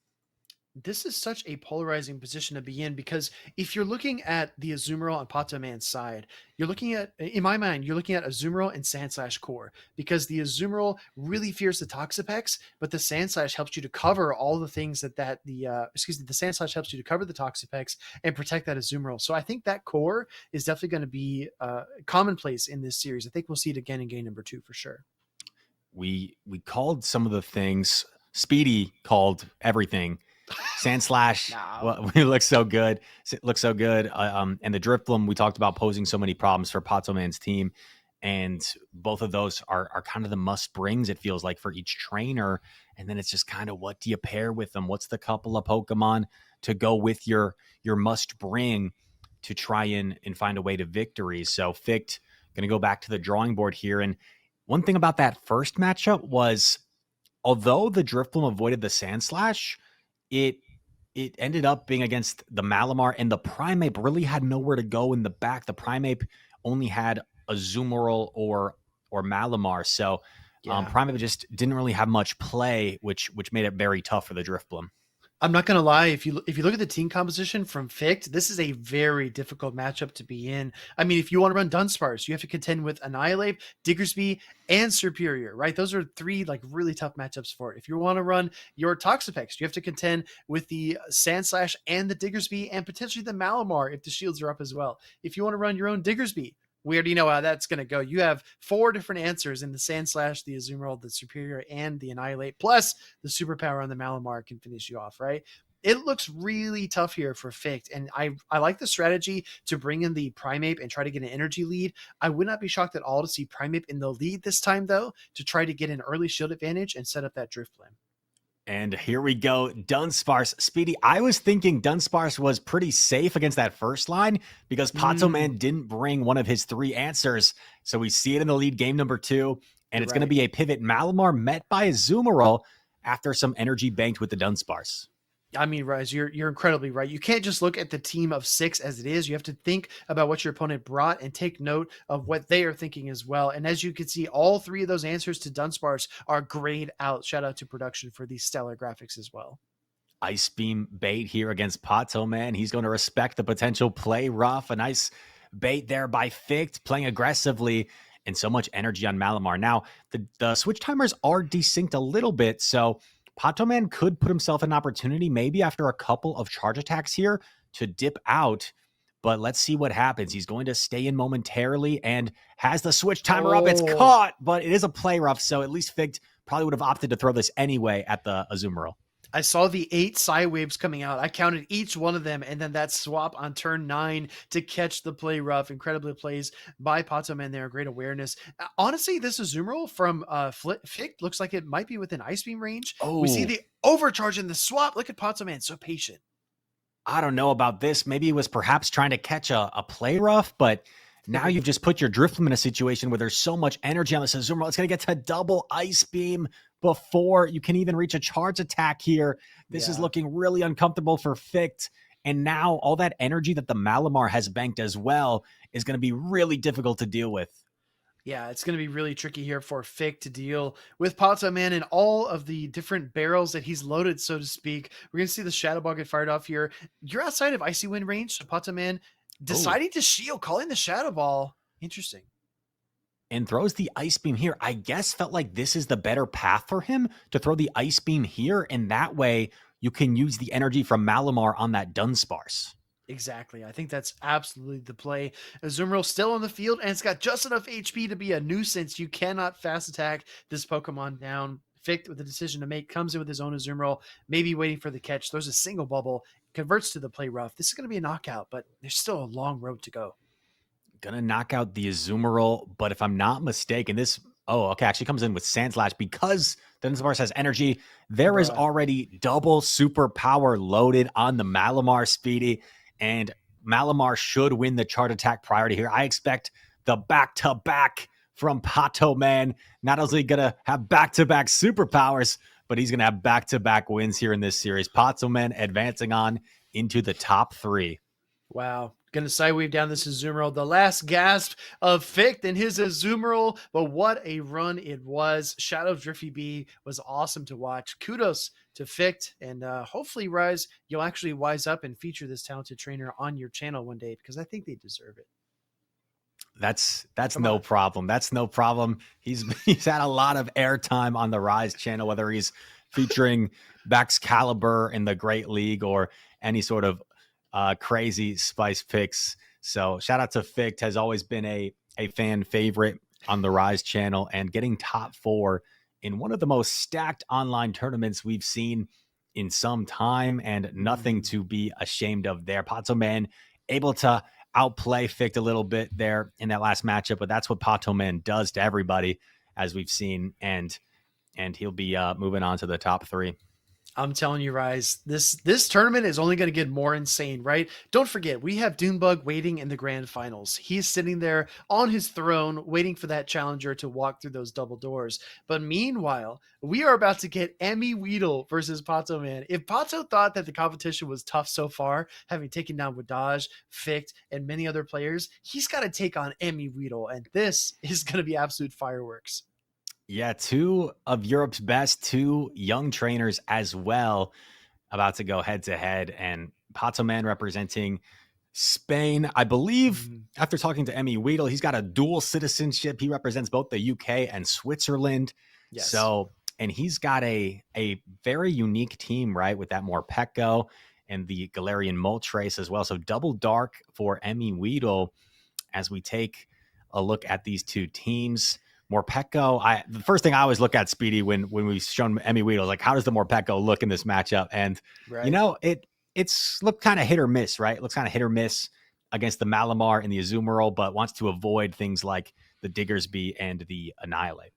This is such a polarizing position to be in because if you're looking at the Azumarill and Patoman's side, you're looking at, in my mind, you're looking at Azumarill and Sandslash core because the Azumarill really fears the Toxapex, but the Sandslash helps you to cover all the things the Sandslash helps you to cover the Toxapex and protect that Azumarill. So I think that core is definitely going to be commonplace in this series. I think we'll see it again in game number 2 for sure. We called some of the things. Speedy called everything. Sandslash, well, it looks so good. It looks so good. And the Drifblim, we talked about posing so many problems for Patoman's team. And both of those are kind of the must brings, it feels like, for each trainer. And then it's just kind of, what do you pair with them? What's the couple of Pokemon to go with your must bring to try and find a way to victory? So Ficked going to go back to the drawing board here. And one thing about that first matchup was, although the Drifblim avoided the Sandslash, it ended up being against the Malamar, and the Primate really had nowhere to go in the back. The Primate only had Azumarill or Malamar, so Primate just didn't really have much play, which made it very tough for the Drifblim. I'm not going to lie. If you look at the team composition from Ficked, this is a very difficult matchup to be in. I mean, if you want to run Dunsparce, you have to contend with Annihilate, Diggersby, and Superior, right? Those are 3 like really tough matchups for it. If you want to run your Toxapex, you have to contend with the Sandslash and the Diggersby and potentially the Malamar if the shields are up as well. If you want to run your own Diggersby, We already know how that's going to go. You have 4 different answers in the Sandslash, the Azumarill, the Superior, and the Annihilate, plus the superpower on the Malamar can finish you off, right? It looks really tough here for Ficked, and I like the strategy to bring in the Primeape and try to get an energy lead. I would not be shocked at all to see Primeape in the lead this time, though, to try to get an early shield advantage and set up that drift plan. And here we go. Dunsparce. Speedy, I was thinking Dunsparce was pretty safe against that first line because Patoman didn't bring one of his 3 answers. So we see it in the lead game number 2. And it's going to be a pivot Malamar met by Azumarill after some energy banked with the Dunsparce. I mean, Rise, you're incredibly right. You can't just look at the team of 6 as it is. You have to think about what your opponent brought and take note of what they are thinking as well. And as you can see, all 3 of those answers to Dunsparce are grayed out. Shout out to production for these stellar graphics as well. Ice Beam bait here against Patoman. He's going to respect the potential play rough. A nice bait there by Ficked, playing aggressively, and so much energy on Malamar. Now, the switch timers are desynced a little bit, so Patoman could put himself in an opportunity maybe after a couple of charge attacks here to dip out, but let's see what happens. He's going to stay in momentarily and has the switch timer up. It's caught, but it is a play rough, so at least Ficked probably would have opted to throw this anyway at the Azumarill. I saw the 8 Psy Waves coming out. I counted each one of them, and then that swap on turn 9 to catch the play rough. Incredibly plays by Patoman there. Great awareness. Honestly, this Azumarill from Fick looks like it might be within Ice Beam range. Oh. We see the overcharge in the swap. Look at Patoman, so patient. I don't know about this. Maybe he was perhaps trying to catch a play rough, but now you've just put your Drifloon in a situation where there's so much energy on this Azumarill. It's going to get to double Ice Beam before you can even reach a charge attack here. This is looking really uncomfortable for Ficked. And now all that energy that the Malamar has banked as well is going to be really difficult to deal with. Yeah, it's going to be really tricky here for Fick to deal with Patoman and all of the different barrels that he's loaded, so to speak. We're going to see the Shadow Ball get fired off here. You're outside of Icy Wind range, so Patoman deciding to shield, calling the Shadow Ball. Interesting. And throws the Ice Beam here. I guess felt like this is the better path for him to throw the Ice Beam here, and that way you can use the energy from Malamar on that Dunsparce. Exactly. I think that's absolutely the play. Azumarill still on the field, and it's got just enough HP to be a nuisance. You cannot fast attack this Pokemon down. Ficked with the decision to make, comes in with his own Azumarill, maybe waiting for the catch. There's a single bubble, converts to the play rough. This is going to be a knockout, but there's still a long road to go. Gonna knock out the Azumarill, but if I'm not mistaken, this actually comes in with Sandslash because the Dunsparce has energy. There is already double superpower loaded on the Malamar, Speedy, and Malamar should win the charge attack priority here. I expect the back-to-back from Patoman. Not only gonna have back-to-back superpowers, but he's gonna have back-to-back wins here in this series. Patoman advancing on into the top 3. Wow. Going to sidewave down this Azumarill. The last gasp of Ficked and his Azumarill, but what a run it was. Shadow of Drifty B was awesome to watch. Kudos to Ficked, and hopefully, Rise, you'll actually wise up and feature this talented trainer on your channel one day, because I think they deserve it. That's no problem. That's no problem. He's had a lot of airtime on the Rise channel, whether he's featuring Baxcalibur in the Great League or any sort of crazy spice picks. So shout out to Ficked, has always been a fan favorite on the Rise channel, and getting top 4 in one of the most stacked online tournaments we've seen in some time, and nothing to be ashamed of there. Patoman able to outplay Ficked a little bit there in that last matchup, but that's what Patoman does to everybody, as we've seen, and he'll be moving on to the top 3. I'm telling you, Rise, this tournament is only going to get more insane, right? Don't forget, we have Doonebug waiting in the grand finals. He's sitting there on his throne, waiting for that challenger to walk through those double doors. But meanwhile, we are about to get MEWeedle versus Patoman. If Pato thought that the competition was tough so far, having taken down Wdage, Ficked, and many other players, he's got to take on MEWeedle, and this is going to be absolute fireworks. Yeah, 2 of Europe's best, 2 young trainers as well, about to go head-to-head. And Patoman representing Spain. I believe, after talking to MEWeedle, he's got a dual citizenship. He represents both the UK and Switzerland. Yes. So, and he's got a very unique team, right, with that Morpeko and the Galarian Moltres as well. So double dark for MEWeedle as we take a look at these two teams. Morpeko, the first thing I always look at, Speedy, when we've shown MEWeedle, like, how does the Morpeko look in this matchup? And Right. it's looked kind of hit or miss, right? It looks kind of hit or miss against the Malamar and the Azumarill, but wants to avoid things like the Diggersby and the Annihilate.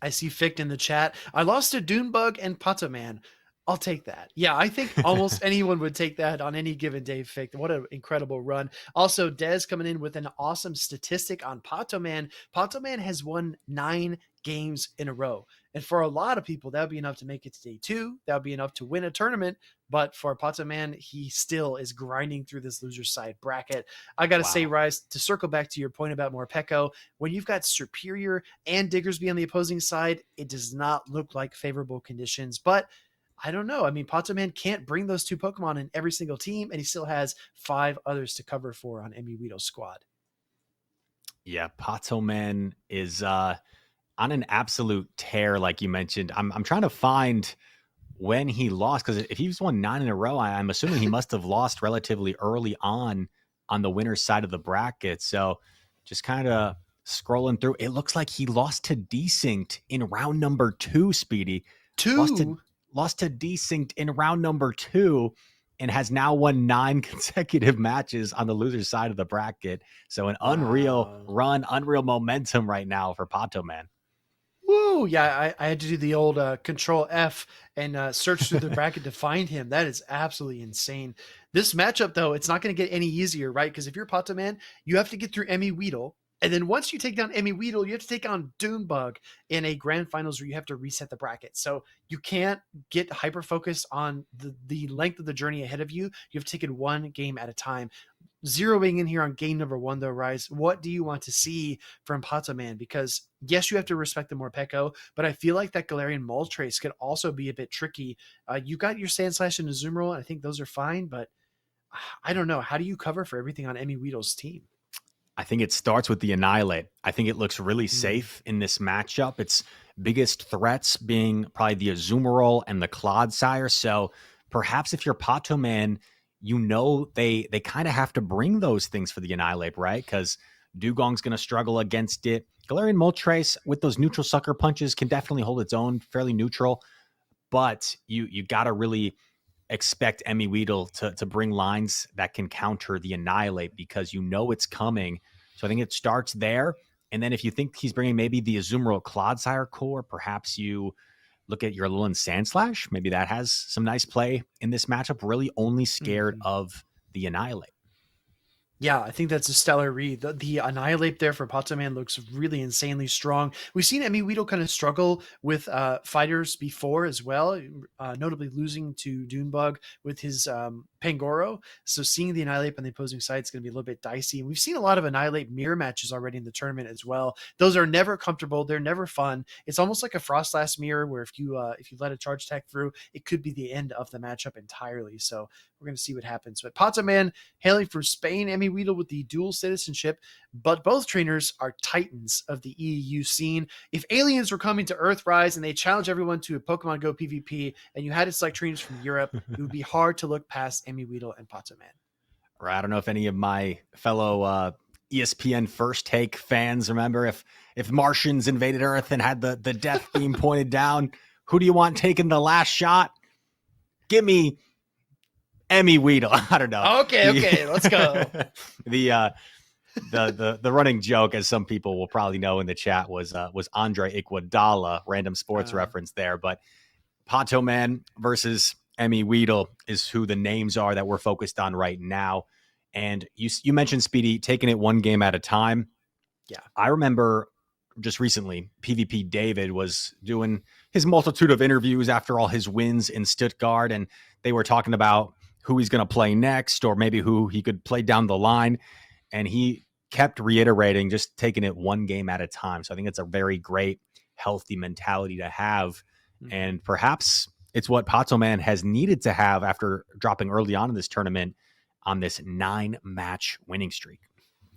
I see Ficked in the chat. I lost to Doonebug and Pataman. I'll take that. Yeah, I think almost anyone would take that on any given day, Ficked. What an incredible run. Also, Dez coming in with an awesome statistic on Patoman. Patoman has won 9 games in a row. And for a lot of people, that would be enough to make it to day 2. That would be enough to win a tournament. But for Patoman, he still is grinding through this loser side bracket. I got to say, Rise, to circle back to your point about Morpeko, when you've got Superior and Diggersby on the opposing side, it does not look like favorable conditions. But I don't know. I mean, Patoman can't bring those 2 Pokemon in every single team, and he still has 5 others to cover for on MEWeedle's squad. Yeah, Patoman is on an absolute tear, like you mentioned. I'm trying to find when he lost, because if he's won 9 in a row, I'm assuming he must have lost relatively early on the winner's side of the bracket. So just kind of scrolling through, it looks like he lost to Desynct in round number 2, Speedy. 2? Lost to Desynct in round number 2 and has now won 9 consecutive matches on the loser's side of the bracket. So an unreal run, unreal momentum right now for Patoman. Woo! Yeah, I had to do the old Control F and search through the bracket to find him. That is absolutely insane. This matchup, though, it's not going to get any easier, right? Because if you're Patoman, you have to get through MEWeedle. And then once you take down MEWeedle, you have to take on Doonebug in a grand finals where you have to reset the bracket. So you can't get hyper-focused on the length of the journey ahead of you. You have to take it one game at a time. Zeroing in here on game number 1, though, Rise, what do you want to see from Patoman? Because yes, you have to respect the Morpeko, but I feel like that Galarian Moltres could also be a bit tricky. You got your Sandslash and Azumarill, and I think those are fine, but I don't know. How do you cover for everything on MEWeedle's team? I think it starts with the Annihilate. I think it looks really safe in this matchup. Its biggest threats being probably the Azumarill and the Clodsire. So perhaps if you're Patoman, you know they kind of have to bring those things for the Annihilate, right? Because Dugong's going to struggle against it. Galarian Moltres with those neutral sucker punches can definitely hold its own, fairly neutral. But you got to really expect MEWeedle to bring lines that can counter the Annihilate because you know it's coming. So I think it starts there. And then if you think he's bringing maybe the Azumarill Clodsire core, perhaps you look at your Alolan Sandslash. Maybe that has some nice play in this matchup. Really only scared of the Annihilate. Yeah, I think that's a stellar read. The Annihilate there for Patoman looks really insanely strong. We've seen MEWeedle kind of struggle with fighters before as well, notably losing to Doonebug with his Pangoro. So seeing the Annihilate on the opposing side is going to be a little bit dicey. And we've seen a lot of Annihilate mirror matches already in the tournament as well. Those are never comfortable. They're never fun. It's almost like a Frostlass mirror where if you let a charge attack through, it could be the end of the matchup entirely. So we're going to see what happens. But Patoman, hailing from Spain, MEWeedle with the dual citizenship, but both trainers are titans of the EU scene. If aliens were coming to Earthrise and they challenge everyone to a Pokemon Go PvP and you had to select trainers from Europe, it would be hard to look past MEWeedle and Patoman. Or I don't know if any of my fellow ESPN First Take fans remember if Martians invaded Earth and had the death beam pointed down, who do you want taking the last shot? Give me MEWeedle. I don't know. Okay, let's go. The running joke, as some people will probably know in the chat, was Andre Iguodala, random sports reference there. But Patoman versus MEWeedle is who the names are that we're focused on right now. And you mentioned, Speedy, taking it one game at a time. Yeah. I remember just recently, PvP David was doing his multitude of interviews after all his wins in Stuttgart, and they were talking about who he's going to play next or maybe who he could play down the line. And he kept reiterating just taking it one game at a time. So I think it's a very great, healthy mentality to have. And perhaps it's what Patoman has needed to have after dropping early on in this tournament on this 9-match winning streak.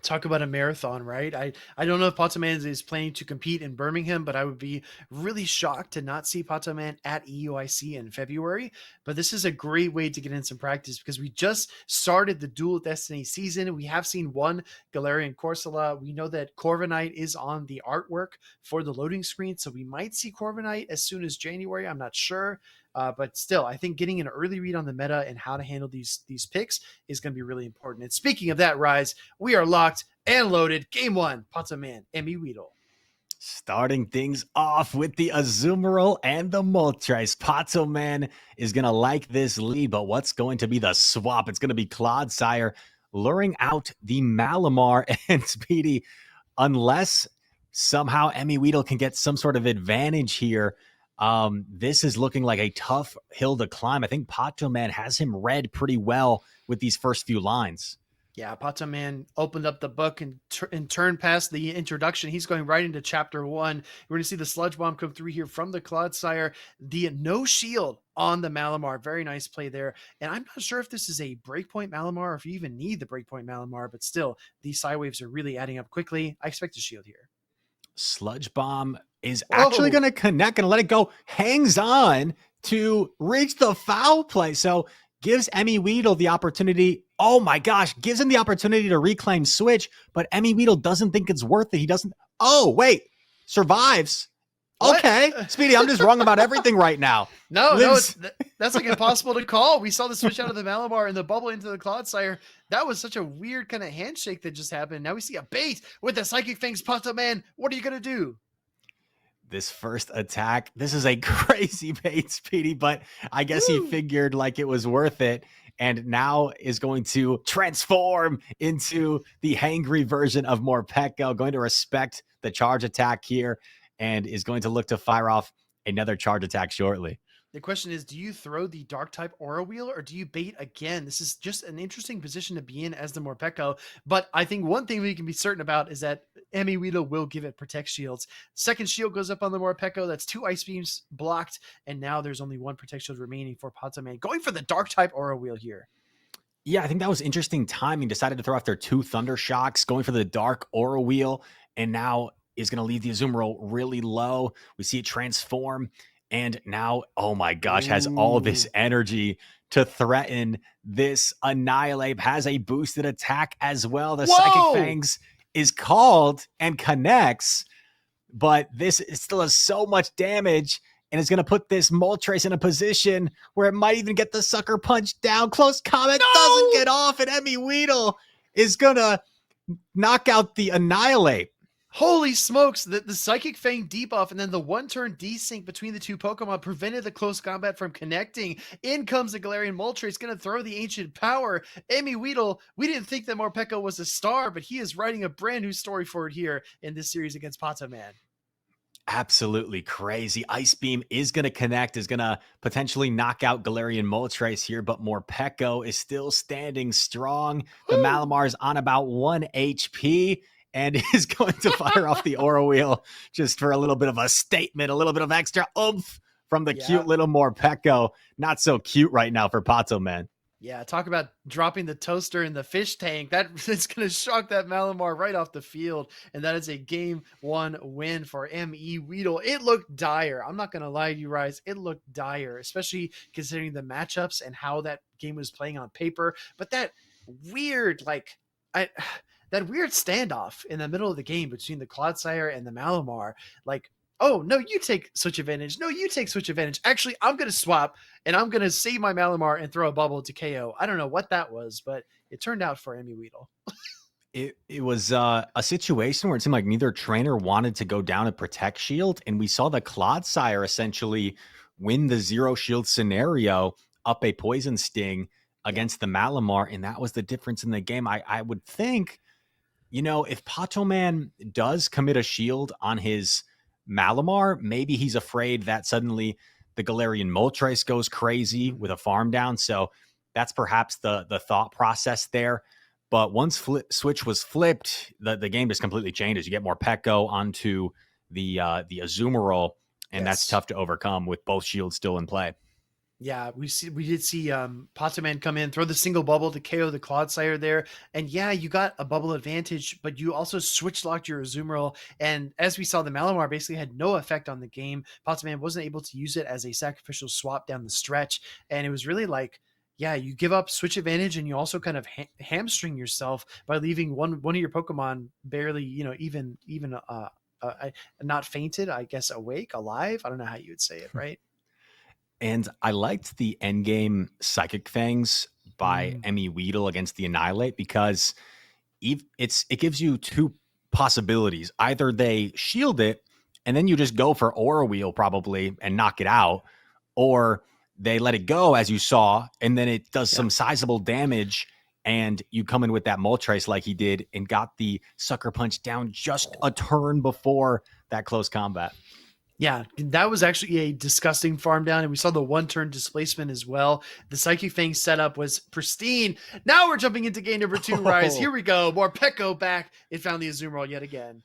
Talk about a marathon, right? I don't know if Potoman is planning to compete in Birmingham, but I would be really shocked to not see Potoman at EUIC in February. But this is a great way to get in some practice because we just started the Dual Destiny season. We have seen one Galarian Corsola. We know that Corviknight is on the artwork for the loading screen, so we might see Corviknight as soon as January. I'm not sure. But still, I think getting an early read on the meta and how to handle these picks is going to be really important. And speaking of that, Rise, we are locked and loaded. Game one, Potoman, MEWeedle. Starting things off with the Azumarill and the Moltres. Potoman is going to like this lead, but what's going to be the swap? It's going to be Clodsire luring out the Malamar and Speedy. Unless somehow MEWeedle can get some sort of advantage here, this is looking like a tough hill to climb. I think Potoman has him read pretty well with these first few lines. Yeah, Potoman opened up the book and turned past the introduction. He's going right into chapter 1. We're going to see the Sludge Bomb come through here from the Clodsire. The no shield on the Malamar. Very nice play there. And I'm not sure if this is a breakpoint Malamar or if you even need the breakpoint Malamar, but still, these side waves are really adding up quickly. I expect a shield here. Sludge Bomb is actually going to connect and let it go. Hangs on to reach the foul play. So gives MEWeedle the opportunity. Oh my gosh, gives him the opportunity to reclaim switch, but MEWeedle doesn't think it's worth it. He doesn't. Oh, wait. Survives. What? Okay. Speedy, I'm just wrong about everything right now. No, that's like impossible to call. We saw the switch out of the Malamar and the bubble into the Clodsire. That was such a weird kind of handshake that just happened. Now we see a bait with the Psychic Fangs. Potoman, what are you going to do? This first attack, this is a crazy bait, Speedy, but I guess he figured like it was worth it, and now is going to transform into the hangry version of Morpeko, going to respect the charge attack here, and is going to look to fire off another charge attack shortly. The question is, do you throw the dark type Aura Wheel or do you bait again? This is just an interesting position to be in as the Morpeko. But I think one thing we can be certain about is that MEWeedle will give it Protect Shields. Second shield goes up on the Morpeko. That's 2 Ice Beams blocked. And now there's only 1 Protect Shield remaining for Potoman. Going for the dark type Aura Wheel here. Yeah, I think that was interesting timing. Decided to throw after 2 Thunder Shocks, going for the dark Aura Wheel. And now is going to leave the Azumarill really low. We see it transform. And now, oh my gosh, has all this energy to threaten this Annihilate. Has a boosted attack as well. The Psychic Fangs is called and connects, but this still has so much damage and is going to put this Moltres in a position where it might even get the Sucker Punch down. Close Comment doesn't get off, and MEWeedle is going to knock out the Annihilate. Holy smokes, the Psychic Fang debuff and then the 1-turn desync between the 2 Pokemon prevented the close combat from connecting. In comes the Galarian Moltres, going to throw the Ancient Power. MEWeedle, we didn't think that Morpeko was a star, but he is writing a brand new story for it here in this series against Potoman. Absolutely crazy. Ice Beam is going to connect, is going to potentially knock out Galarian Moltres here, but Morpeko is still standing strong. The Malamar is on about 1 HP. And is going to fire off the Aura Wheel just for a little bit of a statement, a little bit of extra oomph from the cute little Morpeko. Not so cute right now for Potoman. Yeah, talk about dropping the toaster in the fish tank. That is going to shock that Malamar right off the field. And that is a game 1 win for MEWeedle. It looked dire. I'm not going to lie to you, Rise. It looked dire, especially considering the matchups and how that game was playing on paper. But that weird, that weird standoff in the middle of the game between the Clodsire and the Malamar, like, oh, no, you take switch advantage. No, you take switch advantage. Actually, I'm going to swap, and I'm going to save my Malamar and throw a bubble to KO. I don't know what that was, but it turned out for MEWeedle. It was a situation where it seemed like neither trainer wanted to go down a Protect Shield, and we saw the Clodsire essentially win the 0 shield scenario up a Poison Sting against the Malamar, and that was the difference in the game. I would think, you know, if Potoman does commit a shield on his Malamar, maybe he's afraid that suddenly the Galarian Moltres goes crazy with a farm down. So that's perhaps the thought process there. But once switch was flipped, the game just completely changes. You get Morpeko onto the Azumarill, and that's tough to overcome with both shields still in play. Yeah, we did see Potaman come in, throw the single bubble to KO the Clodsire there. And yeah, you got a bubble advantage, but you also switch locked your Azumarill. And as we saw, the Malamar basically had no effect on the game. Potaman wasn't able to use it as a sacrificial swap down the stretch. And it was really like, yeah, you give up switch advantage and you also kind of hamstring yourself by leaving one of your Pokemon barely, not fainted, I guess awake, alive. I don't know how you would say it, right? And I liked the endgame Psychic Fangs by Mm, MEWeedle against the Annihilate because it gives you two possibilities. Either they shield it and then you just go for Aura Wheel probably and knock it out, or they let it go as you saw, and then it does yeah. some sizable damage and you come in with that Moltres like he did and got the Sucker Punch down just a turn before that close combat. Yeah, that was actually a disgusting farm down, and we saw the one-turn displacement as well. The Psychic Fang setup was pristine. Now we're jumping into game number 2, Rise. Here we go. More Pekko back. It found the Azumarill yet again.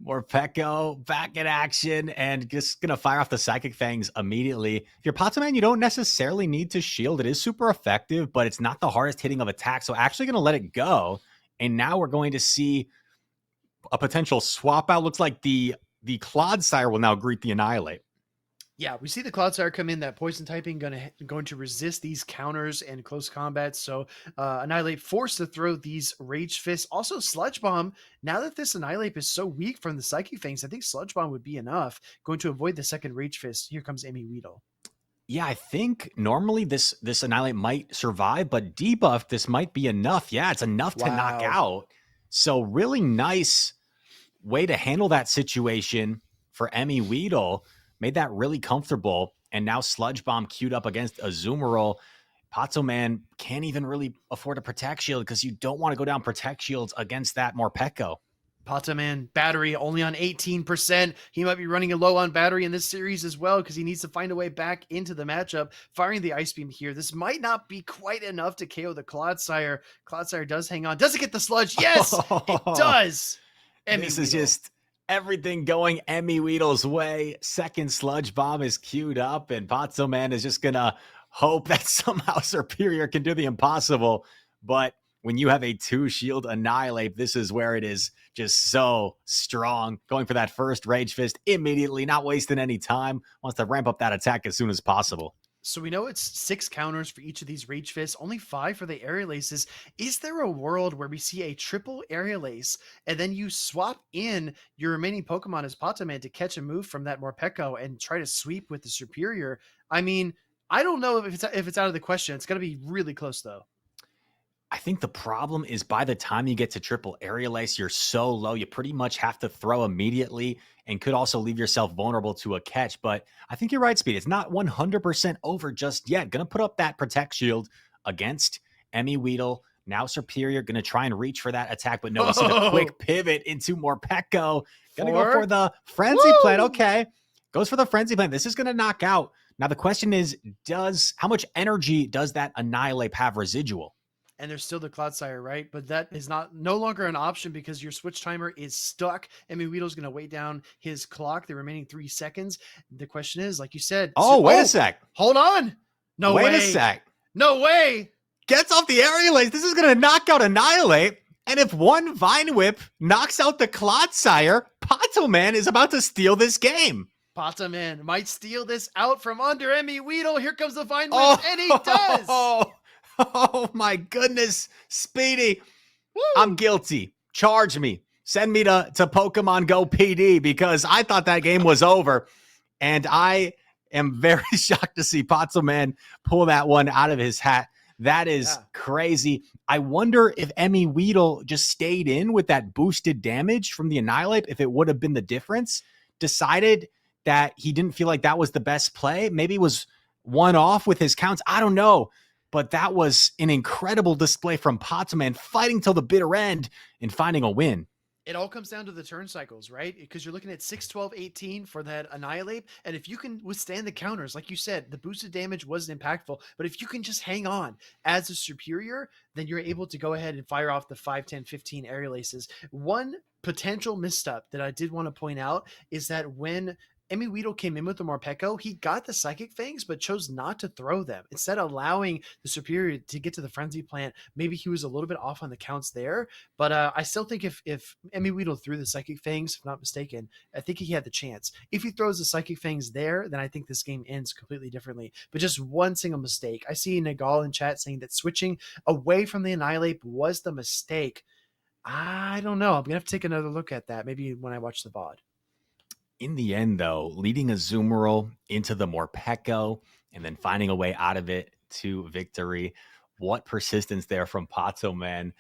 More Pekko back in action and just going to fire off the Psychic Fangs immediately. If you're Potaman, you don't necessarily need to shield. It is super effective, but it's not the hardest hitting of attack. So actually going to let it go. And now we're going to see a potential swap out. Looks like the Clodsire will now greet the Annihilate. Yeah, we see the Clodsire come in, that poison typing going to resist these counters and close combat. So Annihilate forced to throw these Rage Fists. Also Sludge Bomb. Now that this Annihilate is so weak from the Psychic Fangs, I think Sludge Bomb would be enough. Going to avoid the second Rage Fist. Here comes MEWeedle. Yeah, I think normally this Annihilate might survive, but debuff, this might be enough. Yeah, it's enough to knock out. So really nice way to handle that situation for MEWeedle. Made that really comfortable. And now Sludge Bomb queued up against Azumarill. Potaman can't even really afford a Protect Shield because you don't want to go down Protect Shields against that Morpeko. Potaman battery only on 18%. He might be running low on battery in this series as well because he needs to find a way back into the matchup. Firing the Ice Beam here. This might not be quite enough to KO the Clodsire. Clodsire does hang on. Does it get the sludge? Yes, it does. This is just everything going MEWeedle's way. Second Sludge Bomb is queued up, and Potaman is just going to hope that somehow Superior can do the impossible. But when you have a 2-shield Annihilate, this is where it is just so strong. Going for that first Rage Fist immediately, not wasting any time. Wants to ramp up that attack as soon as possible. So we know it's 6 counters for each of these Rage Fists, only 5 for the Aerial Aces. Is there a world where we see a triple Aerial Ace and then you swap in your remaining Pokemon as Potaman to catch a move from that Morpeko and try to sweep with the Superior? I mean, I don't know if it's out of the question. It's going to be really close though. I think the problem is by the time you get to triple Aerial Ace, you're so low, you pretty much have to throw immediately and could also leave yourself vulnerable to a catch. But I think you're right, Speed. It's not 100% over just yet. Going to put up that Protect Shield against MEWeedle. Now Superior, going to try and reach for that attack. But no, we see the quick pivot into Morpeko. Going to go for the Frenzy Plant. Okay. Goes for the Frenzy Plant. This is going to knock out. Now the question is, how much energy does that Annihilate have residual? And there's still the Clodsire, right? But that is no longer an option because your switch timer is stuck. MEWeedle's going to wait down his clock the remaining 3 seconds. The question is, like you said, wait a sec. Hold on. Wait a sec. No way. Gets off the Aerial Ace. This is going to knock out Annihilate. And if one Vine Whip knocks out the Clodsire, Potaman is about to steal this game. Potaman might steal this out from under MEWeedle. Here comes the Vine Whip, and he does. Oh my goodness, Speedy. Woo. I'm guilty. Charge me. Send me to Pokemon Go PD because I thought that game was over. And I am very shocked to see Potaman pull that one out of his hat. That is crazy. I wonder if MEWeedle just stayed in with that boosted damage from the Annihilate, if it would have been the difference. Decided that he didn't feel like that was the best play. Maybe was one off with his counts. I don't know. But that was an incredible display from Potaman, fighting till the bitter end and finding a win. It all comes down to the turn cycles, right? Because you're looking at 6, 12, 18 for that Annihilate. And if you can withstand the counters, like you said, the boosted damage wasn't impactful. But if you can just hang on as a Superior, then you're able to go ahead and fire off the 5, 10, 15 Aerial Aces. One potential misstep that I did want to point out is that when MEWeedle came in with the Morpeko, he got the Psychic Fangs, but chose not to throw them. Instead, allowing the Superior to get to the Frenzy Plant. Maybe he was a little bit off on the counts there, but I still think if MEWeedle threw the Psychic Fangs, if not mistaken, I think he had the chance. If he throws the Psychic Fangs there, then I think this game ends completely differently. But just one single mistake. I see Nagal in chat saying that switching away from the Annihilate was the mistake. I don't know. I'm going to have to take another look at that, maybe when I watch the VOD. In the end, though, leading Azumarill into the Morpeko and then finding a way out of it to victory. What persistence there from Pato, man.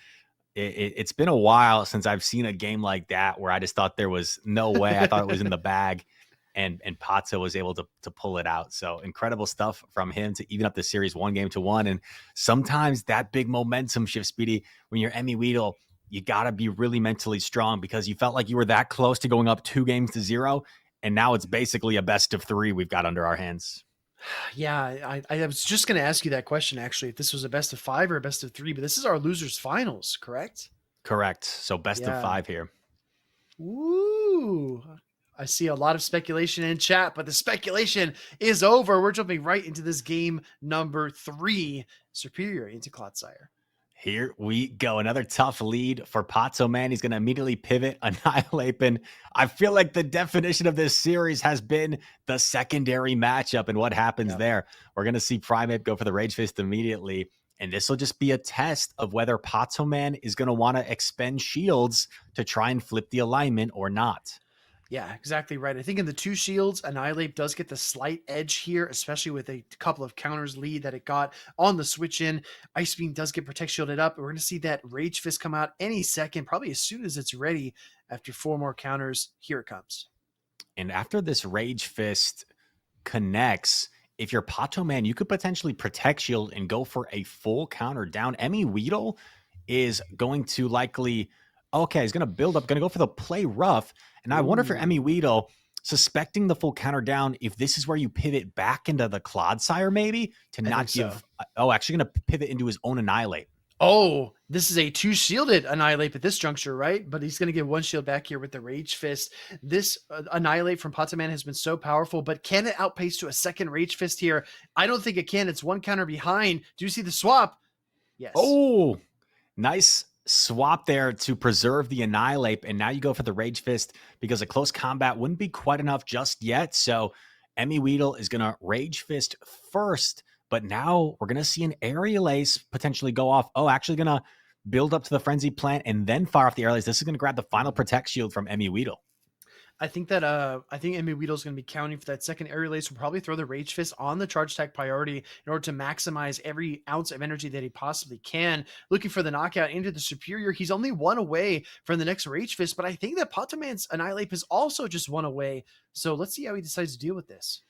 It's been a while since I've seen a game like that where I just thought there was no way. I thought it was in the bag, and Pato was able to pull it out. So incredible stuff from him to even up the series 1-1. And sometimes that big momentum shift, Speedy, when you're MEWeedle, you got to be really mentally strong because you felt like you were that close to going up 2-0, and now it's basically a best of 3 we've got under our hands. Yeah, I was just going to ask you that question, actually, if this was a best of 5 or a best of 3, but this is our losers finals, correct? Correct. So best of 5 here. Ooh, I see a lot of speculation in chat, but the speculation is over. We're jumping right into this game number 3, Superior into Clodsire. Here we go. Another tough lead for Pato, man. He's going to immediately pivot, annihilate. And I feel like the definition of this series has been the secondary matchup and what happens there. We're going to see Primeape go for the Rage Fist immediately. And this will just be a test of whether Pato Man is going to want to expend shields to try and flip the alignment or not. Yeah, exactly right. I think in the 2 shields, Annihilate does get the slight edge here, especially with a couple of counters lead that it got on the switch in. Ice Beam does get Protect Shielded up. We're going to see that Rage Fist come out any second, probably as soon as it's ready. After 4 more counters, here it comes. And after this Rage Fist connects, if you're Pato Man, you could potentially Protect Shield and go for a full counter down. MEWeedle is going to likely... Okay, he's going to build up, going to go for the play rough. And I wonder for MEWeedle, suspecting the full counter down, if this is where you pivot back into the Clodsire maybe to not give... So. Actually going to pivot into his own Annihilate. Oh, this is a 2 shielded Annihilate at this juncture, right? But he's going to get 1 shield back here with the Rage Fist. This Annihilate from Pato Man has been so powerful, but can it outpace to a second Rage Fist here? I don't think it can. It's 1 counter behind. Do you see the swap? Yes. Oh, nice swap there to preserve the Annihilate, and now you go for the Rage Fist because a close combat wouldn't be quite enough just yet. So MEWeedle is going to Rage Fist first, but now we're going to see an Aerial Ace potentially go off. Oh, actually going to build up to the Frenzy Plant and then fire off the Aerial Ace. This is going to grab the final Protect Shield from MEWeedle. I think MEWeedle is going to be counting for that second Aerial Ace. Will probably throw the Rage Fist on the charge attack priority in order to maximize every ounce of energy that he possibly can. Looking for the knockout into the Superior. He's only 1 away from the next Rage Fist, but I think that Pato Man's Annihilate is also just 1 away. So let's see how he decides to deal with this.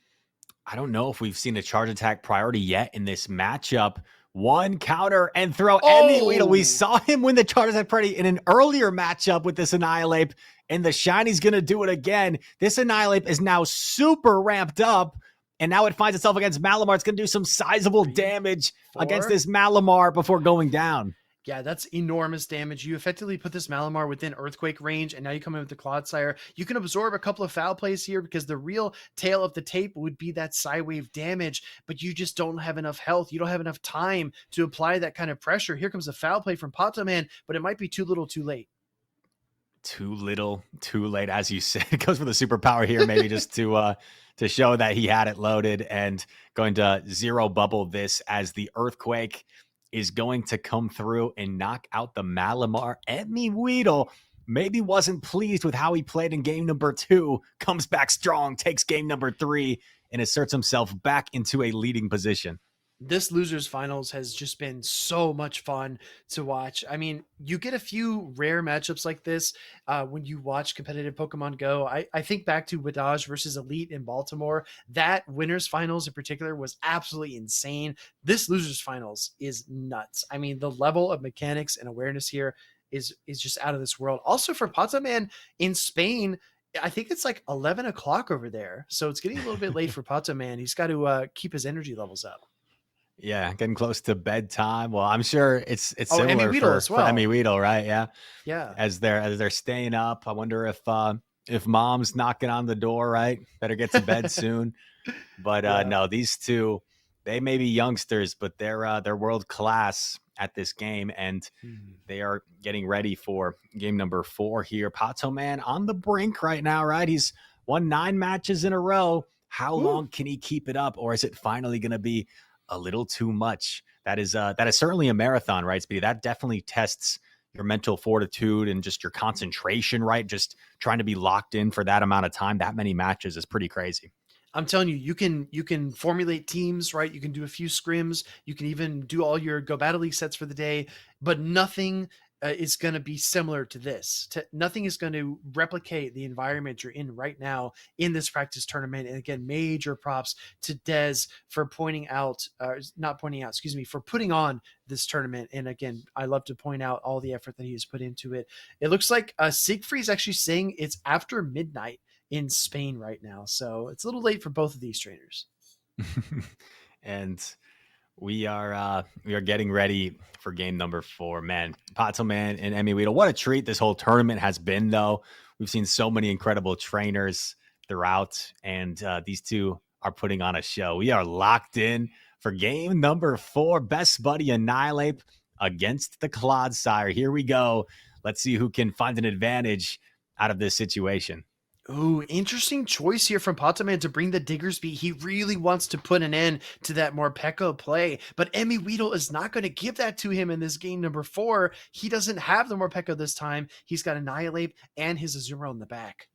I don't know if we've seen a charge attack priority yet in this matchup. 1 counter and throw MEWeedle. We saw him win the charge attack priority in an earlier matchup with this Annihilate, and the Shiny's going to do it again. This Annihilate is now super ramped up, and now it finds itself against Malamar. It's going to do some sizable damage against this Malamar before going down. Yeah, that's enormous damage. You effectively put this Malamar within Earthquake range, and now you come in with the Clodsire. You can absorb a couple of foul plays here because the real tail of the tape would be that Psywave damage, but you just don't have enough health. You don't have enough time to apply that kind of pressure. Here comes a foul play from Pato Man, but it might be too little too late. Too little, too late, as you said. It goes for the superpower here, maybe just to show that he had it loaded, and going to zero bubble this as the Earthquake is going to come through and knock out the Malamar. MEWeedle maybe wasn't pleased with how he played in game number 2, comes back strong, takes game number 3, and asserts himself back into a leading position. This losers finals has just been so much fun to watch. I mean, you get a few rare matchups like this when you watch competitive Pokemon Go. I think back to Wdage versus Elite in Baltimore. That winners finals in particular was absolutely insane. This losers finals is nuts. I mean, the level of mechanics and awareness here is just out of this world. Also for Pato Man in Spain, I think it's like 11 o'clock over there. So it's getting a little bit late for Pato Man. He's got to keep his energy levels up. Yeah, getting close to bedtime. Well, I'm sure it's similar MEWeedle as well. for MEWeedle, right? Yeah. Yeah. As they're staying up, I wonder if if mom's knocking on the door, right? Better get to bed soon. But Yeah. no, these two, they may be youngsters, but they're world class at this game, and Hmm. they are getting ready for game number 4 here. Pato Man on the brink right now, right? He's won 9 matches in a row. How Woo. long can he keep it up, or is it finally going to be a little too much? That is certainly a marathon, right, Speedy? That definitely tests your mental fortitude and just your concentration, right? Just trying to be locked in for that amount of time, that many matches is pretty crazy. I'm telling you, you can formulate teams, right? You can do a few scrims. You can even do all your Go Battle League sets for the day, but nothing is going to be similar to this. Nothing is going to replicate the environment you're in right now in this practice tournament. And again, major props to Dez for pointing out, not pointing out, excuse me, for putting on this tournament. And again, I love to point out all the effort that he has put into it. It looks like Siegfried is actually saying it's after midnight in Spain right now. So it's a little late for both of these trainers. And we are getting ready for game number 4. Man, Pato Man and MEWeedle, what a treat this whole tournament has been, though. We've seen so many incredible trainers throughout, and these two are putting on a show. We are locked in for game number 4. Best buddy Annihilate against the Clodsire. Here we go. Let's see who can find an advantage out of this situation. Ooh, interesting choice here from Potaman to bring the Diggersby. He really wants to put an end to that Morpeko play, but MEWeedle is not going to give that to him in this game number 4. He doesn't have the Morpeko this time. He's got Annihilate and his Azumarill in the back.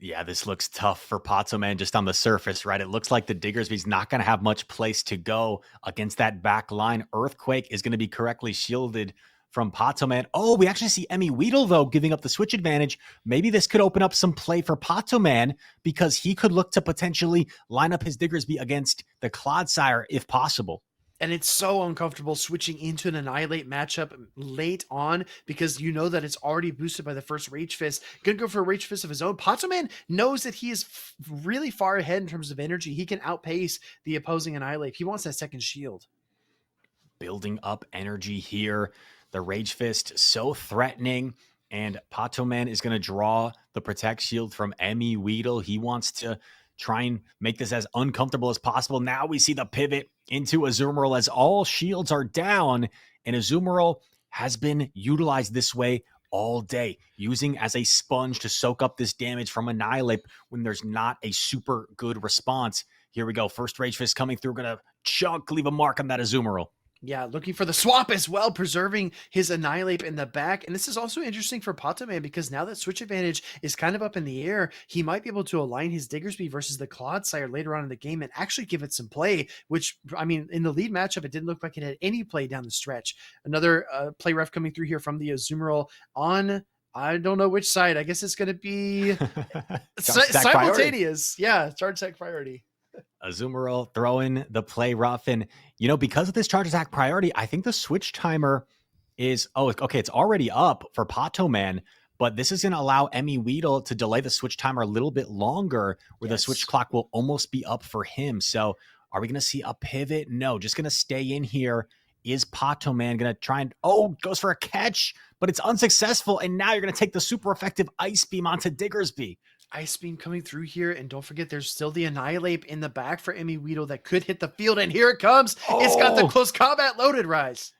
Yeah, this looks tough for Pato Man just on the surface, right? It looks like the Diggersby's not going to have much place to go against that back line. Earthquake is going to be correctly shielded from Pato Man. Oh, we actually see MEWeedle, though, giving up the switch advantage. Maybe this could open up some play for Pato Man because he could look to potentially line up his Diggersby against the Clodsire if possible. And it's so uncomfortable switching into an Annihilate matchup late on because you know that it's already boosted by the first Rage Fist. Gonna go for a Rage Fist of his own. Potoman knows that he is really far ahead in terms of energy. He can outpace the opposing Annihilate. He wants that second shield. Building up energy here. The Rage Fist so threatening. And Pato Man is going to draw the Protect Shield from MEWeedle. He wants to try and make this as uncomfortable as possible. Now we see the pivot into Azumarill as all shields are down. And Azumarill has been utilized this way all day, using as a sponge to soak up this damage from Annihilate when there's not a super good response. Here we go. First Rage Fist coming through. Going to chunk, leave a mark on that Azumarill. Yeah, looking for the swap as well, preserving his Annihilate in the back. And this is also interesting for Potaman because now that switch advantage is kind of up in the air, he might be able to align his Diggersby versus the Clodsire later on in the game and actually give it some play, which, I mean, in the lead matchup, it didn't look like it had any play down the stretch. Another play ref coming through here from the Azumarill on, I don't know which side. I guess it's going to be simultaneous. Priority. Yeah, charge stack priority. Azumarill throwing the play rough. And, because of this charge attack priority, I think the switch timer is, it's already up for Pato Man, but this is going to allow MEWeedle to delay the switch timer a little bit longer where the switch clock will almost be up for him. So are we going to see a pivot? No, just going to stay in here. Is Pato Man going to try and, goes for a catch, but it's unsuccessful. And now you're going to take the super effective Ice Beam onto Diggersby. Ice Beam coming through here, and don't forget there's still the Annihilate in the back for MEWeedle that could hit the field, and here it comes. It's got the close combat loaded, Rise.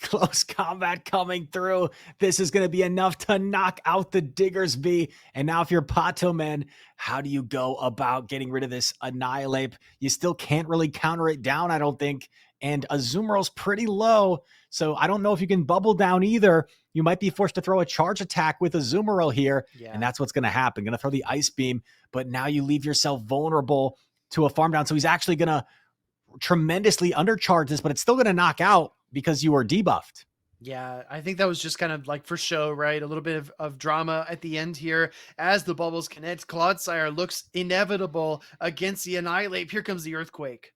Close combat coming through. This is going to be enough to knock out the Diggersby. And now if you're Pato Man, how do you go about getting rid of this Annihilate? You still can't really counter it down, I don't think. And Azumarill's pretty low, so I don't know if you can bubble down either. You might be forced to throw a charge attack with Azumarill here, and that's what's going to happen. Going to throw the Ice Beam, but now you leave yourself vulnerable to a farm down. So he's actually going to tremendously undercharge this, but it's still going to knock out because you are debuffed. Yeah, I think that was just kind of like for show, right? A little bit of drama at the end here as the bubbles connect. Clodsire looks inevitable against the Annihilate. Here comes the Earthquake.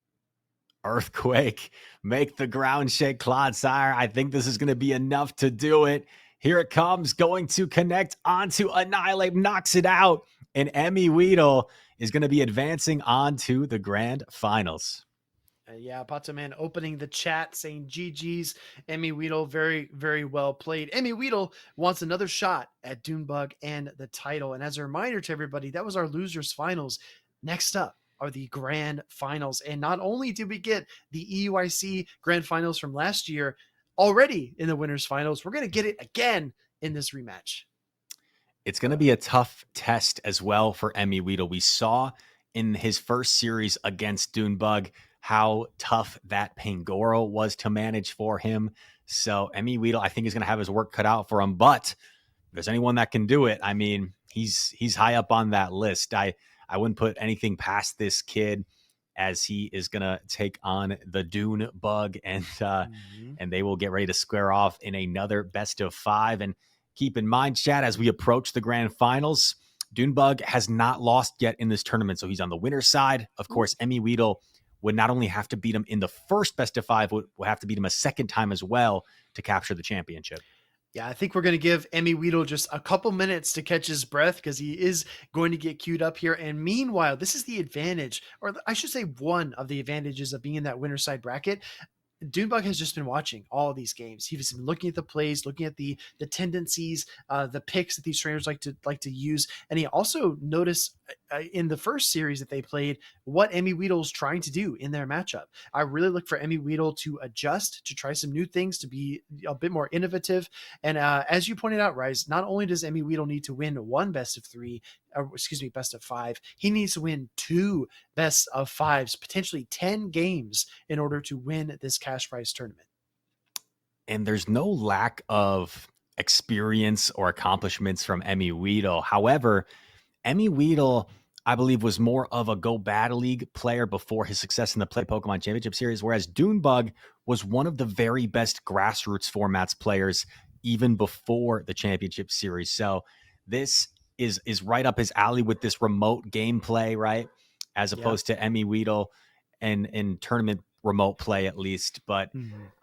Earthquake, make the ground shake, Clodsire. I think this is going to be enough to do it. Here it comes, going to connect onto Annihilate, knocks it out, and MEWeedle is going to be advancing on to the grand finals. Yeah, Pataman opening the chat saying GG's. MEWeedle, very, very well played. MEWeedle wants another shot at Doonebug and the title. And as a reminder to everybody, that was our losers finals. Next up are the grand finals. And not only did we get the EUIC grand finals from last year already in the winners finals, we're going to get it again in this rematch. It's going to be a tough test as well for MEWeedle. We saw in his first series against Doonebug how tough that Pangoro was to manage for him. So MEWeedle, I think, is going to have his work cut out for him. But if there's anyone that can do it, I mean, he's high up on that list. I wouldn't put anything past this kid, as he is going to take on the Doonebug, and they will get ready to square off in another best of 5. And keep in mind, chat, as we approach the grand finals, Doonebug has not lost yet in this tournament, so he's on the winner's side. Of course, MEWeedle would not only have to beat him in the first best of 5, would have to beat him a second time as well to capture the championship. Yeah, I think we're going to give MEWeedle just a couple minutes to catch his breath, because he is going to get queued up here. And meanwhile, this is the advantage, or I should say one of the advantages of being in that winner's side bracket. Doonebug has just been watching all of these games. He's been looking at the plays, looking at the tendencies, the picks that these trainers like to use, and he also noticed in the first series that they played what MEWeedle is trying to do in their matchup. I really look for MEWeedle to adjust, to try some new things, to be a bit more innovative. And as you pointed out, Rise, not only does MEWeedle need to win one best of 3, best of 5, he needs to win 2 best of 5s, potentially 10 games in order to win this cash prize tournament. And there's no lack of experience or accomplishments from MEWeedle. However, MEWeedle, I believe, was more of a Go Battle League player before his success in the Play Pokemon Championship Series, whereas Doonebug was one of the very best grassroots formats players even before the Championship Series. So this is right up his alley with this remote gameplay, right? As opposed to MEWeedle and in tournament remote play, at least. But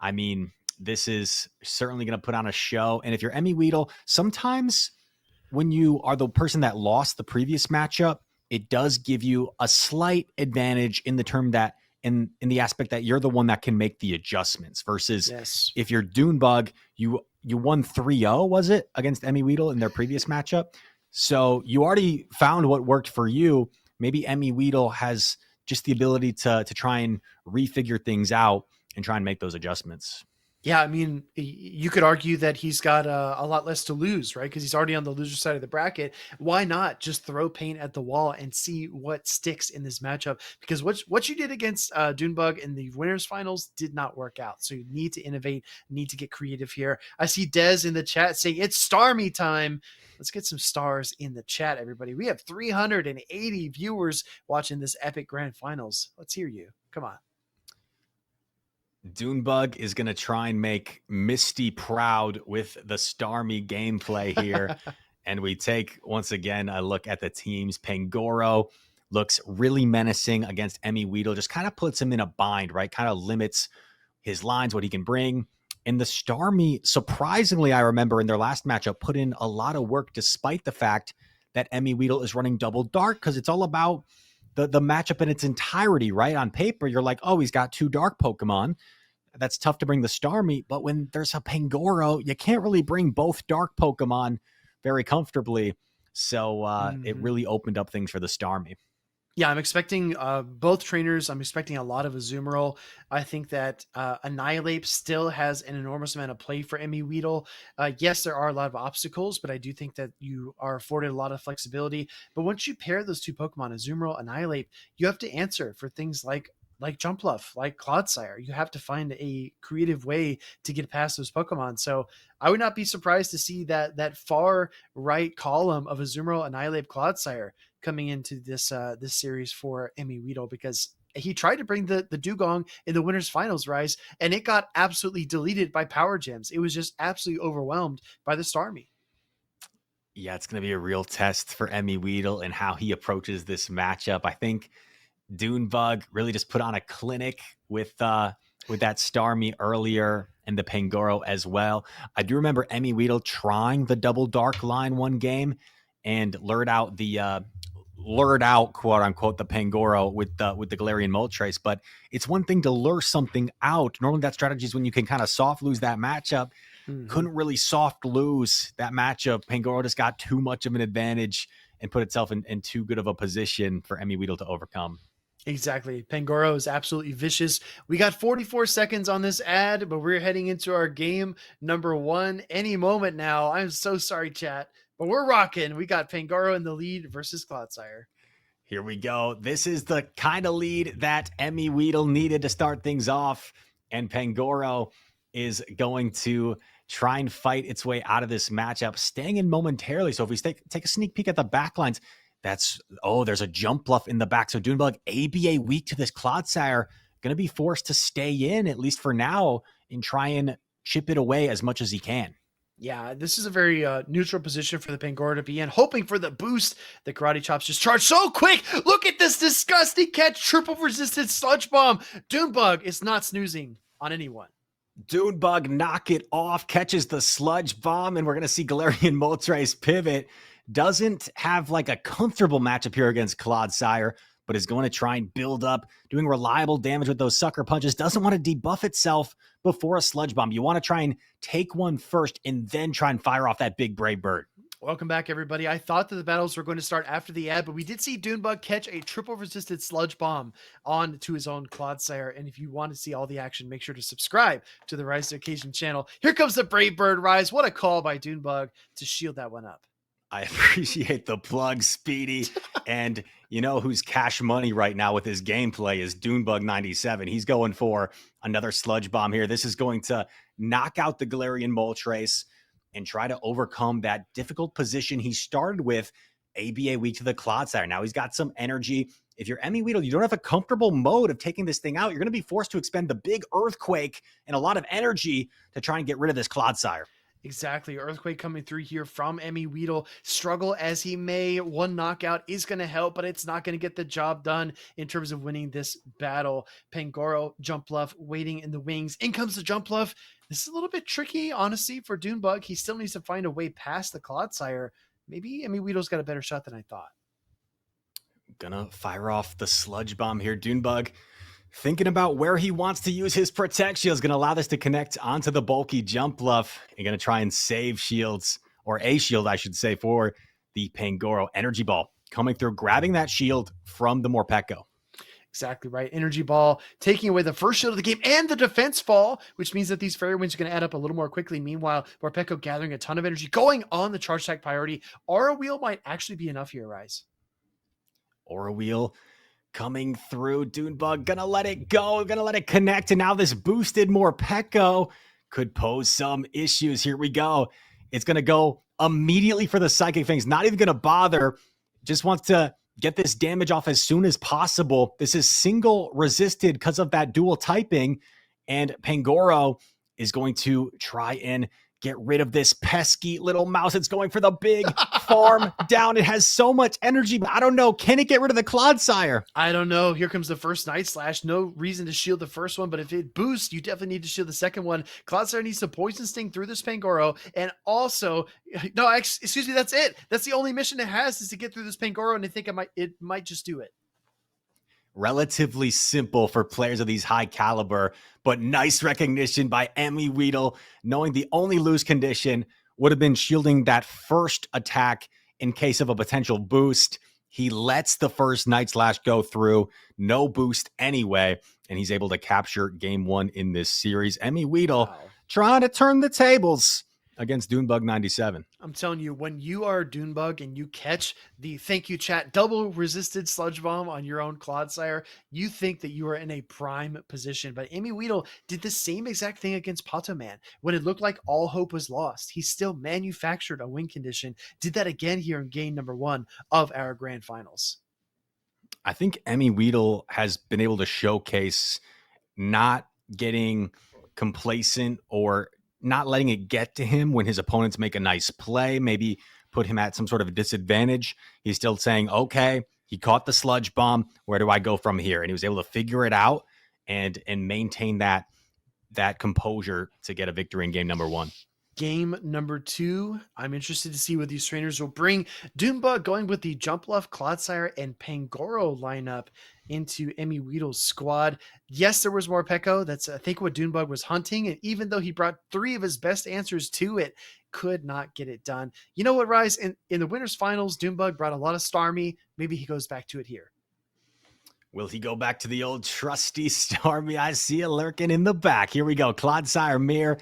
I mean, this is certainly going to put on a show. And if you're MEWeedle, sometimes when you are the person that lost the previous matchup, it does give you a slight advantage in the term that in the aspect that you're the one that can make the adjustments versus if you're Doonebug, you won 3-0, was it, against MEWeedle in their previous matchup? So you already found what worked for you. Maybe MEWeedle has just the ability to try and refigure things out and try and make those adjustments. Yeah, I mean, you could argue that he's got a lot less to lose, right? Because he's already on the loser side of the bracket. Why not just throw paint at the wall and see what sticks in this matchup? Because what you did against Doonebug in the winners finals did not work out. So you need to innovate, need to get creative here. I see Dez in the chat saying it's Starmie time. Let's get some stars in the chat, everybody. We have 380 viewers watching this epic grand finals. Let's hear you. Come on. Doonebug is going to try and make Misty proud with the Starmie gameplay here. And we take, once again, a look at the teams. Pangoro looks really menacing against MEWeedle, just kind of puts him in a bind, right? Kind of limits his lines, what he can bring. And the Starmie, surprisingly, I remember in their last matchup, put in a lot of work despite the fact that MEWeedle is running double dark, because it's all about the matchup in its entirety, right? On paper, you're like, oh, he's got 2 dark Pokemon. That's tough to bring the Starmie, but when there's a Pangoro, you can't really bring both dark Pokemon very comfortably. So it really opened up things for the Starmie. Yeah, I'm expecting both trainers. I'm expecting a lot of Azumarill. I think that Annihilate still has an enormous amount of play for MEWeedle. Yes, there are a lot of obstacles, but I do think that you are afforded a lot of flexibility. But once you pair those 2 Pokemon, Azumarill, Annihilate, you have to answer for things like Jumpluff, like Clodsire. You have to find a creative way to get past those Pokemon. So I would not be surprised to see that far right column of Azumarill, Annihilate, Clodsire coming into this this series for MEWeedle, because he tried to bring the Dugong in the winners finals, Rise, and it got absolutely deleted by Power Gems. It was just absolutely overwhelmed by the Starmie. Yeah, it's going to be a real test for MEWeedle and how he approaches this matchup. I think Doonebug really just put on a clinic with that Starmie earlier and the Pangoro as well. I do remember MEWeedle trying the double dark line one game and lured out the lured out, quote unquote, the Pangoro with the Galarian Moltres, but it's one thing to lure something out. Normally that strategy is when you can kind of soft lose that matchup. Couldn't really soft lose that matchup. Pangoro just got too much of an advantage and put itself in too good of a position for MEWeedle to overcome. Exactly. Pangoro is absolutely vicious. We got 44 seconds on this ad, but we're heading into our game number 1 any moment now. I'm so sorry, chat, but we're rocking. We got Pangoro in the lead versus Clodsire. Here we go. This is the kind of lead that MEWeedle needed to start things off, and Pangoro is going to try and fight its way out of this matchup, staying in momentarily. So if we take a sneak peek at the backlines, there's a jump bluff in the back. So Doonebug, ABA weak to this Clodsire, going to be forced to stay in, at least for now, and try and chip it away as much as he can. Yeah, this is a very neutral position for the Pangoro to be in, hoping for the boost. The Karate Chops just charge so quick. Look at this disgusting catch. Triple resisted Sludge Bomb. Doonebug is not snoozing on anyone. Doonebug knock it off, catches the Sludge Bomb, and we're going to see Galarian Moltres pivot. Doesn't have like a comfortable matchup here against Clodsire, but is going to try and build up, doing reliable damage with those sucker punches. Doesn't want to debuff itself before a Sludge Bomb. You want to try and take one first and then try and fire off that big Brave Bird. Welcome back, everybody. I thought that the battles were going to start after the ad, but we did see Doonebug catch a triple resisted Sludge Bomb on to his own Clodsire. And if you want to see all the action, make sure to subscribe to the Rise to Occasion channel. Here comes the Brave Bird Rise. What a call by Doonebug to shield that one up. I appreciate the plug, Speedy. And you know who's cash money right now with his gameplay is Doonebug97. He's going for another Sludge Bomb here. This is going to knock out the Galarian Moltres and try to overcome that difficult position he started with, ABA weak to the Clodsire. Now he's got some energy. If you're MEWeedle, you don't have a comfortable mode of taking this thing out. You're going to be forced to expend the big Earthquake and a lot of energy to try and get rid of this Clodsire. Exactly. Earthquake coming through here from MEWeedle. Struggle as he may, one knockout is going to help, but it's not going to get the job done in terms of winning this battle. Pangoro, jump bluff, waiting in the wings. In comes the jump bluff. This is a little bit tricky, honestly, for Doonebug. He still needs to find a way past the Clodsire. Maybe MEWeedle's got a better shot than I thought. Gonna fire off the Sludge Bomb here. Doonebug thinking about where he wants to use his Protect Shields. Going to allow this to connect onto the bulky jump bluff. And going to try and save shields, or a shield, I should say, for the Pangoro. Energy Ball coming through, grabbing that shield from the Morpeko. Exactly right. Energy Ball taking away the first shield of the game and the defense fall, which means that these Fairy Winds are going to add up a little more quickly. Meanwhile, Morpeko gathering a ton of energy, going on the charge attack priority. Aura Wheel might actually be enough here, Rise. Aura Wheel coming through. Doonebug gonna let it go, gonna let it connect, and now this boosted Morpeko could pose some issues. Here we go. It's gonna go immediately for the Psychic Fangs, not even gonna bother, just wants to get this damage off as soon as possible. This is single resisted because of that dual typing, and Pangoro is going to try and get rid of this pesky little mouse. It's going for the big farm down. It has so much energy, but I don't know. Can it get rid of the Clodsire? I don't know. Here comes the first Night Slash. No reason to shield the first one, but if it boosts, you definitely need to shield the second one. Clodsire needs to Poison Sting through this Pangoro, and also, no, excuse me, that's it. That's the only mission it has, is to get through this Pangoro, and I think it might just do it. Relatively simple for players of these high caliber, but nice recognition by MEWeedle, knowing the only lose condition would have been shielding that first attack in case of a potential boost. He lets the first Night Slash go through, no boost anyway, and he's able to capture game 1 in this series. MEWeedle trying to turn the tables against Doonebug97. I'm telling you, when you are Doonebug and you catch the thank you chat double resisted Sludge Bomb on your own Clodsire, you think that you are in a prime position. But MEWeedle did the same exact thing against Potoman. When it looked like all hope was lost, he still manufactured a win condition. Did that again here in game number 1 of our grand finals. I think MEWeedle has been able to showcase not getting complacent or not letting it get to him when his opponents make a nice play, maybe put him at some sort of a disadvantage. He's still saying, okay, he caught the Sludge Bomb. Where do I go from here? And he was able to figure it out and maintain that composure to get a victory in game number 1. Game number 2. I'm interested to see what these trainers will bring. Doonebug going with the Jumpluff, Clodsire, and Pangoro lineup into MEWeedle's squad. Yes, there was more Pekko. That's, I think, what Doonebug was hunting. And even though he brought 3 of his best answers to it, could not get it done. You know what, Rise? In the winners finals, Doonebug brought a lot of Starmie. Maybe he goes back to it here. Will he go back to the old trusty Starmie? I see it lurking in the back. Here we go. Clodsire Mirror.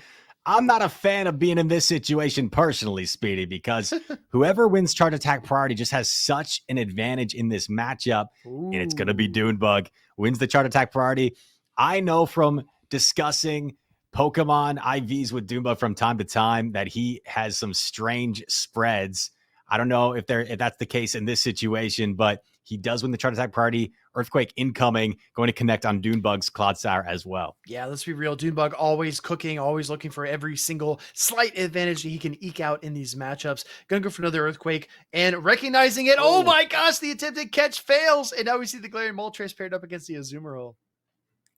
I'm not a fan of being in this situation personally, Speedy, because whoever wins charge attack priority just has such an advantage in this matchup. Ooh. And it's going to be Doonebug. Wins the charge attack priority. I know from discussing Pokemon IVs with Doonebug from time to time that he has some strange spreads. I don't know if that's the case in this situation, but he does win the charge attack priority. Earthquake incoming, going to connect on Doonebug's Clodsire as well. Yeah, let's be real. Doonebug always cooking, always looking for every single slight advantage that he can eke out in these matchups. Gonna go for another Earthquake and recognizing it. Oh my gosh, the attempted catch fails. And now we see the Galarian Moltres paired up against the Azumarill.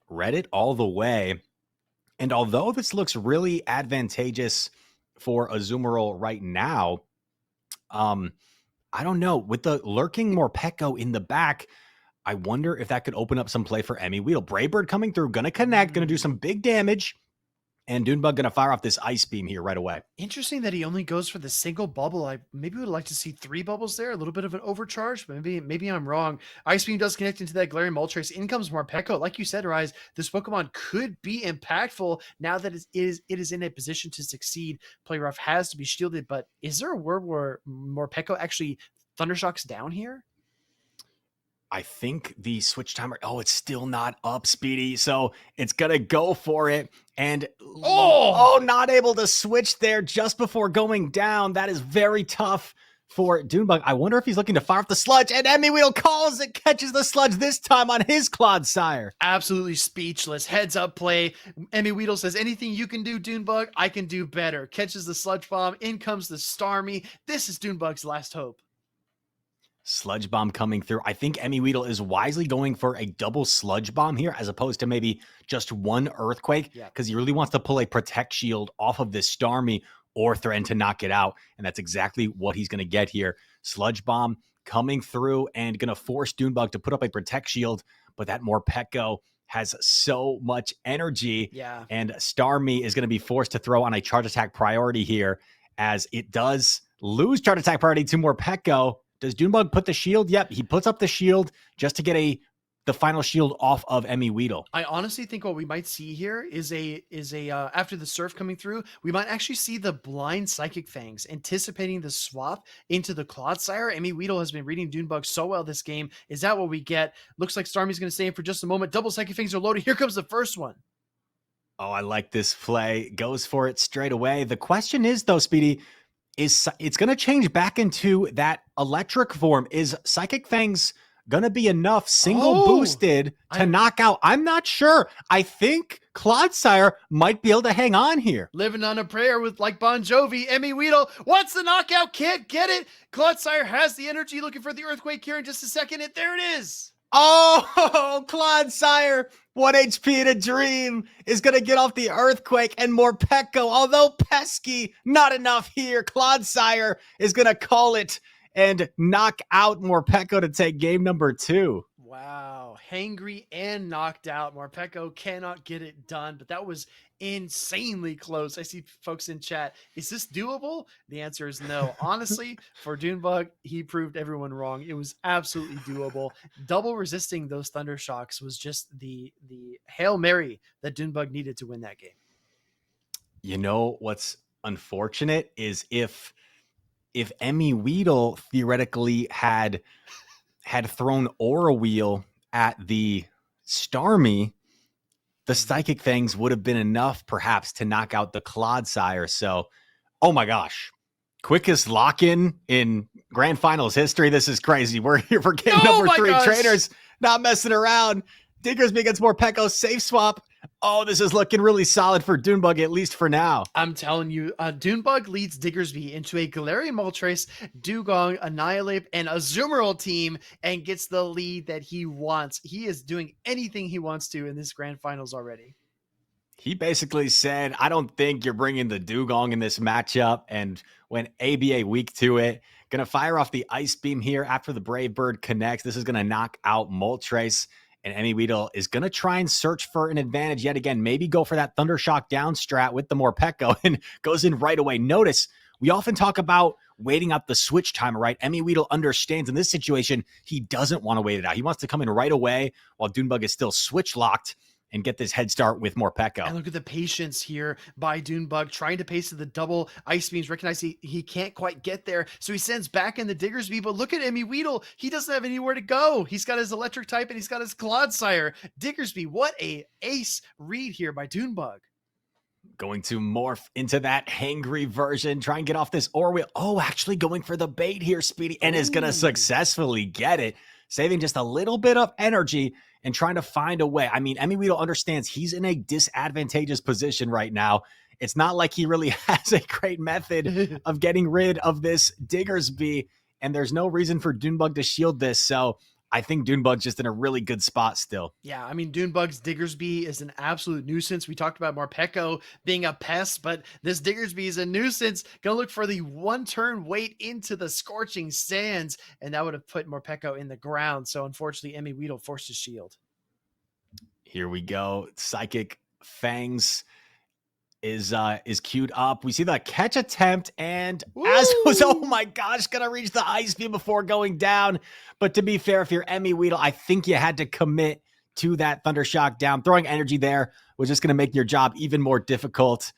Read it all the way. And although this looks really advantageous for Azumarill right now, I don't know. With the lurking Morpeko in the back, I wonder if that could open up some play for MEWeedle. Braybird coming through, going to connect, going to do some big damage. And Doonebug going to fire off this Ice Beam here right away. Interesting that he only goes for the single bubble. I maybe would like to see 3 bubbles there. A little bit of an overcharge, but maybe I'm wrong. Ice Beam does connect into that Galarian Moltres. In comes Morpeko. Like you said, Rise, this Pokemon could be impactful now that it is in a position to succeed. Play Rough has to be shielded, but is there a world where Morpeko actually Thundershocks down here? I think the switch timer, it's still not up, Speedy. So it's going to go for it. And not able to switch there just before going down. That is very tough for Doonebug. I wonder if he's looking to fire off the Sludge, and MEWeedle calls it, catches the Sludge this time on his Clodsire. Absolutely speechless. Heads up play. MEWeedle says, anything you can do, Doonebug, I can do better. Catches the Sludge Bomb. In comes the Starmie. This is Doonebug's last hope. Sludge Bomb coming through. I think MEWeedle is wisely going for a double Sludge Bomb here as opposed to maybe just one Earthquake, because he really wants to pull a Protect Shield off of this Starmie or threaten to knock it out, and that's exactly what he's going to get here. Sludge Bomb coming through and going to force Doonebug to put up a Protect Shield, but that Morpeko has so much energy, and Starmie is going to be forced to throw on a charge attack priority here as it does lose charge attack priority to Morpeko. Does Doonebug put the shield? Yep, he puts up the shield just to get the final shield off of MEWeedle. I honestly think what we might see here is a after the Surf coming through, we might actually see the blind Psychic Fangs anticipating the swap into the Clodsire. MEWeedle has been reading Doonebug so well this game. Is that what we get? Looks like Starmie's going to stay in for just a moment. Double Psychic Fangs are loaded. Here comes the first one. Oh, I like this play. Goes for it straight away. The question is, though, Speedy, it's going to change back into that electric form. Is Psychic Fangs going to be enough single boosted to knock out? I'm not sure. I think Clodsire might be able to hang on here. Living on a prayer with like Bon Jovi. MEWeedle wants the knockout. Can't get it. Clodsire has the energy, looking for the Earthquake here in just a second. And there it is. Oh, Clodsire, 1 HP in a dream, is going to get off the Earthquake, and Morpeko, although pesky, not enough here. Clodsire is going to call it and knock out Morpeko to take game number 2. Wow, hangry and knocked out. Morpeko cannot get it done, but that was insanely close. I see folks in chat. Is this doable? The answer is no. Honestly, for Doonebug, he proved everyone wrong. It was absolutely doable. Double resisting those Thunder Shocks was just the Hail Mary that Doonebug needed to win that game. You know what's unfortunate is if MEWeedle theoretically had thrown Aura Wheel at the Starmie, the Psychic Fangs would have been enough perhaps to knock out the Clodsire. So, oh my gosh, quickest lock-in in Grand Finals history. This is crazy. We're here for game number 3. Gosh. Trainers not messing around. Diggersby against Morpeko, safe swap. Oh, this is looking really solid for Doonebug, at least for now. I'm telling you, Doonebug leads Diggersby into a Galarian Moltres, Dugong, Annihilate, and Azumarill team and gets the lead that he wants. He is doing anything he wants to in this Grand Finals already. He basically said, I don't think you're bringing the dugong in this matchup, and went ABA weak to it. Going to fire off the Ice Beam here after the Brave Bird connects. This is going to knock out Moltres, and MEWeedle is going to try and search for an advantage yet again. Maybe go for that Thundershock down strat with the Morpeko, and goes in right away. Notice, we often talk about waiting up the switch timer, right? MEWeedle understands in this situation, he doesn't want to wait it out. He wants to come in right away while Doonebug is still switch locked and get this head start with Morpeko. And look at the patience here by Doonebug, trying to pace to the double Ice Beams, recognize he can't quite get there, so he sends back in the Diggersby, but look at MEWeedle, he doesn't have anywhere to go. He's got his electric type and he's got his Clodsire. Diggersby, what a ace read here by Doonebug. Going to morph into that hangry version, try and get off this ore wheel. Oh, actually going for the bait here, Speedy, and is going to successfully get it, saving just a little bit of energy and trying to find a way. I mean, MEWeedle understands he's in a disadvantageous position right now. It's not like he really has a great method of getting rid of this Diggersby, and there's no reason for Doonebug to shield this. So I think Doonebug's just in a really good spot still. Yeah, I mean, Doonebug's Diggersby is an absolute nuisance. We talked about Morpeko being a pest, but this Diggersby is a nuisance. Gonna look for the one-turn wait into the Scorching Sands, and that would have put Morpeko in the ground. So unfortunately, MEWeedle forced his shield. Here we go. Psychic Fangs is queued up. We see the catch attempt, and as was, oh my gosh, gonna reach the Ice Beam before going down. But to be fair, if you're MEWeedle, I think you had to commit to that Thundershock down. Throwing energy there was just gonna make your job even more difficult.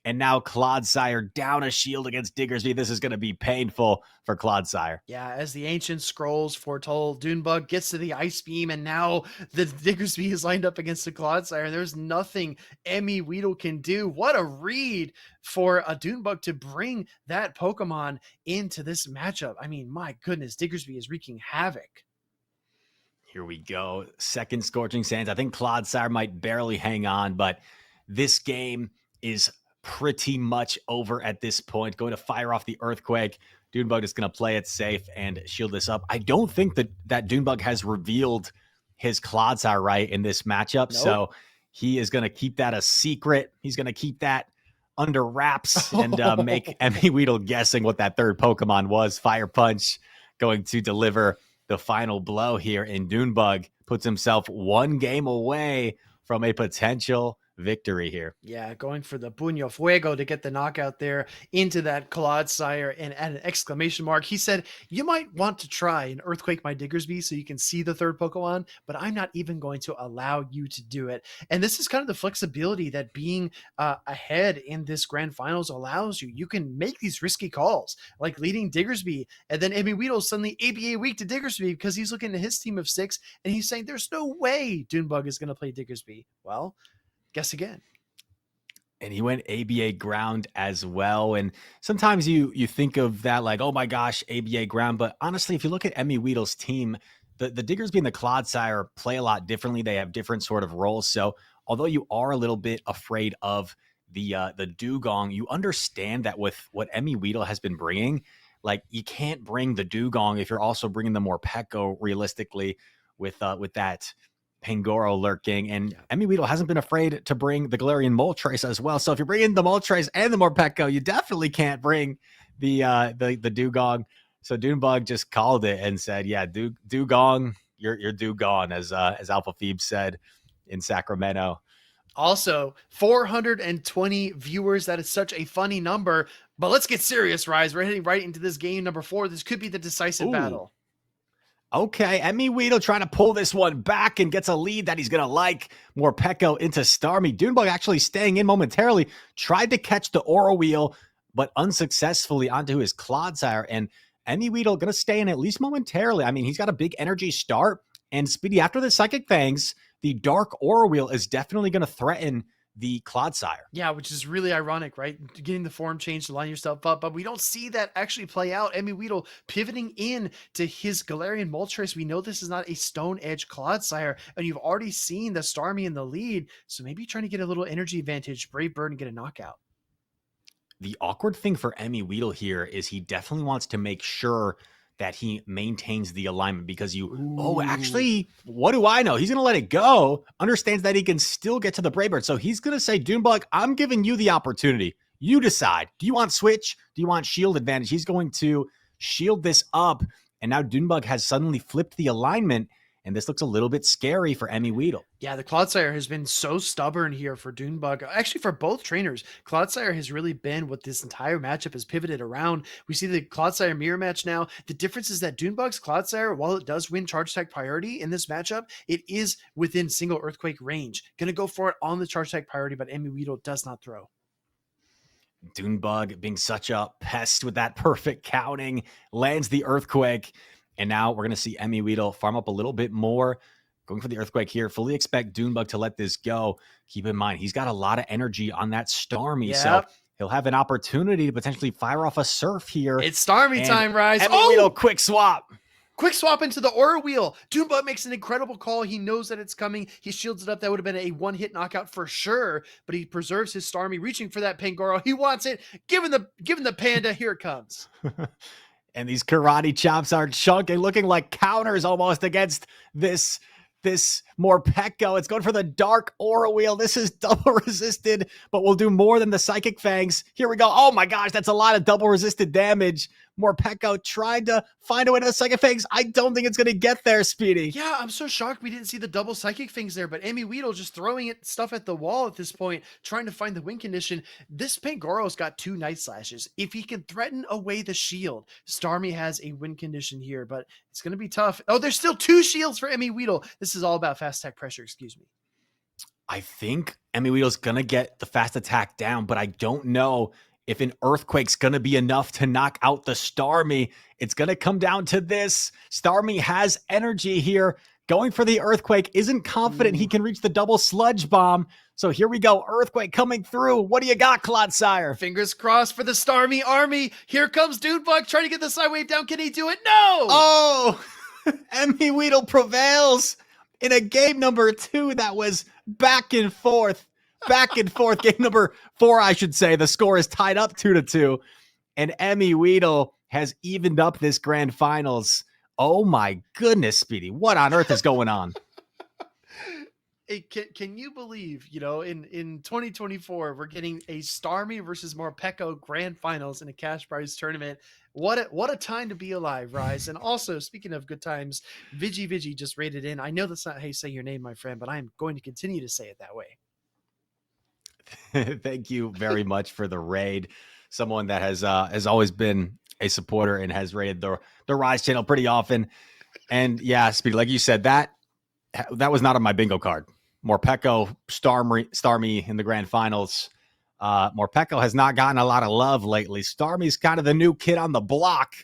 And now Clodsire down a shield against Diggersby. This is going to be painful for Clodsire. Yeah, as the ancient scrolls foretold, Doonebug gets to the Ice Beam, and now the Diggersby is lined up against the Clodsire. There's nothing MEWeedle can do. What a read for a Doonebug to bring that Pokemon into this matchup. I mean, my goodness, Diggersby is wreaking havoc. Here we go. Second Scorching Sands. I think Clodsire might barely hang on, but this game is pretty much over at this point. Going to fire off the Earthquake. Doonebug is going to play it safe and shield this up. I don't think that Doonebug has revealed his Clodsire right in this matchup. Nope. So he is going to keep that a secret. He's going to keep that under wraps and make MEWeedle guessing what that third Pokemon was. Fire Punch going to deliver the final blow here, and Doonebug puts himself one game away from a potential victory here. Yeah, going for the Puño Fuego to get the knockout there into that Clodsire, and add an exclamation mark. He said, you might want to try and Earthquake my Diggersby so you can see the third Pokemon, but I'm not even going to allow you to do it. And this is kind of the flexibility that being ahead in this grand finals allows you. You can make these risky calls, like leading Diggersby, and then MEWeedle suddenly ABA weak to Diggersby because he's looking at his team of 6, and he's saying there's no way Doonebug is going to play Diggersby. Well, guess again. And he went ABA ground as well. And sometimes you think of that like, oh my gosh, ABA ground. But honestly, if you look at MEWeedle's team, the Diggersby and the Clodsire play a lot differently. They have different sort of roles. So although you are a little bit afraid of the Dugong, you understand that with what MEWeedle has been bringing, like you can't bring the Dugong if you're also bringing the Morpeko realistically with that Pangoro lurking, and MEWeedle hasn't been afraid to bring the Galarian Moltres as well. So if you're bringing the Moltres and the Morpeko, you definitely can't bring the Dugong. So Doonebug just called it and said, "Yeah, Dugong, you're Dugong," as Alpha Phoebe said in Sacramento. Also, 420 viewers. That is such a funny number. But let's get serious, Rise. We're heading right into this game number 4. This could be the decisive battle. Okay, MEWeedle trying to pull this one back and gets a lead that he's going to like. Morpeko into Starmie. Doonebug actually staying in momentarily. Tried to catch the Aura Wheel, but unsuccessfully onto his Clodsire. And MEWeedle going to stay in at least momentarily. I mean, he's got a big energy start. And Speedy, after the Psychic Fangs, the Dark Aura Wheel is definitely going to threaten the Clodsire. Yeah, which is really ironic, right? Getting the form change to line yourself up, but we don't see that actually play out. MEWeedle pivoting in to his Galarian Moltres. We know this is not a Stone Edge Clodsire, and you've already seen the Starmie in the lead, so maybe trying to get a little energy advantage, Brave Bird, and get a knockout. The awkward thing for MEWeedle here is he definitely wants to make sure that he maintains the alignment because Ooh. what do I know? He's going to let it go, understands that he can still get to the Brave Bird. So he's going to say, Doonebug, I'm giving you the opportunity. You decide. Do you want switch? Do you want shield advantage? He's going to shield this up. And now Doonebug has suddenly flipped the alignment. And this looks a little bit scary for MEWeedle. Yeah, the Clodsire has been so stubborn here for Doonebug. Actually, for both trainers, Clodsire has really been what this entire matchup has pivoted around. We see the Clodsire mirror match now. The difference is that Doonebug's Clodsire, while it does win charge attack priority in this matchup, it is within single Earthquake range. Going to go for it on the charge attack priority, but MEWeedle does not throw. Doonebug being such a pest with that perfect counting, lands the Earthquake. And now we're going to see MEWeedle farm up a little bit more. Going for the Earthquake here. Fully expect Doonebug to let this go. Keep in mind, he's got a lot of energy on that Starmie. Yep. So he'll have an opportunity to potentially fire off a Surf here. It's Starmie time, Rise. MEWeedle, quick swap. Quick swap into the Aura Wheel. Doonebug makes an incredible call. He knows that it's coming. He shields it up. That would have been a one-hit knockout for sure, but he preserves his Starmie, reaching for that Pangoro. He wants it. Give him the Panda. Here it comes. And these karate chops are chunking, looking like counters almost against this Morpeko. It's going for the Dark Aura Wheel. This is double resisted, but will do more than the Psychic Fangs. Here we go. Oh my gosh, that's a lot of double resisted damage. Morpeko tried to find a way to the Psychic Fangs. I don't think it's going to get there, Speedy. Yeah, I'm so shocked we didn't see the double Psychic Fangs there, but MEWeedle just throwing stuff at the wall at this point, trying to find the win condition. This Pangoro's got 2 Night Slashes. If he can threaten away the shield, Starmie has a win condition here, but it's going to be tough. Oh, there's still 2 shields for MEWeedle. This is all about fast attack pressure, excuse me. I think MEWeedle's going to get the fast attack down, but I don't know if an Earthquake's going to be enough to knock out the Starmie. It's going to come down to this. Starmie has energy here. Going for the Earthquake, isn't confident he can reach the double Sludge Bomb. So here we go. Earthquake coming through. What do you got, Clodsire? Fingers crossed for the Starmie army. Here comes Doonebug trying to get the side wave down. Can he do it? No! Oh! MEWeedle prevails in a game number 2 that was back and forth. Game number 4, I should say. The score is tied up 2-2. And MEWeedle has evened up this grand finals. Oh my goodness, Speedy. What on earth is going on? Can you believe, in 2024, we're getting a Starmie versus Morpeko grand finals in a cash prize tournament. What a time to be alive, Rise. And also, speaking of good times, Vigi just rated in. I know that's not how you say your name, my friend, but I'm going to continue to say it that way. Thank you very much for the raid. Someone that has always been a supporter and has raided the Rise channel pretty often. And yeah, Speedy, like you said, that was not on my bingo card. Morpeko, Starmie in the grand finals. Morpeko has not gotten a lot of love lately. Starmie's kind of the new kid on the block,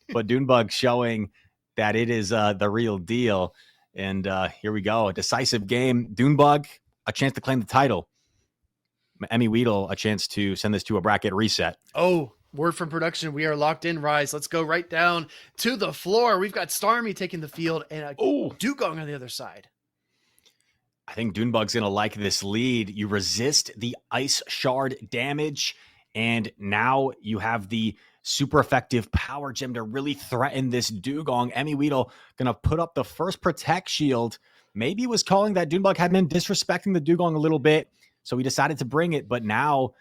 but Doonebug showing that it is the real deal. And here we go, a decisive game. Doonebug, a chance to claim the title. MEWeedle, a chance to send this to a bracket reset. Oh, word from production. We are locked in, Rise. Let's go right down to the floor. We've got Starmie taking the field and a Dugong on the other side. I think Doonebug's going to like this lead. You resist the Ice Shard damage, and now you have the super effective Power Gem to really threaten this Dugong. MEWeedle going to put up the first Protect Shield. Maybe was calling that Doonebug had been disrespecting the Dugong a little bit, so he decided to bring it, but now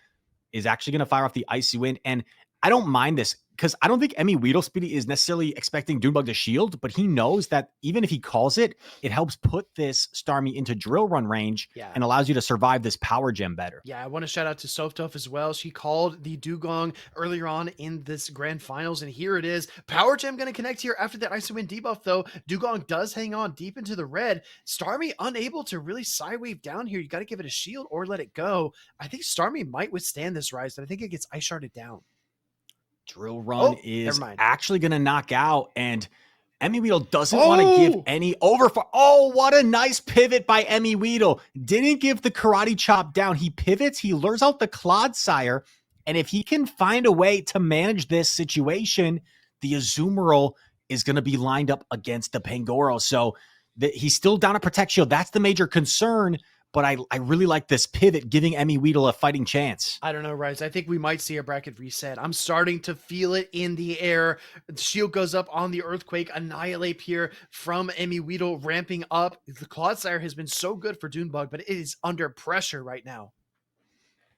is actually going to fire off the Icy Wind. And I don't mind this because I don't think MEWeedle, Speedy, is necessarily expecting Doonebug to shield, but he knows that even if he calls it, it helps put this Starmie into drill run range and allows you to survive this Power Gem better. Yeah, I want to shout out to Softof as well. She called the Dugong earlier on in this grand finals, and here it is. Power Gem going to connect here after that Icy Wind debuff, though. Dugong does hang on deep into the red. Starmie unable to really side wave down here. You got to give it a shield or let it go. I think Starmie might withstand this, Rise, but I think it gets Ice Sharded down. Drill Run is actually going to knock out, and MEWeedle doesn't want to give any over for. Oh, what a nice pivot by MEWeedle. Didn't give the Karate Chop down. He pivots, he lures out the Clodsire, and if he can find a way to manage this situation, the Azumarill is going to be lined up against the Pangoro. So he's still down a Protect Shield. That's the major concern, but I really like this pivot, giving MEWeedle a fighting chance. I don't know, Rise. I think we might see a bracket reset. I'm starting to feel it in the air. The shield goes up on the Earthquake. Annihilate here from MEWeedle ramping up. The Clodsire has been so good for Doonebug, but it is under pressure right now.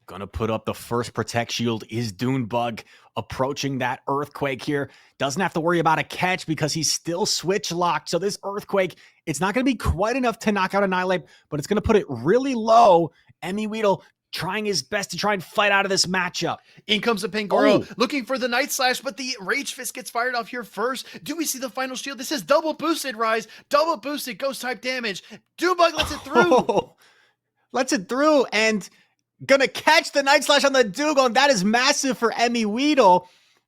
Gonna put up the first Protect Shield is Doonebug, approaching that Earthquake here. Doesn't have to worry about a catch because he's still switch locked. So this Earthquake, it's not going to be quite enough to knock out Annihilate, but it's going to put it really low. MEWeedle trying his best to try and fight out of this matchup. In comes the Pangoro, looking for the Night Slash, but the Rage Fist gets fired off here first. Do we see the final shield? This is double boosted, Rise. Double boosted ghost type damage. Doonebug lets it through. Lets it through, and gonna catch the Night Slash on the Dugong. That is massive for MEWeedle.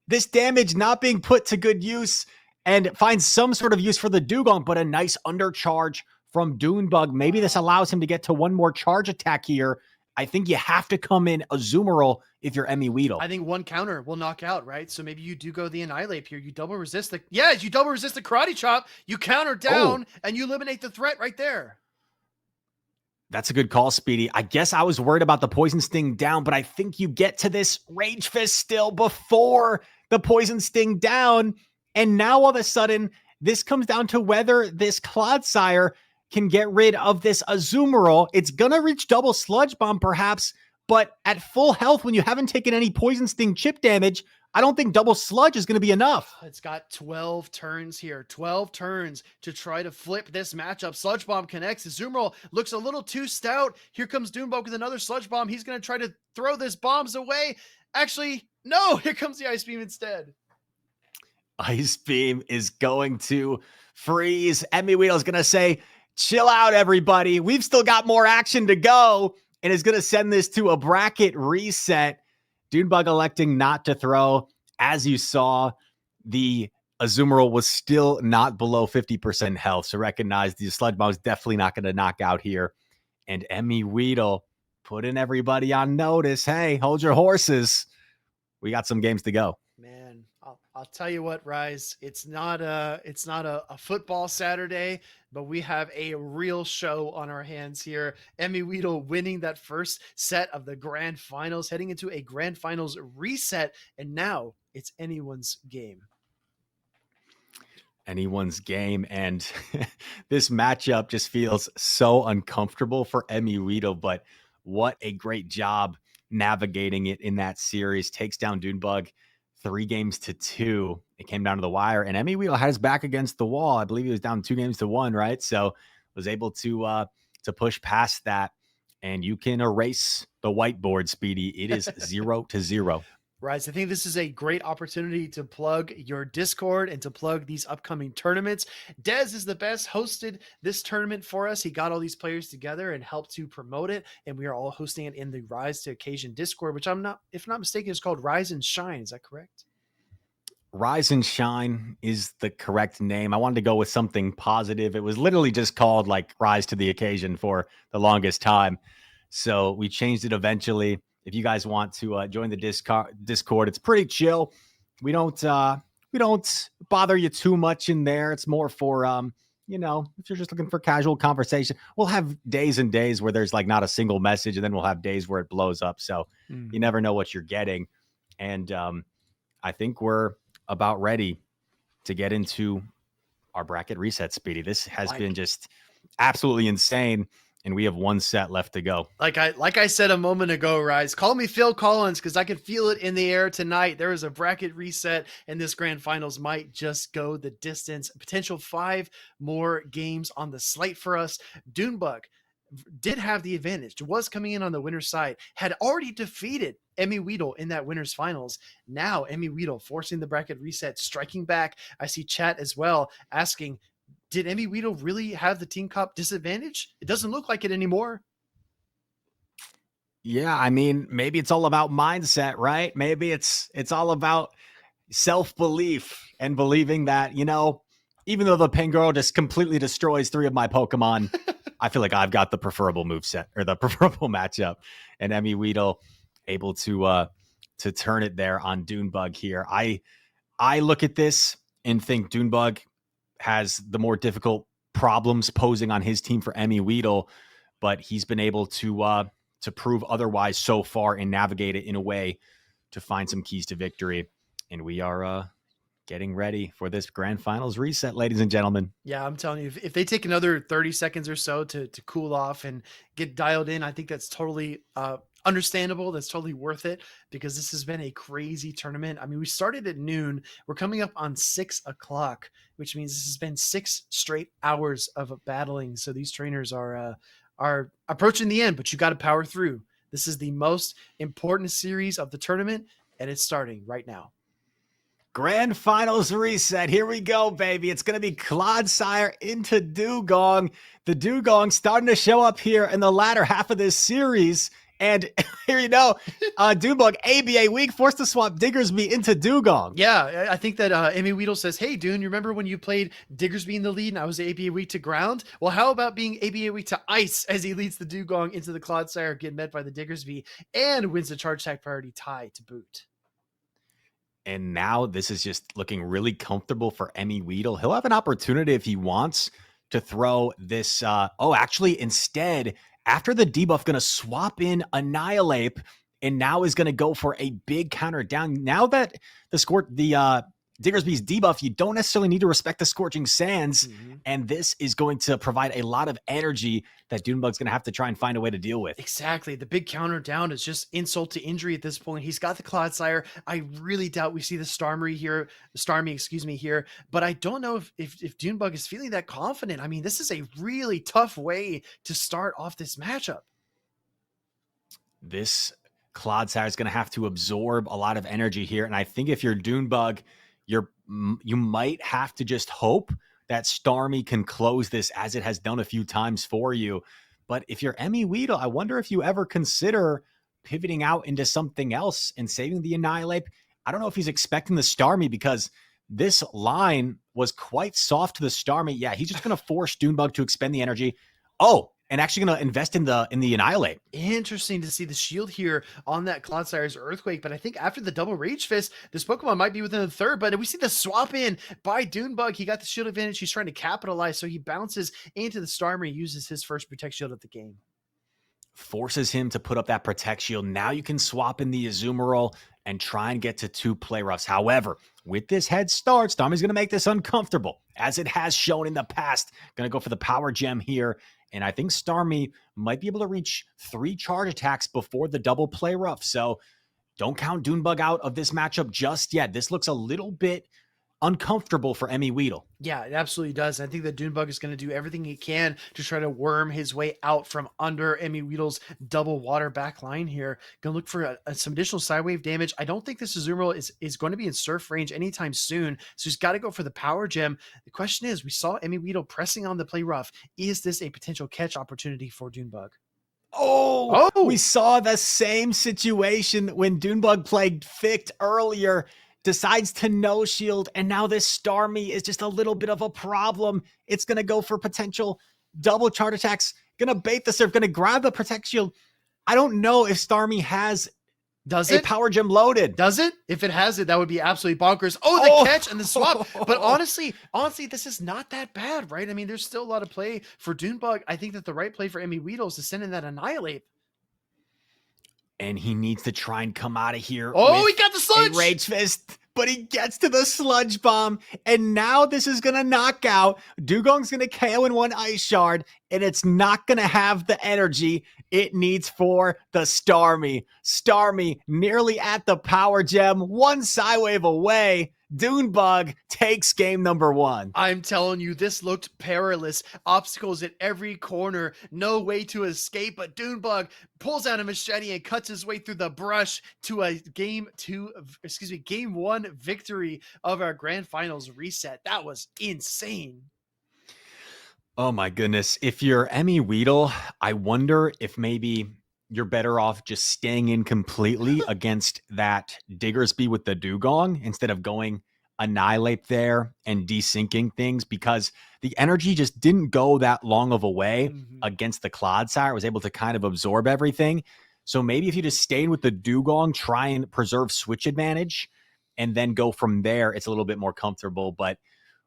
This damage not being put to good use, and finds some sort of use for the Dugong, but a nice undercharge from Doonebug. Maybe this allows him to get to one more charge attack here. I think you have to come in Azumarill if you're MEWeedle. I think one counter will knock out, right? So maybe you do go the Annihilate here. You double resist the Karate Chop. You counter down and you eliminate the threat right there. That's a good call, Speedy. I guess I was worried about the Poison Sting down, but I think you get to this Rage Fist still before the Poison Sting down. And now all of a sudden, this comes down to whether this Clodsire can get rid of this Azumarill. It's going to reach double Sludge Bomb perhaps, but at full health, when you haven't taken any Poison Sting chip damage, I don't think double Sludge is going to be enough. It's got 12 turns here. 12 turns to try to flip this matchup. Sludge Bomb connects. Azumarill looks a little too stout. Here comes Doonebug with another Sludge Bomb. He's going to try to throw this bombs away. Actually, no. Here comes the Ice Beam instead. Ice Beam is going to freeze. MEWeedle is going to say, chill out, everybody. We've still got more action to go, and is going to send this to a bracket reset. Doonebug electing not to throw. As you saw, the Azumarill was still not below 50% health. So recognize the Sludge Bomb is definitely not going to knock out here. And MEWeedle putting everybody on notice. Hey, hold your horses. We got some games to go. Man, I'll tell you what, Rise. It's not a football Saturday, but we have a real show on our hands here. MEWeedle winning that first set of the grand finals, heading into a grand finals reset, and now it's anyone's game. Anyone's game, and this matchup just feels so uncomfortable for MEWeedle, but what a great job navigating it in that series. Takes down Doonebug 3-2. It came down to the wire, and MEWeedle had his back against the wall. I believe he was down 2-1, right? So was able to push past that, and you can erase the whiteboard, Speedy. It is 0-0. Right. I think this is a great opportunity to plug your Discord and to plug these upcoming tournaments. Dez is the best, hosted this tournament for us. He got all these players together and helped to promote it. And we are all hosting it in the Rise to Occasion Discord, which if not mistaken, is called Rise and Shine. Is that correct? Rise and Shine is the correct name. I wanted to go with something positive. It was literally just called like Rise to the Occasion for the longest time. So we changed it eventually. If you guys want to join the Discord, it's pretty chill. We don't bother you too much in there. It's more for if you're just looking for casual conversation. We'll have days and days where there's like not a single message, and then we'll have days where it blows up. So you never know what you're getting. And I think we're about ready to get into our bracket reset, Speedy. This has been just absolutely insane. And we have one set left to go. Like I said a moment ago, Rise, call me Phil Collins because I can feel it in the air tonight. There is a bracket reset, and this grand finals might just go the distance. Potential 5 more games on the slate for us. Doonebug did have the advantage, was coming in on the winner's side, had already defeated MEWeedle in that winner's finals. Now MEWeedle forcing the bracket reset, striking back. I see chat as well asking, did MEWeedle really have the team comp disadvantage? It doesn't look like it anymore. Yeah, I mean, maybe it's all about mindset, right? Maybe it's all about self-belief and believing that, even though the Pangoro just completely destroys 3 of my Pokemon, I feel like I've got the preferable moveset or the preferable matchup. And MEWeedle able to turn it there on Doonebug here. I look at this and think Doonebug has the more difficult problems posing on his team for MEWeedle, but he's been able to prove otherwise so far and navigate it in a way to find some keys to victory. And we are getting ready for this grand finals reset, ladies and gentlemen. Yeah, I'm telling you, if they take another 30 seconds or so to cool off and get dialed in, I think that's totally understandable. That's totally worth it, because this has been a crazy tournament. I mean, we started at noon. We're coming up on 6 o'clock, which means this has been 6 straight hours of battling. So these trainers are approaching the end, but you got to power through. This is the most important series of the tournament, and it's starting right now. Grand finals reset. Here we go, baby. It's going to be Clodsire into Dugong. The Dugong starting to show up here in the latter half of this series. And here you know, Doonebug, ABA week, forced to swap Diggersby into Dugong. Yeah, I think that MEWeedle says, hey, Dune, you remember when you played Diggersby in the lead and I was ABA week to ground? Well, how about being ABA week to ice as he leads the Dugong into the Clodsire, getting met by the Diggersby, and wins the charge attack priority tie to boot. And now this is just looking really comfortable for MEWeedle. He'll have an opportunity if he wants to throw this. Actually, instead, after the debuff, going to swap in Annihilate, and now is going to go for a big counter down. Now that the Diggersby's debuff, you don't necessarily need to respect the Scorching Sands, and this is going to provide a lot of energy that Doonebug's going to have to try and find a way to deal with. Exactly. The big counter down is just insult to injury at this point. He's got the Clodsire. I really doubt we see the Starmie here, but I don't know if Doonebug is feeling that confident. I mean, this is a really tough way to start off this matchup. This Clodsire is going to have to absorb a lot of energy here, and I think if you're Doonebug, you might have to just hope that Starmie can close this, as it has done a few times for you. But if you're MEWeedle, I wonder if you ever consider pivoting out into something else and saving the Annihilate. I don't know if he's expecting the Starmie, because this line was quite soft to the Starmie. Yeah, he's just going to force Doonebug to expend the energy. Oh, and actually going to invest in the Annihilate. Interesting to see the shield here on that Clodsire's Earthquake, but I think after the double Rage Fist, this Pokemon might be within the third, but we see the swap in by Doonebug. He got the shield advantage. He's trying to capitalize, so he bounces into the Starmie, uses his first Protect Shield of the game. Forces him to put up that Protect Shield. Now you can swap in the Azumarill and try and get to 2 play roughs. However, with this head start, Starmie's going to make this uncomfortable, as it has shown in the past. Going to go for the Power Gem here. And I think Starmie might be able to reach 3 charge attacks before the double play rough. So don't count Doonebug out of this matchup just yet. This looks a little bit uncomfortable for MEWeedle. Yeah, it absolutely does. I think that Doonebug is going to do everything he can to try to worm his way out from under MEWeedle's double water back line here. Going to look for some additional side wave damage. I don't think this Azumarill is going to be in surf range anytime soon, so he's got to go for the Power Gem. The question is, we saw MEWeedle pressing on the play rough. Is this a potential catch opportunity for Doonebug? Oh, we saw the same situation when Doonebug played FIckedd earlier. Decides to no shield, and now this Starmie is just a little bit of a problem. It's going to go for potential double charge attacks, going to bait the surf, going to grab the Protect Shield. I don't know if Starmie has a Power Gem loaded. Does it? If it has it, that would be absolutely bonkers. Oh, the catch and the swap. But honestly, this is not that bad, right? I mean, there's still a lot of play for Doonebug. I think that the right play for MEWeedle is to send in that Annihilate. And he needs to try and come out of here. Oh, he got the sludge! Rage Fist, but he gets to the Sludge Bomb, and now this is going to knock out. Dugong's going to KO in 1 Ice Shard, and it's not going to have the energy it needs for the Starmie. Starmie nearly at the Power Gem, 1 Psywave away. Doonebug takes game number 1. I'm telling you, this looked perilous. Obstacles at every corner, no way to escape, but Doonebug pulls out a machete and cuts his way through the brush to a game 1 victory of our grand finals reset. That was insane. Oh my goodness. If you're MEWeedle, I wonder if maybe you're better off just staying in completely against that Diggersby with the Dugong instead of going Annihilate there and desyncing things, because the energy just didn't go that long of a way against the Clodsire. It was able to kind of absorb everything. So maybe if you just stayed with the Dugong, try and preserve switch advantage, and then go from there, it's a little bit more comfortable. But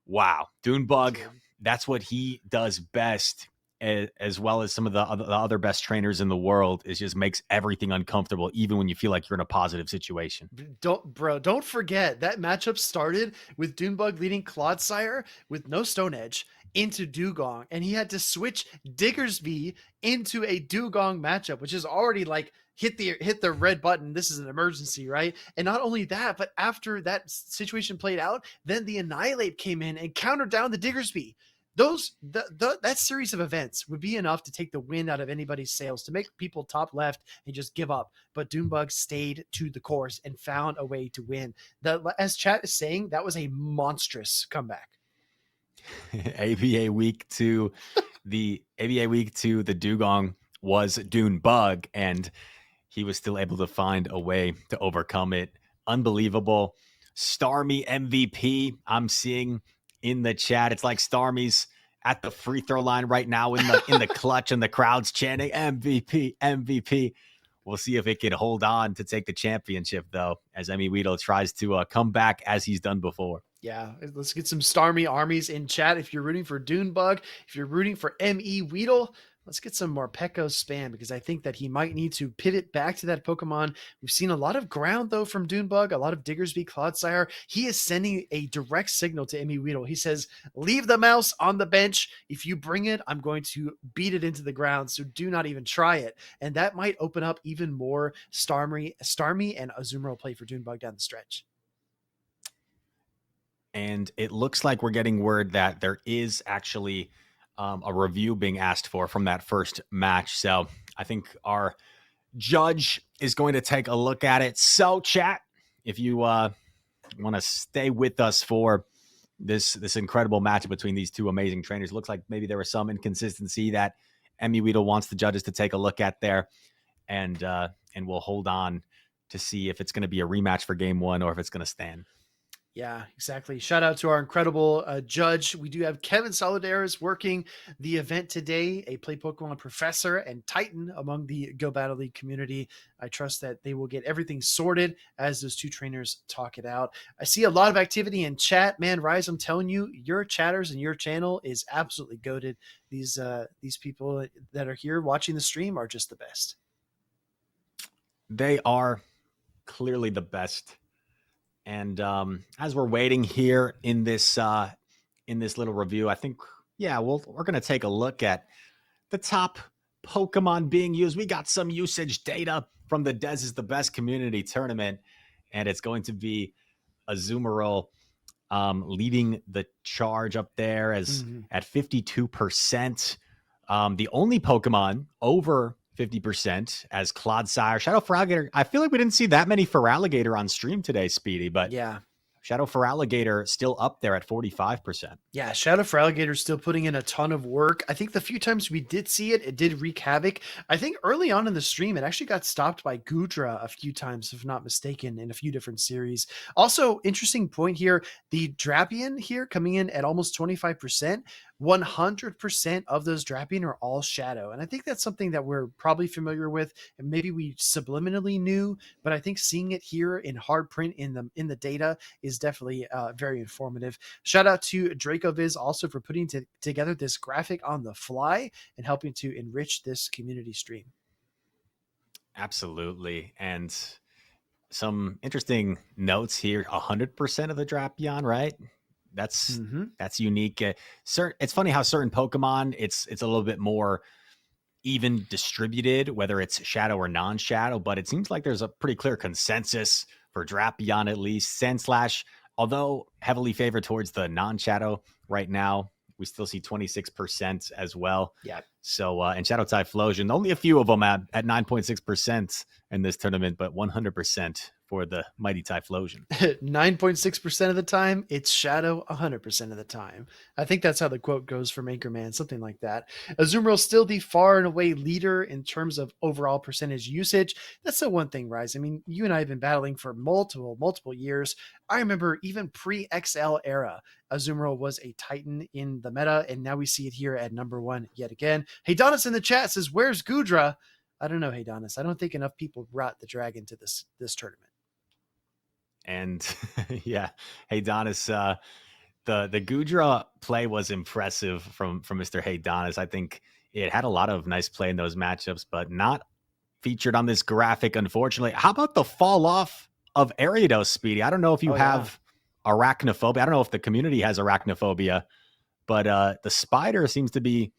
wow, Doonebug, that's what he does best. as well as some of the other best trainers in the world, it just makes everything uncomfortable, even when you feel like you're in a positive situation. Don't forget that matchup started with Doonebug leading Clodsire with no Stone Edge into Dugong, and he had to switch Diggersby into a Dugong matchup, which is already like hit the red button. This is an emergency, right? And not only that, but after that situation played out, then the Annihilate came in and countered down the Diggersby. That series of events would be enough to take the wind out of anybody's sails, to make people top left and just give up. But Doonebug stayed to the course and found a way to win. As chat is saying, that was a monstrous comeback. ABA week 2, the Dugong was Doonebug, and he was still able to find a way to overcome it. Unbelievable. Starmie MVP, I'm seeing in the chat. It's like Starmie's at the free throw line right now in the clutch, and the crowd's chanting MVP, MVP. We'll see if it can hold on to take the championship, though, as MEWeedle tries to come back as he's done before. Yeah, let's get some Starmie armies in chat. If you're rooting for Doonebug, if you're rooting for MEWeedle, let's get some more Pekko spam, because I think that he might need to pivot back to that Pokemon. We've seen a lot of ground, though, from Doonebug, a lot of Diggersby, Clodsire. He is sending a direct signal to MEWeedle. He says, leave the mouse on the bench. If you bring it, I'm going to beat it into the ground, so do not even try it. And that might open up even more Starmie and Azumarill play for Doonebug down the stretch. And it looks like we're getting word that there is actually a review being asked for from that first match. So I think our judge is going to take a look at it. So chat, if you want to stay with us for this incredible match between these two amazing trainers, looks like maybe there was some inconsistency that MEWeedle wants the judges to take a look at there, and we'll hold on to see if it's going to be a rematch for game 1 or if it's going to stand. Yeah, exactly. Shout out to our incredible judge. We do have Kevin Solidaris working the event today, a Play Pokemon professor and Titan among the Go Battle League community. I trust that they will get everything sorted as those two trainers talk it out. I see a lot of activity in chat. Man, Rise, I'm telling you, your chatters and your channel is absolutely goated. These people that are here watching the stream are just the best. They are clearly the best. And as we're waiting here in this little review, I think, yeah, we're going to take a look at the top Pokemon being used. We got some usage data from the Dez is the Best community tournament, and it's going to be Azumarill leading the charge up there as at 52%. The only Pokemon over 50% as Clodsire. Shadow Feraligatr. I feel like we didn't see that many Feraligatr on stream today, Speedy, but yeah. Shadow Feraligatr still up there at 45%. Yeah, Shadow Feraligatr still putting in a ton of work. I think the few times we did see it, it did wreak havoc. I think early on in the stream, it actually got stopped by Goodra a few times, if not mistaken, in a few different series. Also, interesting point here, the Drapion here coming in at almost 25%. 100% of those Drapion are all Shadow. And I think that's something that we're probably familiar with, and maybe we subliminally knew, but I think seeing it here in hard print in the data is definitely very informative. Shout out to DracoViz also for putting together this graphic on the fly and helping to enrich this community stream. Absolutely. And some interesting notes here. 100% of the Drapion, right? That's unique. It's funny how certain Pokemon, it's a little bit more even distributed, whether it's Shadow or non-Shadow, but it seems like there's a pretty clear consensus for Drapion, at least. Sandslash, although heavily favored towards the non-Shadow right now, we still see 26% as well. Yeah. So, and Shadow Typhlosion, only a few of them at 9.6% in this tournament, but 100% for the mighty Typhlosion. 9.6% of the time, it's Shadow 100% of the time. I think that's how the quote goes from Anchorman, something like that. Azumarill still the far and away leader in terms of overall percentage usage. That's the one thing, Rise. I mean, you and I have been battling for multiple years. I remember even pre-XL era, Azumarill was a Titan in the meta, and now we see it here at number 1 yet again. Haydonus in the chat says, where's Goodra? I don't know, Haydonus. I don't think enough people brought the dragon to this tournament. And yeah, Haydonus, the Goodra play was impressive from Mr. Haydonus. I think It had a lot of nice play in those matchups, but not featured on this graphic, unfortunately. How about the fall off of Ariados, Speedy? I don't know if you have arachnophobia. I don't know if the community has arachnophobia, but the spider seems to be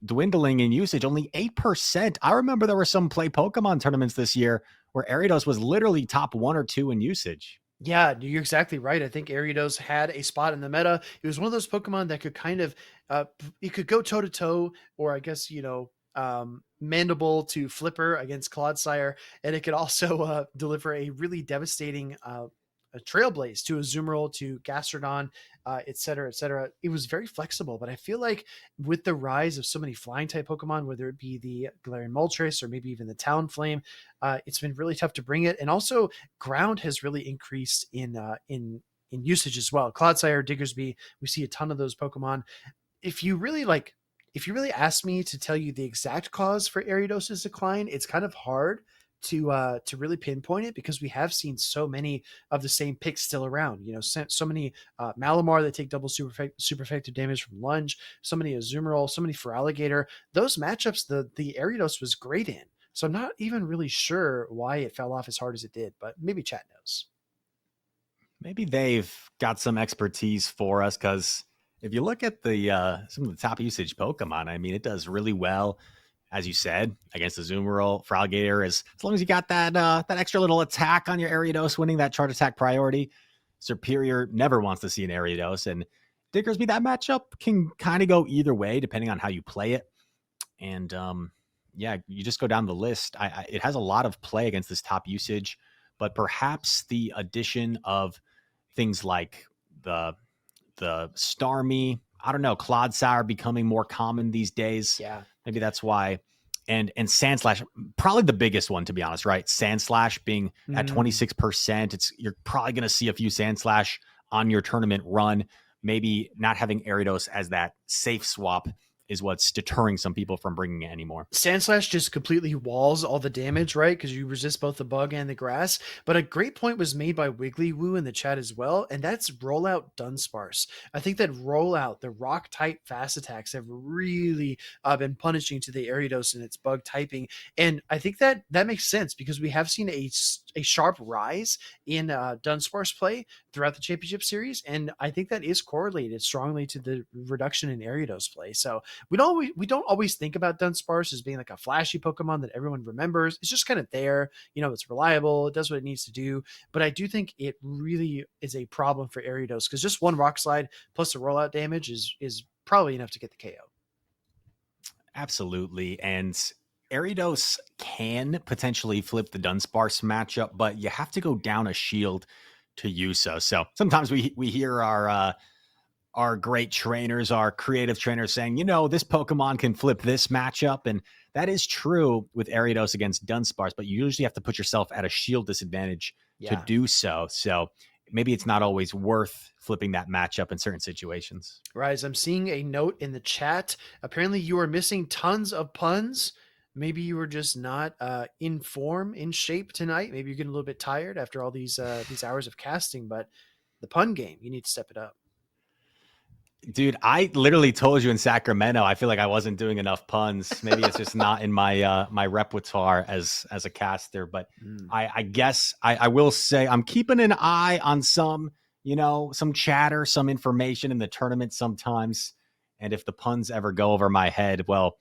dwindling in usage, only 8%. I remember there were some play Pokemon tournaments this year where Ariados was literally top 1 or 2 in usage. Yeah, you're exactly right. I think Ariados had a spot in the meta. It was one of those Pokemon that could kind of, it could go toe to toe, or I guess, Mandible to Flipper against Clodsire, and it could also deliver a really devastating a Trailblaze to Azumarill to Gastrodon, et cetera, et cetera. It was very flexible, but I feel like with the rise of so many flying type Pokemon, whether it be the Galarian Moltres or maybe even the Talonflame, it's been really tough to bring it. And also, ground has really increased in usage as well. Clodsire, Diggersby, we see a ton of those Pokemon. If you really ask me to tell you the exact cause for Ariados's decline, it's kind of hard to really pinpoint it because we have seen so many of the same picks still around. So many Malamar that take double super effective damage from Lunge, so many Azumarill, so many for Alligator. Those matchups, the Ariados was great in. So I'm not even really sure why it fell off as hard as it did, but maybe chat knows. Maybe they've got some expertise for us, because if you look at the some of the top usage Pokemon, I mean, it does really well, as you said, against the Azumarill. For Alligator, as long as you got that extra little attack on your Ariados, winning that charge attack priority. Superior never wants to see an Ariados, and Diggersby, that matchup can kind of go either way depending on how you play it. And yeah, you just go down the list. It has a lot of play against this top usage, but perhaps the addition of things like the Starmie, I don't know, Clodsire becoming more common these days. Yeah. Maybe that's why. And Sandslash, probably the biggest one, to be honest, right? Sandslash being at 26%. You're probably going to see a few Sandslash on your tournament run. Maybe not having Ariados as that safe swap is what's deterring some people from bringing it anymore. Sandslash just completely walls all the damage, right? Because you resist both the bug and the grass. But a great point was made by Wiggly in the chat as well, and that's rollout Dunsparce. I think that rollout, the rock type fast attacks, have really been punishing to the Ariados and its bug typing. And I think that makes sense because we have seen a sharp rise in Dunsparce play throughout the championship series, and I think that is correlated strongly to the reduction in Ariados play. So we don't always think about Dunsparce as being like a flashy Pokemon that everyone remembers. It's just kind of there. It's reliable. It does what it needs to do. But I do think it really is a problem for Ariados because just one Rock Slide plus the rollout damage is probably enough to get the KO. Absolutely. And Ariados can potentially flip the Dunsparce matchup, but you have to go down a shield to use so. So sometimes we hear our great trainers, our creative trainers saying, this Pokemon can flip this matchup. And that is true with Ariados against Dunsparce, but you usually have to put yourself at a shield disadvantage to do so. So maybe it's not always worth flipping that matchup in certain situations. Rise, I'm seeing a note in the chat. Apparently you are missing tons of puns. Maybe you were just not in form, in shape tonight. Maybe you're getting a little bit tired after all these hours of casting, but the pun game, you need to step it up. Dude, I literally told you in Sacramento, I feel like I wasn't doing enough puns. Maybe it's just not in my my repertoire as a caster. But I guess I will say I'm keeping an eye on some chatter, some information in the tournament sometimes. And if the puns ever go over my head, well,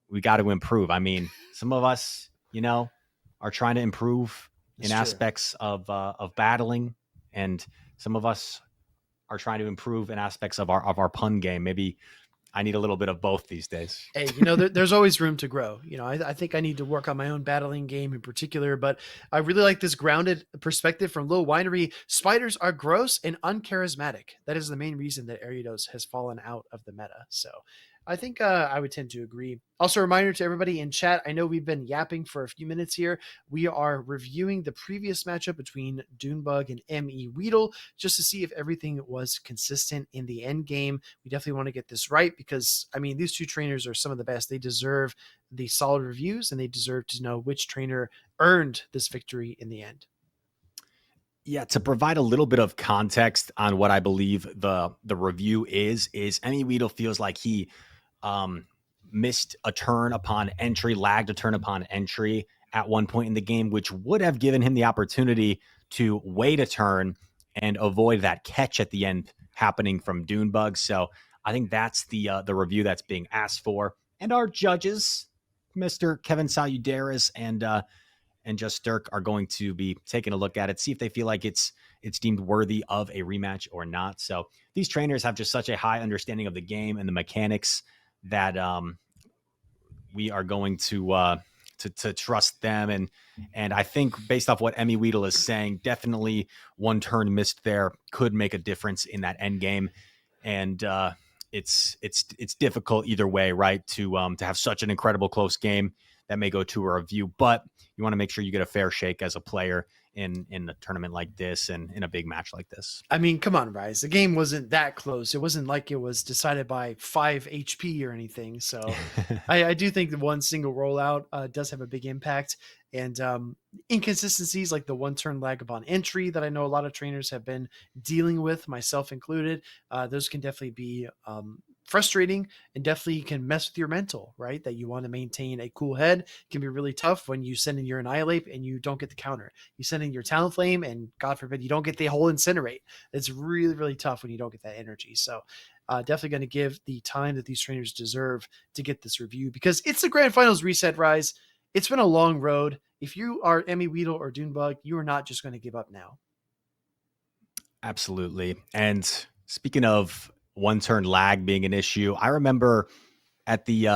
we got to improve. I mean, some of us, are trying to improve in aspects of battling, and some of us are trying to improve in aspects of our pun game. Maybe I need a little bit of both these days. Hey, there's always room to grow. I think I need to work on my own battling game in particular, but I really like this grounded perspective from Lil Winery. Spiders are gross and uncharismatic. That is the main reason that Ariados has fallen out of the meta. So I think I would tend to agree. Also, a reminder to everybody in chat. I know we've been yapping for a few minutes here. We are reviewing the previous matchup between Doonebug and MEWeedle just to see if everything was consistent in the end game. We definitely want to get this right because, these two trainers are some of the best. They deserve the solid reviews and they deserve to know which trainer earned this victory in the end. Yeah, to provide a little bit of context on what I believe the review is MEWeedle feels like he missed a turn upon entry, lagged a turn upon entry at one point in the game, which would have given him the opportunity to wait a turn and avoid that catch at the end happening from Doonebug. So I think that's the review that's being asked for. And our judges, Mr. Kevin Saludaris and Just Dirk, are going to be taking a look at it, see if they feel like it's deemed worthy of a rematch or not. So these trainers have just such a high understanding of the game and the mechanics that we are going to trust them. And I think based off what MEWeedle is saying, definitely one turn missed there could make a difference in that end game. And it's difficult either way, right? To have such an incredible close game that may go to a review, but you want to make sure you get a fair shake as a player in a tournament like this and in a big match like this. I mean, come on, Rise. The game wasn't that close. It wasn't like it was decided by 5 HP or anything. So I do think the one single rollout does have a big impact. And inconsistencies like the one turn lag upon entry that I know a lot of trainers have been dealing with, myself included, those can definitely be frustrating and definitely can mess with your mental, right? That you want to maintain a cool head. It can be really tough when you send in your Annihilate and you don't get the counter. You send in your Talonflame and God forbid you don't get the whole Incinerate. It's really, really tough when you don't get that energy. So definitely going to give the time that these trainers deserve to get this review because it's the Grand Finals reset, Rise. It's been a long road. If you are MEWeedle or Doonebug, you are not just going to give up now. Absolutely. And speaking of one turn lag being an issue, I remember at the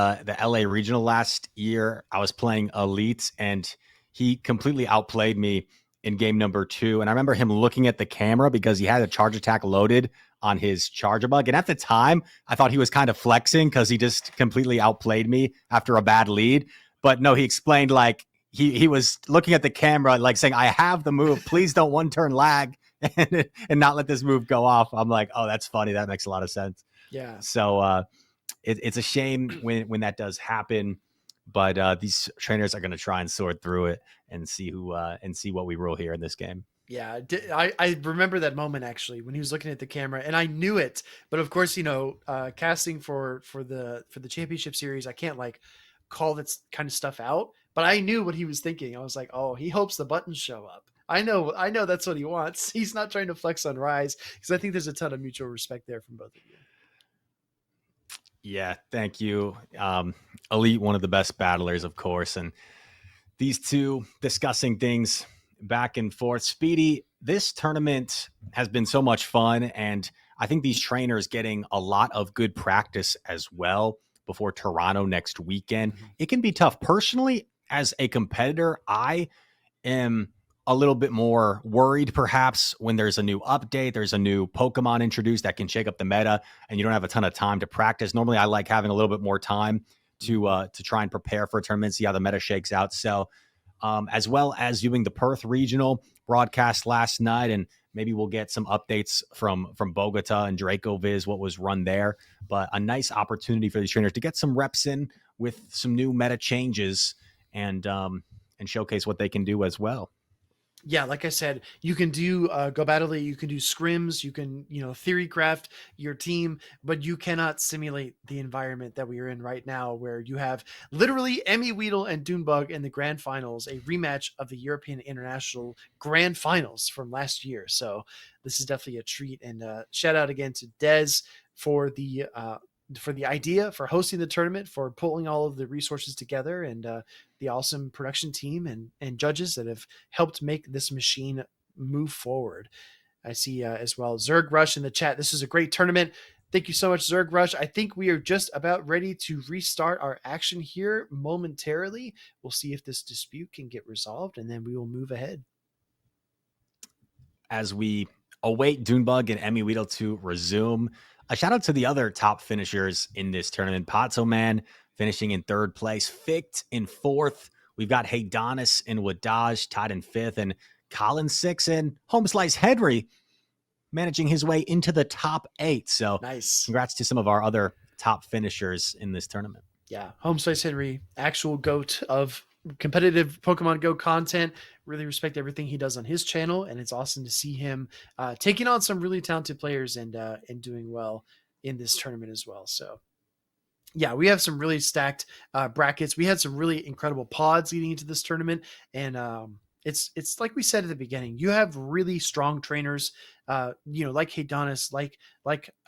LA regional last year, I was playing Elite and he completely outplayed me in game number 2. And I remember him looking at the camera because he had a charge attack loaded on his Charjabug. And at the time, I thought he was kind of flexing because he just completely outplayed me after a bad lead. But no, he explained like he was looking at the camera, like saying, I have the move. Please don't one turn lag and not let this move go off. I'm like, oh, that's funny. That makes a lot of sense. Yeah. So it's a shame when that does happen. But these trainers are going to try and sort through it and see what we rule here in this game. Yeah, I remember that moment actually when he was looking at the camera, and I knew it. But of course, casting for the championship series, I can't like call that kind of stuff out. But I knew what he was thinking. I was like, oh, he hopes the buttons show up. I know that's what he wants. He's not trying to flex on Rise because I think there's a ton of mutual respect there from both of you. Yeah, thank you. Elite, one of the best battlers, of course, and these two discussing things back and forth. Speedy, this tournament has been so much fun, and I think these trainers getting a lot of good practice as well before Toronto next weekend. Mm-hmm. It can be tough. Personally, as a competitor, I am a little bit more worried perhaps when there's a new update, there's a new Pokemon introduced that can shake up the meta and you don't have a ton of time to practice. Normally I like having a little bit more time to try and prepare for a tournament, see how the meta shakes out. So as well as viewing the Perth regional broadcast last night, and maybe we'll get some updates from Bogota and Draco Viz, what was run there. But a nice opportunity for these trainers to get some reps in with some new meta changes and showcase what they can do as well. Yeah, like I said, you can do Go Battle League, you can do scrims, you can, theory craft your team, but you cannot simulate the environment that we are in right now where you have literally MEWeedle and Doonebug in the grand finals, a rematch of the European International grand finals from last year. So this is definitely a treat. And shout out again to Dez for the idea, for hosting the tournament, for pulling all of the resources together, and the awesome production team and judges that have helped make this machine move forward. I see as well Zerg Rush in the chat. This is a great tournament. Thank you so much, Zerg Rush. I think we are just about ready to restart our action here momentarily. We'll see if this dispute can get resolved, and then we will move ahead. As we await Doonebug and MEWeedle to resume, a shout out to the other top finishers in this tournament. Patso Man finishing in 3rd place, FIckedd in 4th. We've got Haydonus and Wdage tied in 5th, and Colin 6th, and HomesliceHenry managing his way into the top 8. So nice. Congrats to some of our other top finishers in this tournament. Yeah, HomesliceHenry, actual GOAT of competitive Pokemon Go content. Really respect everything he does on his channel, and it's awesome to see him taking on some really talented players and doing well in this tournament as well. So Yeah, we have some really stacked brackets. We had some really incredible pods leading into this tournament, and it's like we said at the beginning. You have really strong trainers, like Haydonus, like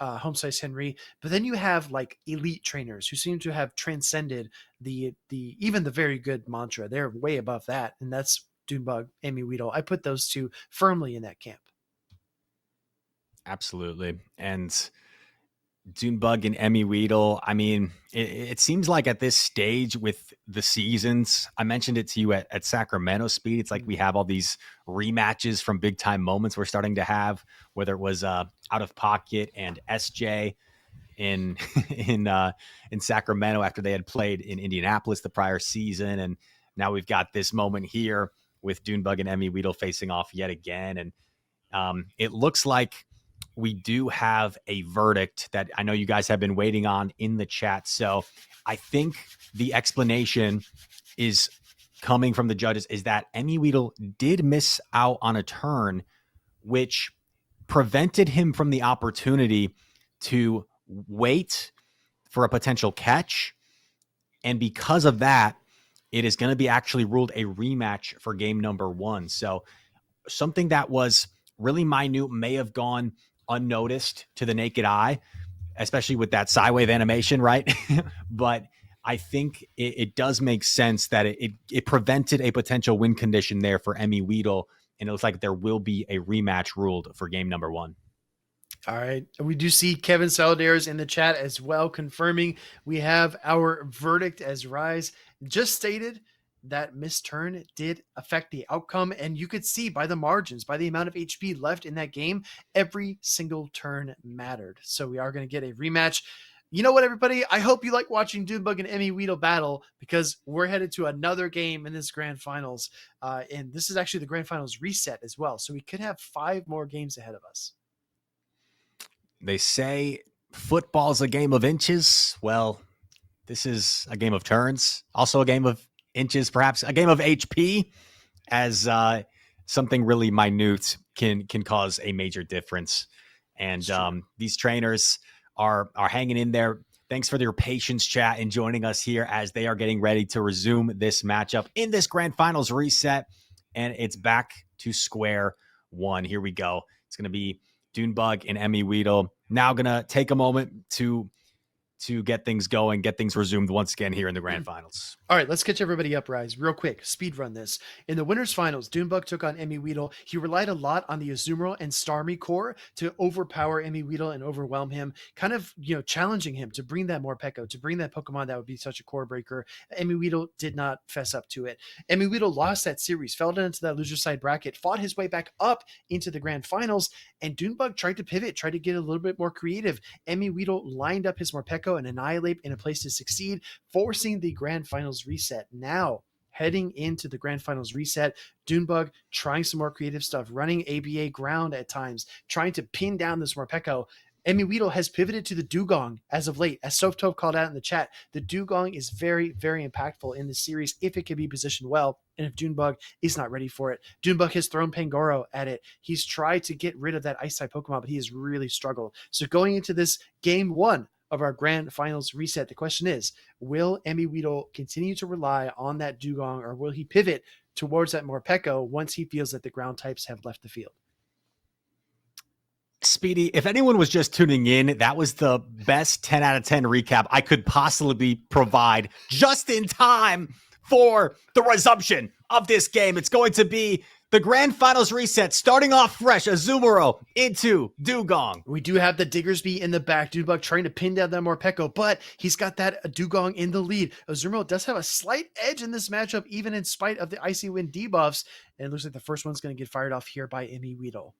HomesliceHenry, but then you have like elite trainers who seem to have transcended the even the very good mantra. They're way above that, and that's Doonebug, MEWeedle. I put those two firmly in that camp. Absolutely. And Doonebug and MEWeedle, I mean, it seems like at this stage with the seasons, I mentioned it to you at Sacramento Speed. It's like we have all these rematches from big time moments we're starting to have, whether it was OutofPoket and SJ in in Sacramento after they had played in Indianapolis the prior season, and now we've got this moment here with Doonebug and MEWeedle facing off yet again, and it looks like we do have a verdict that I know you guys have been waiting on in the chat. So I think the explanation is coming from the judges is that MEWeedle did miss out on a turn, which prevented him from the opportunity to wait for a potential catch. And because of that, it is going to be actually ruled a rematch for game number 1. So something that was really minute may have gone unnoticed to the naked eye, especially with that Psywave animation, right? But I think it does make sense that it prevented a potential win condition there for MEWeedle, and it looks like there will be a rematch ruled for game number 1. All right. We do see Kevin Saladeras in the chat as well, confirming we have our verdict as Rise just stated that missed turn did affect the outcome. And you could see by the margins, by the amount of HP left in that game, every single turn mattered. So we are going to get a rematch. You know what, everybody? I hope you like watching Doonebug and MEWeedle battle, because we're headed to another game in this grand finals. And this is actually the grand finals reset as well. So we could have 5 more games ahead of us. They say football's a game of inches. Well, this is a game of turns, also a game of inches, perhaps a game of HP, as something really minute can cause a major difference. And these trainers are hanging in there. Thanks for your patience, chat, and joining us here as they are getting ready to resume this matchup in this grand finals reset. And it's back to square one. Here we go. It's going to be Doonebug and MEWeedle. Now going to take a moment to get things going, get things resumed once again here in the grand finals. All right, let's catch everybody up, Rise, real quick. Speed run this. In the winners finals, Doonebug took on MEWeedle. He relied a lot on the Azumarill and Starmie core to overpower MEWeedle and overwhelm him, kind of, challenging him to bring that Morpeko, to bring that Pokemon that would be such a core breaker. MEWeedle did not fess up to it. MEWeedle lost that series, fell down into that loser side bracket, fought his way back up into the grand finals, and Doonebug tried to pivot, tried to get a little bit more creative. MEWeedle lined up his Morpeko and Annihilate in a place to succeed, forcing the grand finals reset. Now, heading into the grand finals reset, Doonebug trying some more creative stuff, running ABA ground at times, trying to pin down this Morpeko. MEWeedle has pivoted to the Dugong as of late. As Softove called out in the chat, the Dugong is very, very impactful in this series if it can be positioned well, and if Doonebug is not ready for it. Doonebug has thrown Pangoro at it. He's tried to get rid of that Ice-type Pokemon, but he has really struggled. So going into this game 1 of our grand finals reset, the question is, will MEWeedle continue to rely on that Dugong, or will he pivot towards that Morpeko once he feels that the ground types have left the field? Speedy, if anyone was just tuning in, that was the best 10 out of 10 recap I could possibly provide just in time for the resumption of this game. It's going to be the grand finals reset, starting off fresh, Azumarill into Dugong. We do have the Diggersby in the back. Doonebug trying to pin down that Morpeko, but he's got that Dugong in the lead. Azumarill does have a slight edge in this matchup, even in spite of the Icy Wind debuffs. And it looks like the first one's going to get fired off here by MEWeedle.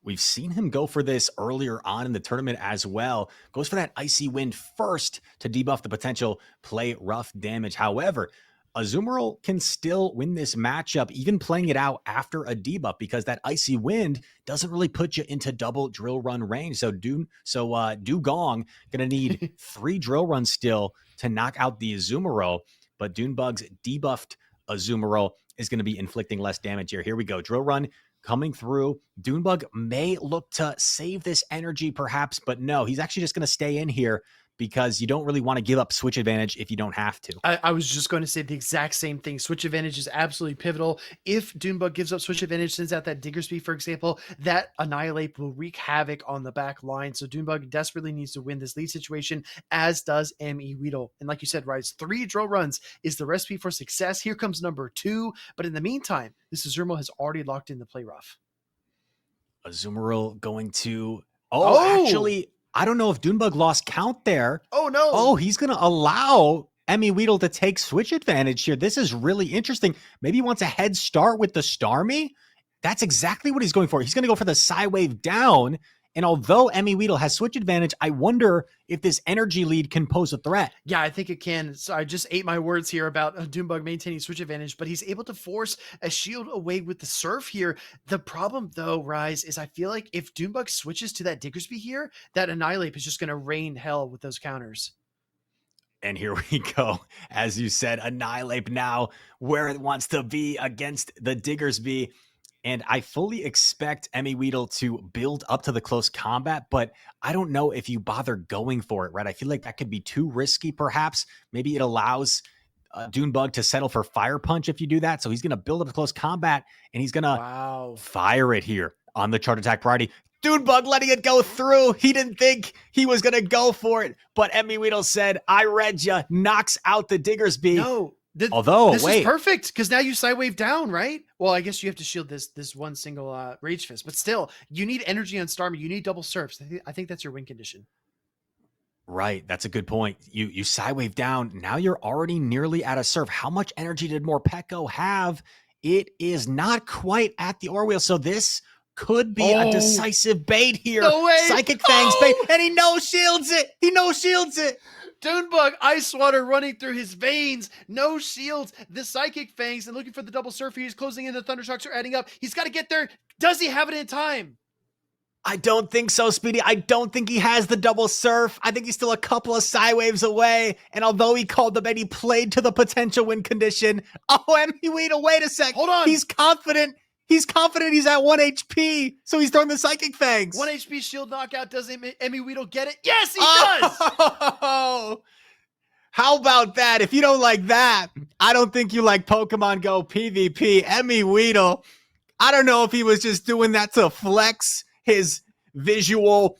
We've seen him go for this earlier on in the tournament as well. Goes for that Icy Wind first to debuff the potential play rough damage. However, Azumarill can still win this matchup, even playing it out after a debuff, because that Icy Wind doesn't really put you into double drill run range. So Dugong gonna need 3 drill runs still to knock out the Azumarill, but Doonebug's debuffed Azumarill is going to be inflicting less damage here. Here we go. Drill run coming through. Doonebug may look to save this energy perhaps, but no, he's actually just going to stay in here because you don't really want to give up switch advantage if you don't have to. I was just going to say the exact same thing. Switch advantage is absolutely pivotal. If Doonebug gives up switch advantage, sends out that Diggersby, for example, that Annihilate will wreak havoc on the back line. So Doonebug desperately needs to win this lead situation, as does MEWeedle. And like you said, Rise, 3 drill runs is the recipe for success. Here comes number 2. But in the meantime, this Azumarill has already locked in the play rough. Azumarill going to... Oh! Actually, I don't know if Doonebug lost count there. Oh, no. Oh, he's going to allow MEWeedle to take switch advantage here. This is really interesting. Maybe he wants a head start with the Starmie. That's exactly what he's going for. He's going to go for the Psywave down. And although MEWeedle has switch advantage, I wonder if this energy lead can pose a threat. Yeah, I think it can. So I just ate my words here about Doonebug maintaining switch advantage, but he's able to force a shield away with the Surf here. The problem, though, Rise, is I feel like if Doonebug switches to that Diggersby here, that Annihilate is just going to rain hell with those counters. And here we go. As you said, Annihilate now where it wants to be against the Diggersby. And I fully expect MEWeedle to build up to the close combat, but I don't know if you bother going for it, right? I feel like that could be too risky, perhaps. Maybe it allows Doonebug to settle for Fire Punch if you do that. So he's going to build up to close combat, and he's going to fire it here on the charge attack priority. Doonebug letting it go through. He didn't think he was going to go for it, but MEWeedle said, I read ya, knocks out the Diggersby. No. This is perfect because now you Psywave down, right? Well, I guess you have to shield this one single Rage Fist, but still, you need energy on Starmie. You need double Surfs. I think that's your win condition. Right, that's a good point. You Psywave down. Now you're already nearly at a Surf. How much energy did Morpeko have? It is not quite at the Orwheel, so this could be a decisive bait here. No way. Psychic Fangs bait, and he no-shields it. He no-shields it. Doonebug, ice water running through his veins, no shields, the Psychic Fangs, and looking for the double Surf. He's closing in, the Thundershocks are adding up. He's got to get there. Does he have it in time? I don't think so, Speedy. I don't think he has the double Surf. I think he's still a couple of Psywaves away, and although he called the bait, he played to the potential win condition. Oh, MEWeedle, wait a sec. Hold on. He's confident. He's confident he's at 1 HP, so he's throwing the Psychic Fangs. 1 HP shield knockout. Does MEWeedle get it? Yes, he does! Oh, how about that? If you don't like that, I don't think you like Pokemon Go PvP. MEWeedle, I don't know if he was just doing that to flex his visual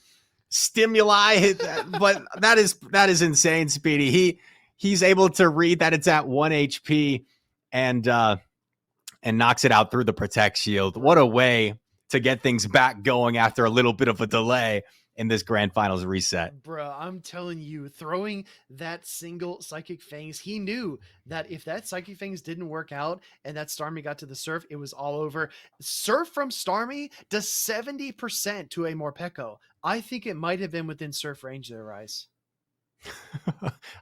stimuli, but that is insane, Speedy. He's able to read that it's at 1 HP and knocks it out through the Protect Shield. What a way to get things back going after a little bit of a delay in this Grand Finals reset. Bruh, I'm telling you, throwing that single Psychic Fangs, he knew that if that Psychic Fangs didn't work out and that Starmie got to the Surf, it was all over. Surf from Starmie does 70% to a Morpeko. I think it might have been within Surf range there, Rise.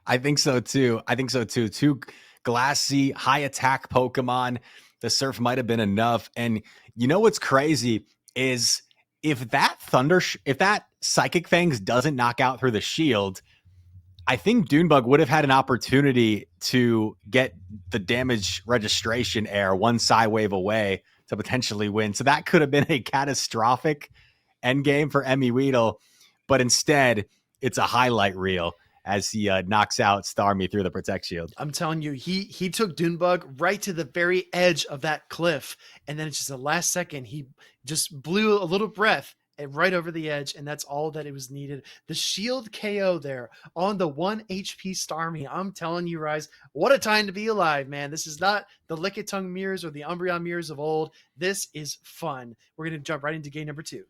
I think so too. Two glassy, high attack Pokemon. The Surf might have been enough. And you know what's crazy is if that Psychic Fangs doesn't knock out through the shield, I think Doonebug would have had an opportunity to get the damage registration air one Psywave away to potentially win. So that could have been a catastrophic endgame for MEWeedle, but instead it's a highlight reel as he knocks out Starmie through the Protect Shield. I'm telling you, he took Doonebug right to the very edge of that cliff, and then it's just the last second, he just blew a little breath and right over the edge, and that's all that it was needed. The shield KO there on the 1 HP Starmie. I'm telling you, Rise, what a time to be alive, man. This is not the Lickitung mirrors or the Umbreon mirrors of old. This is fun. We're going to jump right into game number 2.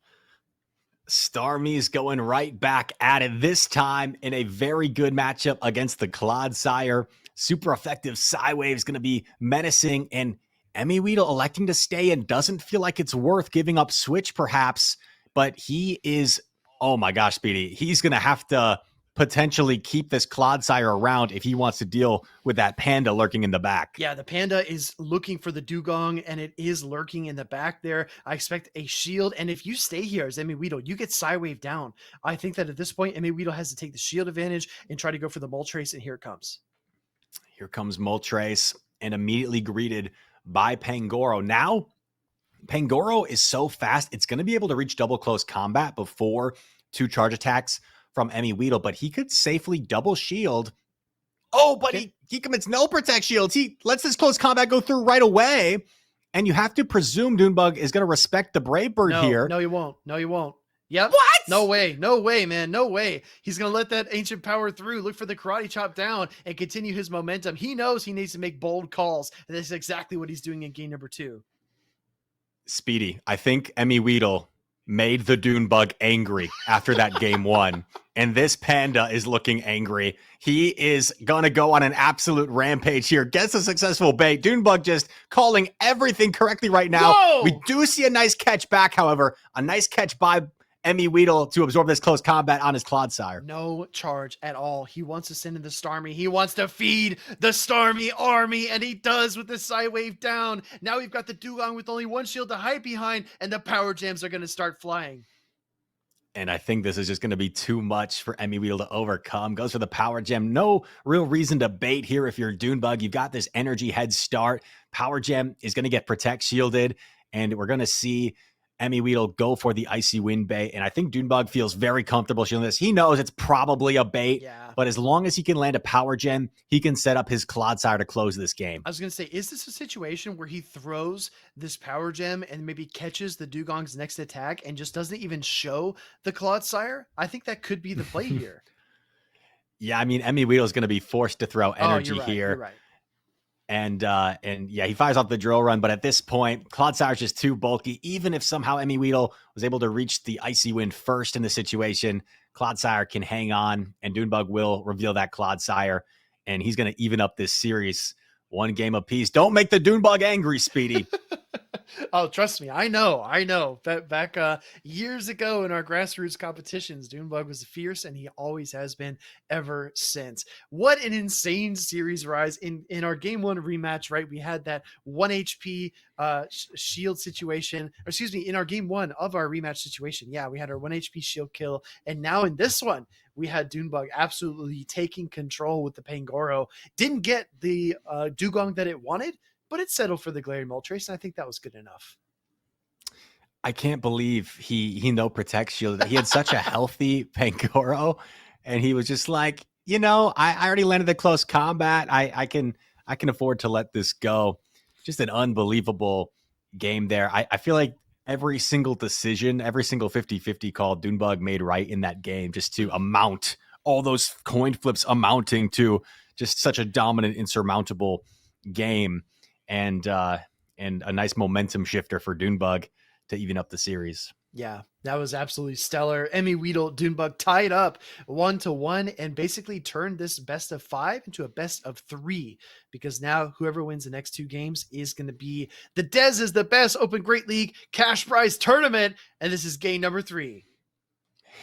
Starmie's going right back at it, this time in a very good matchup against the Clodsire. Super effective Psywave is going to be menacing, and MEWeedle electing to stay in doesn't feel like it's worth giving up Switch, perhaps, but he is, oh my gosh, Speedy, he's going to have to potentially keep this Clodsire around if he wants to deal with that Panda lurking in the back. Yeah, the Panda is looking for the Dugong, and it is lurking in the back there. I expect a shield, and if you stay here as MEWeedle, you get Psywave down. I think that at this point, MEWeedle has to take the shield advantage and try to go for the Moltres, and here it comes. Here comes Moltres, and immediately greeted by Pangoro. Now, Pangoro is so fast, it's going to be able to reach double close combat before 2 charge attacks from MEWeedle, but he could safely double shield. Oh, but he commits no protect shields. He lets this close combat go through right away. And you have to presume Doonebug is going to respect the Brave Bird here. No, he won't. No, he won't. Yep. What? No way. No way, man. No way. He's going to let that ancient power through, look for the karate chop down, and continue his momentum. He knows he needs to make bold calls. And that's exactly what he's doing in game number 2. Speedy, I think MEWeedle made the Doonebug angry after that game 1. And this panda is looking angry. He is going to go on an absolute rampage here. Gets a successful bait. Doonebug just calling everything correctly right now. Whoa! We do see a nice catch back, however. A nice catch by MEWeedle to absorb this close combat on his Clodsire. No charge at all. He wants to send in the Starmie. He wants to feed the Starmie army, and he does with the Psy Wave down. Now we've got the Dugong with only 1 shield to hide behind, and the power gems are going to start flying. And I think this is just going to be too much for MEWeedle to overcome. Goes for the power gem. No real reason to bait here if you're Doonebug. You've got this energy head start. Power gem is going to get protect shielded, and we're going to see MEWeedle go for the Icy Wind bait. And I think Doonebug feels very comfortable shielding this. He knows it's probably a bait, but as long as he can land a power gem, he can set up his Clodsire to close this game. I was going to say, is this a situation where he throws this power gem and maybe catches the Dugong's next attack and just doesn't even show the Clodsire? I think that could be the play here. Yeah, I mean, MEWeedle is going to be forced to throw energy you're right, here. You're right. And yeah, he fires off the drill run, but at this point, Clodsire's just too bulky. Even if somehow MEWeedle was able to reach the Icy Wind first in the situation, Clodsire can hang on, and Doonebug will reveal that Clodsire, and he's going to even up this series 1 game apiece. Don't make the Doonebug angry, Speedy. Oh, trust me. I know. Back years ago in our grassroots competitions, Doonebug was fierce, and he always has been ever since. What an insane series, Rise. In our game 1 rematch, right? We had that 1 HP shield situation. Or excuse me, in our game 1 of our rematch situation, yeah, we had our 1 HP shield kill. And now in this one, we had Doonebug absolutely taking control with the Pangoro. Didn't get the Dugong that it wanted, but it settled for the Glaring Moltres, and I think that was good enough. I can't believe he no protect shielded. He had such a healthy Pangoro, and he was just like, I already landed the close combat. I can afford to let this go. Just an unbelievable game there. I feel like every single decision, every single 50-50 call Doonebug made right in that game, just to amount all those coin flips amounting to just such a dominant, insurmountable game. And a nice momentum shifter for Doonebug to even up the series. Yeah, that was absolutely stellar. MEWeedle, Doonebug tied up 1-1 and basically turned this best of 5 into a best of 3, because now whoever wins the next 2 games is going to be the Dez is the Best Open Great League cash prize tournament. And this is game number 3.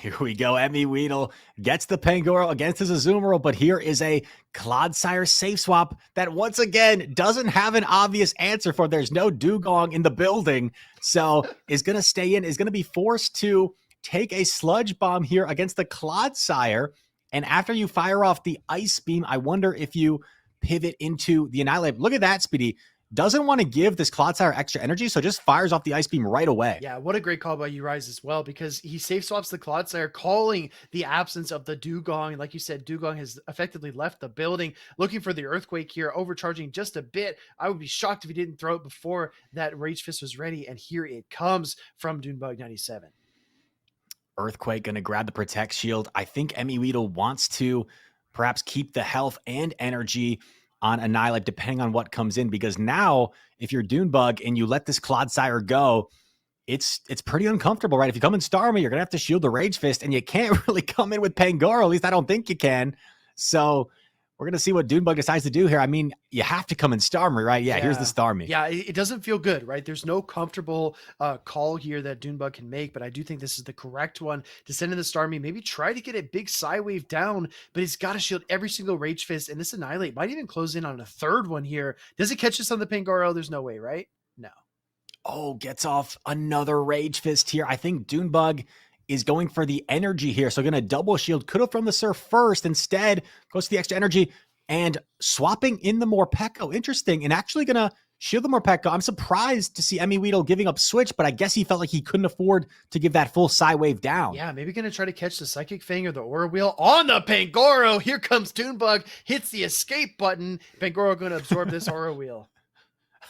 Here we go. MEWeedle gets the Pangoro against his Azumarill, but here is a Clodsire safe swap that once again doesn't have an obvious answer for. There's no Dugong in the building, so is going to stay in, is going to be forced to take a Sludge Bomb here against the Clodsire. And after you fire off the Ice Beam, I wonder if you pivot into the Annihilate. Look at that, Speedy. Doesn't want to give this Clodsire extra energy, so just fires off the Ice Beam right away. Yeah, what a great call by you, Rise, as well, because he safe swaps the Clodsire, calling the absence of the Dugong. And like you said, Dugong has effectively left the building, looking for the Earthquake here, overcharging just a bit. I would be shocked if he didn't throw it before that Rage Fist was ready, and here it comes from Doonebug 97. Earthquake going to grab the Protect Shield. I think MEWeedle wants to perhaps keep the health and energy on Annihilate, depending on what comes in, because now if you're Doonebug and you let this Clodsire go, it's pretty uncomfortable, right? If you come in Starmie, you're gonna have to shield the Rage Fist, and you can't really come in with Pangoro. At least I don't think you can. So we're gonna see what Doonebug decides to do here. I mean, you have to come in Starmie, right? Yeah, here's the Starmie. Yeah, it doesn't feel good, right? There's no comfortable call here that Doonebug can make, but I do think this is the correct one to send in the Starmie. Maybe try to get a big Psy Wave down, but he's got to shield every single Rage Fist, and this Annihilate might even close in on a third one here. Does it catch this on the Pangoro? There's no way, right? No. Oh, gets off another Rage Fist here. I think Doonebug is going for the energy here. So going to double shield. Could have from the Surf first. Instead, goes to the extra energy and swapping in the Morpeko. Interesting. And actually going to shield the Morpeko. I'm surprised to see MEWeedle giving up switch, but I guess he felt like he couldn't afford to give that full Psy Wave down. Yeah, maybe going to try to catch the Psychic Fang or the Aura Wheel on the Pangoro. Here comes Doonebug, hits the escape button. Pangoro going to absorb this Aura Wheel.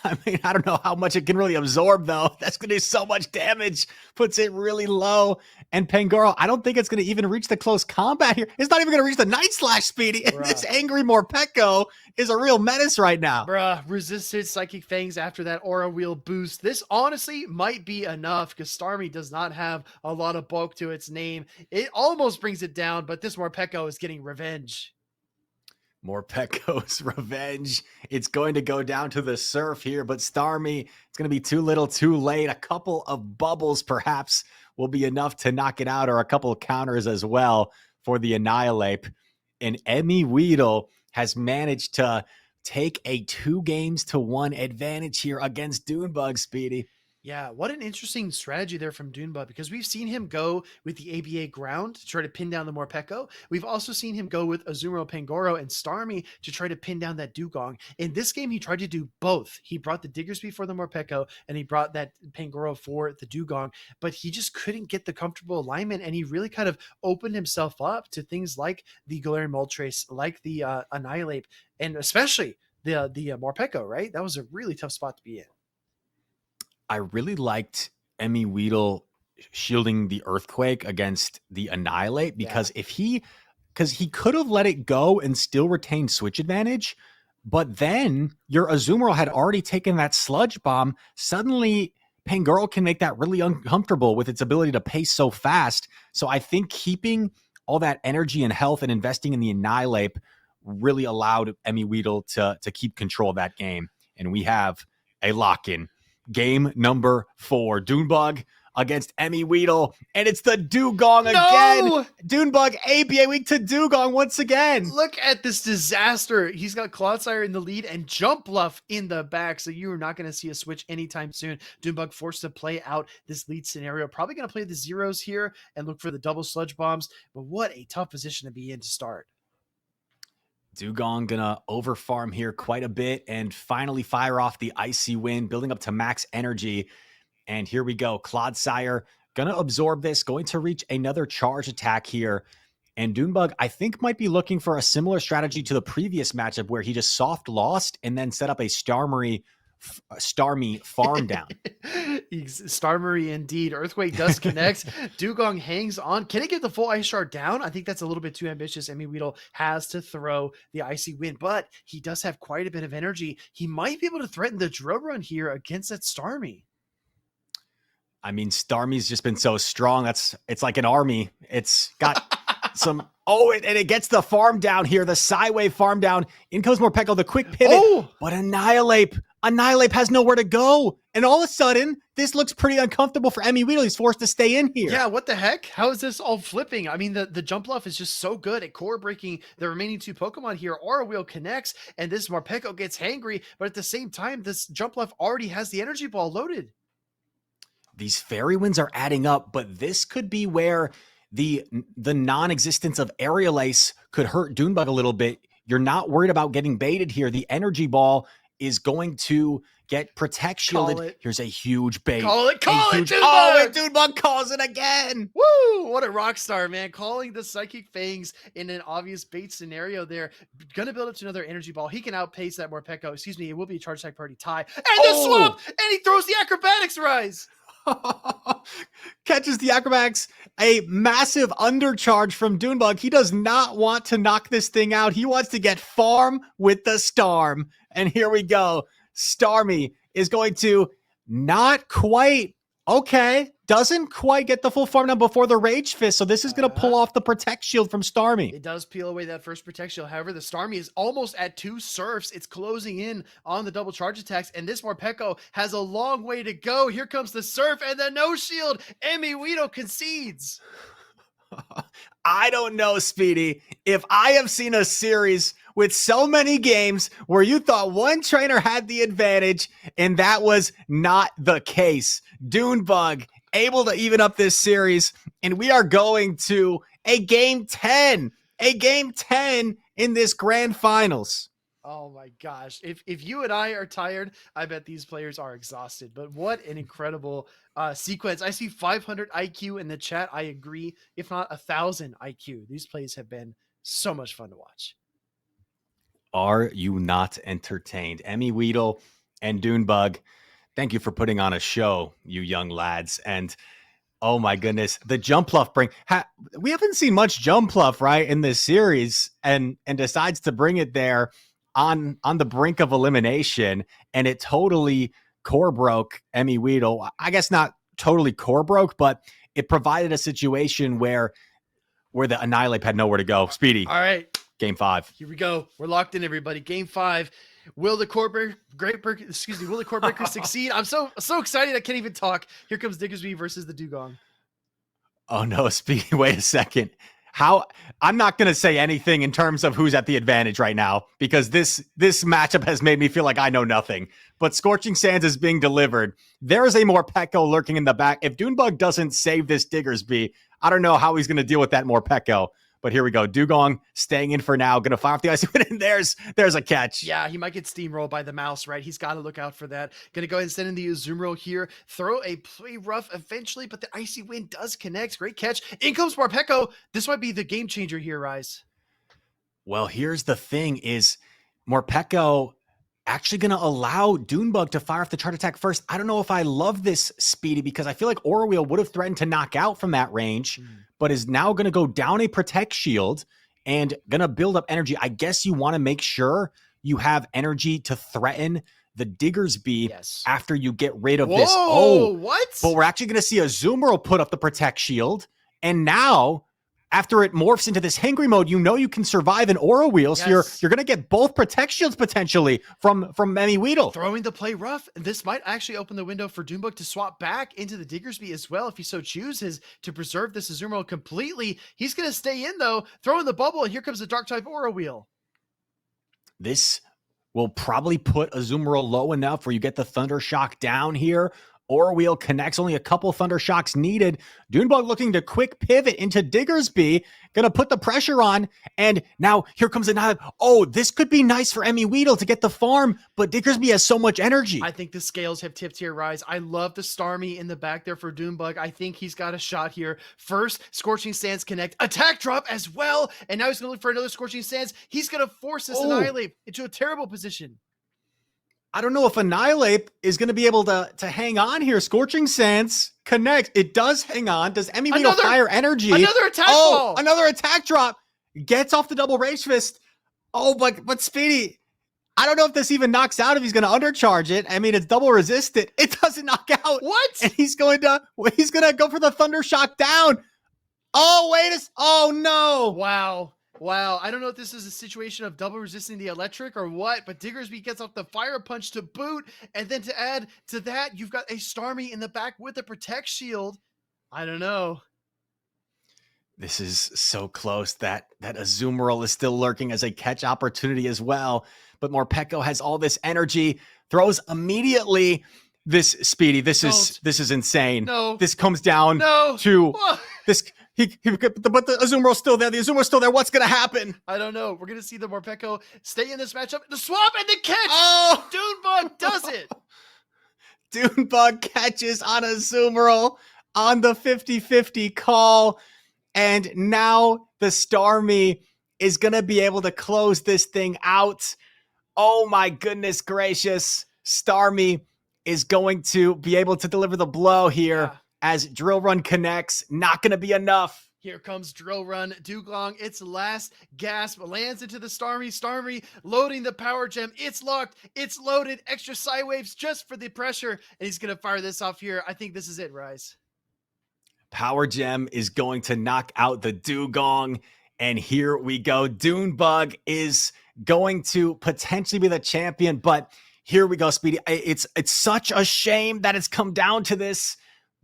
I mean, I don't know how much it can really absorb, though. That's going to do so much damage. Puts it really low. And Pangoro, I don't think it's going to even reach the close combat here. It's not even going to reach the Night Slash, Speedy. And this angry Morpeko is a real menace right now. Bruh, resisted Psychic Fangs after that Aura Wheel boost. This honestly might be enough because Starmie does not have a lot of bulk to its name. It almost brings it down, but this Morpeko is getting revenge. Morpeko's revenge. It's going to go down to the surf here, but Starmie, it's going to be too little too late. A couple of bubbles perhaps will be enough to knock it out, or a couple of counters as well for the Annihilate. And MEWeedle has managed to take a 2-1 advantage here against Doonebug, Speedy. Yeah, what an interesting strategy there from Doonebug, because we've seen him go with the ABA ground to try to pin down the Morpeko. We've also seen him go with Azumarill, Pangoro, and Starmie to try to pin down that Dugong. In this game, he tried to do both. He brought the Diggersby for the Morpeko, and he brought that Pangoro for the Dugong, but he just couldn't get the comfortable alignment, and he really kind of opened himself up to things like the Galarian Moltres, like the Annihilate, and especially the Morpeko, right? That was a really tough spot to be in. I really liked MEWeedle shielding the Earthquake against the Annihilate, because he could have let it go and still retain switch advantage, but then your Azumarill had already taken that Sludge Bomb. Suddenly, Pangoro can make that really uncomfortable with its ability to pace so fast. So I think keeping all that energy and health and investing in the Annihilate really allowed MEWeedle to keep control of that game. And we have a lock-in. Game number 4, Doonebug against MEWeedle, and it's the Dugong again. Doonebug ABA weak to Dugong once again. Look at this disaster. He's got Clodsire in the lead and Jump Bluff in the back, so you are not going to see a switch anytime soon. Doonebug forced to play out this lead scenario. Probably going to play the zeros here and look for the double Sludge Bombs, but what a tough position to be in to start. Dugong gonna overfarm here quite a bit and finally fire off the Icy Wind, building up to max energy. And here we go. Clodsire gonna absorb this, going to reach another charge attack here. And Doonebug, I think, might be looking for a similar strategy to the previous matchup where he just soft lost and then set up a Starmie farm down. Starmie indeed. Earthquake does connect. Dugong hangs on. Can it get the full Ice Shard down? I think that's a little bit too ambitious. MEWeedle has to throw the Icy Wind, but he does have quite a bit of energy. He might be able to threaten the drill run here against that Starmie. I mean, Starmie's just been so strong. It's like an army. It's got some... Oh, and it gets the farm down here, the Psywave farm down. In comes Morpeko, the quick pivot. But Annihilate has nowhere to go. And all of a sudden, this looks pretty uncomfortable for MEWeedle. He's forced to stay in here. Yeah, what the heck? How is this all flipping? I mean, the Jump Bluff is just so good at core breaking the remaining 2 Pokemon here. Aura Wheel connects, and this Morpeko gets hangry, but at the same time, this Jump Bluff already has the Energy Ball loaded. These Fairy Winds are adding up, but this could be where the non-existence of Aerial Ace could hurt Doonebug a little bit. You're not worried about getting baited here. The Energy Ball is going to get Protect shielded. Here's a huge bait. Call it, Doonebug! Oh, and Doonebug calls it again. Woo! What a rock star, man. Calling the Psychic Fangs in an obvious bait scenario there. Gonna build up to another Energy Ball. He can outpace that Morpeko. Excuse me, it will be a Charge Attack Party tie. And the swamp! And he throws the Acrobatics Rise! Catches the Acrobatics, a massive undercharge from Doonebug. He does not want to knock this thing out. He wants to get farm with the Starm. And here we go. Starmie is going to not quite, doesn't quite get the full farm down before the Rage Fist. So this is going to pull off the Protect Shield from Starmie. It does peel away that first Protect Shield. However, the Starmie is almost at 2 Surfs. It's closing in on the double charge attacks, and this Morpeko has a long way to go. Here comes the Surf and the No Shield. MEWeedle concedes. I don't know, Speedy, if I have seen a series with so many games where you thought one trainer had the advantage, and that was not the case. Doonebug able to even up this series, and we are going to a game 10 in this grand finals. Oh my gosh. If you and I are tired, I bet these players are exhausted. But what an incredible sequence. I see 500 IQ in the chat. I agree. If not 1,000 IQ. These plays have been so much fun to watch. Are you not entertained? MEWeedle and Doonebug, thank you for putting on a show, you young lads. And oh my goodness, the jump pluff we haven't seen much jump pluff, right, in this series, and decides to bring it there on the brink of elimination, and it totally core broke MEWeedle. I guess not totally core broke, but it provided a situation where the Annihilate had nowhere to go. Speedy. All right. Game 5. Here we go. We're locked in, everybody. Game 5. Will the core breaker succeed? I'm so excited I can't even talk. Here comes Diggersby versus the Dugong. Oh no, Speedy, wait a second. I'm not going to say anything in terms of who's at the advantage right now, because this matchup has made me feel like I know nothing. But Scorching Sands is being delivered. There is a Morpeko lurking in the back. If Doonebug doesn't save this Diggersby, I don't know how he's going to deal with that Morpeko. But here we go. Dugong staying in for now. Going to fire off the icy wind, and there's a catch. Yeah, he might get steamrolled by the mouse, right? He's got to look out for that. Going to go ahead and send in the Azumarill here. Throw a play rough eventually, but the icy wind does connect. Great catch. In comes Morpeko. This might be the game changer here, Rise. Well, here's the thing is Morpeko actually going to allow Doonebug to fire off the chart attack first. I don't know if I love this, Speedy, because I feel like Aura Wheel would have threatened to knock out from that range, but is now going to go down a Protect Shield and going to build up energy. I guess you want to make sure you have energy to threaten the Diggersby after you get rid of this. Oh, what? But we're actually going to see a Azumarill put up the Protect Shield, and now after it morphs into this Hangry mode, you know you can survive an Aura Wheel, so you're going to get both Protect Shields potentially from MEWeedle. Throwing the play rough, this might actually open the window for Doonebug to swap back into the Diggersby as well if he so chooses to preserve this Azumarill completely. He's going to stay in, though, throwing the bubble, and here comes the Dark-type Aura Wheel. This will probably put Azumarill low enough where you get the Thunder Shock down here. Aura Wheel connects, only a couple Thunder Shocks needed. Doonebug looking to quick pivot into Diggersby, gonna put the pressure on, and now here comes another. Oh, this could be nice for MEWeedle to get the farm, but Diggersby has so much energy. I think the scales have tipped here, Rise. I love the Starmie in the back there for Doonebug. I think he's got a shot here. First, Scorching Sands connect, attack drop as well, and now he's gonna look for another Scorching Sands. He's gonna force this Annihilate into a terrible position. I don't know if Annihilate is going to be able to hang on here. Scorching Sands connects. It does hang on. Does MEWeedle fire energy? Another attack ball. Another attack drop. Gets off the double Rage Fist. Oh, but Speedy, I don't know if this even knocks out if he's going to undercharge it. I mean, it's double resisted. It doesn't knock out. What? And he's going to go for the Thunder Shock down. Oh no. Wow, I don't know if this is a situation of double resisting the electric or what, but Diggersby gets off the Fire Punch to boot, and then to add to that, you've got a Starmie in the back with a Protect Shield. I don't know. This is so close. That Azumarill is still lurking as a catch opportunity as well, but Morpeko has all this energy, throws immediately. This Speedy, this is insane. No. This comes down to this. But the Azumarill still there. The Azumarill still there. What's going to happen? I don't know. We're going to see the Morpeko stay in this matchup. The swap and the catch. Oh! Doonebug does it. Doonebug catches on Azumarill on the 50-50 call. And now the Starmie is going to be able to close this thing out. Oh my goodness gracious. Starmie is going to be able to deliver the blow here. As Drill Run connects, not going to be enough. Here comes Drill Run. Dugong, its last gasp, lands into the Starmie. Starmie loading the Power Gem. It's locked. It's loaded. Extra Psy Waves just for the pressure. And he's going to fire this off here. I think this is it, Rise. Power Gem is going to knock out the Dugong. And here we go. Doonebug is going to potentially be the champion. But here we go, Speedy. It's such a shame that it's come down to this.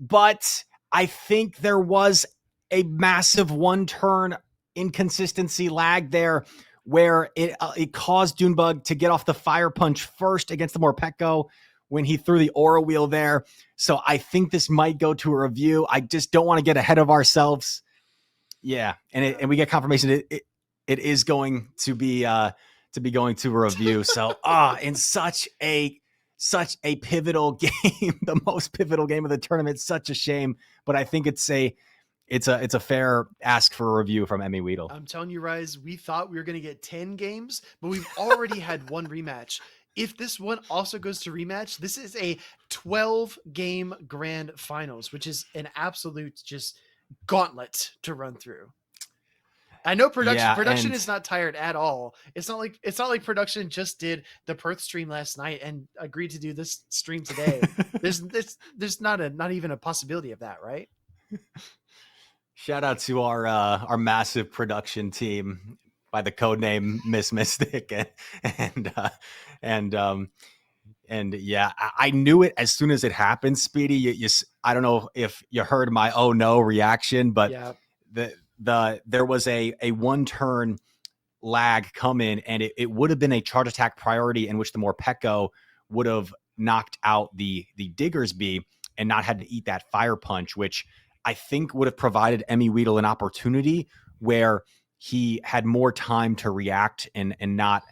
But I think there was a massive one-turn inconsistency lag there where it caused Doonebug to get off the Fire Punch first against the Morpeko when he threw the Aura Wheel there. So I think this might go to a review. I just don't want to get ahead of ourselves. Yeah, and we get confirmation it is going to be to be going to a review. So, in such a pivotal game, the most pivotal game of the tournament. Such a shame, but I think it's a fair ask for a review from MEWeedle. I'm telling you, Rise, we thought we were going to get 10 games, but we've already had one rematch. If this one also goes to rematch, this is a 12-game grand finals, which is an absolute just gauntlet to run through. I know production is not tired at all. It's not like production just did the Perth stream last night and agreed to do this stream today. There's not even a possibility of that, right? Shout out to our massive production team by the codename Miss Mystic, and yeah, I knew it as soon as it happened. Speedy, I don't know if you heard my oh no reaction, but yeah. There was a one turn lag come in, and it would have been a charge attack priority in which the Morpeko would have knocked out the Diggersby and not had to eat that fire punch, which I think would have provided MEWeedle an opportunity where he had more time to react and not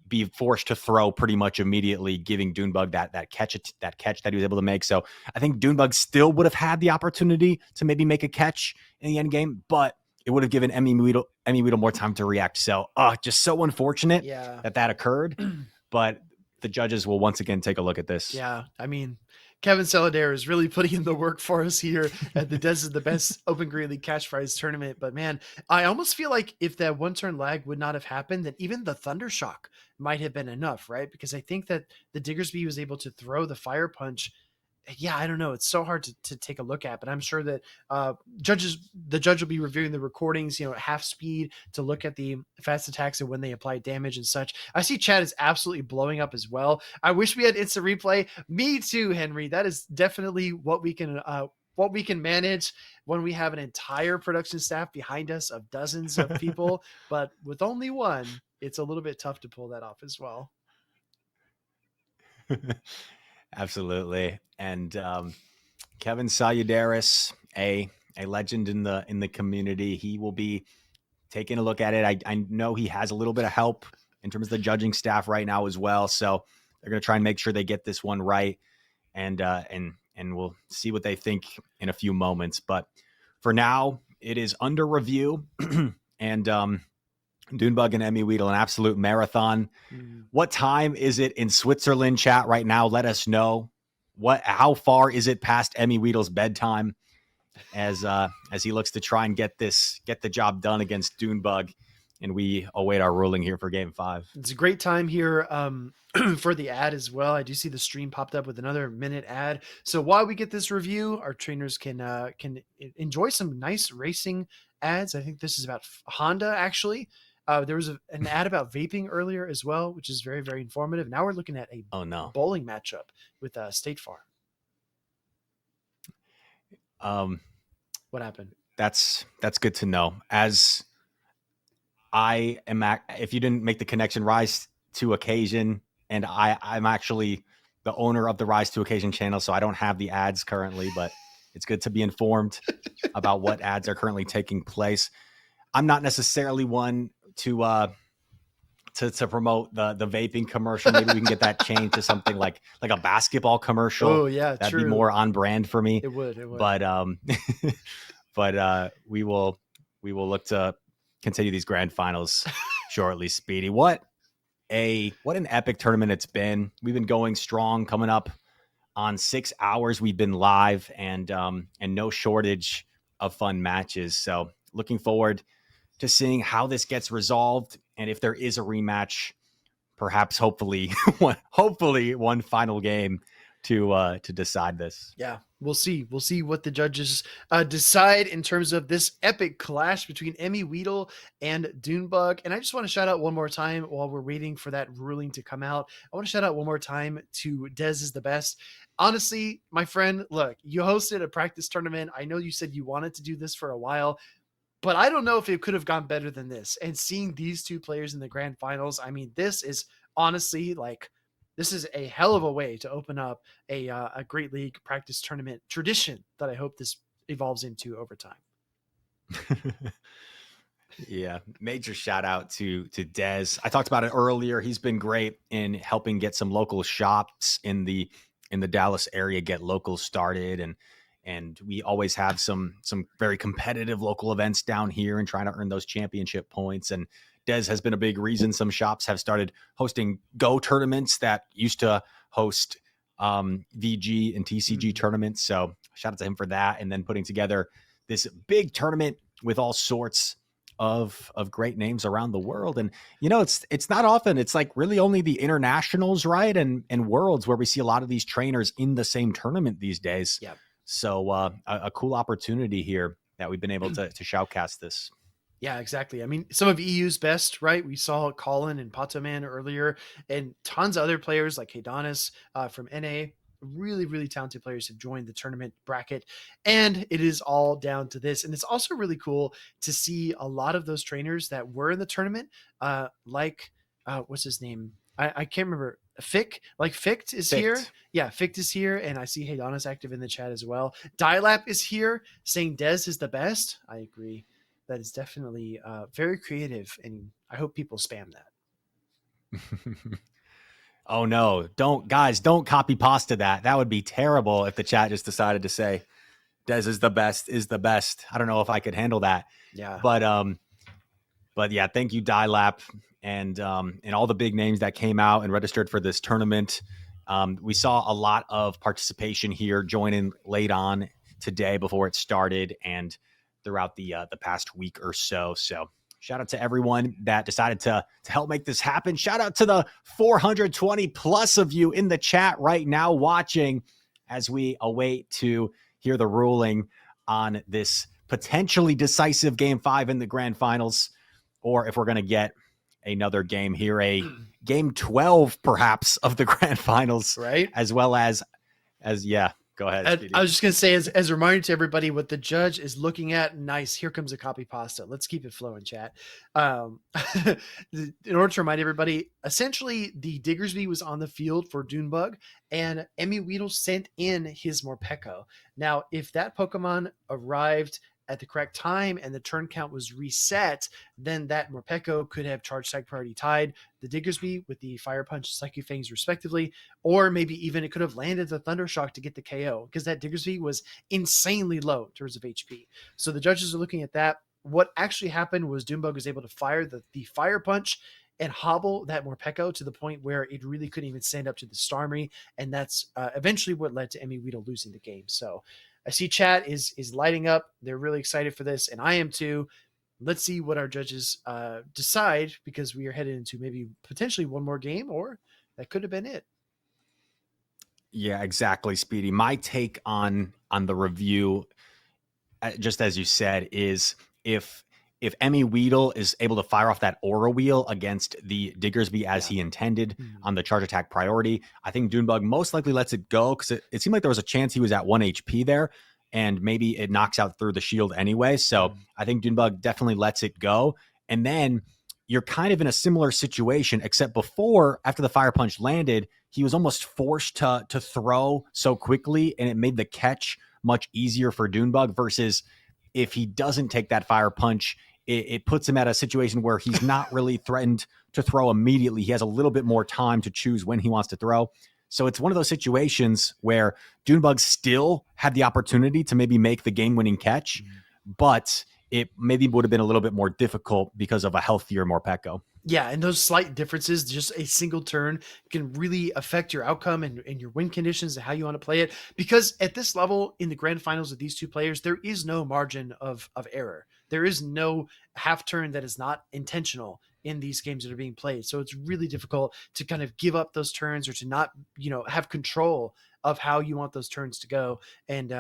be forced to throw pretty much immediately, giving Doonebug that catch that he was able to make. So I think Doonebug still would have had the opportunity to maybe make a catch in the end game, but it would have given MEWeedle more time to react. So just so unfortunate that occurred. But the judges will once again take a look at this. Yeah, I mean, Kevin Saladare is really putting in the work for us here at the Des is the Best Open Great League Cash Prize tournament. But man, I almost feel like if that one turn lag would not have happened, then even the Thundershock might have been enough, right? Because I think that the Diggersby was able to throw the fire punch. Yeah, I don't know. It's so hard to take a look at, but I'm sure that the judge will be reviewing the recordings, at half speed to look at the fast attacks and when they apply damage and such. I see chat is absolutely blowing up as well. I wish we had instant replay. Me too, Henry. That is definitely what we can manage when we have an entire production staff behind us of dozens of people, but with only one, it's a little bit tough to pull that off as well. Absolutely. And Kevin Saludaris, a legend in the community, he will be taking a look at it. I know he has a little bit of help in terms of the judging staff right now as well. So they're going to try and make sure they get this one right. And we'll see what they think in a few moments. But for now, it is under review. And Doonebug and MEWeedle, an absolute marathon. What time is it in Switzerland, chat, right now? Let us know. How far is it past MEWeedle's bedtime as he looks to try and get the job done against Doonebug, and we await our ruling here for Game 5. It's a great time here for the ad as well. I do see the stream popped up with another minute ad. So while we get this review, our trainers can enjoy some nice racing ads. I think this is about Honda, actually. There was an ad about vaping earlier as well, which is very, very informative. Now we're looking at a bowling matchup with State Farm. What happened? That's good to know. As I am, if you didn't make the connection, Rise to Occasion, and I'm actually the owner of the Rise to Occasion channel, so I don't have the ads currently, but it's good to be informed about what ads are currently taking place. I'm not necessarily one to promote the vaping commercial. Maybe we can get that changed to something like a basketball commercial. Oh yeah, that'd true. be more on brand for me. It would. But we will look to continue these grand finals shortly. Speedy, what an epic tournament it's been. We've been going strong, coming up on 6 hours. We've been live and no shortage of fun matches. So looking forward to seeing how this gets resolved, and if there is a rematch, perhaps hopefully one final game to decide this. Yeah, we'll see. We'll see what the judges decide in terms of this epic clash between MEWeedle and Doonebug. And I just want to shout out one more time while we're waiting for that ruling to come out. I want to shout out one more time to Des is the Best. Honestly, my friend, look, you hosted a practice tournament. I know you said you wanted to do this for a while, but I don't know if it could have gone better than this. And seeing these two players in the grand finals, I mean, this is honestly this is a hell of a way to open up a Great League practice tournament tradition that I hope this evolves into over time. Yeah, major shout out to Dez. I talked about it earlier. He's been great in helping get some local shops in the Dallas area get locals started, and we always have some very competitive local events down here and trying to earn those championship points. And Dez has been a big reason some shops have started hosting Go tournaments that used to host VG and TCG tournaments. So shout out to him for that, and then putting together this big tournament with all sorts of great names around the world. And it's not often, it's like really only the internationals, right, and worlds where we see a lot of these trainers in the same tournament these days. Yeah. So a cool opportunity here that we've been able to shoutcast this. Yeah, exactly. I mean, some of EU's best, right? We saw Colin and Patoman earlier, and tons of other players like Haydonus from NA. Really, really talented players have joined the tournament bracket, and it is all down to this. And it's also really cool to see a lot of those trainers that were in the tournament, what's his name? I can't remember. Fickedd is here. Yeah, Fickedd is here, and I see Haydonus active in the chat as well. Dailap is here, saying Dez is the best. I agree. That is definitely very creative, and I hope people spam that. Oh no, don't copy pasta that. That would be terrible if the chat just decided to say Dez is the best. I don't know if I could handle that. Yeah. But yeah, thank you, Dailap, and all the big names that came out and registered for this tournament. We saw a lot of participation here, joining late on today before it started, and throughout the past week or so. So shout out to everyone that decided to help make this happen. Shout out to the 420 plus of you in the chat right now watching as we await to hear the ruling on this potentially decisive Game 5 in the grand finals, or if we're going to get another game here, a Game 12 perhaps of the grand finals, right? As well as yeah. Go ahead. I was just going to say, as a reminder to everybody, what the judge is looking at. Nice. Here comes a copy pasta. Let's keep it flowing, chat. In order to remind everybody, essentially, the Diggersby was on the field for Doonebug, and MEWeedle sent in his Morpeko. Now, if that Pokemon arrived at the correct time and the turn count was reset, then that Morpeko could have charged Psych Priority tied the Diggersby with the Fire Punch, Psychic Fangs respectively, or maybe even it could have landed the Thundershock to get the KO, because that Diggersby was insanely low in terms of HP. So the judges are looking at that. What actually happened was Doonebug was able to fire the Fire Punch and hobble that Morpeko to the point where it really couldn't even stand up to the Starmie, and that's eventually what led to MEWeedle losing the game. So I see chat is lighting up. They're really excited for this, and I am too. Let's see what our judges decide, because we are headed into maybe potentially one more game, or that could have been it. Yeah, exactly, Speedy. My take on the review, just as you said, is if MEWeedle is able to fire off that Aura Wheel against the Diggersby as he intended on the charge attack priority, I think Doonebug most likely lets it go, because it seemed like there was a chance he was at 1 HP there, and maybe it knocks out through the shield anyway. So I think Doonebug definitely lets it go. And then you're kind of in a similar situation, except before, after the Fire Punch landed, he was almost forced to throw so quickly, and it made the catch much easier for Doonebug, versus if he doesn't take that Fire Punch, it puts him at a situation where he's not really threatened to throw immediately. He has a little bit more time to choose when he wants to throw. So it's one of those situations where Doonebug still had the opportunity to maybe make the game-winning catch, but it maybe would have been a little bit more difficult because of a healthier Morpeko. Yeah, and those slight differences, just a single turn, can really affect your outcome and your win conditions and how you want to play it. Because at this level, in the grand finals of these two players, there is no margin of error. There is no half turn that is not intentional in these games that are being played. So it's really difficult to kind of give up those turns, or to not, have control of how you want those turns to go. And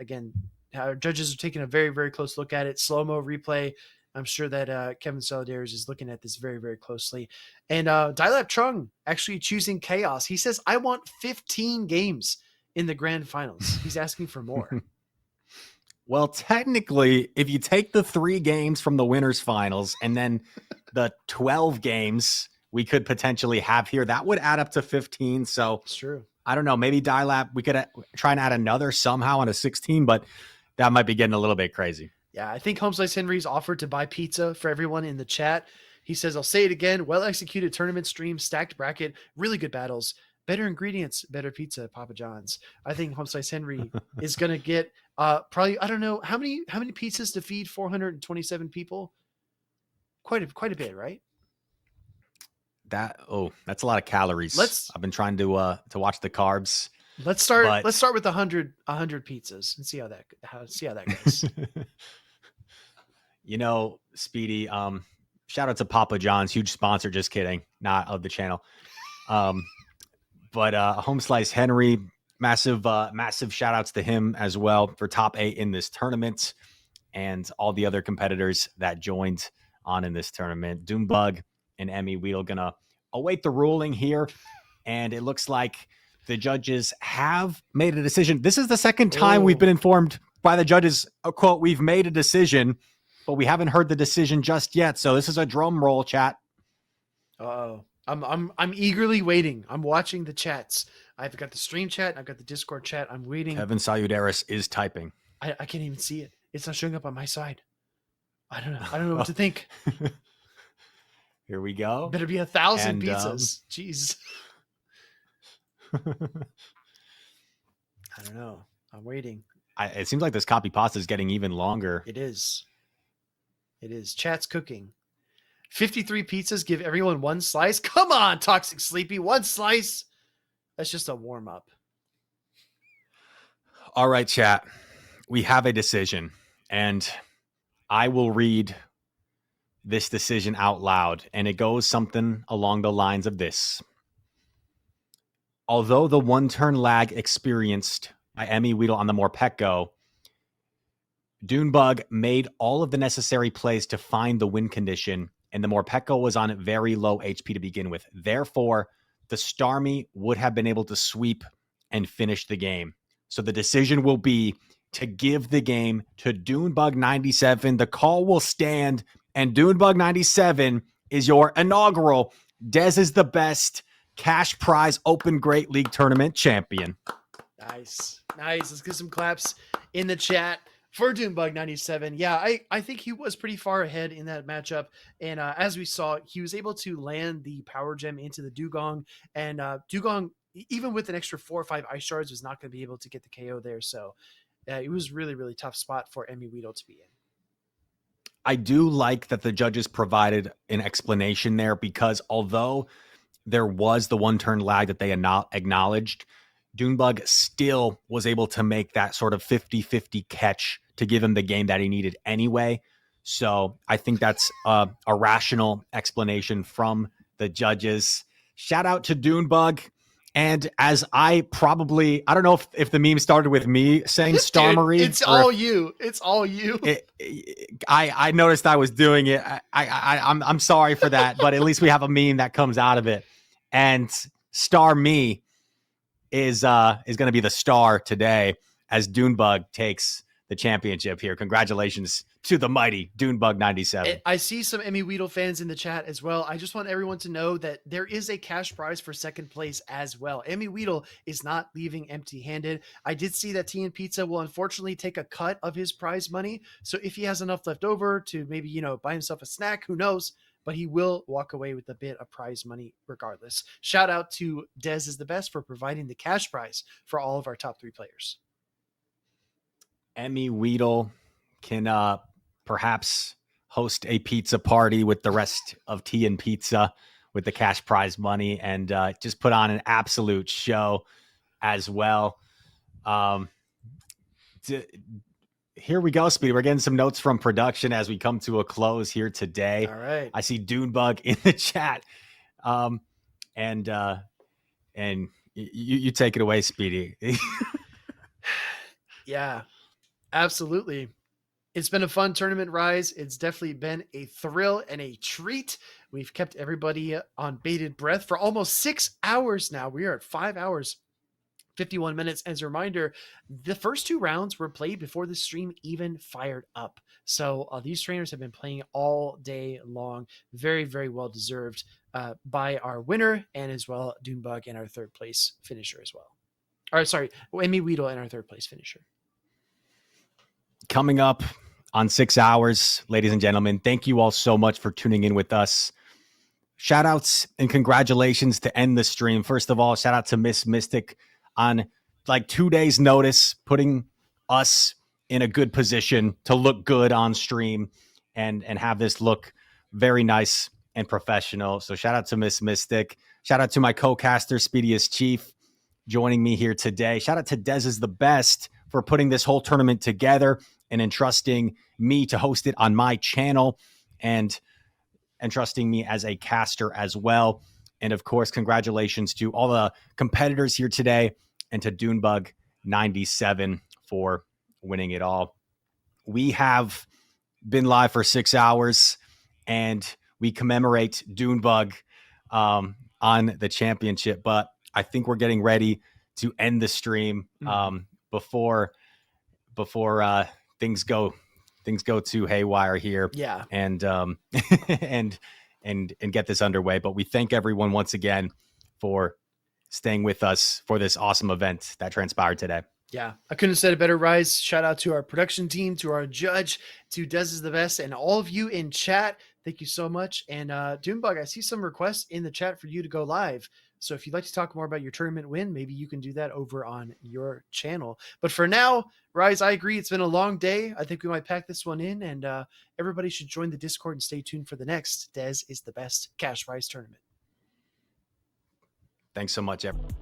again, our judges are taking a very, very close look at it. Slow-mo replay. I'm sure that Kevin Solidaires is looking at this very, very closely. And Dailap Trung actually choosing Chaos. He says, I want 15 games in the grand finals. He's asking for more. Well, technically, if you take the 3 games from the winners finals and then the 12 games we could potentially have here, that would add up to 15. So it's true. I don't know. Maybe Dailap, we could try and add another somehow on a 16, but that might be getting a little bit crazy. Yeah, I think HomesliceHenry's offered to buy pizza for everyone in the chat. He says, I'll say it again. Well-executed tournament stream, stacked bracket, really good battles, better ingredients, better pizza at Papa John's. I think HomesliceHenry is going to get probably, I don't know, how many pizzas to feed 427 people? Quite a bit, right? That's a lot of calories. I've been trying to watch the carbs. Let's start with 100 pizzas and see how that goes. Speedy, shout out to Papa John's, huge sponsor, just kidding, not of the channel. But HomesliceHenry, massive shout outs to him as well for top 8 in this tournament, and all the other competitors that joined on in this tournament. Doonebug and MEWeedle gonna await the ruling here, and it looks like the judges have made a decision. This is the second time we've been informed by the judges, quote, we've made a decision, but we haven't heard the decision just yet. So this is a drum roll, chat. Uh-oh. I'm eagerly waiting. I'm watching the chats. I've got the stream chat. I've got the Discord chat. I'm waiting. Kevin Saludaris is typing. I can't even see it. It's not showing up on my side. I don't know what to think. Here we go. Better be 1,000 pizzas. Jeez. I don't know. I'm waiting. It seems like this copy pasta is getting even longer. It is. Chat's cooking. 53 pizzas. Give everyone 1 slice. Come on, Toxic Sleepy. 1 slice. That's just a warm up. All right, chat. We have a decision, and I will read this decision out loud, and it goes something along the lines of this. Although the 1-turn lag experienced by MEWeedle on the Morpeko, Doonebug made all of the necessary plays to find the win condition, and the Morpeko was on very low HP to begin with. Therefore, the Starmie would have been able to sweep and finish the game. So the decision will be to give the game to Doonebug 97. The call will stand, and Doonebug 97 is your inaugural Dez is the Best cash prize Open Great League Tournament champion. Nice. Let's get some claps in the chat for Doonebug 97. Yeah, I think he was pretty far ahead in that matchup. And as we saw, he was able to land the power gem into the Dugong. And Dugong, even with an extra 4 or 5 ice shards, was not going to be able to get the KO there. So it was really, really tough spot for MEWeedle to be in. I do like that the judges provided an explanation there, because although there was the 1-turn lag that they acknowledged, Doonebug still was able to make that sort of 50-50 catch to give him the game that he needed anyway. So I think that's a rational explanation from the judges. Shout out to Doonebug. And as I don't know if the meme started with me saying Starmery. It's all you. It's all you. I noticed I was doing it. I'm sorry for that, but at least we have a meme that comes out of it. And Star Me is going to be the star today as Doonebug takes the championship here. Congratulations to the mighty Doonebug 97. I see some MEWeedle fans in the chat as well. I just want everyone to know that there is a cash prize for second place as well. MEWeedle is not leaving empty-handed. I did see that Tea and Pizza will unfortunately take a cut of his prize money. So if he has enough left over to maybe, buy himself a snack, who knows? But he will walk away with a bit of prize money regardless. Shout out to Dez is the Best for providing the cash prize for all of our top 3 players. MEWeedle can perhaps host a pizza party with the rest of Tea and Pizza with the cash prize money, and just put on an absolute show as well. Here we go, Speedy. We're getting some notes from production as we come to a close here today. All right. I see Doonebug in the chat. And you take it away, Speedy. Yeah, absolutely. It's been a fun tournament, Rise. It's definitely been a thrill and a treat. We've kept everybody on bated breath for almost 6 hours now. We are at 5 hours, 51 minutes. As a reminder, the first 2 rounds were played before the stream even fired up. So these trainers have been playing all day long. Very, very well deserved by our winner, and as well Doonebug and our 3rd place finisher as well. Or sorry, MEWeedle and our 3rd place finisher. Coming up on 6 hours, ladies and gentlemen. Thank you all so much for tuning in with us. Shout outs and congratulations to end the stream. First of all, shout out to Miss Mystic on like 2 days notice, putting us in a good position to look good on stream and have this look very nice and professional. So shout out to Miss Mystic. Shout out to my co-caster, Speediest Chief, joining me here today. Shout out to Dez is the best for putting this whole tournament together and entrusting me to host it on my channel and trusting me as a caster as well. And of course, congratulations to all the competitors here today and to Doonebug 97 for winning it all. We have been live for 6 hours and we commemorate Doonebug on the championship, but I think we're getting ready to end the stream before things go too haywire here. Yeah. And and get this underway. But we thank everyone once again for staying with us for this awesome event that transpired today. Yeah, I couldn't have said it better, Rise. Shout out to our production team, to our judge, to Dez is the best, and all of you in chat. Thank you so much. And Doonebug, I see some requests in the chat for you to go live. So if you'd like to talk more about your tournament win, maybe you can do that over on your channel. But for now, Rise, I agree. It's been a long day. I think we might pack this one in, and everybody should join the Discord and stay tuned for the next Dez is the Best Cash Rise tournament. Thanks so much, everyone.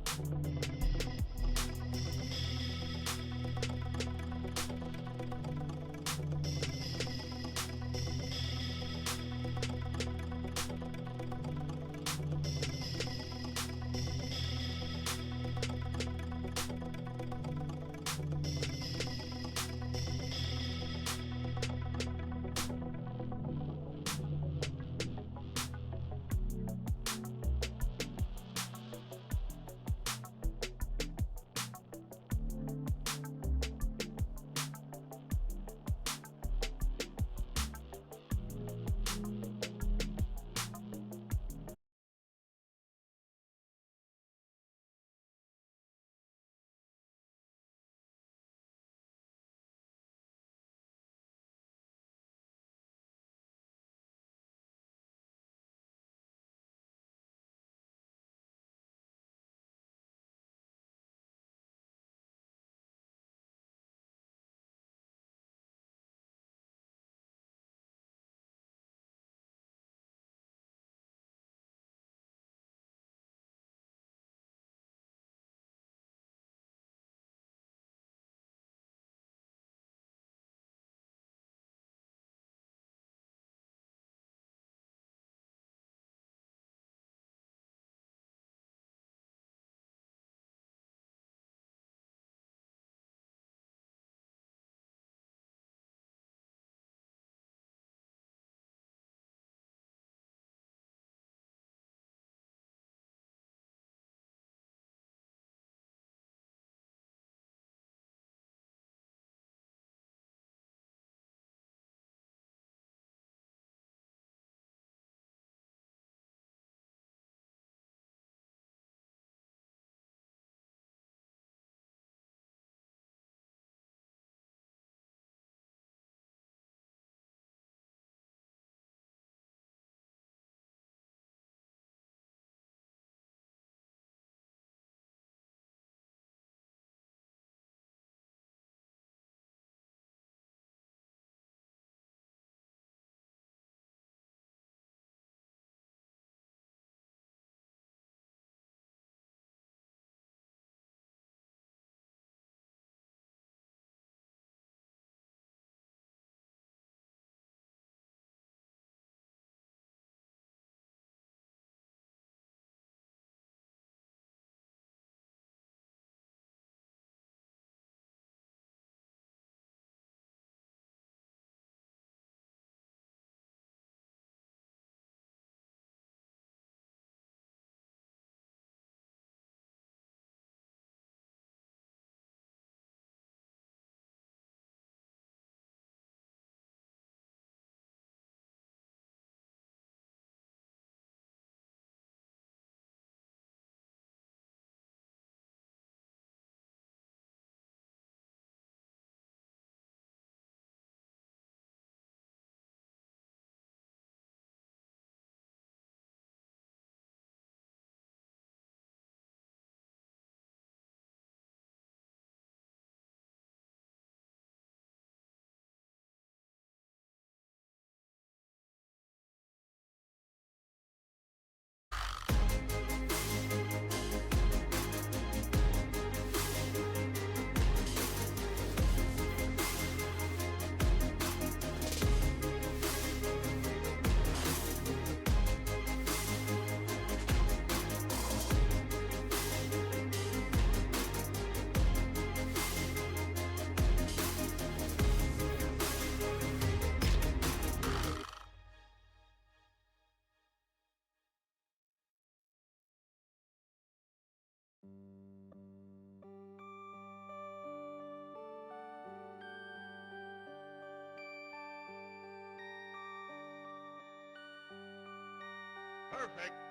perfect.